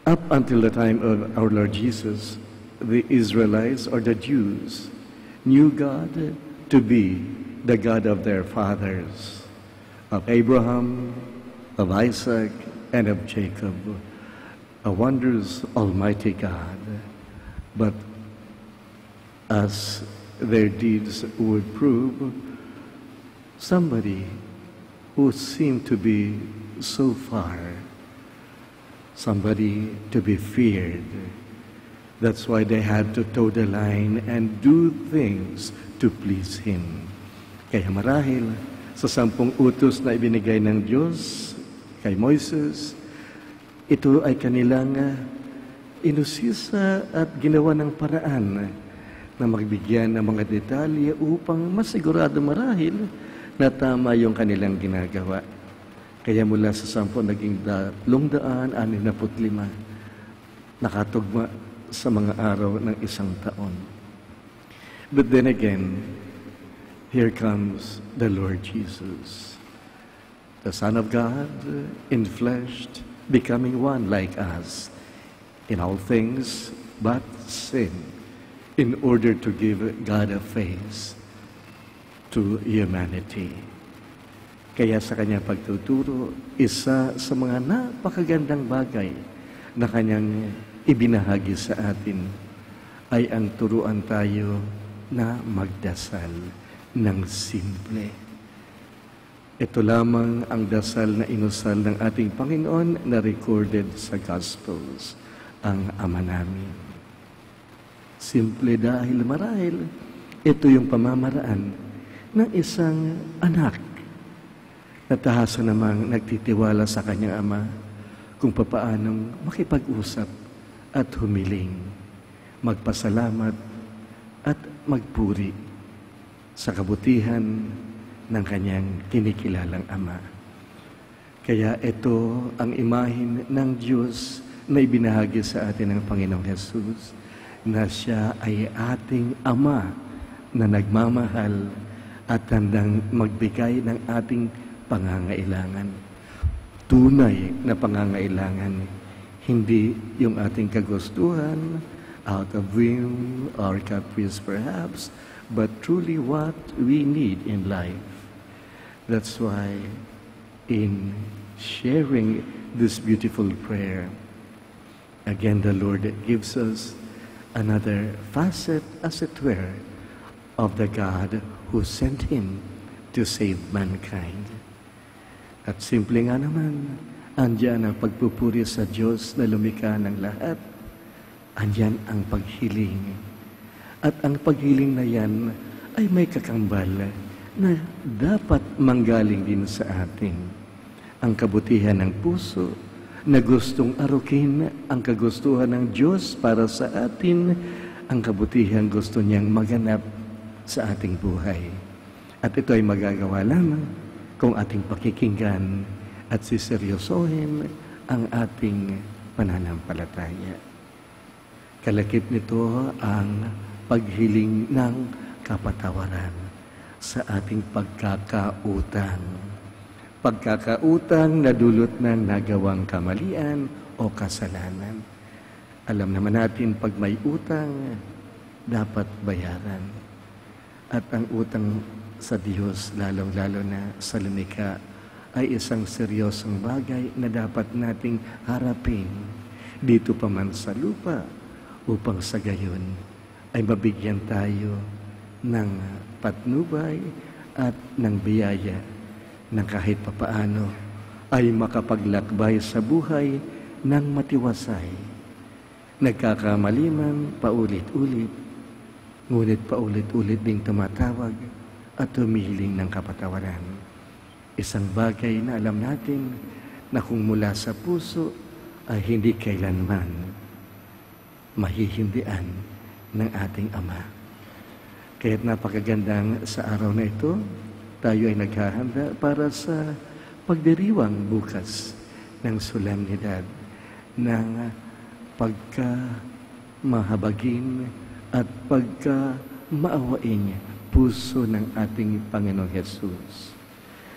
Up until the time of our Lord Jesus, the Israelites or the Jews knew God to be the God of their fathers, of Abraham, of Isaac, and of Jacob, a wondrous Almighty God. But as their deeds would prove, somebody who seemed to be so far, somebody to be feared. That's why they had to toe the line and do things to please Him. Kaya marahil sa 10 utos na ibinigay ng Diyos kay Moises, ito ay kanilang inusisa at ginawa ng paraan na magbigyan ng mga detalye upang masigurado marahil na tama yung kanilang ginagawa. Kaya mula sa 10 naging 265, nakatugma sa mga araw ng 1 taon. But then again, here comes the Lord Jesus, the Son of God, enfleshed, becoming one like us in all things but sin, in order to give God a face to humanity. Kaya sa kanyang pagtuturo, isa sa mga napakagandang bagay na kanyang ibinahagi sa atin ay ang turuan tayo na magdasal ng simple. Ito lamang ang dasal na inusal ng ating Panginoon na recorded sa Gospels, ang Ama namin. Simple dahil marahil, ito yung pamamaraan ng isang anak na tahasa namang nagtitiwala sa kanyang ama kung papaanong makipag-usap at humiling, magpasalamat at magpuri sa kabutihan ng kanyang kinikilalang ama. Kaya ito ang imahin ng Diyos na ibinahagi sa atin ng Panginoong Jesus, na siya ay ating ama na nagmamahal at handang magbigay ng ating pangangailangan. Tunay na pangangailangan, hindi yung ating kagustuhan, out of whim or caprice perhaps, but truly what we need in life. That's why in sharing this beautiful prayer, again the Lord gives us another facet, as it were, of the God who sent Him to save mankind. At simple nga naman, andyan ang pagpupuri sa Diyos na lumikha ng lahat. Andyan ang paghiling. At ang paghiling na yan ay may kakambal na dapat manggaling din sa atin. Ang kabutihan ng puso na gustong arukin ang kagustuhan ng Diyos para sa atin, ang kabutihan gusto niyang maganap sa ating buhay. At ito ay magagawa lamang kung ating pakikinggan at siseryosohin ang ating pananampalataya. Kalakip nito ang paghiling ng kapatawaran sa ating pagkakautang. Pagkakautang na dulot ng nagawang kamalian o kasalanan. Alam naman natin, pag may utang, dapat bayaran. At ang utang sa Diyos, lalong-lalo na sa lumikha, ay isang seryosong bagay na dapat nating harapin dito pa man sa lupa, upang sa gayon ay mabigyan tayo ng patnubay at ng biyaya na kahit papaano ay makapaglakbay sa buhay ng matiwasay. Nagkakamali man paulit-ulit, ngunit paulit-ulit ding tumatawag at humihiling ng kapatawaran. Isang bagay na alam natin na kung mula sa puso ay hindi kailanman mahihindian ng ating Ama. Kaya't napakagandang sa araw na ito, tayo ay naghahanda para sa pagdiriwang bukas ng solemnidad ng pagka-mahabagin at pagka-maawaing puso ng ating Panginoong Hesus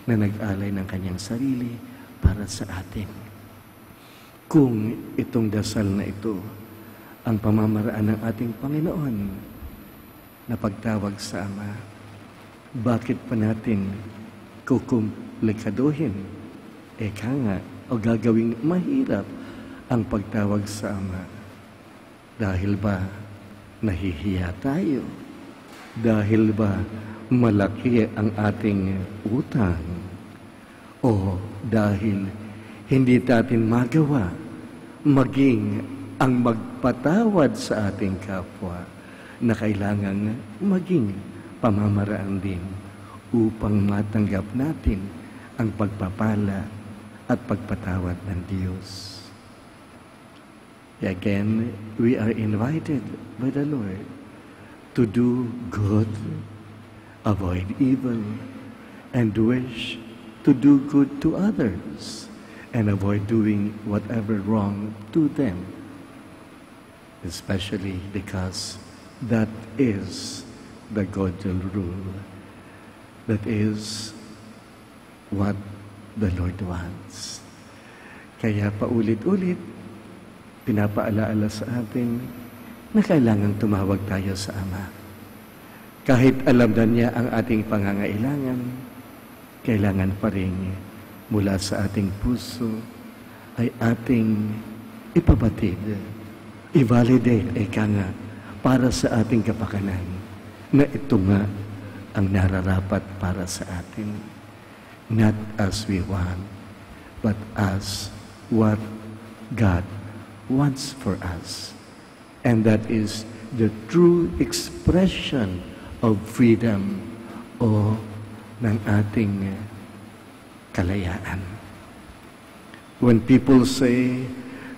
na nag-alay ng kanyang sarili para sa atin. Kung itong dasal na ito ang pamamaraan ng ating Panginoon na pagtawag sa Ama, bakit pa natin kukumplikaduhin? Eka nga, o gagawing mahirap ang pagtawag sa Ama. Dahil ba nahihiya tayo? Dahil ba malaki ang ating utang? O dahil hindi natin magawa maging ang magpatawad sa ating kapwa na kailangan maging pamamaraan din upang matanggap natin ang pagpapala at pagpatawad ng Diyos. Again, we are invited by the Lord to do good, avoid evil, and wish to do good to others, and avoid doing whatever wrong to them, especially because that is the golden rule. That is what the Lord wants. Kaya paulit-ulit, pinapaalaala sa atin na kailangang tumawag tayo sa Ama. Kahit alam na niya ang ating pangangailangan, kailangan pa rin mula sa ating puso ay ating ipabatid, i-validate, eka nga, para sa ating kapakanan, na ito nga ang nararapat para sa atin. Not as we want, but as what God wants for us. And that is the true expression of freedom o ng ating kalayaan. When people say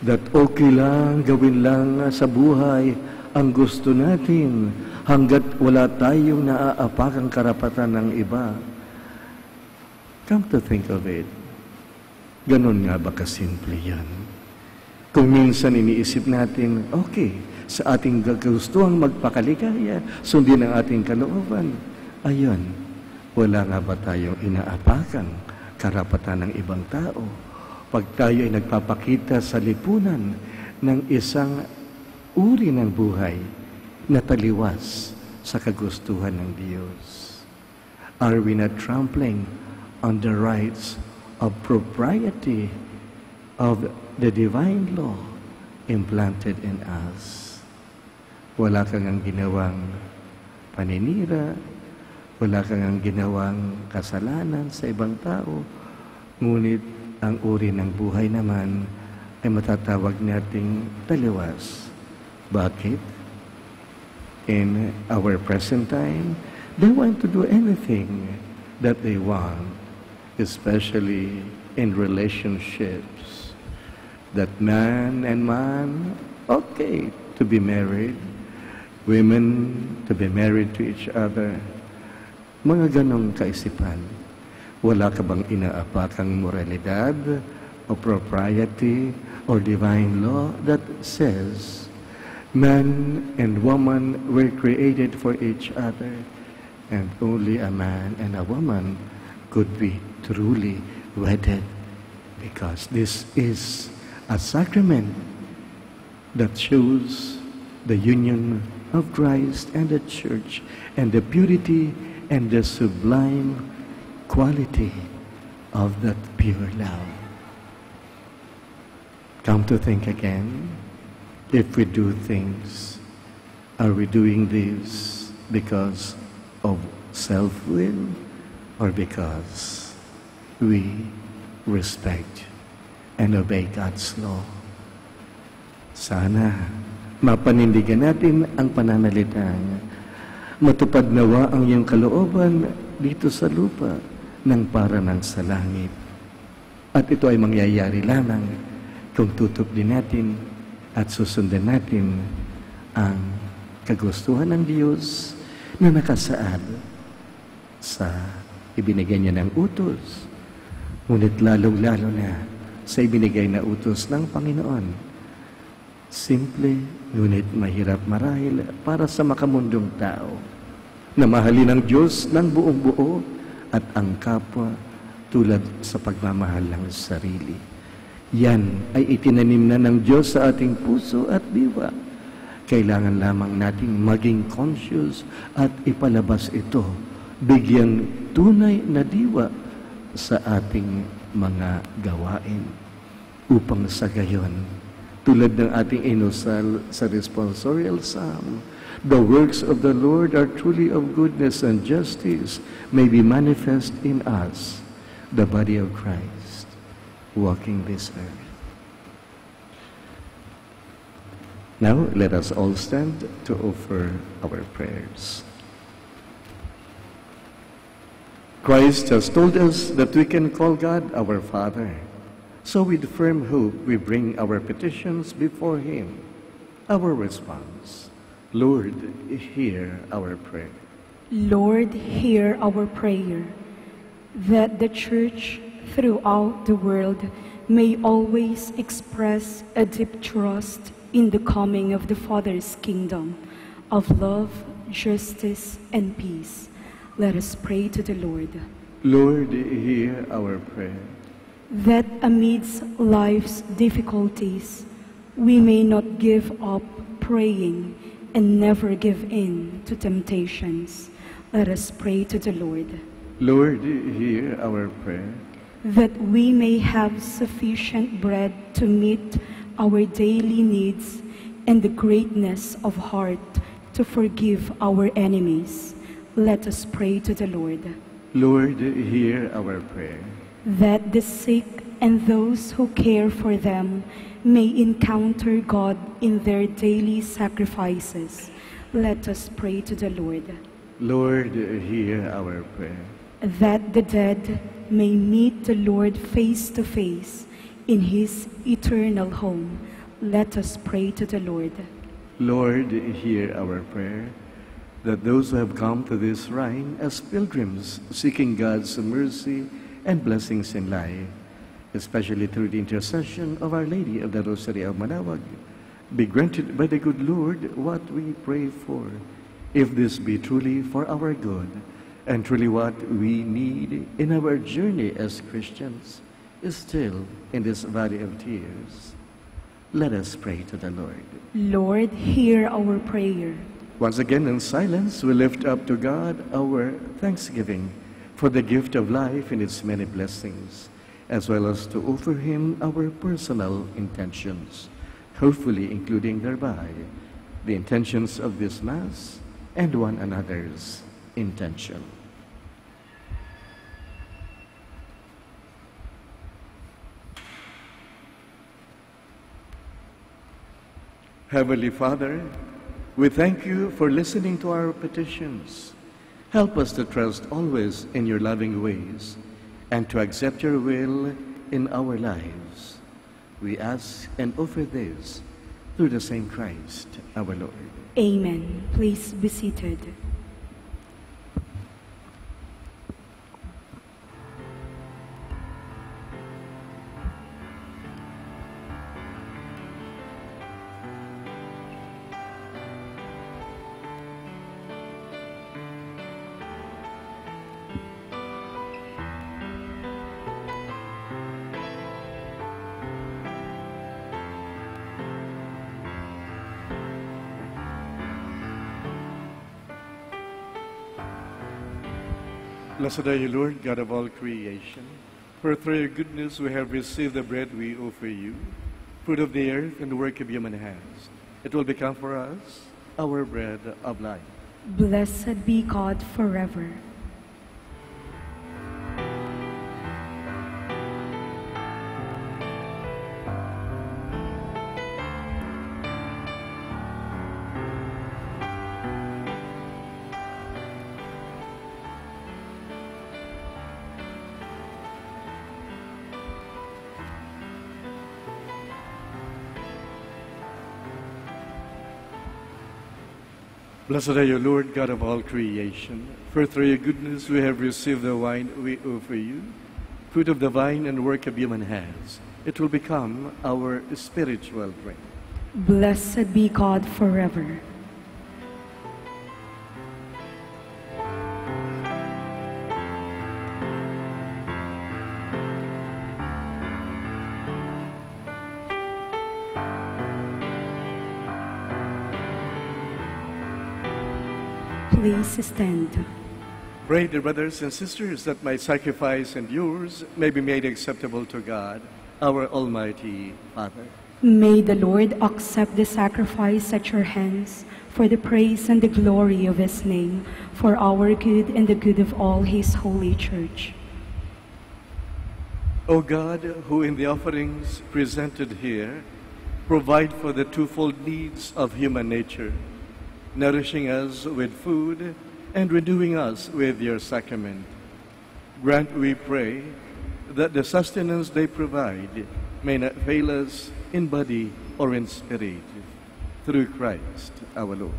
that okay lang, gawin lang sa buhay ang gusto natin hanggat wala tayong naaapakang karapatan ng iba. Come to think of it, ganun nga ba kasimple yan? Kung minsan iniisip natin, okay, sa ating gustuhang magpakaligaya, sundin ang ating kalooban, ayun, wala nga ba tayong inaapakang karapatan ng ibang tao pag tayo ay nagpapakita sa lipunan ng isang uri ng buhay na taliwas sa kagustuhan ng Diyos? Are we not trampling on the rights of propriety of the divine law implanted in us? Wala kang ang ginawang paninira, wala kang ang ginawang kasalanan sa ibang tao, ngunit ang uri ng buhay naman ay matatawag nating taliwas. Bakit? In our present time, they want to do anything that they want, especially in relationships. That man and man, okay, to be married, women to be married to each other. Mga ganong kaisipan. Wala ka bang inaapakang moralidad o propriety or divine law that says man and woman were created for each other and only a man and a woman could be truly wedded, because this is a sacrament that shows the union of Christ and the Church and the purity and the sublime quality of that pure love. Come to think again, if we do things, are we doing this because of self-will or because we respect and obey God's law? Sana mapanindigan natin ang pananalitang matupad nawa ang iyong kalooban dito sa lupa nang para ng sa langit. At ito ay mangyayari lamang kung tutuklin natin at susundan natin ang kagustuhan ng Diyos na nakasaad sa ibinigay niya ng utos. Ngunit lalong-lalo na sa ibinigay na utos ng Panginoon. Simple, ngunit mahirap marahil para sa makamundong tao na mahalin ang Diyos ng buong buo at ang kapwa tulad sa pagmamahal ng sarili. Yan ay itinanim na ng Diyos sa ating puso at diwa. Kailangan lamang nating maging conscious at ipalabas ito, bigyang tunay na diwa sa ating mga gawain. Upang sa gayon, tulad ng ating inusal sa responsorial psalm, the works of the Lord are truly of goodness and justice may be manifest in us, the body of Christ, walking this earth. Now, let us all stand to offer our prayers. Christ has told us that we can call God our Father. So with firm hope, we bring our petitions before Him. Our response, Lord, hear our prayer.
Lord, hear our prayer, that the Church throughout the world may always express a deep trust in the coming of the Father's kingdom of love, justice, and peace. Let us pray to the Lord.
Lord, hear our prayer.
That amidst life's difficulties, we may not give up praying and never give in to temptations. Let us pray to the Lord.
Lord, hear our prayer.
That we may have sufficient bread to meet our daily needs and the greatness of heart to forgive our enemies. Let us pray to the Lord.
Lord, hear our prayer.
That the sick and those who care for them may encounter God in their daily sacrifices. Let us pray to the Lord.
Lord, hear our prayer.
That the dead may meet the Lord face to face in His eternal home. Let us pray to the Lord.
Lord, hear our prayer. That those who have come to this shrine as pilgrims seeking God's mercy and blessings in life, especially through the intercession of Our Lady of the Rosary of Manawag, be granted by the good Lord what we pray for, if this be truly for our good and truly what we need in our journey as Christians, is still in this valley of tears. Let us pray to the Lord.
Lord, hear our prayer.
Once again, in silence, we lift up to God our thanksgiving for the gift of life and its many blessings, as well as to offer Him our personal intentions, hopefully including thereby the intentions of this Mass and one another's intention. Heavenly Father, we thank you for listening to our petitions. Help us to trust always in your loving ways and to accept your will in our lives. We ask and offer this through the same Christ, our Lord.
Amen. Please be seated.
Blessed are you, Lord, God of all creation. For through your goodness we have received the bread we offer you, fruit of the earth and the work of human hands. It will become for us our bread of life.
Blessed be God forever.
Blessed are you, Lord God of all creation, for through your goodness we have received the wine we offer you, fruit of the vine and work of human hands. It will become our spiritual drink.
Blessed be God forever. Please stand.
Pray, dear brothers and sisters, that my sacrifice and yours may be made acceptable to God, our Almighty Father.
May the Lord accept the sacrifice at your hands for the praise and the glory of his name, for our good and the good of all his holy church.
O God, who in the offerings presented here provide for the twofold needs of human nature, nourishing us with food and renewing us with your sacrament, grant, we pray, that the sustenance they provide may not fail us in body or in spirit, through Christ our Lord.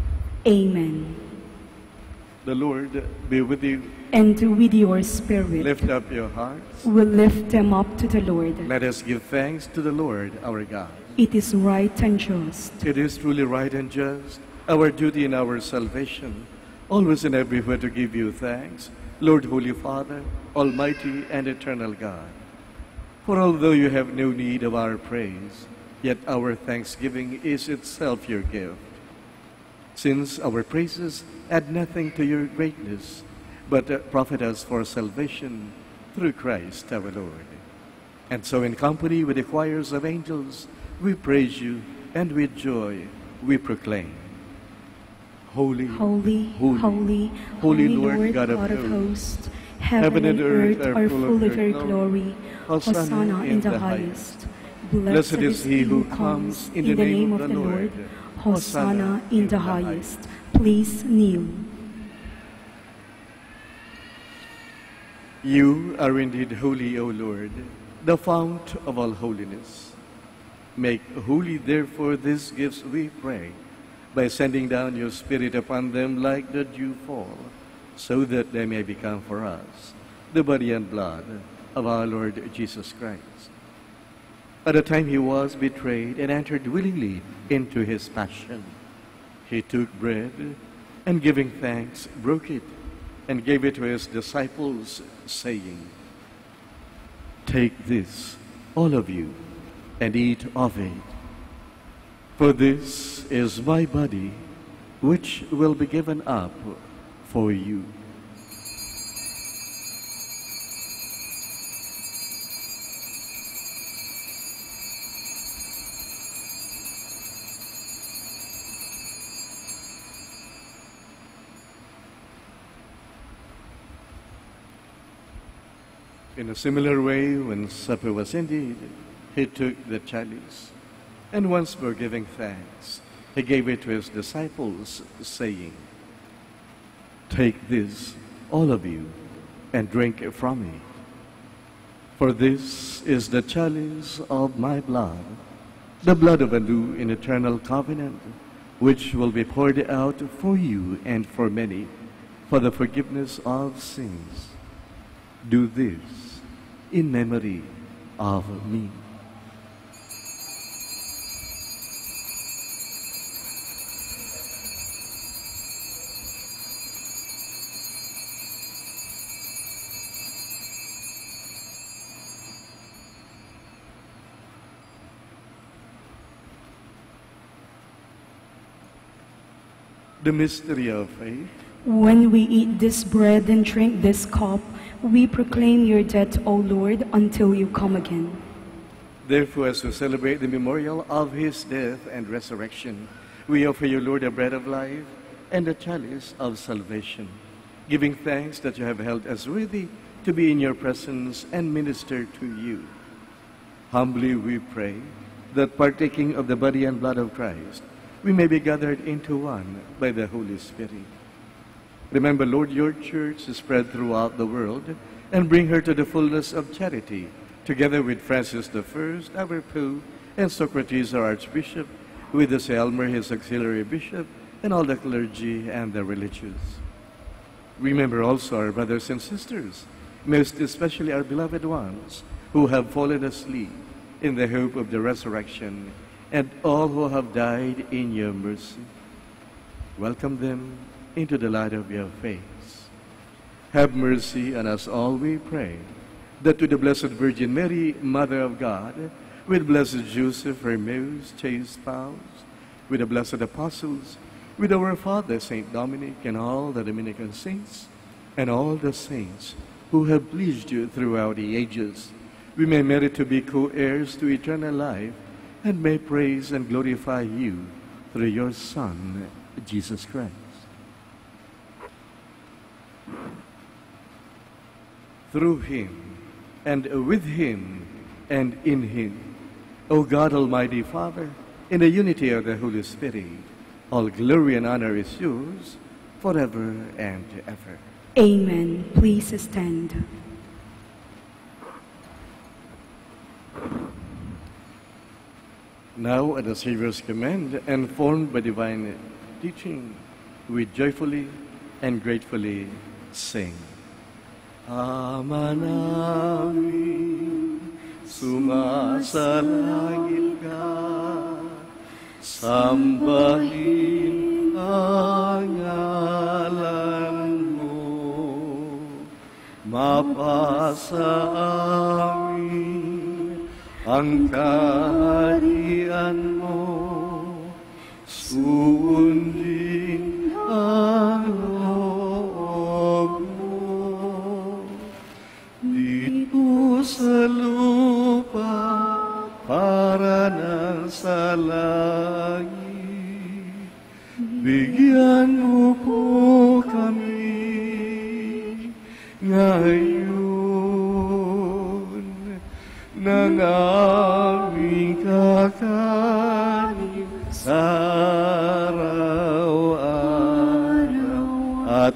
Amen.
The Lord be with you.
And with your spirit.
Lift up your hearts.
We lift them up to the Lord.
Let us give thanks to the Lord our God.
It is right and just.
It is truly right and just, our duty and our salvation, always and everywhere to give you thanks, Lord, Holy Father, Almighty and eternal God. For although you have no need of our praise, yet our thanksgiving is itself your gift. Since our praises add nothing to your greatness, but profit us for salvation through Christ our Lord. And so in company with the choirs of angels, we praise you, and with joy we proclaim. Holy,
holy,
holy,
holy,
holy
Lord God of hosts, heaven and earth are full of your glory. Hosanna in the highest. Blessed is he who comes in the name of the Lord. Hosanna in the highest. Please kneel.
You are indeed holy, O Lord, the fount of all holiness. Make holy, therefore, these gifts, we pray, by sending down your Spirit upon them like the dewfall, so that they may become for us the body and blood of our Lord Jesus Christ. At the time he was betrayed and entered willingly into his passion, he took bread and, giving thanks, broke it and gave it to his disciples, saying, "Take this, all of you, and eat of it. For this is my body, which will be given up for you." In a similar way, when supper was ended, he took the chalice, and once more giving thanks, he gave it to his disciples, saying, "Take this, all of you, and drink from it. For this is the chalice of my blood, the blood of a new and eternal covenant, which will be poured out for you and for many, for the forgiveness of sins. Do this in memory of me." The mystery of faith.
When we eat this bread and drink this cup, we proclaim your death, O Lord, until you come again.
Therefore, as we celebrate the memorial of his death and resurrection, we offer you, Lord, the bread of life and the chalice of salvation, giving thanks that you have held us worthy to be in your presence and minister to you. Humbly we pray that, partaking of the body and blood of Christ, we may be gathered into one by the Holy Spirit. Remember, Lord, your church is spread throughout the world, and bring her to the fullness of charity, together with Francis I, our Pope, and Socrates, our Archbishop, with the Elmer, his auxiliary bishop, and all the clergy and the religious. Remember also our brothers and sisters, most especially our beloved ones who have fallen asleep in the hope of the resurrection, and all who have died in your mercy. Welcome them into the light of your face. Have mercy on us all, we pray, that with the Blessed Virgin Mary, Mother of God, with Blessed Joseph, her most chaste spouse, with the blessed apostles, with our Father, Saint Dominic, and all the Dominican saints, and all the saints who have pleased you throughout the ages, we may merit to be co-heirs to eternal life, and may praise and glorify you through your Son, Jesus Christ. Through him, and with him, and in him, O God Almighty Father, in the unity of the Holy Spirit, all glory and honor is yours forever and ever.
Amen. Please stand.
Now, at the Savior's command, and formed by divine teaching, we joyfully and gratefully sing. Ama namin, sumasalangit ka, sambahin ang ngalan mo, mapasa amin ang kaharian mo, sundin ang loob mo, dito sa lupa para nang sa langit. Bigyan mo po kami ngayon ng aming kakanin sa araw-araw, at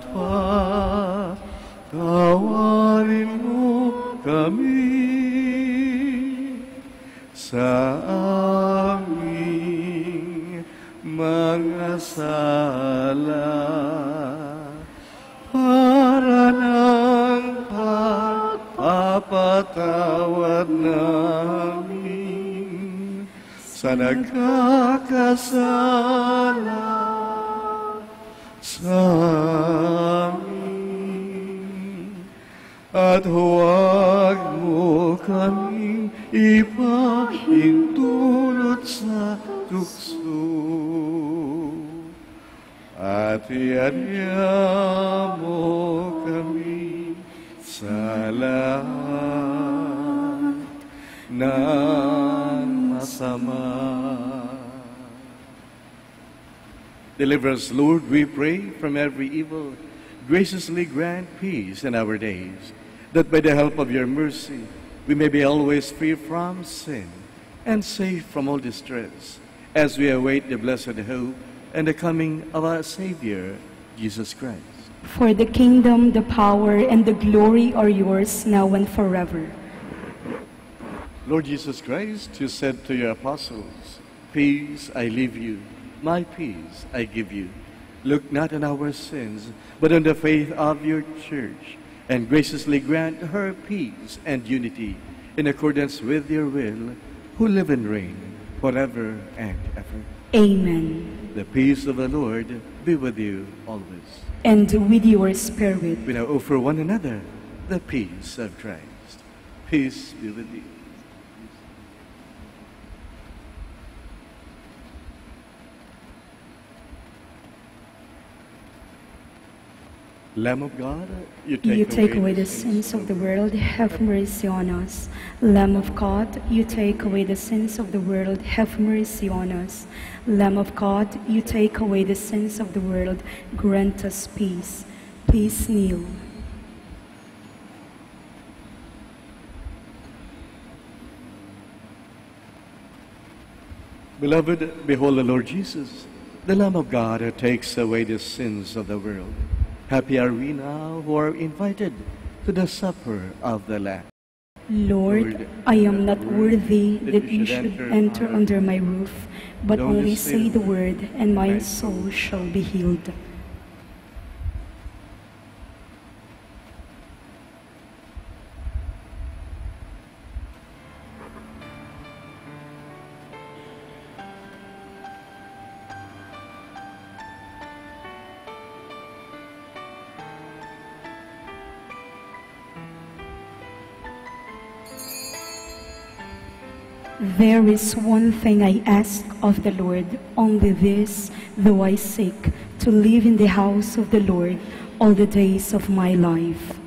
patawarin mo kami sa aming mga sala, para ng pagpapatawad namin sa nagkakasala sa amin. At huwag mo kaming ipahintulot sa tukso, at iadya mo kami sa lahat ng masama. Deliver us, Lord, we pray, from every evil. Graciously grant peace in our days, that by the help of your mercy we may be always free from sin and safe from all distress, as we await the blessed hope and the coming of our Savior, Jesus Christ.
For the kingdom, the power, and the glory are yours now and forever.
Lord Jesus Christ, you said to your apostles, "Peace I leave you, my peace I give you. Look not on our sins, but on the faith of your church, and graciously grant her peace and unity in accordance with your will, who live and reign forever and ever."
Amen.
The peace of the Lord be with you always.
And with your spirit.
We now offer one another the peace of Christ. Peace be with you. Lamb of God, you take
away the sins of the world, have mercy on us. Lamb of God, you take away the sins of the world, have mercy on us. Lamb of God, you take away the sins of the world, grant us peace. Please kneel.
Beloved, behold the Lord Jesus, the Lamb of God who takes away the sins of the world. Happy are we now who are invited to the supper of the Lamb.
Lord, I am not worthy that you should enter under my roof, but only say the word, and my soul shall be healed. There is one thing I ask of the Lord, only this do I seek, to live in the house of the Lord all the days of my life.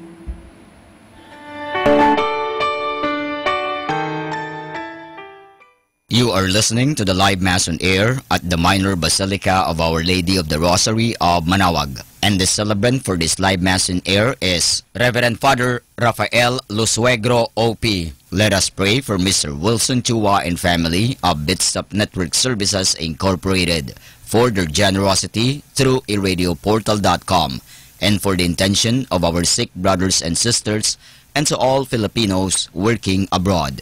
You are listening to the live Mass on air at the Minor Basilica of Our Lady of the Rosary of Manaoag. And the celebrant for this live Mass on air is Reverend Father Rafael Lusuegro, OP. Let us pray for Mr. Wilson Chua and family of Bitstop Network Services Incorporated for their generosity through iradioportal.com and for the intention of our sick brothers and sisters and to all Filipinos working abroad.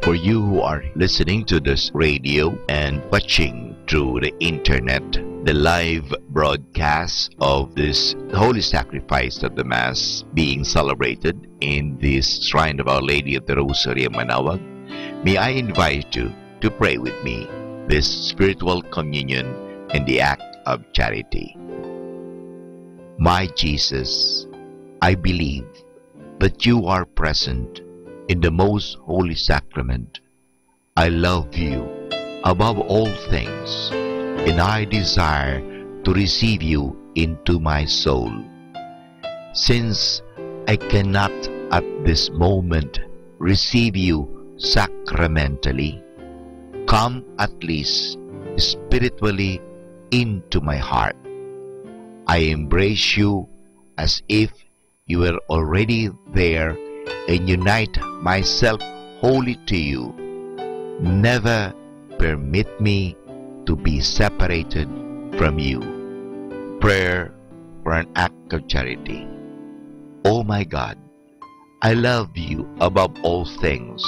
For you who are listening to this radio and watching through the internet, the live broadcast of this Holy Sacrifice of the Mass being celebrated in this Shrine of Our Lady of the Rosary of Manaoag, may I invite you to pray with me this spiritual communion in the act of charity. My Jesus, I believe that you are present in the most holy sacrament. I love you above all things, and I desire to receive you into my soul. Since I cannot at this moment receive you sacramentally, come at least spiritually into my heart. I embrace you as if you were already there and unite myself wholly to you. Never permit me to be separated from you. Prayer for an act of charity. Oh my God, I love you above all things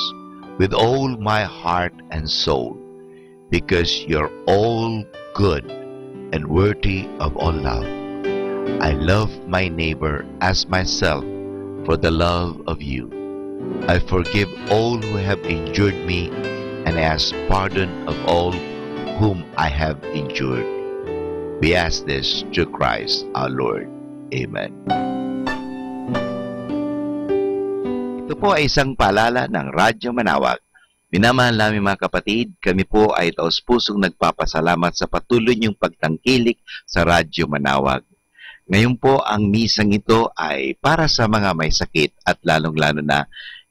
with all my heart and soul, because you're all good and worthy of all love. I love my neighbor as myself for the love of you. I forgive all who have injured me and ask pardon of all whom I have injured. We ask this through Christ our Lord. Amen. Ito po ay isang paalala ng Radyo Manaoag. Minamahal namin mga kapatid, kami po ay taos-pusong nagpapasalamat sa patuloy niyong pagtangkilik sa Radyo Manaoag. Ngayon po, ang misang ito ay para sa mga may sakit at lalong-lalo na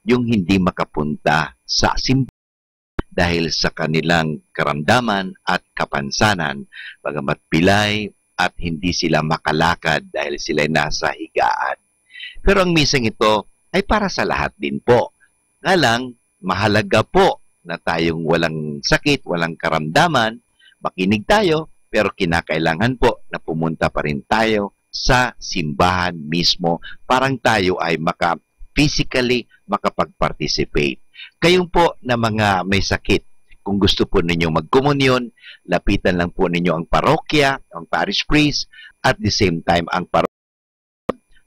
yung hindi makapunta sa simbahan dahil sa kanilang karamdaman at kapansanan, bagamat pilay at hindi sila makalakad dahil sila nasa higaan. Pero ang misang ito ay para sa lahat din po. Nga lang, mahalaga po na tayong walang sakit, walang karamdaman, makinig tayo, pero kinakailangan po na pumunta pa rin tayo sa simbahan mismo, parang tayo ay physically makapag-participate. Kayong po na mga may sakit, kung gusto po ninyo magkomunyon, lapitan lang po ninyo ang parokya, ang parish priest, at the same time ang parokya.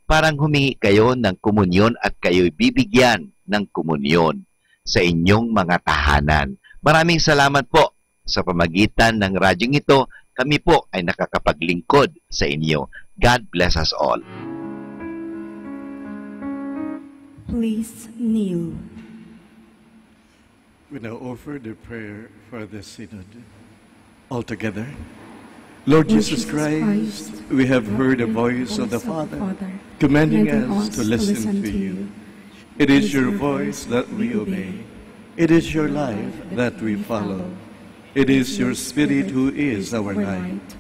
Parang humingi kayo ng komunyon at kayo'y bibigyan ng komunyon sa inyong mga tahanan. Maraming salamat po sa pamagitan ng radyong ito. Kami po ay nakakapaglingkod sa inyo. God bless us all.
Please kneel.
We now offer the prayer for the Synod. All together. Lord Jesus Christ, we have heard the voice of the Father commanding us to listen to you. It is your voice that we obey. It is your life that we follow. It is your Spirit who is our light.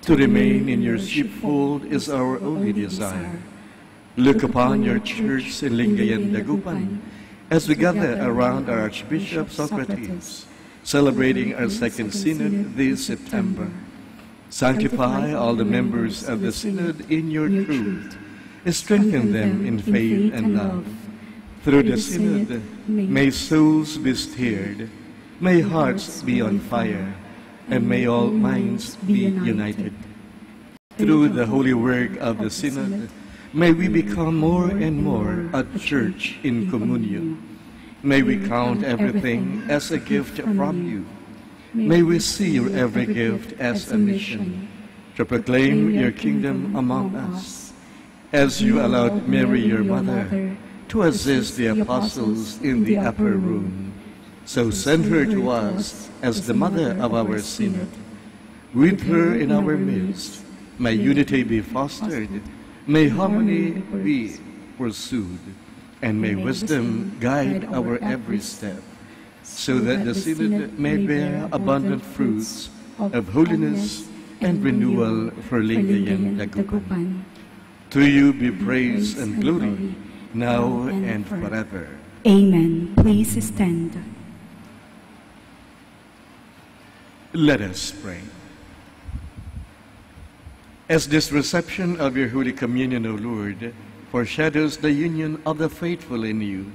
To remain in your sheepfold is our only desire. Look upon your church in Lingayen, Dagupan, as we gather around our Archbishop Socrates, celebrating our second synod this September. Sanctify all the members of the synod in your truth, strengthen them in faith and love. Through the Synod, may souls be stirred, may hearts be on fire, and may all minds be united. Through the holy work of the Synod, may we become more and more a church in communion. May we count everything as a gift from you. May we see your every gift as a mission to proclaim your kingdom among us. As you allowed Mary, your mother, to assist the apostles in the upper room, so send her to us as the mother of our Synod. With her in our midst, may unity be fostered, may harmony be pursued, and may wisdom guide our every step, so that the Synod may bear abundant fruits of holiness and renewal for Lingayen Dagupan. To you be praise and glory, now and forever.
Amen. Please stand.
Let us pray. As this reception of your Holy Communion, O Lord, foreshadows the union of the faithful in you,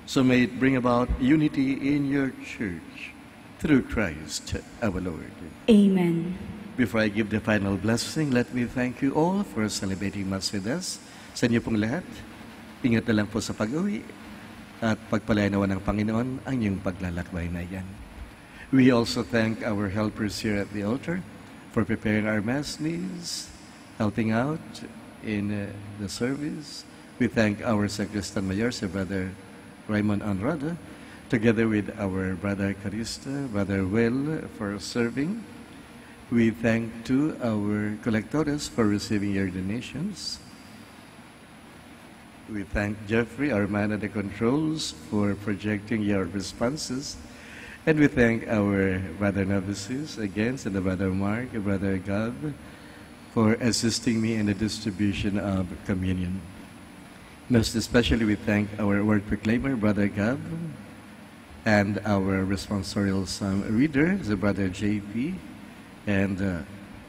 so may it bring about unity in your church through Christ our Lord.
Amen.
Before I give the final blessing, let me thank you all for celebrating Mass with us. Sa inyo pong lahat, ingat na lang po sa pag-uwi at pagpalain nawa ng Panginoon ang inyong paglalakbay na yan. We also thank our helpers here at the altar for preparing our Mass needs, helping out in the service. We thank our Sacristan Mayor, Sir Brother Raymond Anrada, together with our Brother Carista, Brother Will, for serving. We thank too our collectores for receiving your donations. We thank Jeffrey, our man at the controls, for projecting your responses. And we thank our Brother Novices again, and the Brother Mark, and Brother Gab, for assisting me in the distribution of communion. Most especially, we thank our word proclaimer, Brother Gab, and our responsorial psalm reader, the Brother JP, and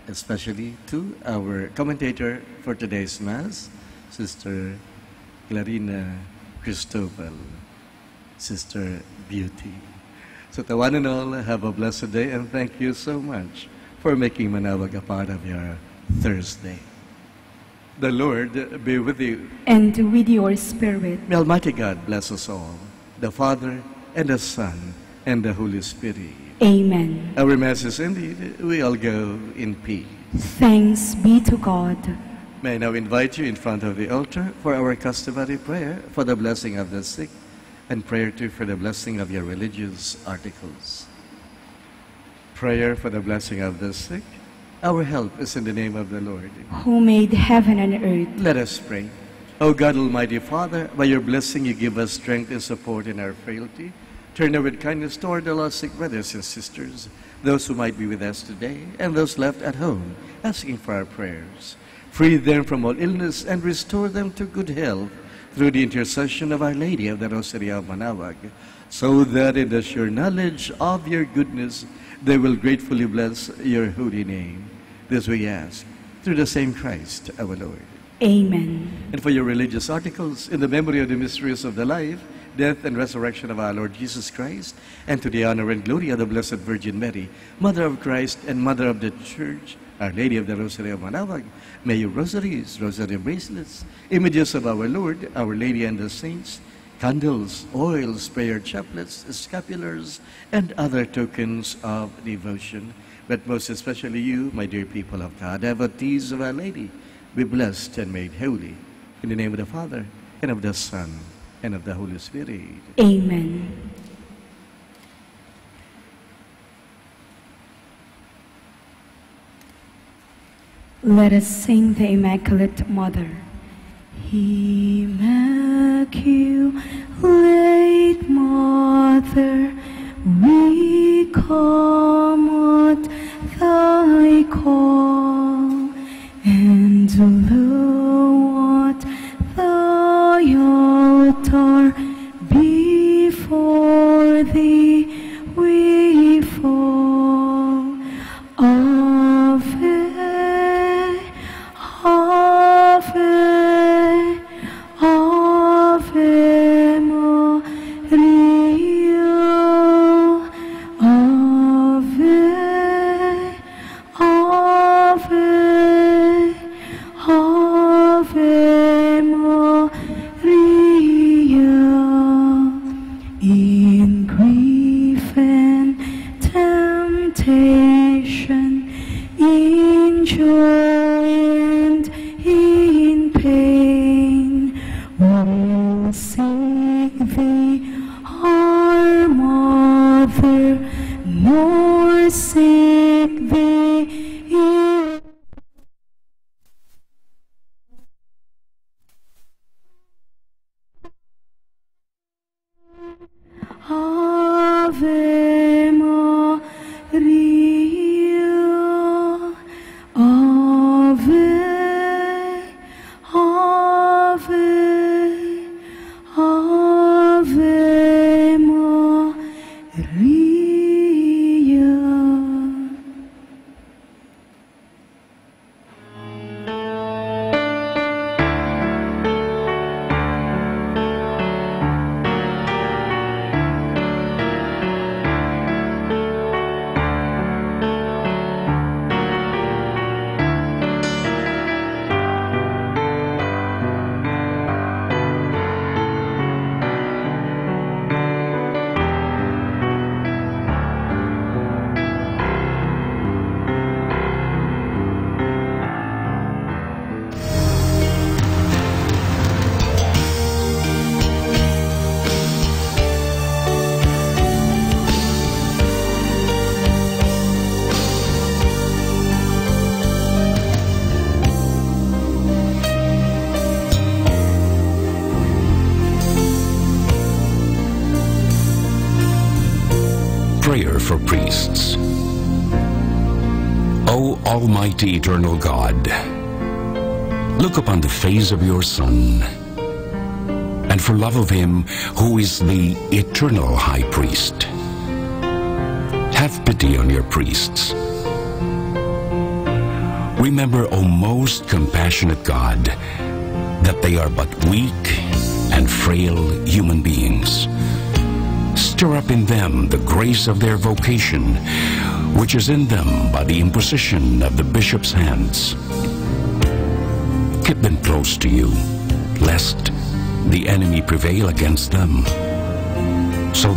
especially to our commentator for today's Mass, Sister Clarina Cristobal, Sister Beauty. So to one and all, have a blessed day, and thank you so much for making Manawag a part of your Thursday. The Lord be with you.
And with your spirit.
May Almighty God bless us all, the Father, and the Son, and the Holy Spirit.
Amen.
Our Mass is ended. We all go in peace.
Thanks be to God.
May I now invite you in front of the altar for our customary prayer for the blessing of the sick, and prayer too for the blessing of your religious articles. Prayer for the blessing of the sick. Our help is in the name of the Lord,
who made heaven and earth.
Let us pray. O God, Almighty Father, by your blessing you give us strength and support in our frailty. Turn now with kindness toward all our sick brothers and sisters, those who might be with us today, and those left at home, asking for our prayers. Free them from all illness and restore them to good health through the intercession of Our Lady of the Rosary of Manawag, so that in the sure knowledge of your goodness they will gratefully bless your holy name. This we ask through the same Christ our Lord.
Amen.
And for your religious articles, in the memory of the mysteries of the life, death, and resurrection of our Lord Jesus Christ, and to the honor and glory of the Blessed Virgin Mary, Mother of Christ and Mother of the Church, Our Lady of the Rosary of Manawag, may your rosaries, rosary bracelets, images of our Lord, Our Lady and the saints, candles, oils, prayer chaplets, scapulars, and other tokens of devotion, but most especially you, my dear people of God, devotees of Our Lady, be blessed and made holy. In the name of the Father, and of the Son, and of the Holy Spirit.
Amen. Let us sing the Immaculate Mother. Immaculate Mother, we come at thy call, and lo, at thy altar before thee we fall. Ave, Ave,
temptation, in joy and in pain. We'll seek thee, our Mother, nor seek thee in Ave Maria, Ave, Ave, Ave Maria.
Prayer for priests. O Almighty Eternal God, look upon the face of your Son, and for love of him who is the eternal High Priest, have pity on your priests. Remember, O most compassionate God, that they are but weak and frail human beings. Stir up in them the grace of their vocation, which is in them by the imposition of the bishop's hands. Keep them close to you, lest the enemy prevail against them. So